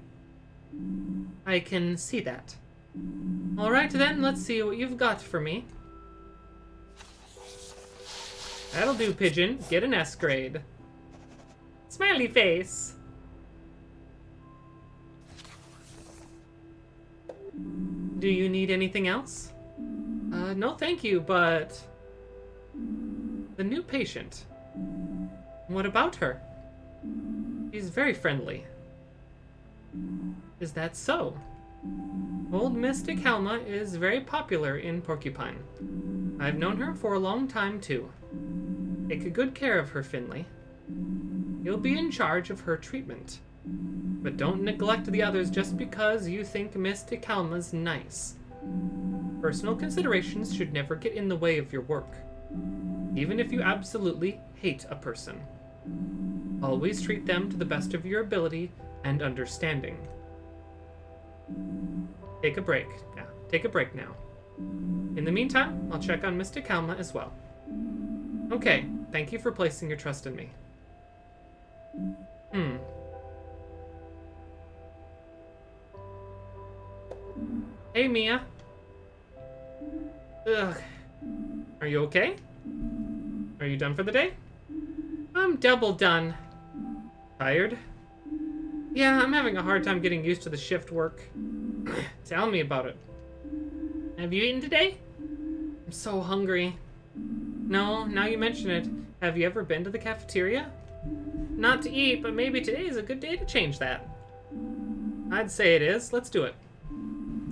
I can see that. Alright then, let's see what you've got for me. That'll do, Pigeon. Get an S grade. Smiley face. Do you need anything else? No thank you, but... The new patient. What about her? She's very friendly. Is that so? Old Mystic Helma is very popular in Porcupine. I've known her for a long time, too. Take good care of her, Finley. You'll be in charge of her treatment. But don't neglect the others just because you think Mystic Helma's nice. Personal considerations should never get in the way of your work, even if you absolutely hate a person. Always treat them to the best of your ability and understanding. Take a break. Yeah, take a break now. In the meantime, I'll check on Mystic Helma as well. Okay, thank you for placing your trust in me. Hey, Mia. Ugh. Are you okay? Are you done for the day? I'm double done. Tired? Yeah, I'm having a hard time getting used to the shift work. Tell me about it. Have you eaten today? I'm so hungry. No, now you mention it. Have you ever been to the cafeteria? Not to eat, but maybe today is a good day to change that. I'd say it is. Let's do it.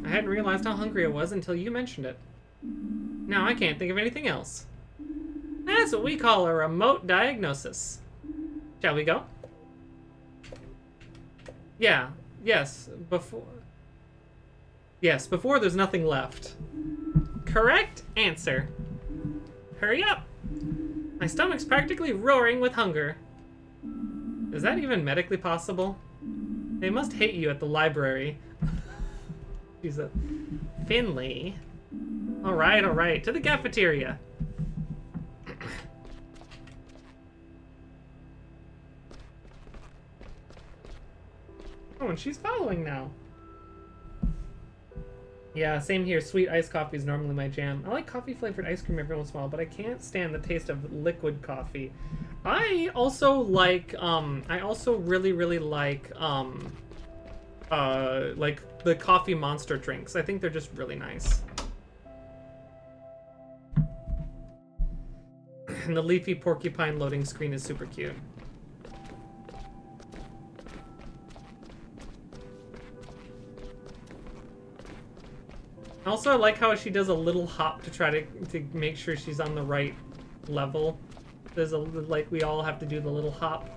I hadn't realized how hungry I was until you mentioned it. Now I can't think of anything else. That's what we call a remote diagnosis. Shall we go? Yeah. Yes. Before there's nothing left. Correct answer. Hurry up. My stomach's practically roaring with hunger. Is that even medically possible? They must hate you at the library. She's a Finley. All right, to the cafeteria. Oh, and she's following now. Yeah, same here. Sweet iced coffee is normally my jam. I like coffee flavored ice cream every once in a while, but I can't stand the taste of liquid coffee. I also like, I also really like the coffee monster drinks. I think they're just really nice. And the leafy porcupine loading screen is super cute. Also, I like how she does a little hop to try to make sure she's on the right level. There's like we all have to do the little hop.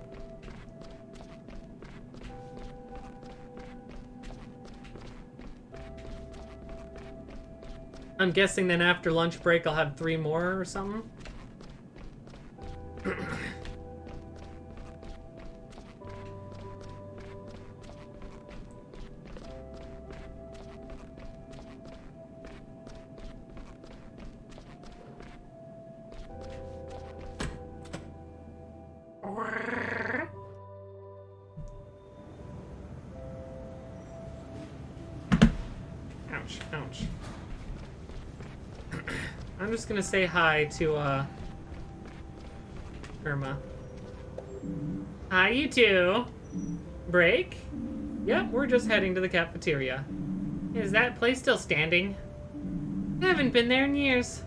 I'm guessing then after lunch break I'll have 3 more or something. Ouch, ouch. I'm just gonna say hi to, Irma. Hi, you two. Break? Yep, we're just heading to the cafeteria. Is that place still standing? I haven't been there in years.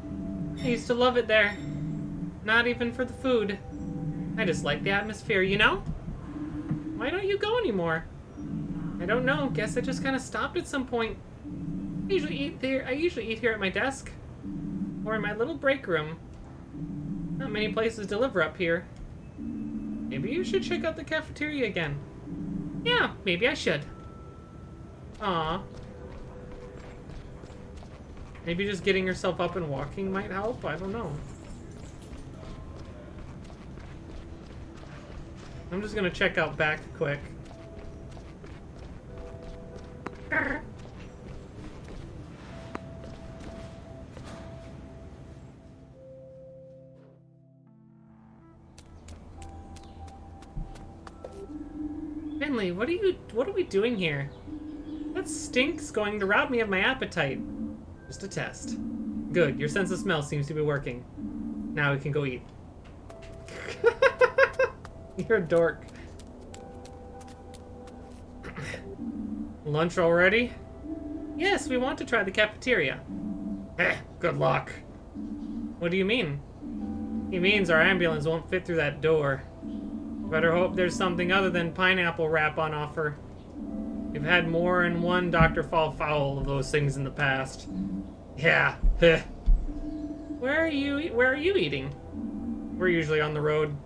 I used to love it there. Not even for the food. I just like the atmosphere, you know? Why don't you go anymore? I don't know. Guess I just kind of stopped at some point. I usually eat here at my desk. Or in my little break room. Not many places deliver up here. Maybe you should check out the cafeteria again. Yeah, maybe I should. Aw. Maybe just getting herself up and walking might help? I don't know. I'm just gonna check out back quick. Finley, what are we doing here? That stink's going to rob me of my appetite. Just a test. Good, your sense of smell seems to be working. Now we can go eat. You're a dork. Lunch already? Yes, we want to try the cafeteria. Good luck. What do you mean? He means our ambulance won't fit through that door. Better hope there's something other than pineapple wrap on offer. We've had more than one doctor fall foul of those things in the past. Yeah. Where are you eating? We're usually on the road.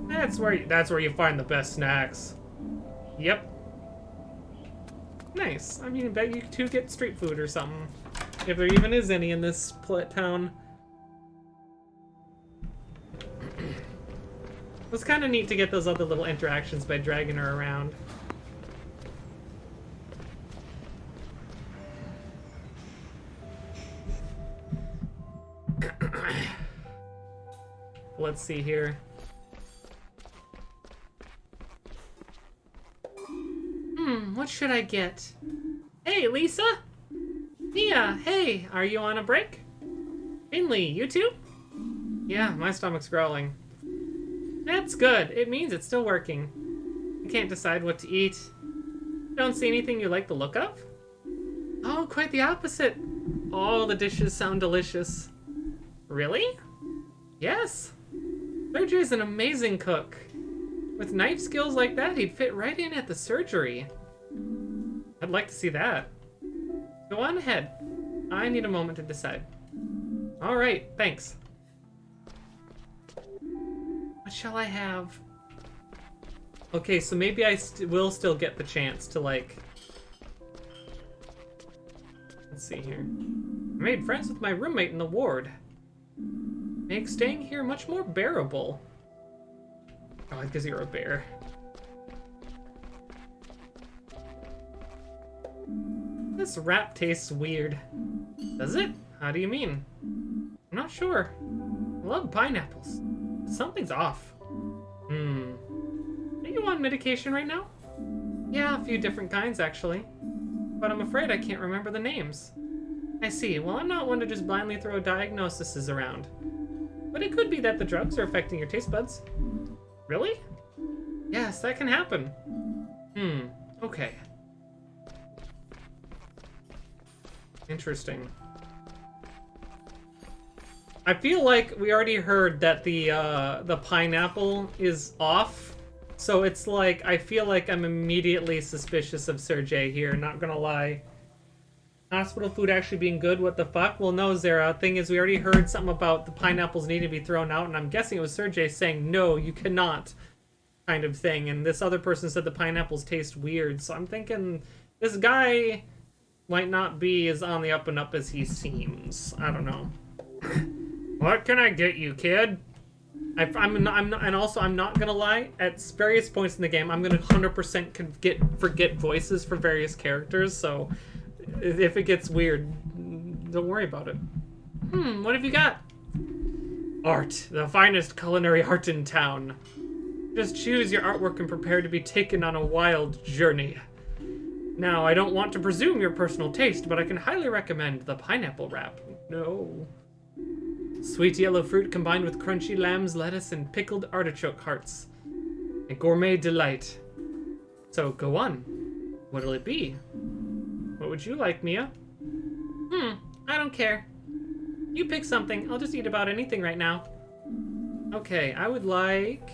That's where you find the best snacks. Yep. Nice. I mean, I bet you two get street food or something. If there even is any in this town. It was kind of neat to get those other little interactions by dragging her around. Let's see here. What should I get? Hey, Lisa? Mia, hey, are you on a break? Finley, you too? Yeah, my stomach's growling. That's good. It means it's still working. I can't decide what to eat. Don't see anything you like the look of? Oh, quite the opposite. All the dishes sound delicious. Really? Yes. Sergey's an amazing cook. With knife skills like that, he'd fit right in at the surgery. I'd like to see that. Go on ahead. I need a moment to decide. All right, thanks. What shall I have? Okay, so maybe I will still get the chance to, like... Let's see here. I made friends with my roommate in the ward. Makes staying here much more bearable. Oh, because you're a bear. This wrap tastes weird. Does it? How do you mean? I'm not sure. I love pineapples. Something's off. Are you on medication right now? Yeah, a few different kinds, actually. But I'm afraid I can't remember the names. I see. Well, I'm not one to just blindly throw diagnoses around. But it could be that the drugs are affecting your taste buds. Really? Yes, that can happen. Okay. Interesting. I feel like we already heard that the pineapple is off, so it's like I feel like I'm immediately suspicious of Sergey here. Not gonna lie. Hospital food actually being good? What the fuck? Well, no, Zara. Thing is, we already heard something about the pineapples needing to be thrown out, and I'm guessing it was Sergey saying no, you cannot, kind of thing. And this other person said the pineapples taste weird, so I'm thinking this guy might not be as on the up and up as he seems. I don't know. What can I get you, kid? I'm not, and also I'm not gonna lie. At various points in the game, I'm gonna 100% forget voices for various characters. So if it gets weird, don't worry about it. What have you got? Art, the finest culinary art in town. Just choose your artwork and prepare to be taken on a wild journey. Now, I don't want to presume your personal taste, but I can highly recommend the pineapple wrap. No. Sweet yellow fruit combined with crunchy lamb's lettuce and pickled artichoke hearts. A gourmet delight. So, go on. What'll it be? What would you like, Mia? I don't care. You pick something. I'll just eat about anything right now. Okay, I would like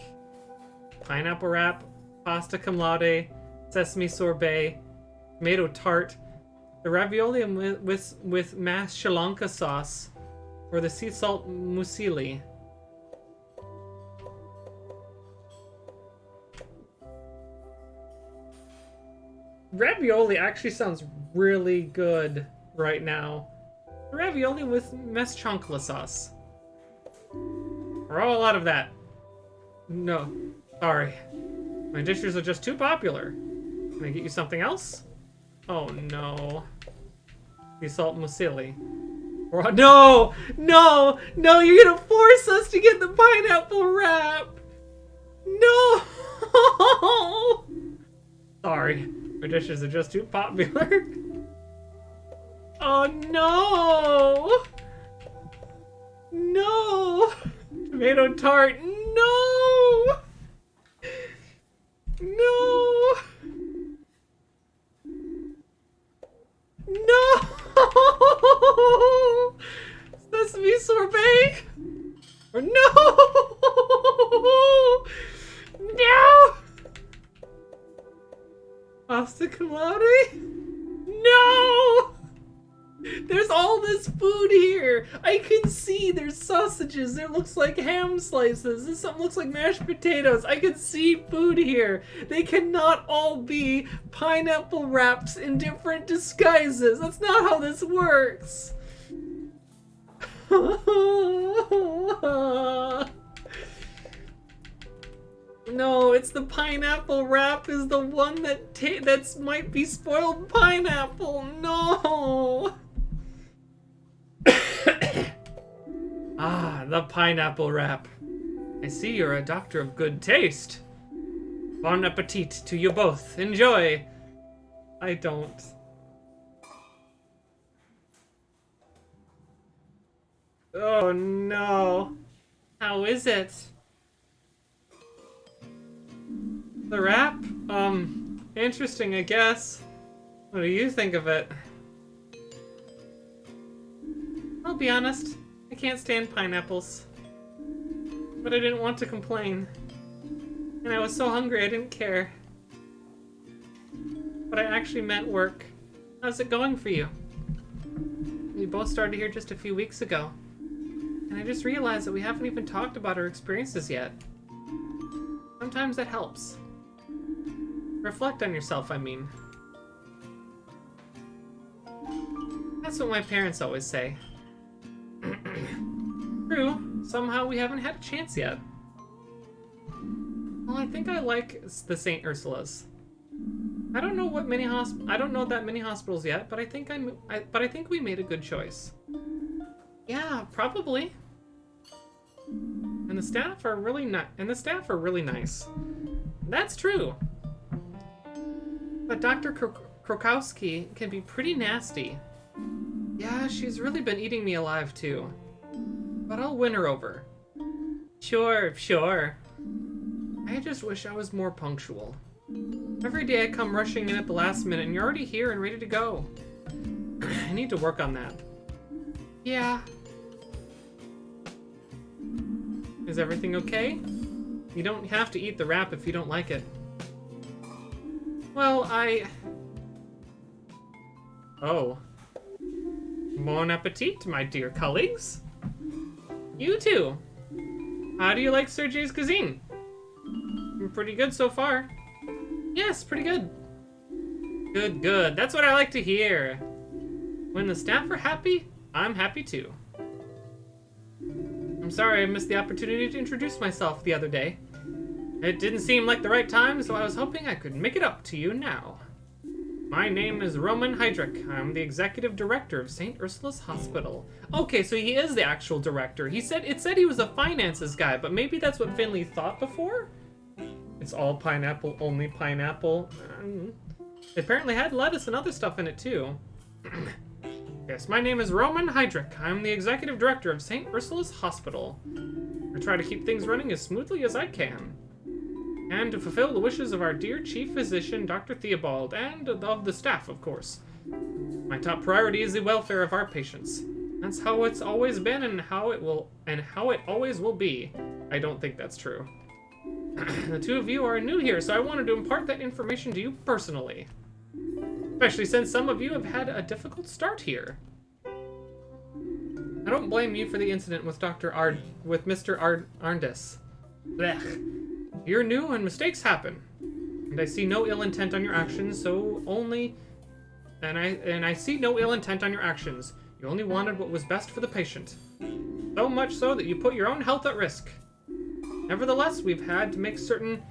pineapple wrap, pasta cum laude, sesame sorbet, tomato tart, the ravioli with mashed Sri Lanka sauce, or the sea salt muesli. Ravioli actually sounds really good right now. Ravioli with mess chancla sauce. We're all out of that. No, sorry. My dishes are just too popular. Can I get you something else? Oh no. The salt muesli. No! No! No, you're gonna force us to get the pineapple wrap! No! sorry. Our dishes are just too popular. Oh no! No! Tomato tart, no! No! No! Sesame sorbet? Or no! No! Pasta cum laude? No! There's all this food here. I can see there's sausages. There looks like ham slices. This something looks like mashed potatoes. I can see food here. They cannot all be pineapple wraps in different disguises. That's not how this works. No, it's the pineapple wrap is the one that might be spoiled pineapple. No. Ah, the pineapple wrap. I see you're a doctor of good taste. Bon appetit to you both. Enjoy. I don't. Oh no. How is it? The wrap? Interesting, I guess. What do you think of it? I'll be honest, I can't stand pineapples. But I didn't want to complain. And I was so hungry I didn't care. But I actually meant work. How's it going for you? We both started here just a few weeks ago. And I just realized that we haven't even talked about our experiences yet. Sometimes that helps. Reflect on yourself, I mean. That's what my parents always say. True, somehow we haven't had a chance yet. Well, I think I like the St. Ursula's. I don't know that many hospitals yet, but I think we made a good choice. Yeah, probably. And the staff are really nice. That's true. But Dr. Krokowski can be pretty nasty. Yeah, she's really been eating me alive too. But I'll win her over. Sure. I just wish I was more punctual. Every day I come rushing in at the last minute and you're already here and ready to go. I need to work on that. Yeah. Is everything okay? You don't have to eat the wrap if you don't like it. Well, Oh. Bon appetit, my dear colleagues. You too. How do you like Sergei's cuisine? Pretty good so far. Yes, pretty good. Good. That's what I like to hear. When the staff are happy, I'm happy too. I'm sorry I missed the opportunity to introduce myself the other day. It didn't seem like the right time, so I was hoping I could make it up to you now. My name is Roman Heydrich. I'm the executive director of St. Ursula's Hospital. Okay, so he is the actual director. It said he was a finances guy, but maybe that's what Finley thought before? It's all pineapple, only pineapple. It apparently had lettuce and other stuff in it too. Yes, my name is Roman Heydrich. I'm the executive director of St. Ursula's Hospital. I try to keep things running as smoothly as I can. And to fulfill the wishes of our dear chief physician, Dr. Theobald, and of the staff, of course. My top priority is the welfare of our patients. That's how it's always been and how it always will be. I don't think that's true. The two of you are new here, so I wanted to impart that information to you personally. Especially since some of you have had a difficult start here. I don't blame you for the incident with Mr. Arndis. Blech. You're new and mistakes happen. And I see no ill intent on your actions, I see no ill intent on your actions. You only wanted what was best for the patient. So much so that you put your own health at risk. Nevertheless, we've had to make certain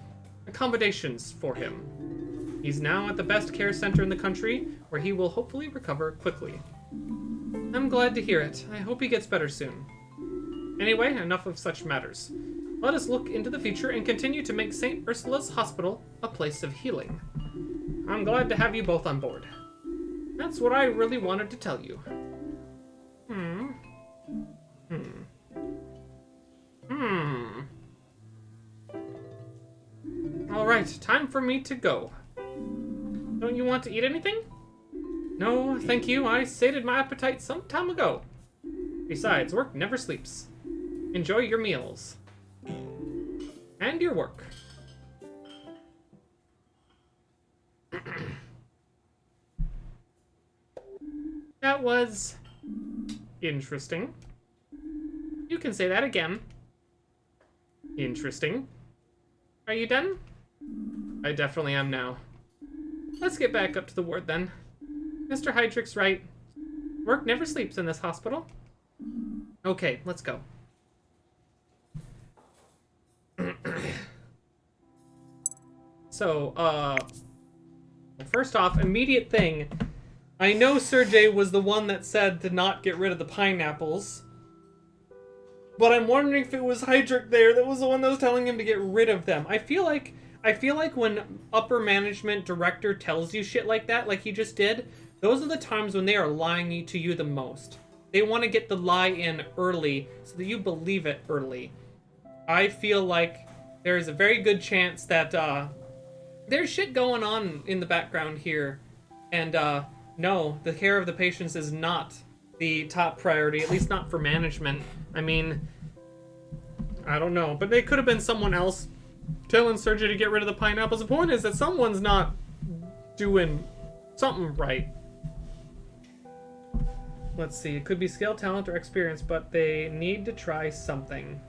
accommodations for him. He's now at the best care center in the country, where he will hopefully recover quickly. I'm glad to hear it. I hope he gets better soon. Anyway, enough of such matters. Let us look into the future and continue to make St. Ursula's Hospital a place of healing. I'm glad to have you both on board. That's what I really wanted to tell you. Alright, time for me to go. Don't you want to eat anything? No, thank you. I sated my appetite some time ago. Besides, work never sleeps. Enjoy your meals. And your work. That was interesting. You can say that again. Interesting. Are you done? I definitely am now. Let's get back up to the ward then. Mr. Heydrich's right. Work never sleeps in this hospital. Okay, let's go. So, first off, immediate thing. I know Sergey was the one that said to not get rid of the pineapples. But I'm wondering if it was Heydrich there that was the one that was telling him to get rid of them. I feel like when upper management director tells you shit like that, like he just did, those are the times when they are lying to you the most. They want to get the lie in early so that you believe it early. I feel like there is a very good chance that there's shit going on in the background here. And no, the care of the patients is not the top priority, at least not for management. I mean, I don't know. But they could have been someone else telling Sergey to get rid of the pineapples. The point is that someone's not doing something right. Let's see. It could be skill, talent, or experience, but they need to try something.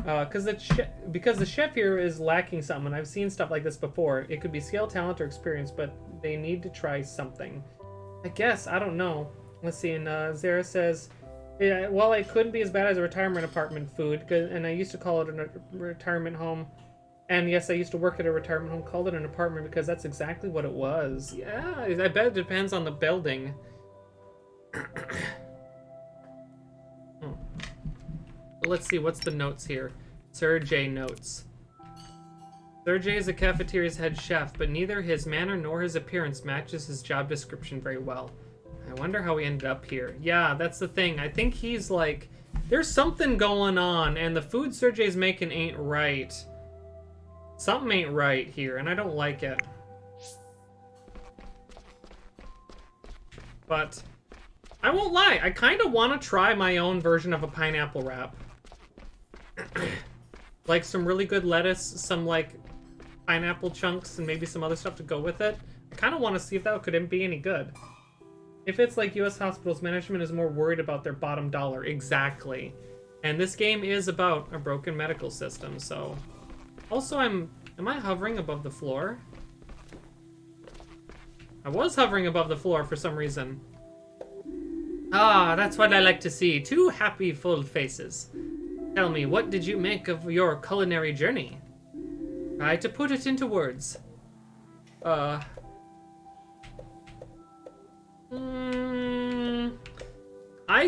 Because the chef here is lacking something, and I've seen stuff like this before. It could be skill, talent, or experience, but they need to try something. I guess. I don't know. Let's see. And Zara says, yeah, well, it couldn't be as bad as a retirement apartment food, and I used to call it a retirement home. And yes, I used to work at a retirement home, called it an apartment because that's exactly what it was. Yeah, I bet it depends on the building. Let's see, what's the notes here? Sergey notes. Sergey is a cafeteria's head chef, but neither his manner nor his appearance matches his job description very well. I wonder how he ended up here. Yeah, that's the thing. I think he's like, there's something going on, and the food Sergey's making ain't right. Something ain't right here, and I don't like it. But I won't lie, I kind of want to try my own version of a pineapple wrap. Like some really good lettuce, some like pineapple chunks, and maybe some other stuff to go with it. I kind of want to see if that could be any good. If it's like U.S. hospitals, management is more worried about their bottom dollar. Exactly. And this game is about a broken medical system, so... Also, am I hovering above the floor? I was hovering above the floor for some reason. Ah, that's what I like to see. Two happy, full faces. Tell me, what did you make of your culinary journey? Try to put it into words. I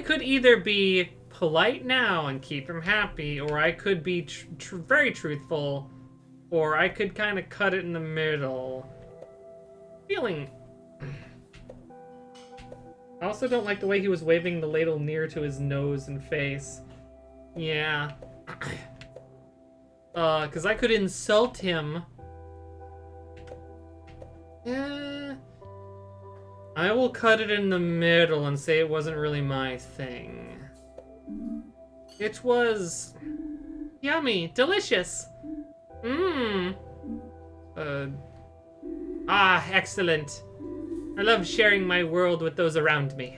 could either be polite now and keep him happy, or I could be very truthful, or I could kind of cut it in the middle. Feeling... I also don't like the way he was waving the ladle near to his nose and face. Yeah. Because I could insult him. Yeah. I will cut it in the middle and say it wasn't really my thing. It was... yummy. Delicious. Excellent. I love sharing my world with those around me.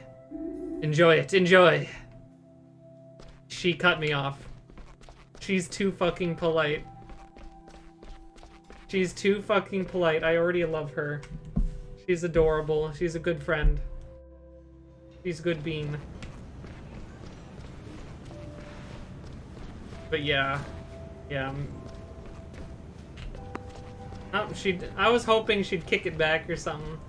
Enjoy it. Enjoy. She cut me off. She's too fucking polite. She's too fucking polite. I already love her. She's adorable. She's a good friend. She's a good bean. But yeah. Yeah. Oh, I was hoping she'd kick it back or something.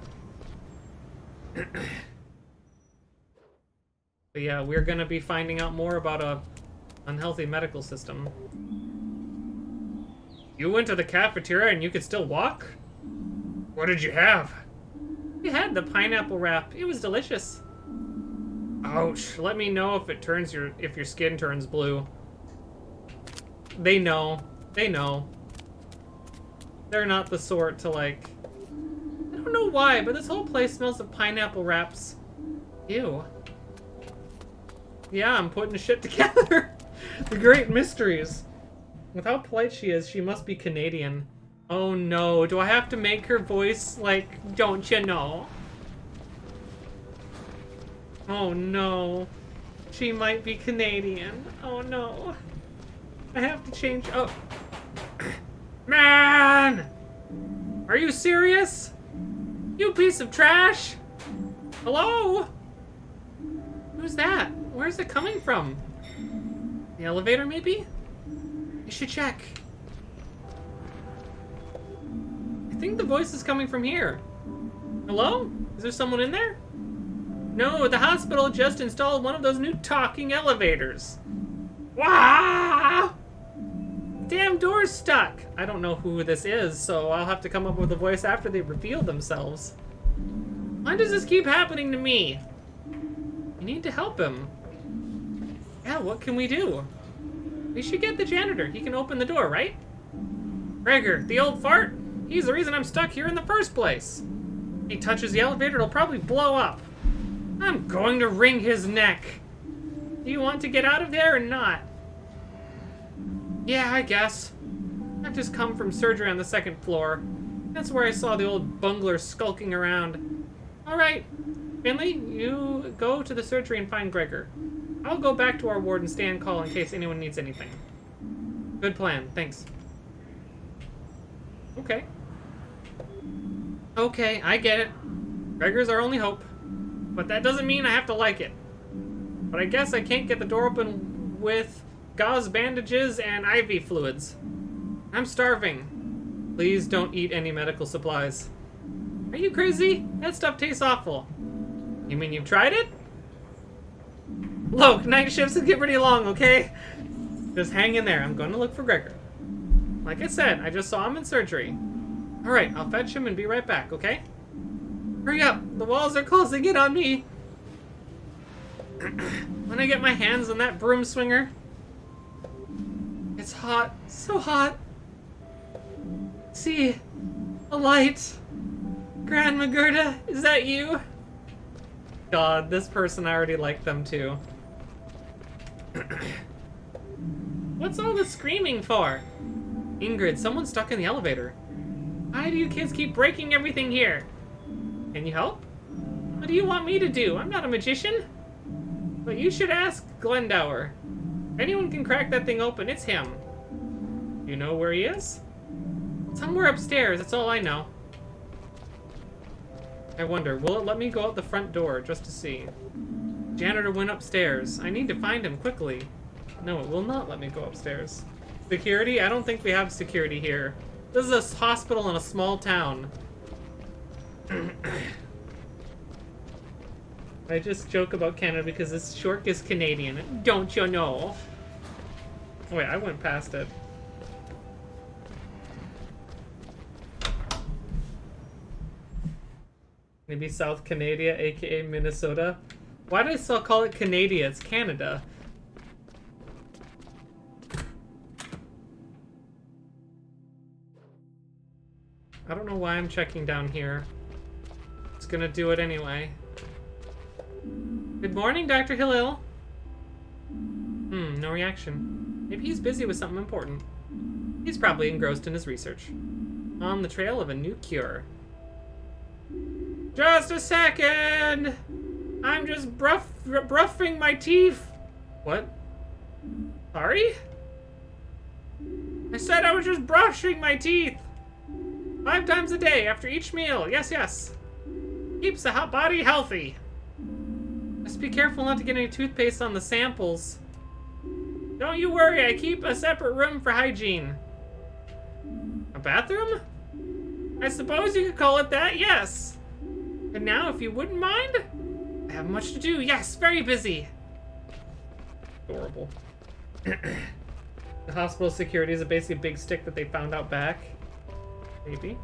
But yeah, we're gonna be finding out more about a unhealthy medical system. You went to the cafeteria and you could still walk? What did you have? We had the pineapple wrap. It was delicious. Ouch. Let me know if your skin turns blue. They know. They know. They're not the sort to, like... I don't know why, but this whole place smells of pineapple wraps. Ew. Yeah, I'm putting shit together. The great mysteries. With how polite she is, she must be Canadian. Oh no, do I have to make her voice like, don't you know? Oh no. She might be Canadian. Oh no. I have to change. Oh. Man! Are you serious? You piece of trash! Hello? Who's that? Where's it coming from? The elevator, maybe? I should check. I think the voice is coming from here. Hello? Is there someone in there? No, the hospital just installed one of those new talking elevators. Wow! Damn door's stuck. I don't know who this is, so I'll have to come up with a voice after they reveal themselves. Why does this keep happening to me? We need to help him. Yeah, what can we do? We should get the janitor. He can open the door, right? Gregor, the old fart? He's the reason I'm stuck here in the first place. If he touches the elevator, it'll probably blow up. I'm going to wring his neck. Do you want to get out of there or not? Yeah, I guess. I've just come from surgery on the second floor. That's where I saw the old bungler skulking around. Alright, Finley, you go to the surgery and find Gregor. I'll go back to our ward and stay on call in case anyone needs anything. Good plan, thanks. Okay. Okay, I get it. Gregor's our only hope. But that doesn't mean I have to like it. But I guess I can't get the door open with gauze bandages and IV fluids. I'm starving. Please don't eat any medical supplies. Are you crazy? That stuff tastes awful. You mean you've tried it? Look, night shifts will get pretty long, okay? Just hang in there. I'm going to look for Gregor. Like I said, I just saw him in surgery. Alright, I'll fetch him and be right back, okay? Hurry up! The walls are closing in on me! When I get my hands on that broom swinger... It's hot. So hot. See? A light. Grandma Gerda, is that you? God, this person, I already like them too. What's all the screaming for? Ingrid, someone's stuck in the elevator. Why do you kids keep breaking everything here? Can you help? What do you want me to do? I'm not a magician. But you should ask Glendower. If anyone can crack that thing open, it's him. You know where he is? Somewhere upstairs, that's all I know. I wonder, will it let me go out the front door just to see? Janitor went upstairs. I need to find him quickly. No, it will not let me go upstairs. Security? I don't think we have security here. This is a hospital in a small town. I just joke about Canada because this short is Canadian. Don't you know? Oh, wait, I went past it. Maybe South Canada, aka Minnesota. Why do I still call it Canada? It's Canada. I don't know why I'm checking down here. It's gonna do it anyway. Good morning, Dr. Hillel. No reaction. Maybe he's busy with something important. He's probably engrossed in his research. On the trail of a new cure. Just a second! I'm just brushing my teeth. What? Sorry? I said I was just brushing my teeth. 5 times a day after each meal. Yes, yes. Keeps the hot body healthy. Just be careful not to get any toothpaste on the samples. Don't you worry, I keep a separate room for hygiene. A bathroom? I suppose you could call it that, yes. And now, if you wouldn't mind, I have much to do. Yes, very busy. Adorable. The hospital security is basically a big stick that they found out back. Maybe.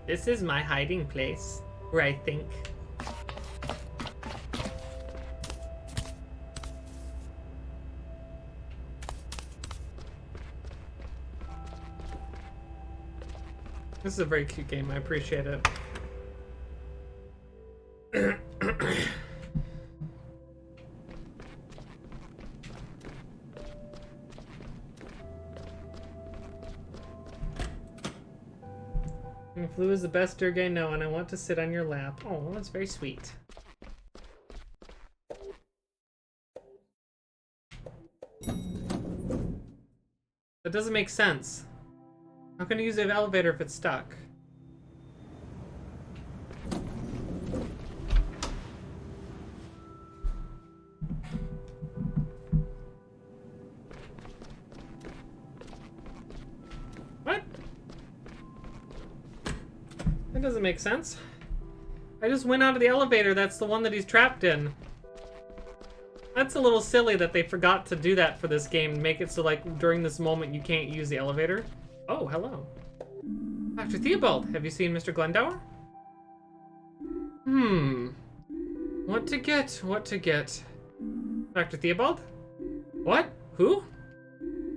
This is my hiding place, where I think. This is a very cute game. I appreciate it. Flu is the best Durg I know, and I want to sit on your lap. Oh, that's very sweet. That doesn't make sense. How can you use the elevator if it's stuck? What? That doesn't make sense. I just went out of the elevator. That's the one that he's trapped in. That's a little silly that they forgot to do that for this game. Make it so, like, during this moment you can't use the elevator. Oh, hello. Dr. Theobald, have you seen Mr. Glendower? What to get? What to get? Dr. Theobald? What? Who?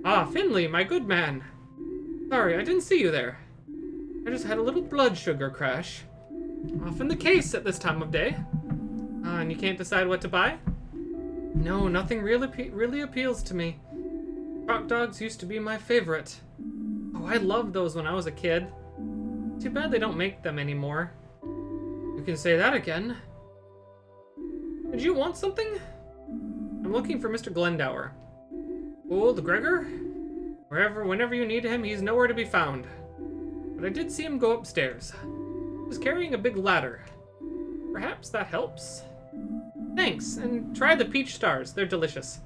Ah, Finley, my good man. Sorry, I didn't see you there. I just had a little blood sugar crash. Often the case at this time of day. And you can't decide what to buy? No, nothing really appeals to me. Croc dogs used to be my favorite. Oh, I loved those when I was a kid. Too bad they don't make them anymore. You can say that again. Did you want something? I'm looking for Mr. Glendower. Old Gregor? Whenever you need him, he's nowhere to be found. But I did see him go upstairs. He was carrying a big ladder. Perhaps that helps? Thanks, and try the peach stars. They're delicious.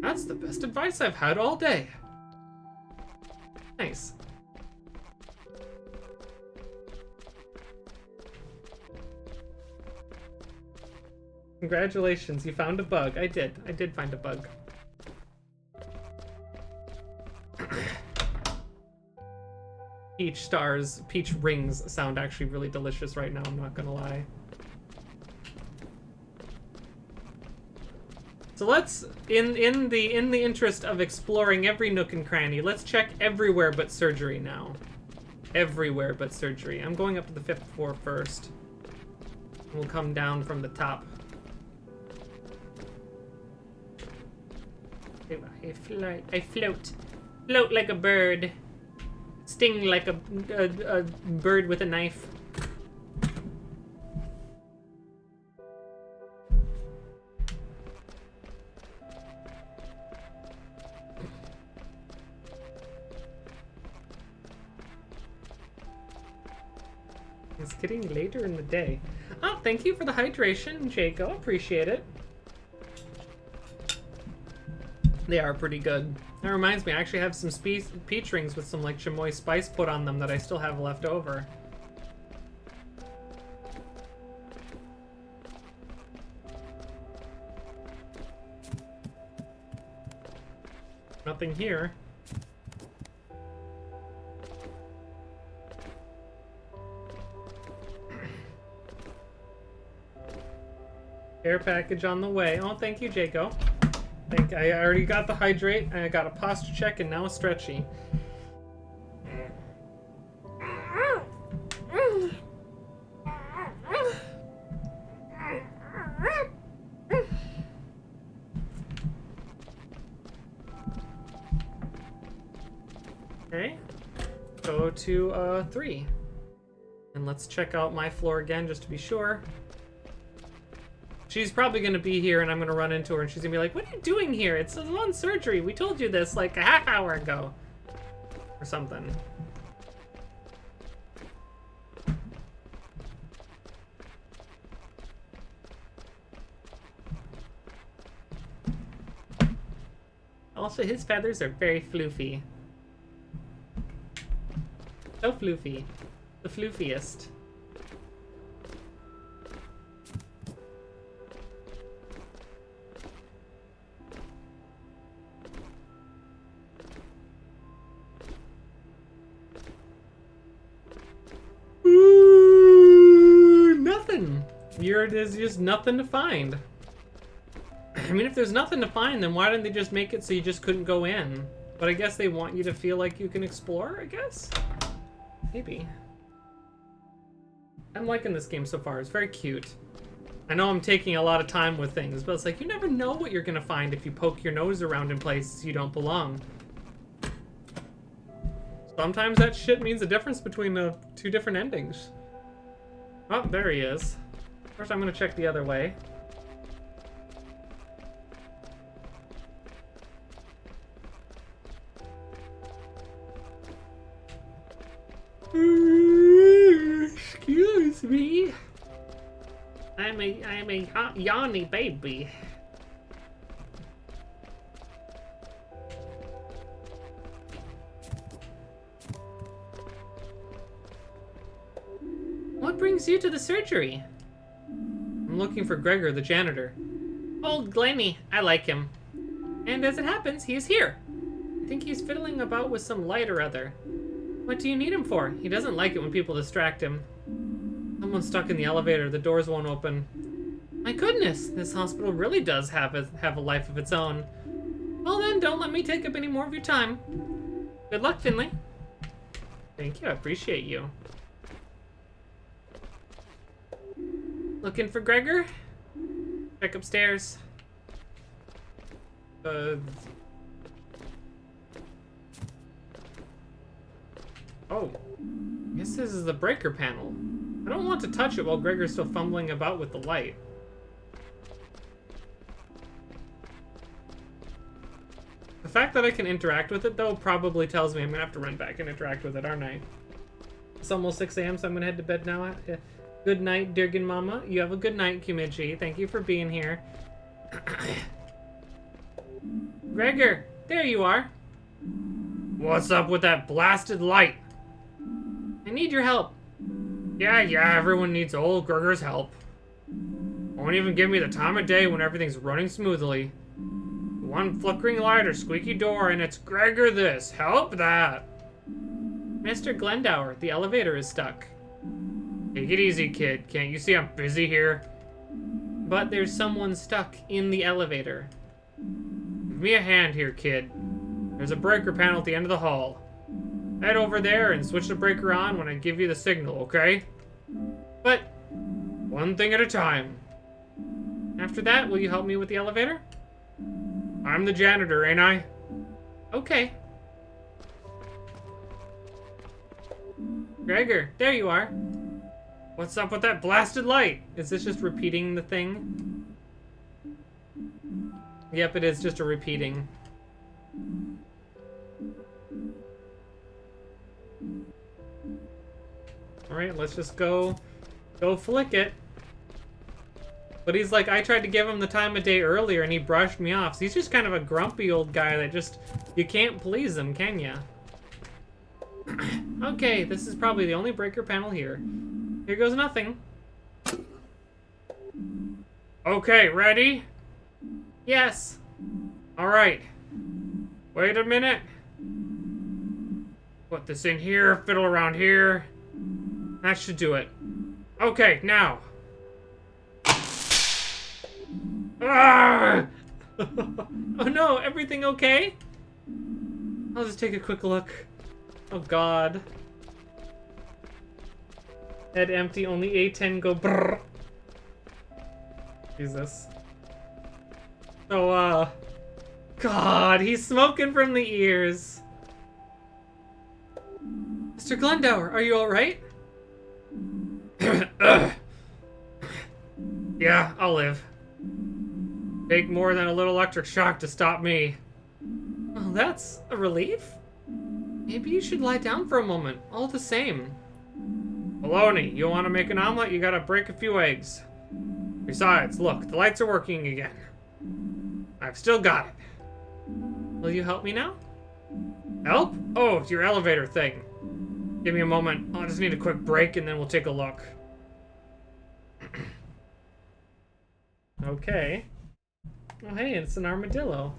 That's the best advice I've had all day. Nice. Congratulations, you found a bug. I did find a bug. Peach rings sound actually really delicious right now, I'm not gonna lie. So let's, in the interest of exploring every nook and cranny, let's check everywhere but surgery now. Everywhere but surgery. I'm going up to the 5th floor first. We'll come down from the top. I float. Float like a bird. Sting like a bird with a knife. It's getting later in the day. Oh, thank you for the hydration, Jaco. Appreciate it. They are pretty good. That reminds me, I actually have some peach rings with some like chamoy spice put on them that I still have left over. Nothing here. Care package on the way. Oh, thank you, Jaco. I already got the hydrate, and I got a posture check, and now a stretchy. Okay. Go to 3. And let's check out my floor again, just to be sure. She's probably going to be here, and I'm going to run into her, and she's going to be like, what are you doing here? It's a long surgery. We told you this like a half hour ago. Or something. Also, his feathers are very floofy. So floofy. The floofiest. there is just nothing to find. I mean, if there's nothing to find, then why didn't they just make it so you just couldn't go in? But I guess they want you to feel like you can explore, I guess? Maybe. I'm liking this game so far. It's very cute. I know I'm taking a lot of time with things, but it's like you never know what you're gonna find if you poke your nose around in places you don't belong. Sometimes that shit means the difference between the two different endings. Oh, there he is. First I'm gonna check the other way. Excuse me. I'm a hot yawny baby. What brings you to the surgery? I'm looking for Gregor, the janitor. Old Glenny, I like him. And as it happens, he is here. I think he's fiddling about with some light or other. What do you need him for? He doesn't like it when people distract him. Someone's stuck in the elevator. The doors won't open. My goodness, this hospital really does have a life of its own. Well then, don't let me take up any more of your time. Good luck, Finley. Thank you, I appreciate you. Looking for Gregor? Check upstairs. Oh, I guess this is the breaker panel. I don't want to touch it while Gregor's still fumbling about with the light. The fact that I can interact with it, though, probably tells me I'm gonna have to run back and interact with it, aren't I? It's almost 6 a.m., so I'm gonna head to bed now. Good night, Durgan Mama. You have a good night, Kimiji. Thank you for being here. Gregor, there you are. What's up with that blasted light? I need your help. Yeah, everyone needs old Gregor's help. Won't even give me the time of day when everything's running smoothly. One flickering light or squeaky door and it's Gregor this, help that. Mr. Glendower, the elevator is stuck. Take it easy, kid. Can't you see I'm busy here? But there's someone stuck in the elevator. Give me a hand here, kid. There's a breaker panel at the end of the hall. Head over there and switch the breaker on when I give you the signal, okay? But one thing at a time. After that, will you help me with the elevator? I'm the janitor, ain't I? Okay. Gregor, there you are. What's up with that blasted light? Is this just repeating the thing? Yep, it is just a repeating. Alright, let's just go flick it. But he's like, I tried to give him the time of day earlier and he brushed me off. So he's just kind of a grumpy old guy that just, you can't please him, can ya? Okay, this is probably the only breaker panel here. Here goes nothing. Okay, ready? Yes. Alright. Wait a minute. Put this in here, fiddle around here. That should do it. Okay, now. Ah! Oh no, everything okay? I'll just take a quick look. Oh god. Head empty, only A10 go brrr. Jesus. So, God, he's smoking from the ears. Mr. Glendower, are you alright? Yeah, I'll live. Take more than a little electric shock to stop me. Well, that's a relief. Maybe you should lie down for a moment, all the same. Baloney, you want to make an omelet, you gotta break a few eggs. Besides, look, the lights are working again. I've still got it. Will you help me now? Help? Oh, it's your elevator thing. Give me a moment. I'll just need a quick break and then we'll take a look. Okay. Oh, hey, it's an armadillo.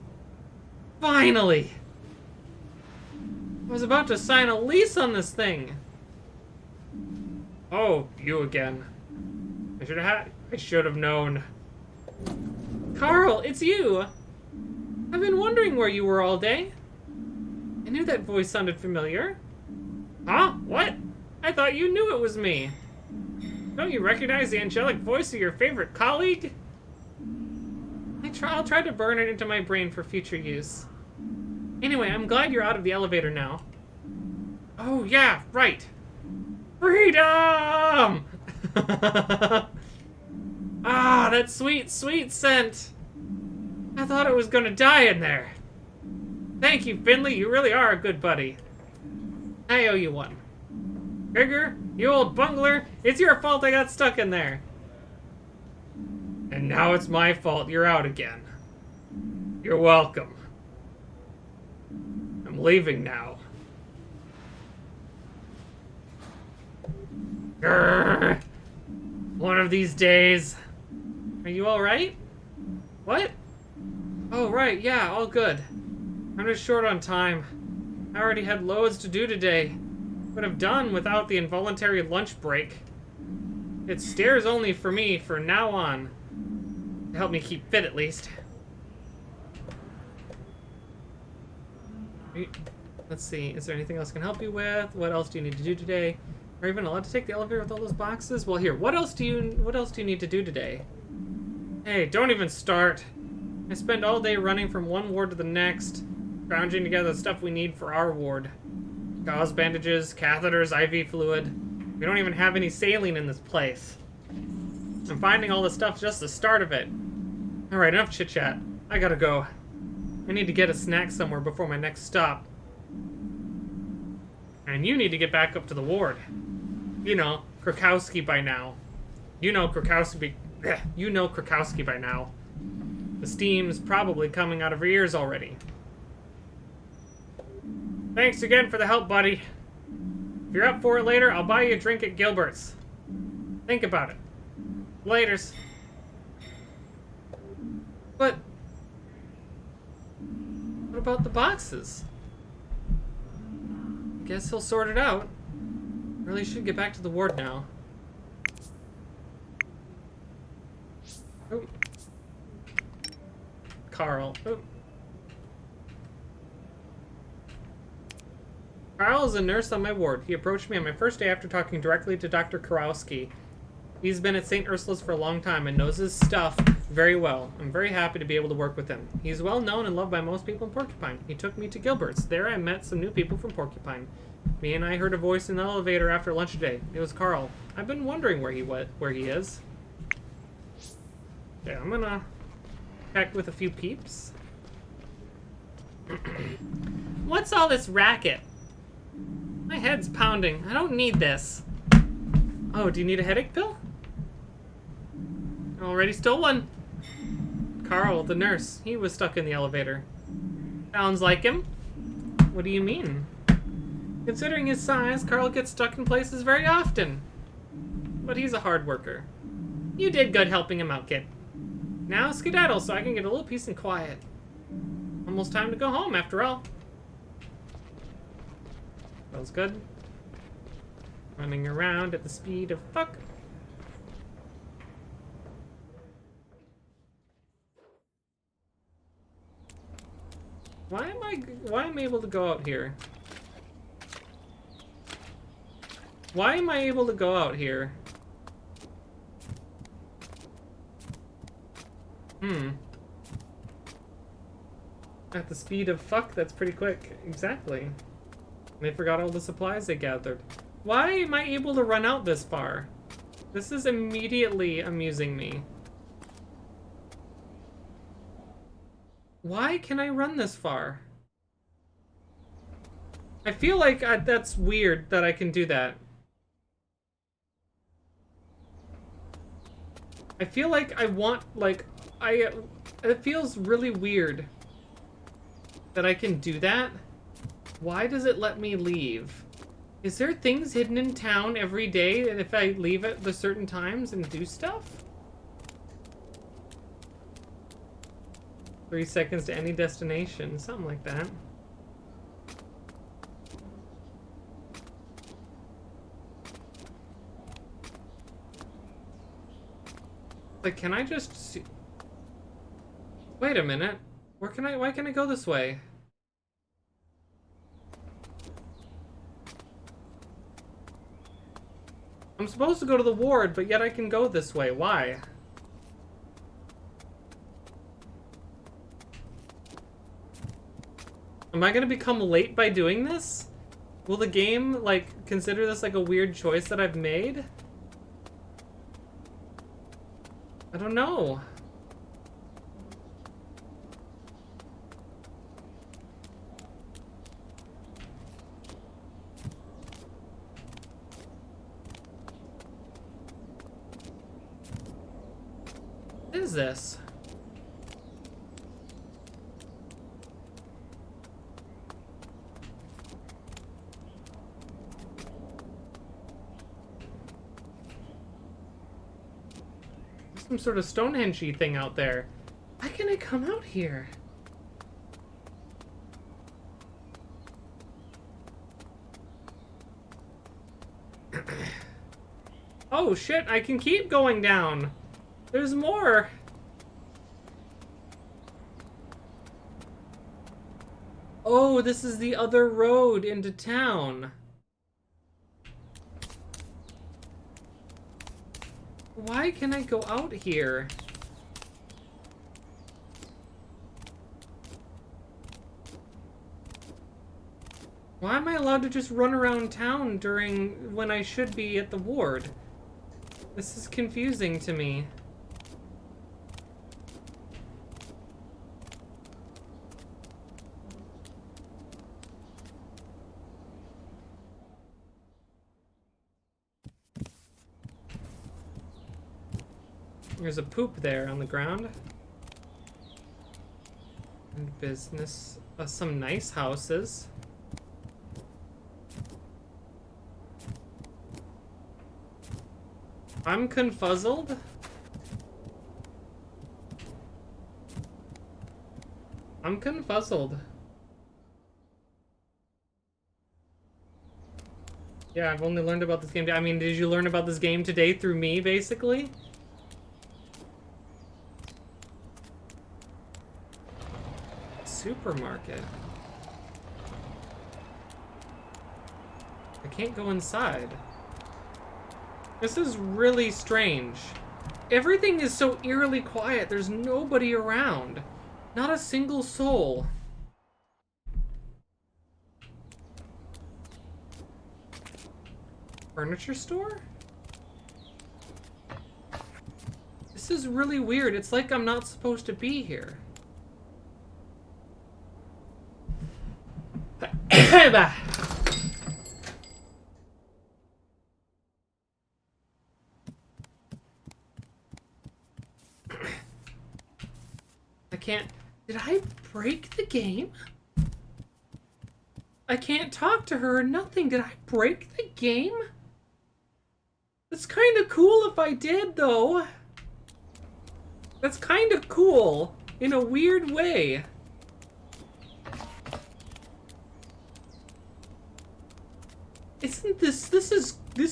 Finally! I was about to sign a lease on this thing. Oh, you again. I I should have known. Carl, it's you! I've been wondering where you were all day. I knew that voice sounded familiar. Huh? What? I thought you knew it was me. Don't you recognize the angelic voice of your favorite colleague? I'll try to burn it into my brain for future use. Anyway, I'm glad you're out of the elevator now. Oh, yeah, right. Freedom! Ah, that sweet, sweet scent. I thought I was gonna die in there. Thank you, Finley. You really are a good buddy. I owe you one. Gregor, you old bungler, it's your fault I got stuck in there. And now it's my fault you're out again. You're welcome. I'm leaving now. Grrr. One of these days. Are you alright? What? Oh, right, yeah, all good. I'm just short on time. I already had loads to do today. Would have done without the involuntary lunch break. It's stairs only for me from now on. To help me keep fit, at least. Let's see, is there anything else I can help you with? What else do you need to do today? Are you even allowed to take the elevator with all those boxes? Well, here, what else do you need to do today? Hey, don't even start. I spend all day running from one ward to the next, scrounging together the stuff we need for our ward. Gauze bandages, catheters, IV fluid. We don't even have any saline in this place. I'm finding all this stuff just the start of it. Alright, enough chit-chat. I gotta go. I need to get a snack somewhere before my next stop. And you need to get back up to the ward. You know, Krakowski by now. You know Krakowski by now. The steam's probably coming out of her ears already. Thanks again for the help, buddy. If you're up for it later, I'll buy you a drink at Gilbert's. Think about it. Laters. But what about the boxes? Guess he'll sort it out. Really should get back to the ward now. Oh. Carl. Oh. Carl is a nurse on my ward. He approached me on my first day after talking directly to Dr. Karowski. He's been at St. Ursula's for a long time and knows his stuff very well. I'm very happy to be able to work with him. He's well known and loved by most people in Porcupine. He took me to Gilbert's. There I met some new people from Porcupine. Me and I heard a voice in the elevator after lunch today. It was Carl. I've been wondering where he is. Okay, I'm gonna check with a few peeps. What's all this racket? My head's pounding. I don't need this. Oh, do you need a headache pill? Already stole one. Carl, the nurse. He was stuck in the elevator. Sounds like him. What do you mean? Considering his size, Carl gets stuck in places very often. But he's a hard worker. You did good helping him out, kid. Now skedaddle so I can get a little peace and quiet. Almost time to go home, after all. Feels good. Running around at the speed of fuck. Why am I able to go out here? Why am I able to go out here? At the speed of fuck, that's pretty quick. Exactly. They forgot all the supplies they gathered. Why am I able to run out this far? This is immediately amusing me. Why can I run this far? I feel like that's weird that I can do that. I feel like I want, like, it feels really weird that I can do that. Why does it let me leave? Is there things hidden in town every day and if I leave at the certain times and do stuff? 3 seconds to any destination, something like that. Like, can I just see... Wait a minute. Why can I go this way? I'm supposed to go to the ward, but yet I can go this way. Why? Am I gonna become late by doing this? Will the game, like, consider this like a weird choice that I've made? I don't know. What is this? Some sort of Stonehenge-y thing out there. Why can't I come out here? Oh shit, I can keep going down. There's more. Oh, this is the other road into town. Why can I go out here? Why am I allowed to just run around town during when I should be at the ward? This is confusing to me. There's a poop there on the ground. And business. Some nice houses. I'm confuzzled. I'm confuzzled. Yeah, I've only learned about this game. I mean, did you learn about this game today through me, basically? Supermarket. I can't go inside. This is really strange. Everything is so eerily quiet. There's nobody around. Not a single soul. Furniture store? This is really weird. It's like I'm not supposed to be here. I can't... Did I break the game? I can't talk to her or nothing. Did I break the game? That's kind of cool if I did, though. That's kind of cool in a weird way. Isn't this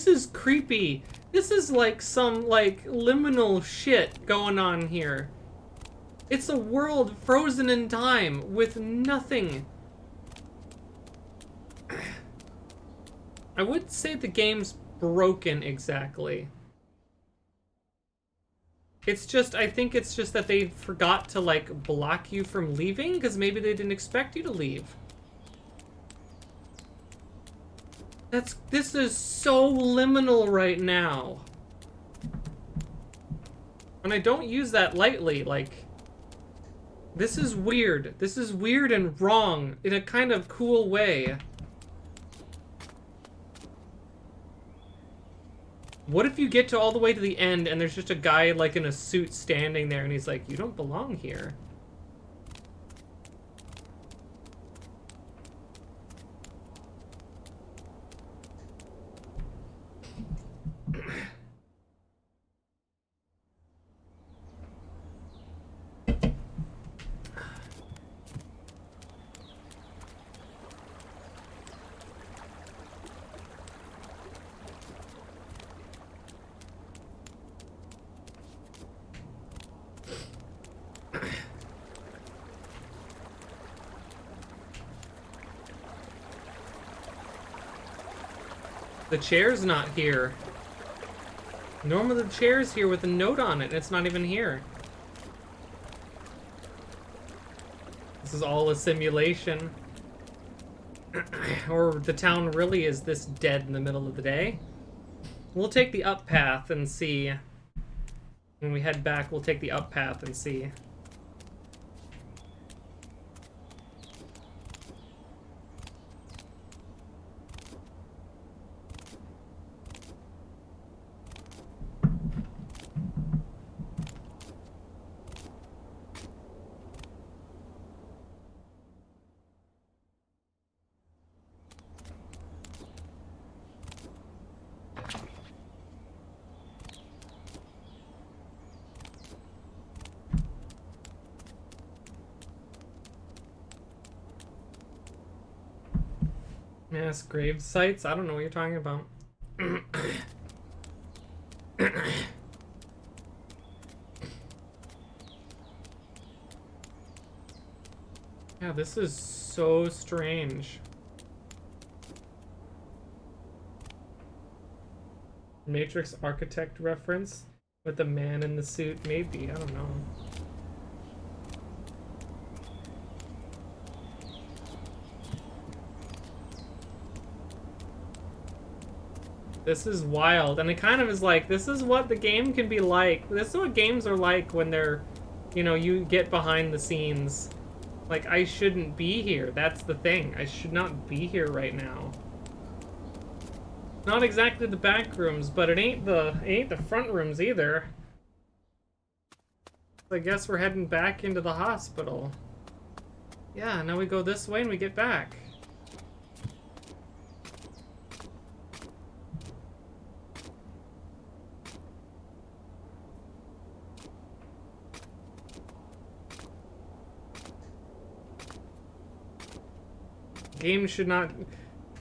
is creepy. This is like some like liminal shit going on here. It's a world frozen in time with nothing. I would say the game's broken exactly. It's just, I think it's just that they forgot to like block you from leaving because maybe they didn't expect you to leave. This is so liminal right now. And I don't use that lightly, like, this is weird. This is weird and wrong in a kind of cool way. What if you get to all the way to the end and there's just a guy like in a suit standing there and he's like, you don't belong here. The chair's not here. Normally the chair's here with a note on it, and it's not even here. This is all a simulation. Or the town really is this dead in the middle of the day. We'll take the up path and see. When we head back, we'll take the up path and see. Mass grave sites? I don't know what you're talking about. Yeah, this is so strange. Matrix Architect reference with the man in the suit? Maybe, I don't know. This is wild, and it kind of is like, this is what the game can be like. This is what games are like when they're, you know, you get behind the scenes. Like, I shouldn't be here. That's the thing. I should not be here right now. Not exactly the back rooms, but it ain't the front rooms either. I guess we're heading back into the hospital. Yeah, now we go this way and we get back. Games should not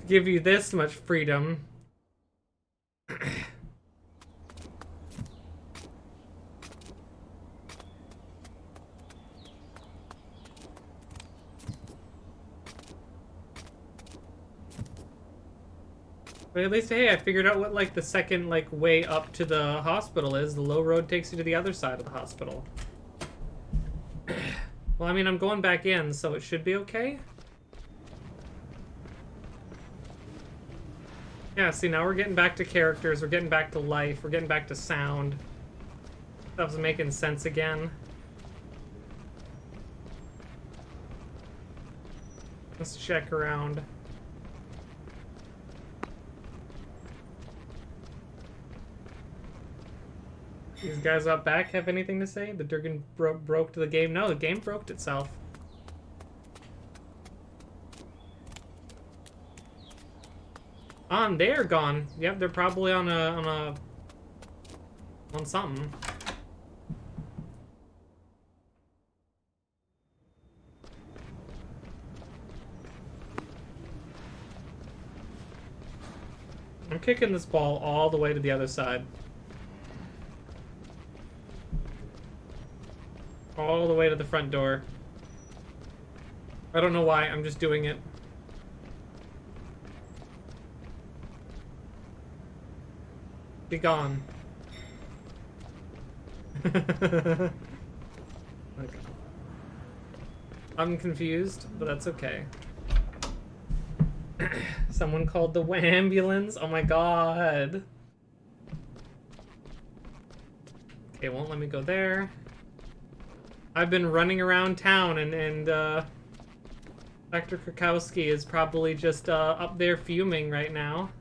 give you this much freedom. But at least, hey, I figured out what, like, the second, like, way up to the hospital is. The low road takes you to the other side of the hospital. Well, I mean, I'm going back in, so it should be okay. Yeah, see, now we're getting back to characters, we're getting back to life, we're getting back to sound. Stuff's making sense again. Let's check around. These guys up back have anything to say? The Durgan broke to the game? No, the game broke itself. They're gone. Yep, they're probably on something. I'm kicking this ball all the way to the other side. All the way to the front door. I don't know why, I'm just doing it. Be gone. Okay. I'm confused, but that's okay. Someone called the ambulance? Oh my god. Okay, it won't let me go there. I've been running around town and Dr. Krakowski is probably just up there fuming right now.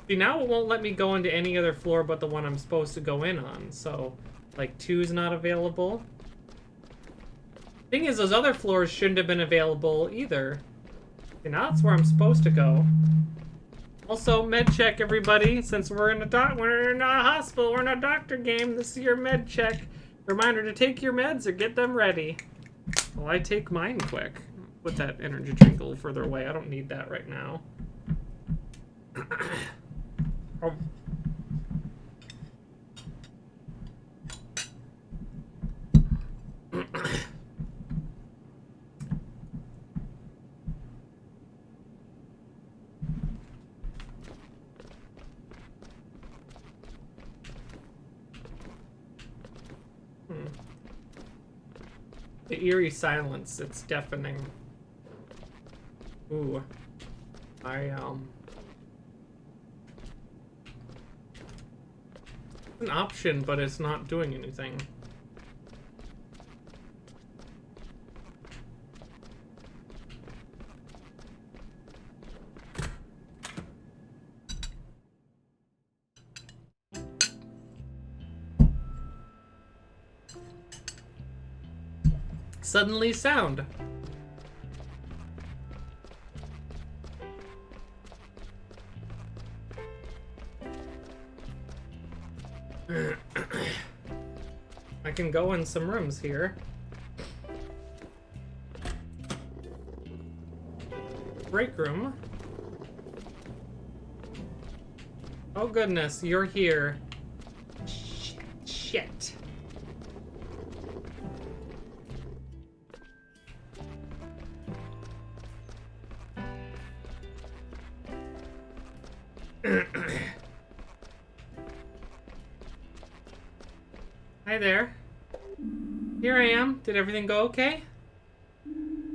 See, now it won't let me go into any other floor but the one I'm supposed to go in on, so, like, 2's not available. Thing is, those other floors shouldn't have been available either. See, now that's where I'm supposed to go. Also, med check, everybody. Since we're in a hospital, we're in a doctor game, this is your med check. Reminder to take your meds or get them ready. Well, I take mine quick. Put that energy drink a little further away. I don't need that right now. Oh. The eerie silence, it's deafening. Ooh. An option, but it's not doing anything. Suddenly sound. I can go in some rooms here. Break room. Oh goodness, you're here. Shit. Hi there. Here I am. Did everything go okay?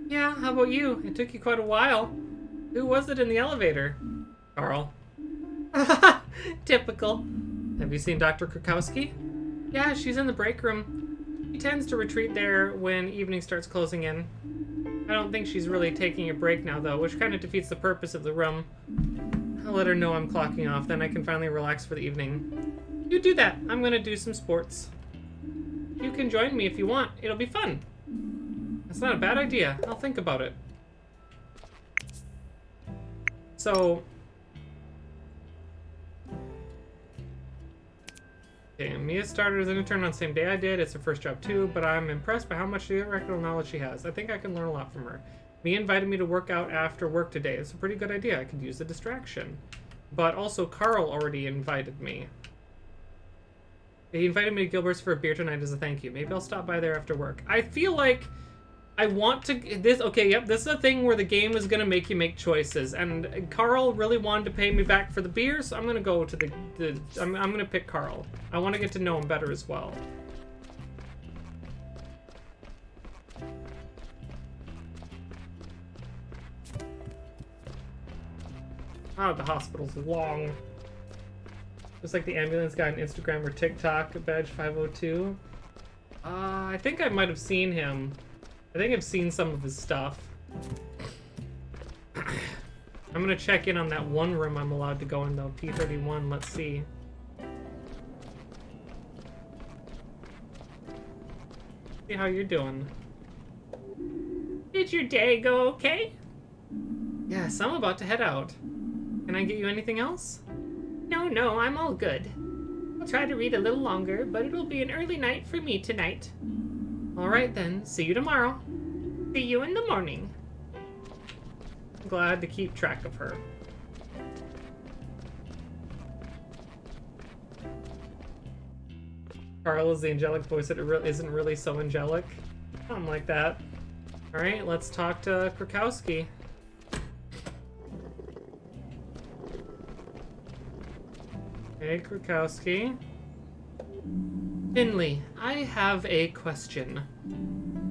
Yeah, how about you? It took you quite a while. Who was it in the elevator? Carl. Typical. Have you seen Dr. Krakowski? Yeah, she's in the break room. She tends to retreat there when evening starts closing in. I don't think she's really taking a break now, though, which kind of defeats the purpose of the room. I'll let her know I'm clocking off, then I can finally relax for the evening. You do that. I'm gonna do some sports. You can join me if you want. It'll be fun. That's not a bad idea. I'll think about it. So... Okay, Mia started as an intern on the same day I did. It's her first job too, but I'm impressed by how much theoretical knowledge she has. I think I can learn a lot from her. Mia invited me to work out after work today. It's a pretty good idea. I could use the distraction. But also Carl already invited me. He invited me to Gilbert's for a beer tonight as a thank you. Maybe I'll stop by there after work. I feel like I want to... Okay, yep, this is a thing where the game is going to make you make choices. And Carl really wanted to pay me back for the beer, so I'm going to go to I'm going to pick Carl. I want to get to know him better as well. Oh, the hospital's long. Just like the ambulance guy on Instagram or TikTok, badge 502. I think I might have seen him. I think I've seen some of his stuff. I'm gonna check in on that one room I'm allowed to go in though, P31, let's see. See how you're doing. Did your day go okay? Yes, I'm about to head out. Can I get you anything else? No, I'm all good. I'll try to read a little longer, but it'll be an early night for me tonight. Alright then, see you tomorrow. See you in the morning. I'm glad to keep track of her. Carl is the angelic voice that isn't really so angelic. Something like that. Alright, let's talk to Krakowski. Hey, Krakowski. Finley, I have a question.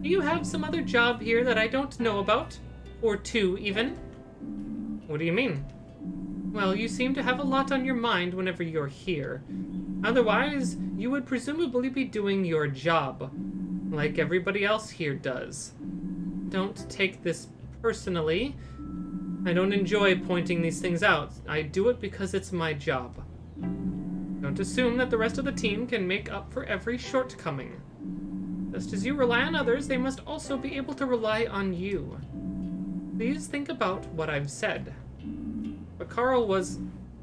Do you have some other job here that I don't know about? Or two, even? What do you mean? Well, you seem to have a lot on your mind whenever you're here. Otherwise, you would presumably be doing your job, like everybody else here does. Don't take this personally. I don't enjoy pointing these things out. I do it because it's my job. Don't assume that the rest of the team can make up for every shortcoming. Just as you rely on others, they must also be able to rely on you. Please think about what I've said. But Carl was...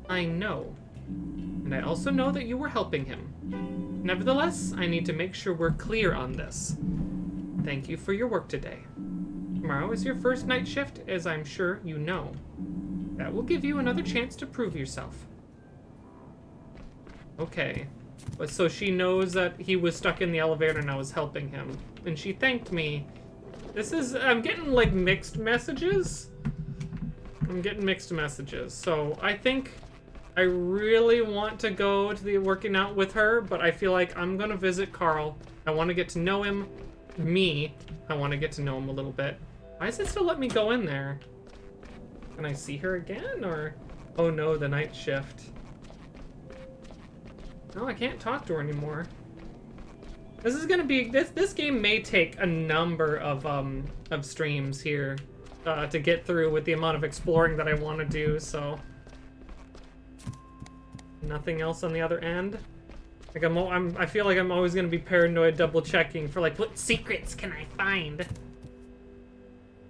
I know. And I also know that you were helping him. Nevertheless, I need to make sure we're clear on this. Thank you for your work today. Tomorrow is your first night shift, as I'm sure you know. That will give you another chance to prove yourself. Okay. But so she knows that he was stuck in the elevator and I was helping him. And she thanked me. I'm getting like mixed messages. So I think I really want to go to the working out with her, but I feel like I'm gonna visit Carl. I want to get to know him. I want to get to know him a little bit. Why does it still let me go in there? Can I see her again, or... Oh no, the night shift. No, I can't talk to her anymore. This is gonna be... This game may take a number of streams here to get through with the amount of exploring that I want to do, so... Nothing else on the other end? Like I feel like I'm always gonna be paranoid double checking for like, what secrets can I find?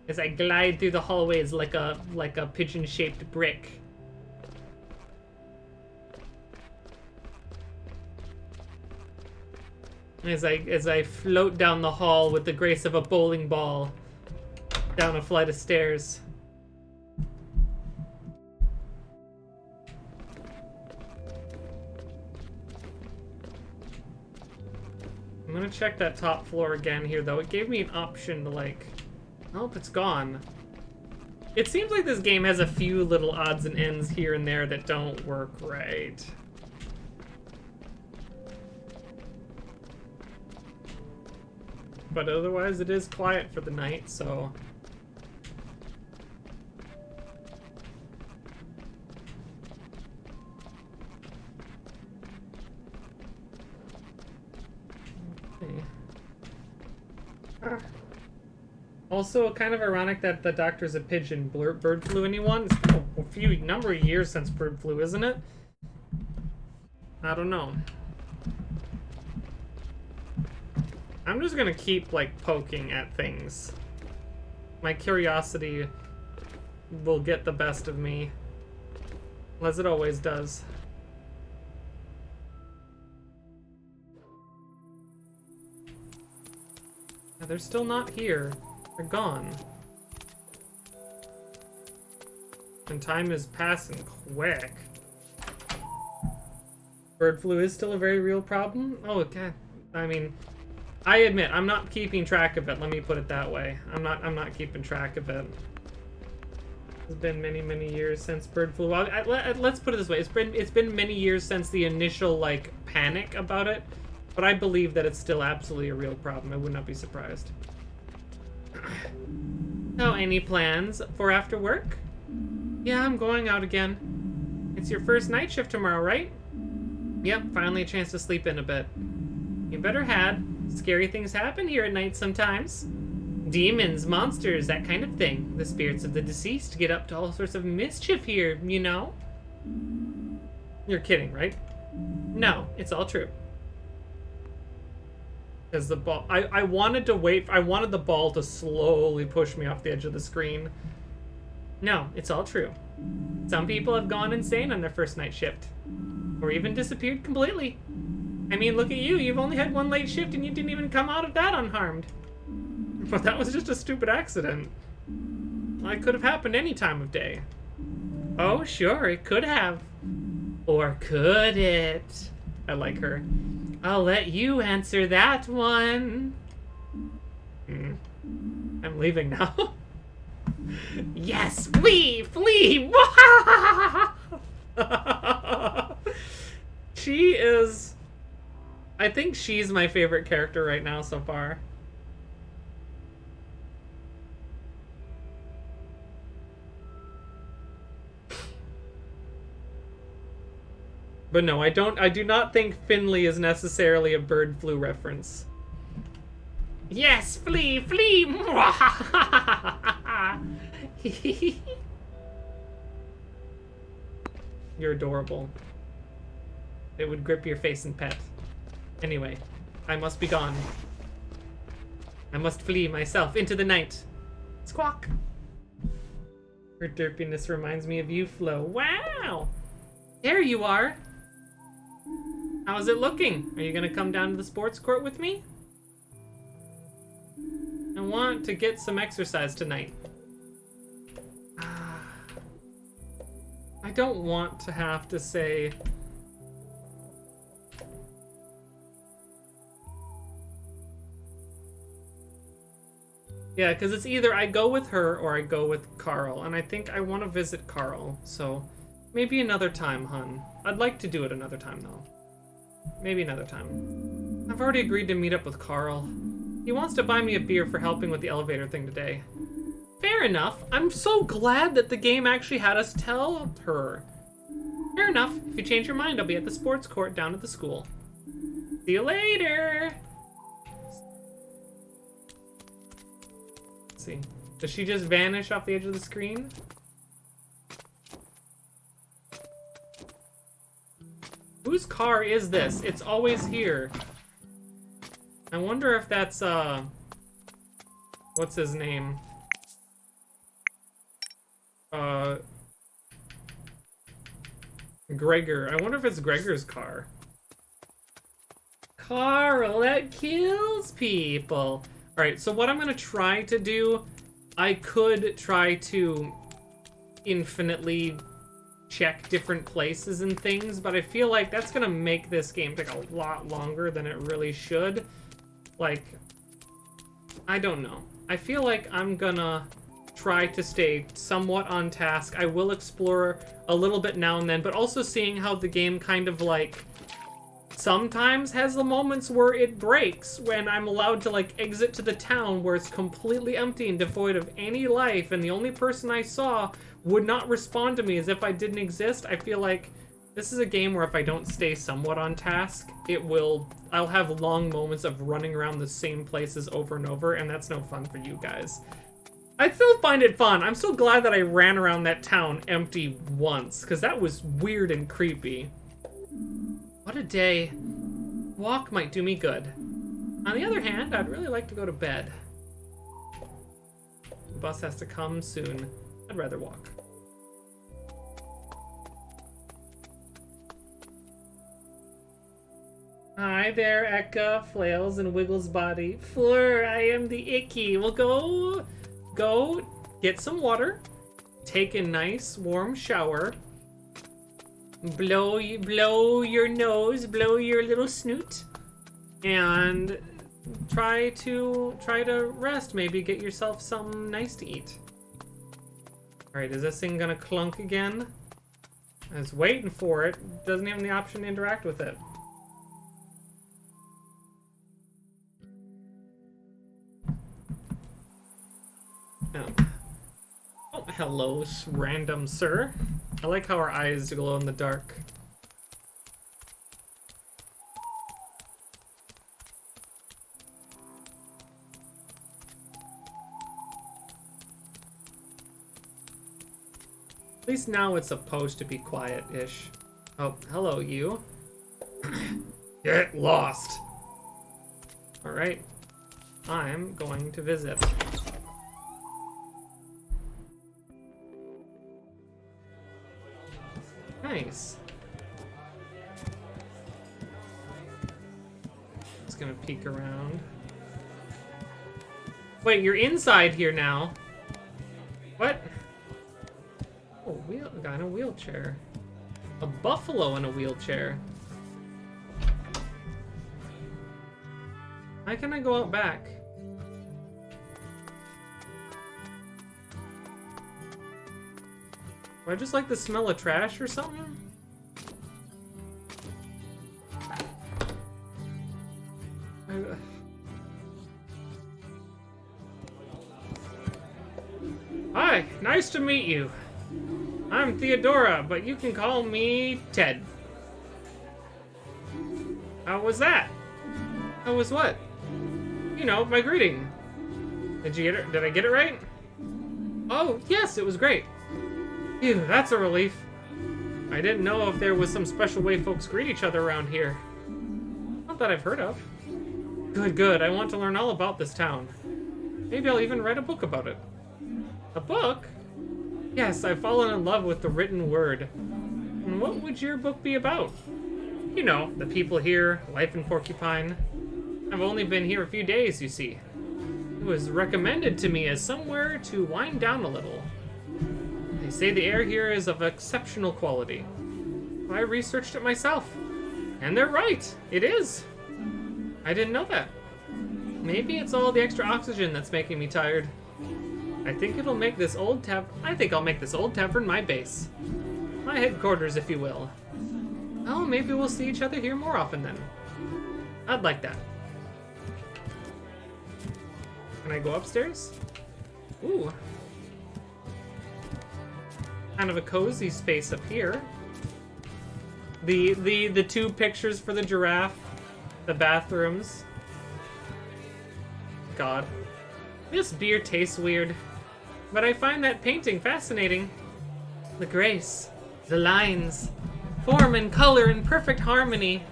As I glide through the hallways like a pigeon-shaped brick. As I float down the hall with the grace of a bowling ball down a flight of stairs. I'm gonna check that top floor again here, though. It gave me an option to, like... Oh, it's gone. It seems like this game has a few little odds and ends here and there that don't work right. But otherwise, it is quiet for the night, so... Also, kind of ironic that the doctor's a pigeon. Bird flu, anyone? It's been a number of years since bird flu, isn't it? I don't know. I'm just gonna keep, like, poking at things. My curiosity will get the best of me. As it always does. Yeah, they're still not here. They're gone. And time is passing quick. Bird flu is still a very real problem? Oh, God. I mean, I admit, I'm not keeping track of it. Let me put it that way. I'm not keeping track of it. It's been many, many years since bird flu. Let's put it this way. It's been many years since the initial, like, panic about it. But I believe that it's still absolutely a real problem. I would not be surprised. Oh, any plans for after work? Yeah, I'm going out again. It's your first night shift tomorrow, right? Yep, finally a chance to sleep in a bit. You better had. Scary things happen here at night sometimes. Demons, monsters, that kind of thing. The spirits of the deceased get up to all sorts of mischief here, you know? You're kidding, right? No, it's all true. Because the ball... I wanted to wait... I wanted the ball to slowly push me off the edge of the screen. No, it's all true. Some people have gone insane on their first night shift. Or even disappeared completely. I mean, look at you. You've only had one late shift and you didn't even come out of that unharmed. But that was just a stupid accident. It could have happened any time of day. Oh, sure, it could have. Or could it? I like her. I'll let you answer that one. I'm leaving now. Yes, flee, flee! She is... I think she's my favorite character right now so far. But no, I do not think Finley is necessarily a bird flu reference. Yes, flee, flee! You're adorable. It would grip your face and pet. Anyway, I must be gone. I must flee myself into the night. Squawk! Her derpiness reminds me of you, Flo. Wow! There you are! How's it looking? Are you gonna come down to the sports court with me? I want to get some exercise tonight. I don't want to have to say... Yeah, because it's either I go with her or I go with Carl, and I think I want to visit Carl, so Maybe another time, hun. I'd like to do it another time, though. Maybe another time. I've already agreed to meet up with Carl. He wants to buy me a beer for helping with the elevator thing today. Fair enough. I'm so glad that the game actually had us tell her. Fair enough. If you change your mind, I'll be at the sports court down at the school. See you later! Let's see. Does she just vanish off the edge of the screen? Whose car is this? It's always here. I wonder if that's, what's his name? Gregor. I wonder if it's Gregor's car. Carl, that kills people. Alright, so what I'm gonna try to do, I could try to infinitely check different places and things, but I feel like that's gonna make this game take a lot longer than it really should. Like, I don't know. I feel like I'm gonna try to stay somewhat on task. I will explore a little bit now and then, but also seeing how the game kind of like sometimes has the moments where it breaks, when I'm allowed to like exit to the town where it's completely empty and devoid of any life, and the only person I saw would not respond to me as if I didn't exist. I feel like this is a game where if I don't stay somewhat on task, I'll have long moments of running around the same places over and over, and that's no fun for you guys. I still find it fun. I'm so glad that I ran around that town empty once, because that was weird and creepy. What a day. Walk might do me good. On the other hand, I'd really like to go to bed. The bus has to come soon. I'd rather walk. Hi there, Eka, Flails, and Wiggles Body. Fleur, I am the Icky. We'll go get some water, take a nice warm shower, blow your nose, blow your little snoot, and try to rest. Maybe get yourself something nice to eat. All right, is this thing gonna clunk again? I was waiting for it. Doesn't even have the option to interact with it. Oh, hello, random sir. I like how our eyes glow in the dark. At least now it's supposed to be quiet-ish. Oh, hello, you. Get lost. Alright. I'm going to visit. Nice. Just gonna peek around. Wait, you're inside here now. What? Oh, a guy in a wheelchair. A buffalo in a wheelchair. How can I go out back? Do I just like the smell of trash or something? Hi, nice to meet you. I'm Theodora, but you can call me Ted. How was that? How was what? You know, my greeting. Did you get it? Did I get it right? Oh, yes, it was great. Phew, that's a relief. I didn't know if there was some special way folks greet each other around here. Not that I've heard of. Good, good. I want to learn all about this town. Maybe I'll even write a book about it. A book? Yes, I've fallen in love with the written word. And what would your book be about? You know, the people here, life in Porcupine. I've only been here a few days, you see. It was recommended to me as somewhere to wind down a little. They say the air here is of exceptional quality. I researched it myself. And they're right. It is. I didn't know that. Maybe it's all the extra oxygen that's making me tired. I think I'll make this old tavern my base. My headquarters, if you will. Oh, maybe we'll see each other here more often then. I'd like that. Can I go upstairs? Ooh. Kind of a cozy space up here. The two pictures for the giraffe. The bathrooms. God. This beer tastes weird. But I find that painting fascinating. The grace. The lines. Form and color in perfect harmony.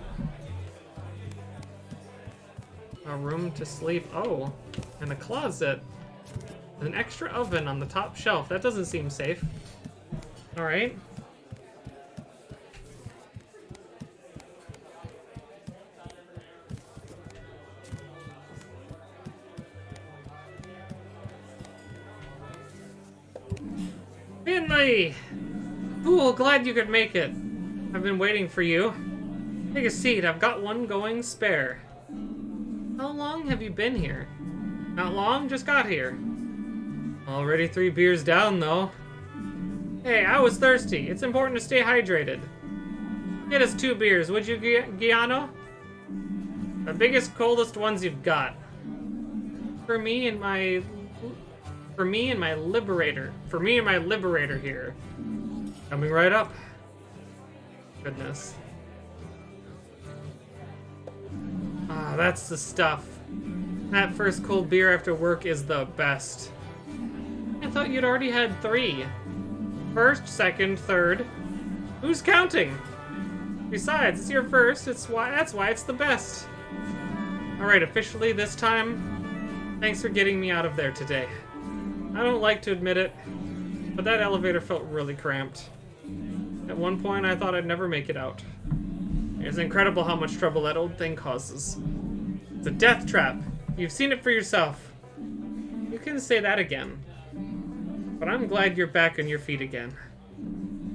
A room to sleep. Oh, and a closet. An extra oven on the top shelf. That doesn't seem safe. Alright. Finley! Cool, glad you could make it. I've been waiting for you. Take a seat, I've got one going spare. How long have you been here? Not long, just got here. Already 3 beers down, though. Hey, I was thirsty. It's important to stay hydrated. Get us 2 beers, would you, Giano? The biggest, coldest ones you've got. For me and my liberator here. Coming right up. Goodness. Ah, that's the stuff. That first cold beer after work is the best. I thought you'd already had 3. First, second, third. Who's counting? Besides, it's your first. That's why it's the best. Alright, officially this time, thanks for getting me out of there today. I don't like to admit it, but that elevator felt really cramped. At one point, I thought I'd never make it out. It's incredible how much trouble that old thing causes. It's a death trap. You've seen it for yourself. You can say that again. But I'm glad you're back on your feet again.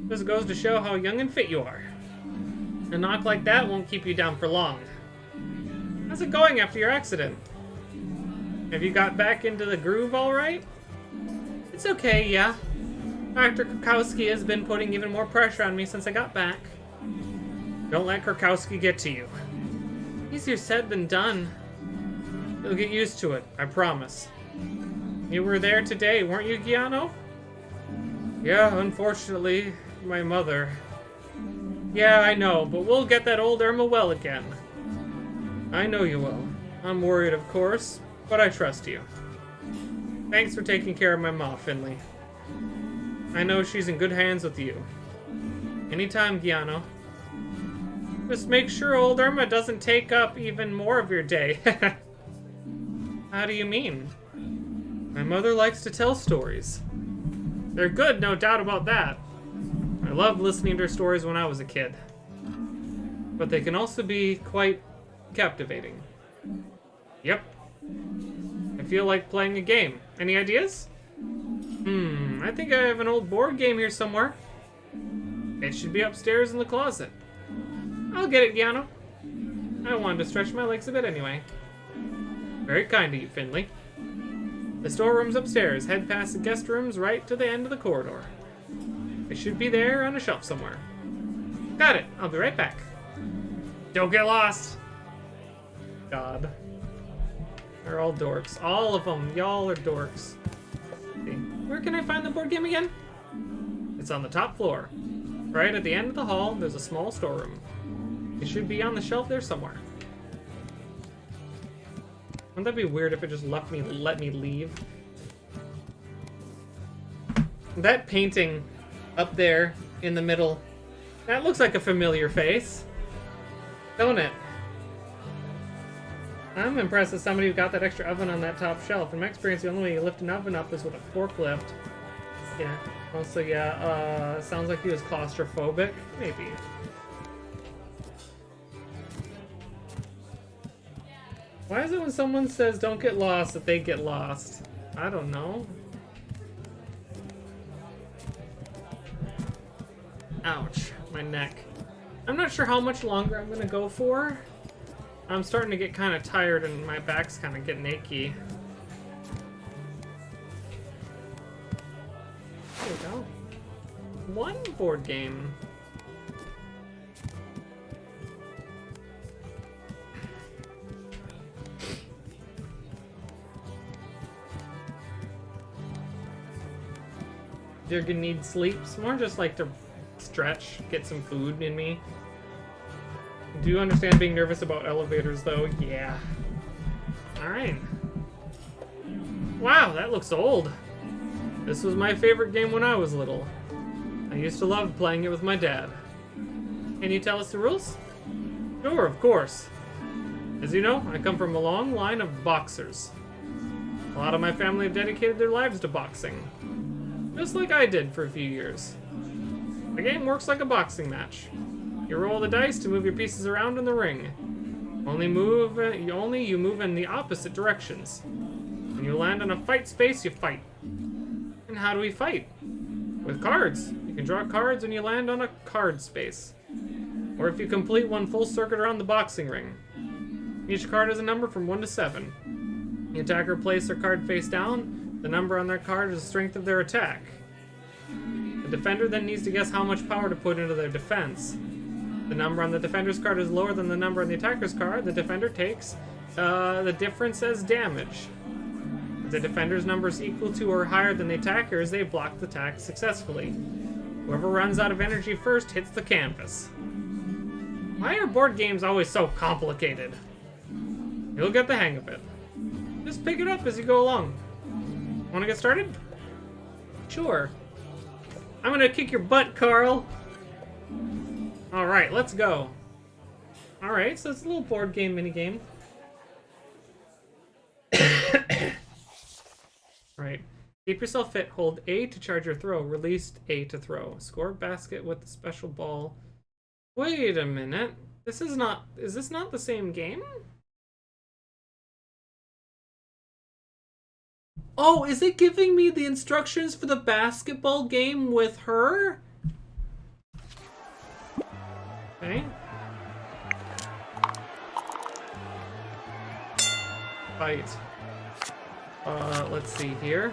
This goes to show how young and fit you are. A knock like that won't keep you down for long. How's it going after your accident? Have you got back into the groove all right? It's okay, yeah. Dr. Krakowski has been putting even more pressure on me since I got back. Don't let Krakowski get to you. Easier said than done. You'll get used to it, I promise. You were there today, weren't you, Giano? Yeah, unfortunately, my mother. Yeah, I know, but we'll get that old Irma well again. I know you will. I'm worried, of course, but I trust you. Thanks for taking care of my ma, Finley. I know she's in good hands with you. Anytime, Giano. Just make sure old Irma doesn't take up even more of your day. How do you mean? My mother likes to tell stories. They're good, no doubt about that. I loved listening to her stories when I was a kid. But they can also be quite captivating. Yep. I feel like playing a game. Any ideas? I think I have an old board game here somewhere. It should be upstairs in the closet. I'll get it, Giano. I wanted to stretch my legs a bit anyway. Very kind of you, Finley. The storeroom's upstairs. Head past the guest rooms right to the end of the corridor. It should be there on a shelf somewhere. Got it. I'll be right back. Don't get lost. God. They're all dorks. All of them. Y'all are dorks. Okay. Where can I find the board game again? It's on the top floor. Right at the end of the hall, there's a small storeroom. It should be on the shelf there somewhere. Wouldn't that be weird if it just let me leave? That painting up there in the middle, that looks like a familiar face. Don't it? I'm impressed with somebody who got that extra oven on that top shelf. In my experience, the only way you lift an oven up is with a forklift. Yeah. Also, yeah, sounds like he was claustrophobic. Maybe. Why is it when someone says don't get lost that they get lost? I don't know. Ouch, my neck. I'm not sure how much longer I'm gonna go for. I'm starting to get kind of tired and my back's kind of getting achy. There we go. one board game. You're gonna need sleep. It's more just like to stretch, get some food in me. Do you understand being nervous about elevators, though? Yeah. Alright. Wow, that looks old. This was my favorite game when I was little. I used to love playing it with my dad. Can you tell us the rules? Sure, of course. As you know, I come from a long line of boxers. A lot of my family have dedicated their lives to boxing. Just like I did for a few years. The game works like a boxing match. You roll the dice to move your pieces around in the ring. Only you move in the opposite directions. When you land on a fight space, you fight. And how do we fight? With cards. You can draw cards when you land on a card space. Or if you complete one full circuit around the boxing ring. Each card has a number from 1 to 7. The attacker places their card face down. The number on their card is the strength of their attack. The defender then needs to guess how much power to put into their defense. The number on the defender's card is lower than the number on the attacker's card. The defender takes the difference as damage. If the defender's number is equal to or higher than the attacker's, they block the attack successfully. Whoever runs out of energy first hits the canvas. Why are board games always so complicated? You'll get the hang of it. Just pick it up as you go along. Want to get started? Sure. I'm gonna kick your butt, Carl. Alright, let's go. Alright, so it's a little board game minigame. Right. Keep yourself fit. Hold A to charge your throw. Release A to throw. Score basket with the special ball. Wait a minute. Is this not the same game? Oh, is it giving me the instructions for the basketball game with her? Okay. Fight. Let's see here.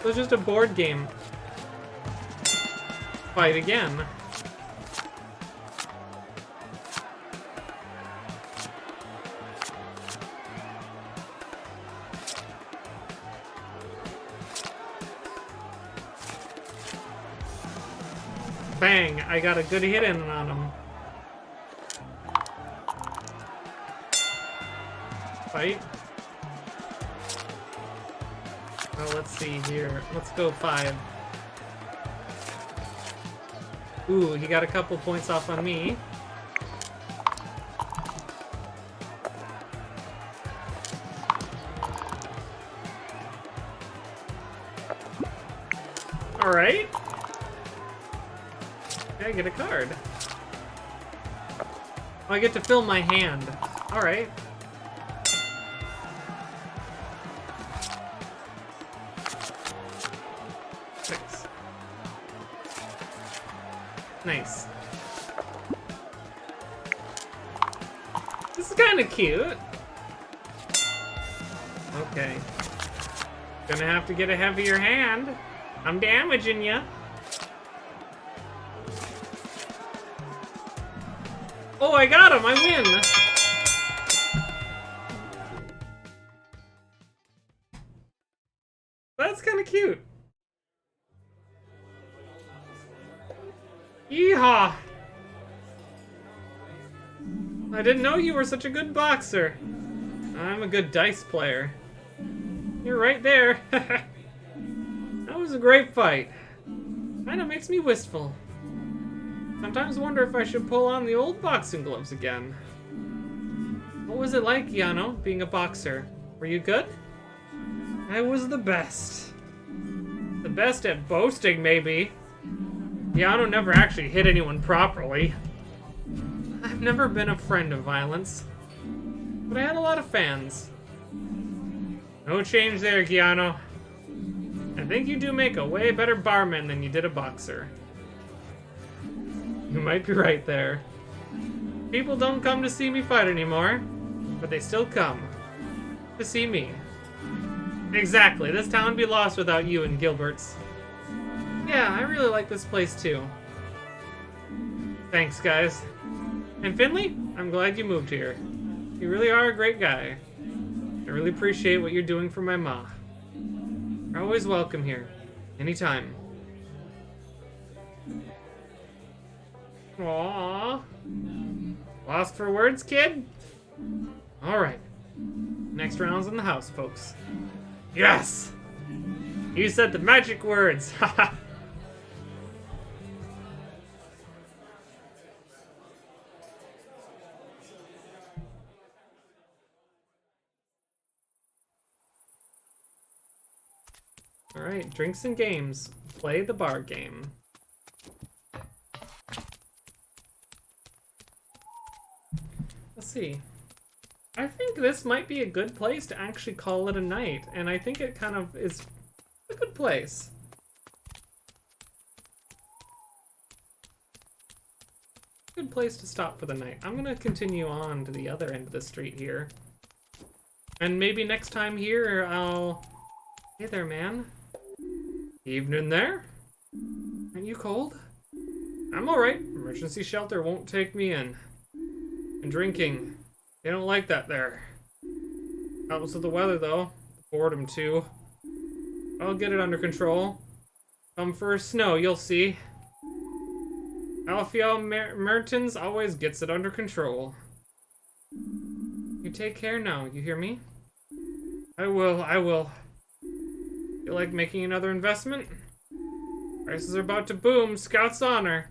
So it's just a board game. Fight again. Bang! I got a good hit in on him. Fight. Oh, let's see here. Let's go 5. Ooh, he got a couple points off on me. Alright. I get a card. Oh, I get to fill my hand. Alright. Nice. This is kind of cute. Okay. Gonna have to get a heavier hand. I'm damaging you. Oh, I got him! I win! That's kind of cute. Yeehaw! I didn't know you were such a good boxer. I'm a good dice player. You're right there. That was a great fight. Kinda makes me wistful. Sometimes wonder if I should pull on the old boxing gloves again. What was it like, Yano, being a boxer? Were you good? I was the best. The best at boasting, maybe. Yano never actually hit anyone properly. I've never been a friend of violence, but I had a lot of fans. No change there, Giano. I think you do make a way better barman than you did a boxer. You might be right there. People don't come to see me fight anymore, but they still come to see me. Exactly, this town would be lost without you and Gilbert's. Yeah, I really like this place too. Thanks, guys. And Finley, I'm glad you moved here. You really are a great guy. I really appreciate what you're doing for my ma. You're always welcome here. Anytime. Aww. Lost for words, kid? Alright. Next round's in the house, folks. Yes! You said the magic words! Haha! Alright, drinks and games. Play the bar game. Let's see. I think this might be a good place to actually call it a night, and I think it kind of is a good place. Good place to stop for the night. I'm gonna continue on to the other end of the street here. And maybe next time here, I'll... Hey there, man. Evening there? Aren't you cold? I'm alright. Emergency shelter won't take me in. And drinking. They don't like that there. Helps with the weather, though. Boredom, too. I'll get it under control. Come for snow, you'll see. Alfio Mertens always gets it under control. You take care now, you hear me? I will. You like making another investment? Prices are about to boom, Scout's honor.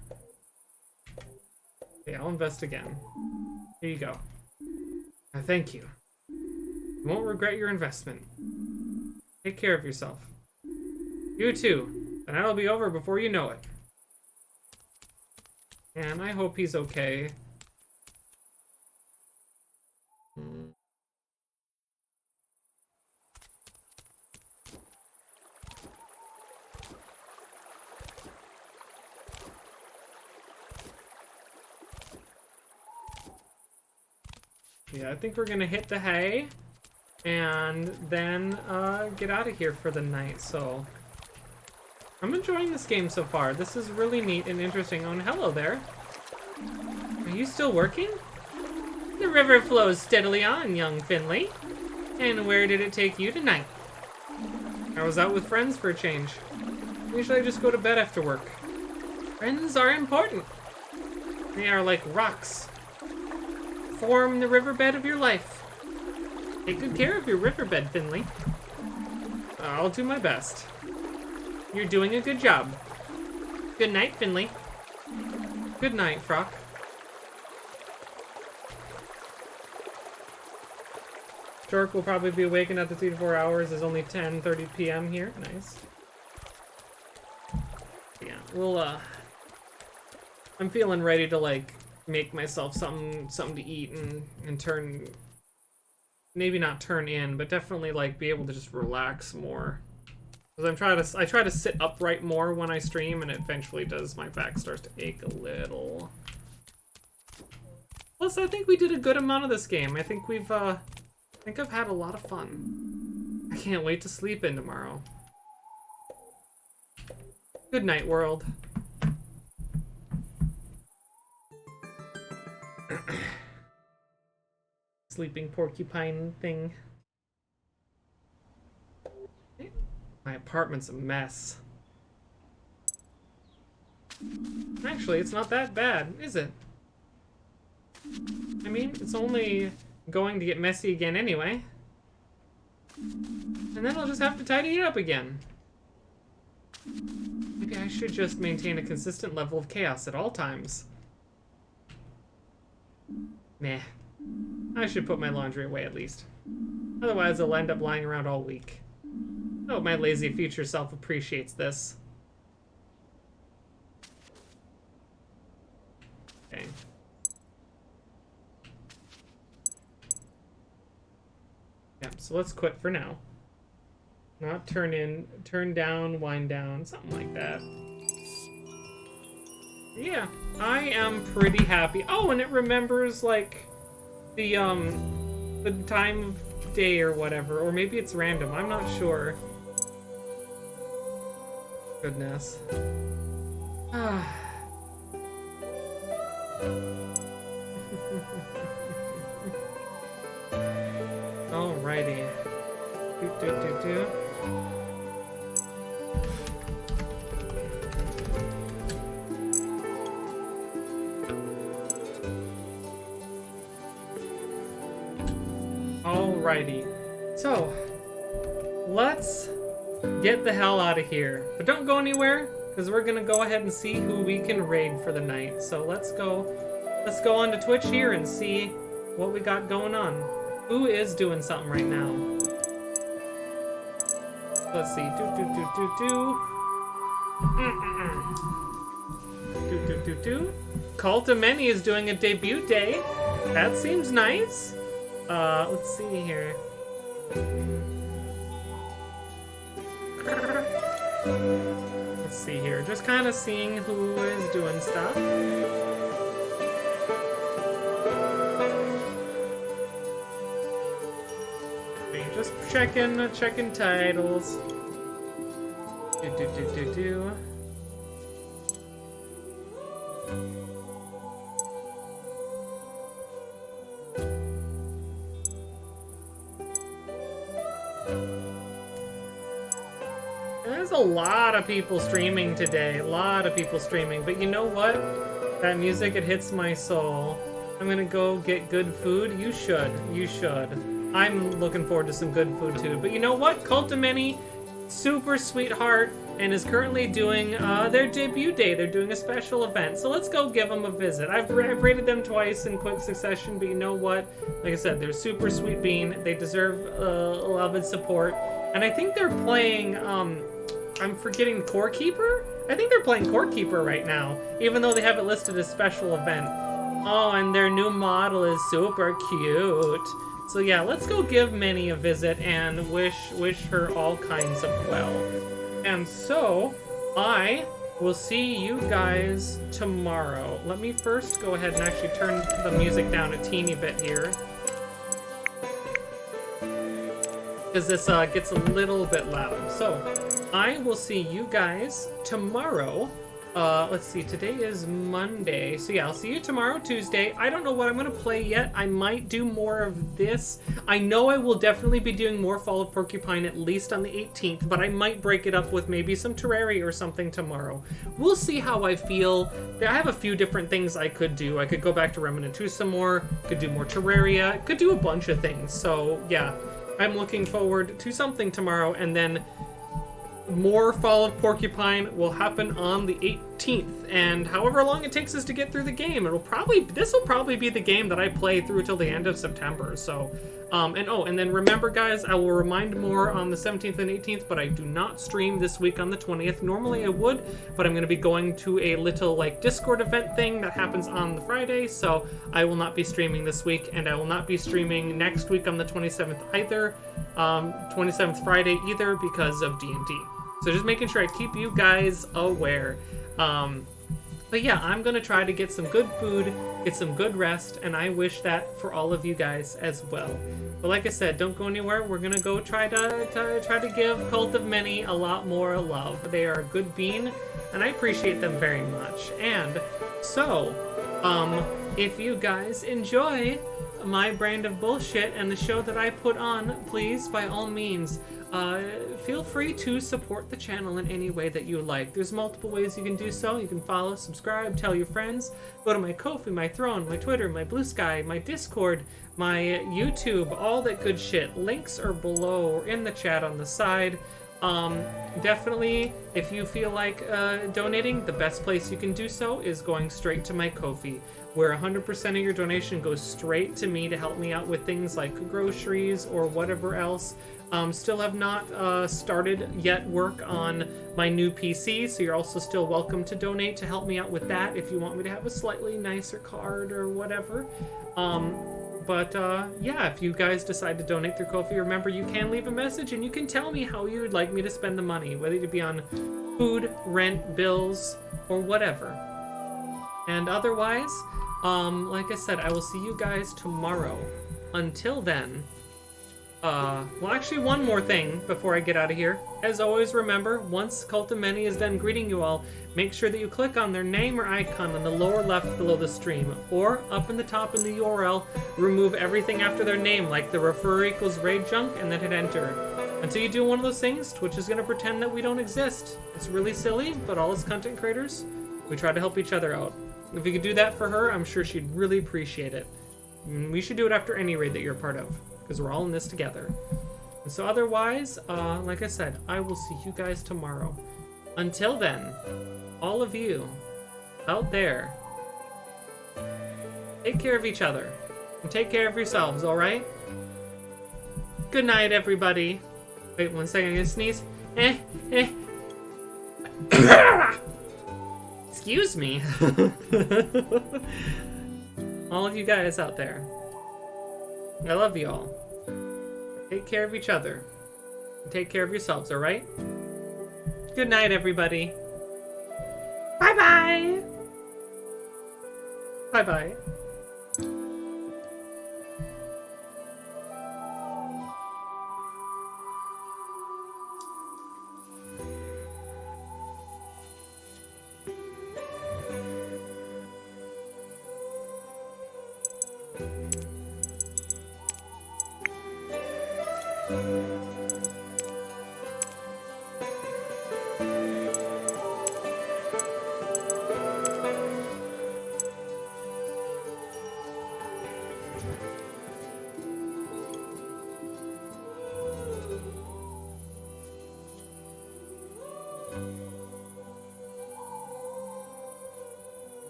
Okay, I'll invest again. Here you go. Thank you. You won't regret your investment. Take care of yourself. You too. The night will be over before you know it. And I hope he's okay. Yeah, I think we're gonna hit the hay and then get out of here for the night, so I'm enjoying this game so far. This is really neat and interesting. Oh, and hello there. Are you still working? The river flows steadily on, young Finley. And where did it take you tonight? I was out with friends for a change. Usually I just go to bed after work. Friends are important. They are like rocks. Form the riverbed of your life. Take good care of your riverbed, Finley. I'll do my best. You're doing a good job. Good night, Finley. Good night, Frock. Stork will probably be awake in after 3 to 4 hours. It's only 10:30 p.m. here. Nice. Yeah, we'll, I'm feeling ready to, like, make myself something to eat and turn, maybe not turn in, but definitely like be able to just relax more. Because I try to sit upright more when I stream, and it eventually does, my back starts to ache a little. Plus, I think we did a good amount of this game. I think I've had a lot of fun. I can't wait to sleep in tomorrow. Good night, world. Sleeping porcupine thing. My apartment's a mess. Actually, it's not that bad, is it? I mean, it's only going to get messy again anyway. And then I'll just have to tidy it up again. Maybe I should just maintain a consistent level of chaos at all times. Meh. I should put my laundry away at least. Otherwise, I'll end up lying around all week. I hope my lazy future self appreciates this. Okay. Yeah, so let's quit for now. Not turn in, turn down, wind down, something like that. Yeah, I am pretty happy. Oh, and it remembers like the time of day or whatever, or maybe it's random. I'm not sure. Goodness. Alrighty. Do. Alrighty. So, let's get the hell out of here. But don't go anywhere, because we're gonna go ahead and see who we can raid for the night. So let's go on to Twitch here and see what we got going on. Who is doing something right now? Let's see. Do. Cult of Many is doing a debut day. That seems nice. Let's see here. Let's see here. Just kind of seeing who is doing stuff. Just checking titles. Do. There's a lot of people streaming today. A lot of people streaming. But you know what? That music, it hits my soul. I'm gonna go get good food. You should. You should. I'm looking forward to some good food too. But you know what? Cult of Many, super sweetheart, and is currently doing their debut day. They're doing a special event. So let's go give them a visit. I've rated them twice in quick succession, but you know what? Like I said, they're super sweet bean. They deserve love and support. And I think they're playing, I'm forgetting Core Keeper? I think they're playing Core Keeper right now, even though they have it listed as special event. Oh, and their new model is super cute. So yeah, let's go give Minnie a visit and wish her all kinds of well. And so, I will see you guys tomorrow. Let me first go ahead and actually turn the music down a teeny bit here, because this gets a little bit loud. So, I will see you guys tomorrow. Let's see, today is Monday. So yeah, I'll see you tomorrow, Tuesday. I don't know what I'm gonna play yet. I might do more of this. I know I will definitely be doing more Fall of Porcupine at least on the 18th, but I might break it up with maybe some Terraria or something tomorrow. We'll see how I feel. I have a few different things I could do. I could go back to Remnant 2 some more, could do more Terraria, could do a bunch of things. So yeah, I'm looking forward to something tomorrow, and then more Fall of Porcupine will happen on the 18th, and however long it takes us to get through the game, this will probably be the game that I play through till the end of September. So, and then remember, guys, I will remind more on the 17th and 18th, but I do not stream this week on the 20th. Normally I would, but I'm going to be going to a little Discord event thing that happens on the Friday, so I will not be streaming this week, and I will not be streaming next week on the 27th either, 27th Friday either, because of D&D. So just making sure I keep you guys aware. But yeah, I'm gonna try to get some good food, get some good rest, and I wish that for all of you guys as well. But like I said, don't go anywhere. We're gonna go try to give Cult of Many a lot more love. They are a good bean, and I appreciate them very much. And so, if you guys enjoy my brand of bullshit and the show that I put on, please, by all means, feel free to support the channel in any way that you like. There's multiple ways you can do so. You can follow, subscribe, tell your friends, go to my Ko-fi, my Throne, my Twitter, my Blue Sky, my Discord, my YouTube, all that good shit. Links are below or in the chat on the side. Definitely, if you feel like donating, the best place you can do so is going straight to my Ko-fi, where 100% of your donation goes straight to me to help me out with things like groceries or whatever else. Still have not started yet work on my new PC, so you're also still welcome to donate to help me out with that if you want me to have a slightly nicer card or whatever. But yeah, if you guys decide to donate through Ko-fi, remember you can leave a message and you can tell me how you would like me to spend the money, whether it be on food, rent, bills, or whatever. And otherwise, like I said, I will see you guys tomorrow. Until then, well, actually, one more thing before I get out of here. As always, remember, once Cult of Many is done greeting you all, make sure that you click on their name or icon on the lower left below the stream, or up in the top in the URL, remove everything after their name, like the refer equals raid junk, and then hit enter. Until you do one of those things, Twitch is going to pretend that we don't exist. It's really silly, but all as content creators, we try to help each other out. If you could do that for her, I'm sure she'd really appreciate it. We should do it after any raid that you're a part of, because we're all in this together. And so otherwise, like I said, I will see you guys tomorrow. Until then, all of you out there, take care of each other and take care of yourselves, all right? Good night, everybody. Wait 1 second, I'm gonna sneeze. Excuse me. All of you guys out there, I love you all. Take care of each other. Take care of yourselves, all right? Good night, everybody. Bye-bye. Bye-bye.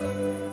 Bye.